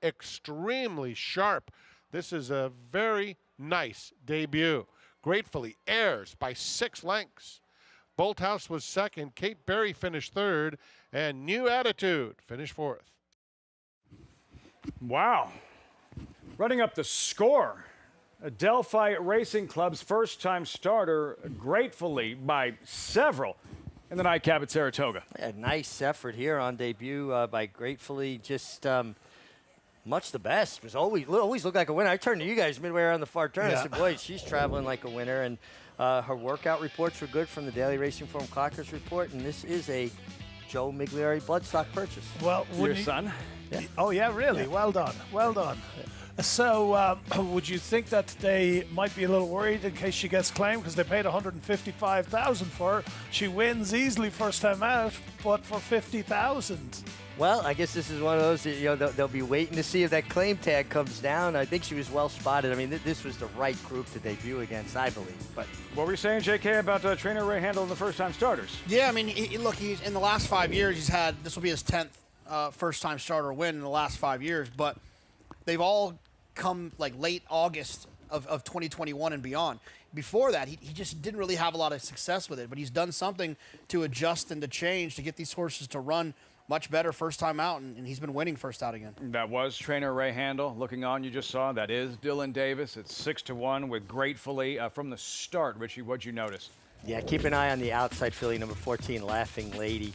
extremely sharp. This is a very nice debut. Gratefully airs by 6 lengths. Bolt House was second, Kate Berry finished third, and New Attitude finished 4th. Wow. Running up the score. Adelphi Racing Club's first-time starter, Gratefully by several in the nightcap at Saratoga. A nice effort here on debut by Gratefully. Just much the best. Was always looked like a winner. I turned to you guys midway around the far turn. I said, boy, she's traveling like a winner. And her workout reports were good from the Daily Racing Form Clockers report. And this is a Joe Migliari bloodstock purchase. Well, your son? Yeah. Oh, yeah, really? Yeah. Well done. Well done. So would you think that they might be a little worried in case she gets claimed because they paid $155,000 for her? She wins easily first time out, but for $50,000. Well, I guess this is one of those, they'll be waiting to see if that claim tag comes down. I think she was well spotted. I mean, this was the right group to debut against, I believe. But what were you saying, JK, about trainer Ray Handel and the first-time starters? Yeah, I mean, look, he's in the last 5 years, this will be his 10th first-time starter win in the last 5 years, but they've all come like late August of 2021 and beyond. Before that, he just didn't really have a lot of success with it, but he's done something to adjust and to change to get these horses to run much better first time out, and he's been winning first out again. That was trainer Ray Handel. Looking on, you just saw, that is Dylan Davis. It's 6-1 with Gratefully from the start. Richie, what'd you notice? Yeah, keep an eye on the outside filly, number 14, Laughing Lady.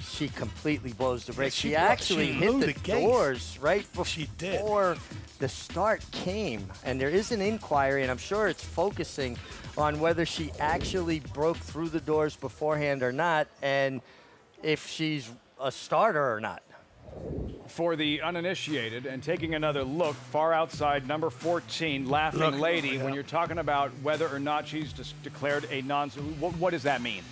She completely blows the brakes. She actually hit the doors right before the start came. And there is an inquiry, and I'm sure it's focusing on whether she actually broke through the doors beforehand or not, and if she's a starter or not. For the uninitiated, and taking another look, far outside, number 14, Laughing Lady, when you're talking about whether or not she's declared a what does that mean?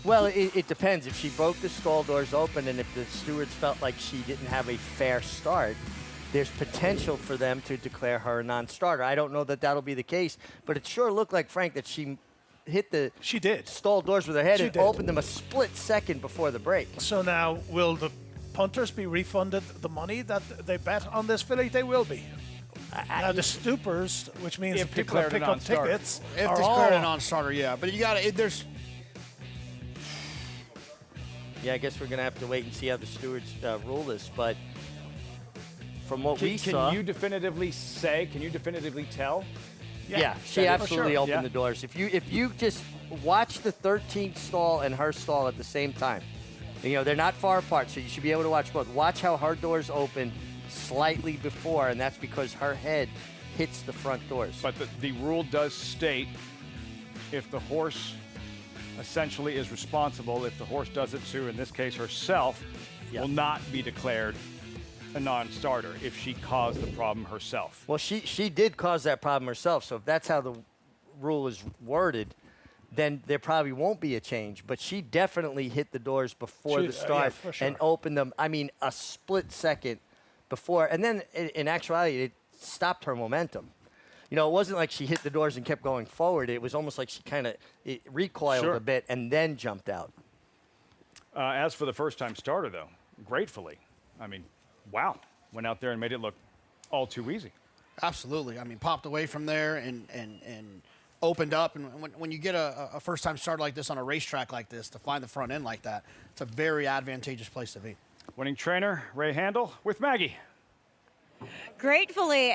Well, it depends. If she broke the stall doors open and if the stewards felt like she didn't have a fair start, there's potential for them to declare her a non-starter. I don't know that that'll be the case, but it sure looked like, Frank, that she hit the stall doors with her head and opened them a split second before the break. So now, will the punters be refunded the money that they bet on this filly? They will be. Now the stoopers, which means if people that pick up tickets, if are declared a all non-starter, yeah. But you got to there's. Yeah, I guess we're going to have to wait and see how the stewards rule this. But from what we saw... Can you definitively tell? Yeah, she absolutely opened the doors. If you just watch the 13th stall and her stall at the same time, you know, they're not far apart, so you should be able to watch both. Watch how her doors open slightly before, and that's because her head hits the front doors. But the rule does state if the horse essentially is responsible, if the horse does it to, in this case, herself, will not be declared a non-starter if she caused the problem herself. Well, she did cause that problem herself, so if that's how the rule is worded, then there probably won't be a change. But she definitely hit the doors before the start and opened them, I mean, a split second before. And then, in actuality, it stopped her momentum. You know, it wasn't like she hit the doors and kept going forward. It was almost like she kind of recoiled a bit and then jumped out. As for the first-time starter, though, gratefully, I mean, wow, went out there and made it look all too easy. Absolutely. I mean, popped away from there and opened up. And when you get a first-time starter like this on a racetrack like this, to find the front end like that, it's a very advantageous place to be. Winning trainer, Ray Handel, with Maggie. Gratefully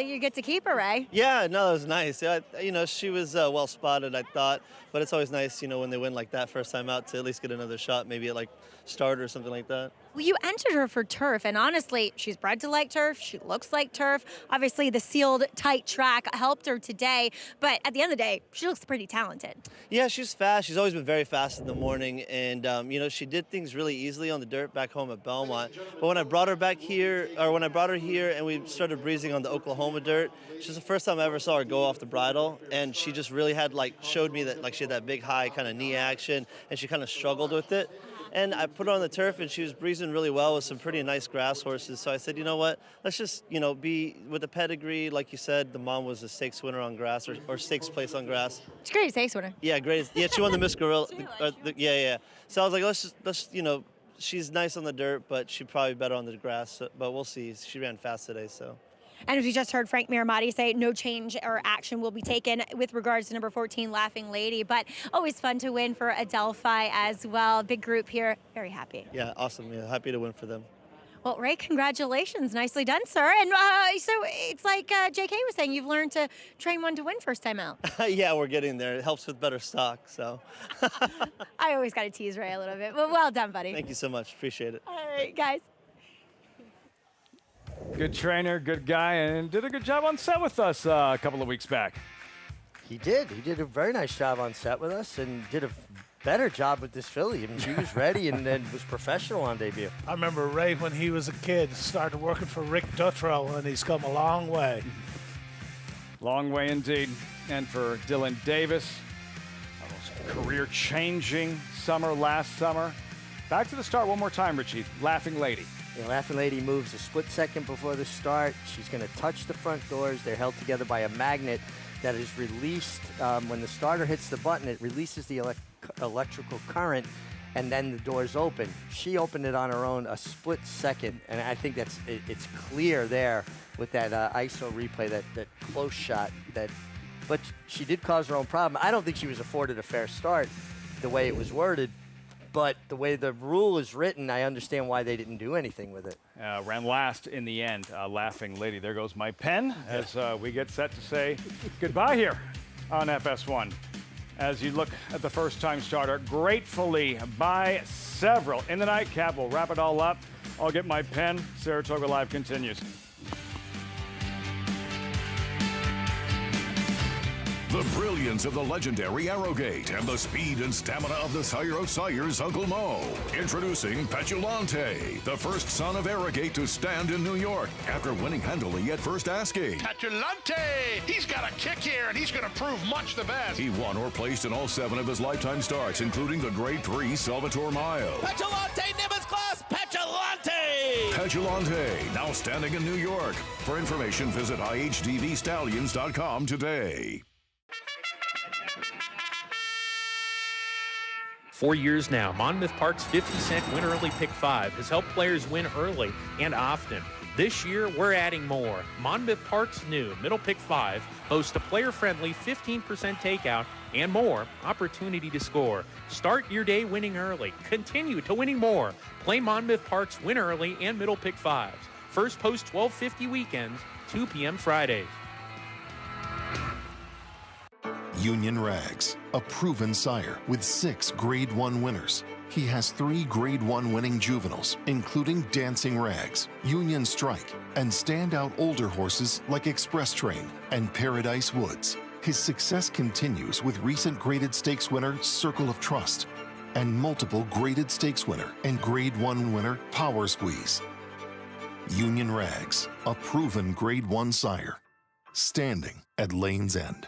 you get to keep her, Ray. Yeah, no, that was nice. Yeah, you know, she was well spotted, I thought. But it's always nice, you know, when they win like that first time out to at least get another shot, maybe at like starter or something like that. Well, you entered her for turf, and honestly, she's bred to like turf. She looks like turf. Obviously, the sealed, tight track helped her today, but at the end of the day, she looks pretty talented. Yeah, she's fast. She's always been very fast in the morning, and, you know, she did things really easily on the dirt back home at Belmont. But when I brought her back here, or when I brought her here and we started breezing on the Oklahoma dirt, she's the first time I ever saw her go off the bridle, and she just really had, like, showed me that, like, she had that big, high kind of knee action, and she kind of struggled with it. And I put her on the turf, and she was breezing really well with some pretty nice grass horses. So I said, you know what, let's just, you know, be with the pedigree. Like you said, the mom was a stakes winner on grass or stakes place on grass. She's a great stakes winner. Yeah, great. Yeah, she won the Miss Gorilla. Yeah. So I was like, let's, you know, she's nice on the dirt, but she'd probably be better on the grass. So, but we'll see. She ran fast today, so. And as we just heard Frank Miramati say, no change or action will be taken with regards to number 14, Laughing Lady. But always fun to win for Adelphi as well. Big group here. Very happy. Yeah, awesome. Yeah, happy to win for them. Well, Ray, congratulations. Nicely done, sir. And so it's like JK was saying, you've learned to train one to win first time out. Yeah, we're getting there. It helps with better stock, so. I always got to tease Ray a little bit. But well done, buddy. Thank you so much. Appreciate it. All right, guys. Good trainer, good guy, and did a good job on set with us a couple of weeks back. He did. He did a very nice job on set with us and did a better job with this filly. I mean, she was ready and was professional on debut. I remember Ray when he was a kid, started working for Rick Dutrow, and he's come a long way. Long way indeed. And for Dylan Davis, almost career-changing summer last summer. Back to the start one more time, Richie. Laughing Lady. The Laughing Lady moves a split second before the start. She's going to touch the front doors. They're held together by a magnet that is released. When the starter hits the button, it releases the electrical current, and then the doors open. She opened it on her own a split second, and I think it's clear there with that ISO replay, that close shot. But she did cause her own problem. I don't think she was afforded a fair start the way it was worded. But the way the rule is written, I understand why they didn't do anything with it. Ran last in the end, Laughing Lady. There goes my pen as we get set to say goodbye here on FS1. as you look at the first-time starter, gratefully by several. In the nightcap, we'll wrap it all up. I'll get my pen. Saratoga Live continues. The brilliance of the legendary Arrowgate and the speed and stamina of the sire of sires, Uncle Mo. Introducing Petulante, the first son of Arrowgate to stand in New York after winning handily at first asking. Petulante! He's got a kick here, and he's going to prove much the best. He won or placed in all 7 of his lifetime starts, including the Grade 3 Salvatore Mile. Petulante, Nimbus class, Petulante! Petulante, now standing in New York. For information, visit IHDVStallions.com today. 4 years now, Monmouth Park's 50-cent Win Early Pick 5 has helped players win early and often. This year, we're adding more. Monmouth Park's new Middle Pick 5 boasts a player-friendly 15% takeout and more opportunity to score. Start your day winning early. Continue to winning more. Play Monmouth Park's Win Early and Middle Pick 5s. First post 12:50 weekends, 2 p.m. Fridays. Union Rags, a proven sire with 6 Grade 1 winners. He has 3 Grade 1 winning juveniles, including Dancing Rags, Union Strike, and standout older horses like Express Train and Paradise Woods. His success continues with recent graded stakes winner Circle of Trust and multiple graded stakes winner and Grade 1 winner Power Squeeze. Union Rags, a proven Grade 1 sire, standing at Lane's End.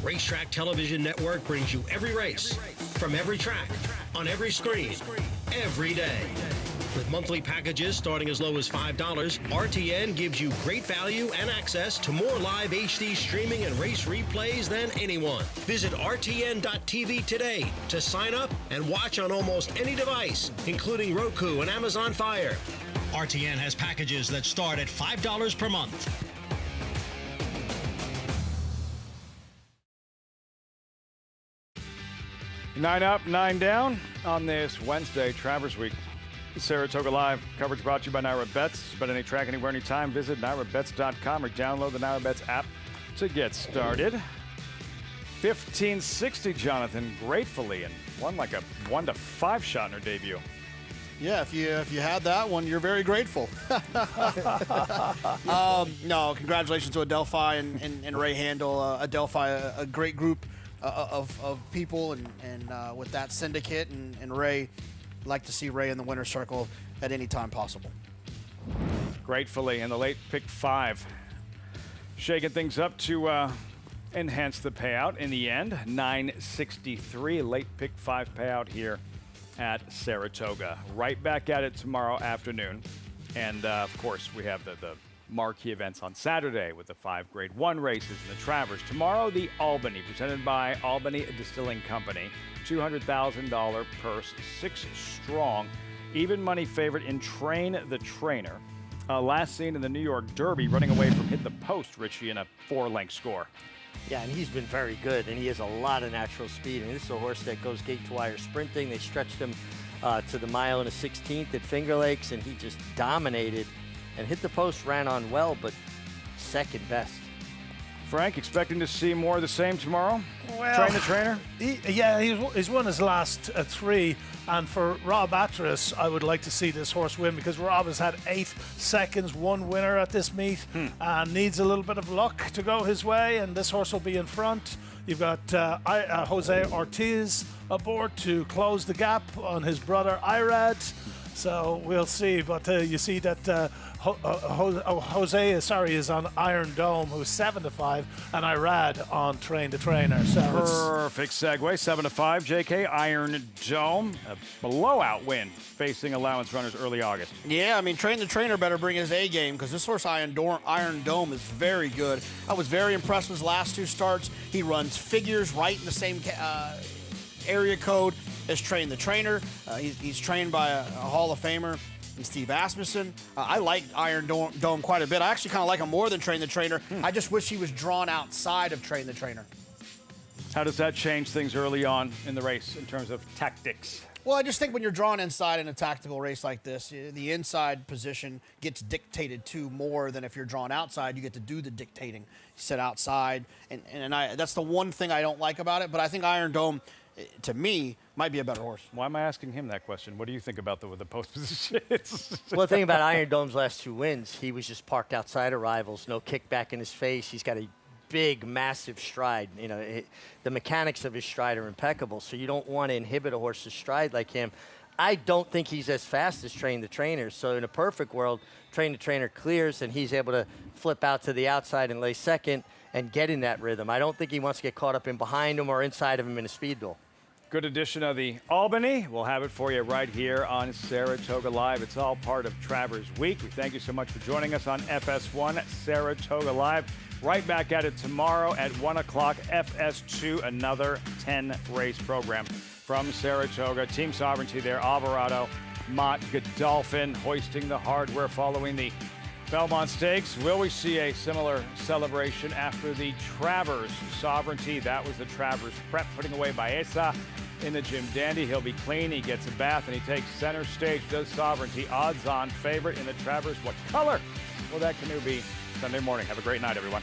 Racetrack Television Network brings you every race, from every track, on every screen, every day. With monthly packages starting as low as $5, RTN gives you great value and access to more live HD streaming and race replays than anyone. Visit RTN.tv today to sign up and watch on almost any device, including Roku and Amazon Fire. RTN has packages that start at $5 per month. 9 up, 9 down on this Wednesday, Travers Week. Saratoga Live coverage brought to you by Naira Bets. Bet any track, anywhere, anytime. Visit NairaBets.com or download the Naira Bets app to get started. 1560, Jonathan, gratefully, and won like a 1-5 shot in her debut. Yeah, if you had that one, you're very grateful. No, congratulations to Adelphi and Ray Handel. Adelphi, a great group of people, and with that syndicate, and Ray, like to see Ray in the winner's circle at any time possible. Gratefully, in the late pick 5, shaking things up to enhance the payout. In the end, $963, late pick 5 payout here at Saratoga. Right back at it tomorrow afternoon, and of course we have the marquee events on Saturday with the 5 Grade 1 races in the Travers. Tomorrow, the Albany, presented by Albany Distilling Company. $200,000 purse, 6 strong. Even money favorite in Train the Trainer. Last seen in the New York Derby, running away from Hit the Post, Richie, in a 4-length score. Yeah, and he's been very good, and he has a lot of natural speed. And this is a horse that goes gate to wire sprinting. They stretched him to the mile and a 16th at Finger Lakes, and he just dominated. And Hit the Post ran on well, but second best. Frank, expecting to see more of the same tomorrow? Well, Train the Trainer? He's won his last 3. And for Rob Atras, I would like to see this horse win, because Rob has had 8 seconds, 1 winner at this meet, and needs a little bit of luck to go his way, and this horse will be in front. You've got Jose Ortiz aboard to close the gap on his brother Irad. So we'll see, but you see that Jose is on Iron Dome, who's 7-5, and Irad on Train the Trainer. So perfect segue. 7-5. JK Iron Dome, a blowout win facing allowance runners early August. Yeah, I mean, Train the Trainer better bring his A game, because this horse Iron Dome is very good. I was very impressed with his last 2 starts. He runs figures right in the same area code as Train the Trainer. He's trained by a Hall of Famer, and Steve Asmussen. I like Iron Dome quite a bit. I actually kind of like him more than Train the Trainer. I just wish he was drawn outside of Train the Trainer. How does that change things early on in the race in terms of tactics? Well, I just think when you're drawn inside in a tactical race like this, the inside position gets dictated to more than if you're drawn outside. You get to do the dictating. You sit outside, and that's the one thing I don't like about it. But I think Iron Dome, to me, might be a better horse. Why am I asking him that question? What do you think about the post position? Well, the thing about Iron Dome's last 2 wins, he was just parked outside of rivals, no kickback in his face. He's got a big, massive stride. You know, the mechanics of his stride are impeccable, so you don't want to inhibit a horse's stride like him. I don't think he's as fast as Train the Trainer, so in a perfect world, Train the Trainer clears and he's able to flip out to the outside and lay second and get in that rhythm. I don't think he wants to get caught up in behind him or inside of him in a speed duel. Good edition of the Albany. We'll have it for you right here on Saratoga Live. It's all part of Travers Week. We thank you so much for joining us on FS1 Saratoga Live. Right back at it tomorrow at 1 o'clock, FS2, another 10-race program from Saratoga. Team Sovereignty there, Alvarado, Mott, Godolphin hoisting the hardware following the Belmont Stakes. Will we see a similar celebration after the Travers Sovereignty? That was the Travers prep, putting away Baeza in the Jim Dandy. He'll be clean, he gets a bath, and he takes center stage. Does Sovereignty, odds-on favorite in the Travers. What color will that canoe be Sunday morning? Have a great night, everyone.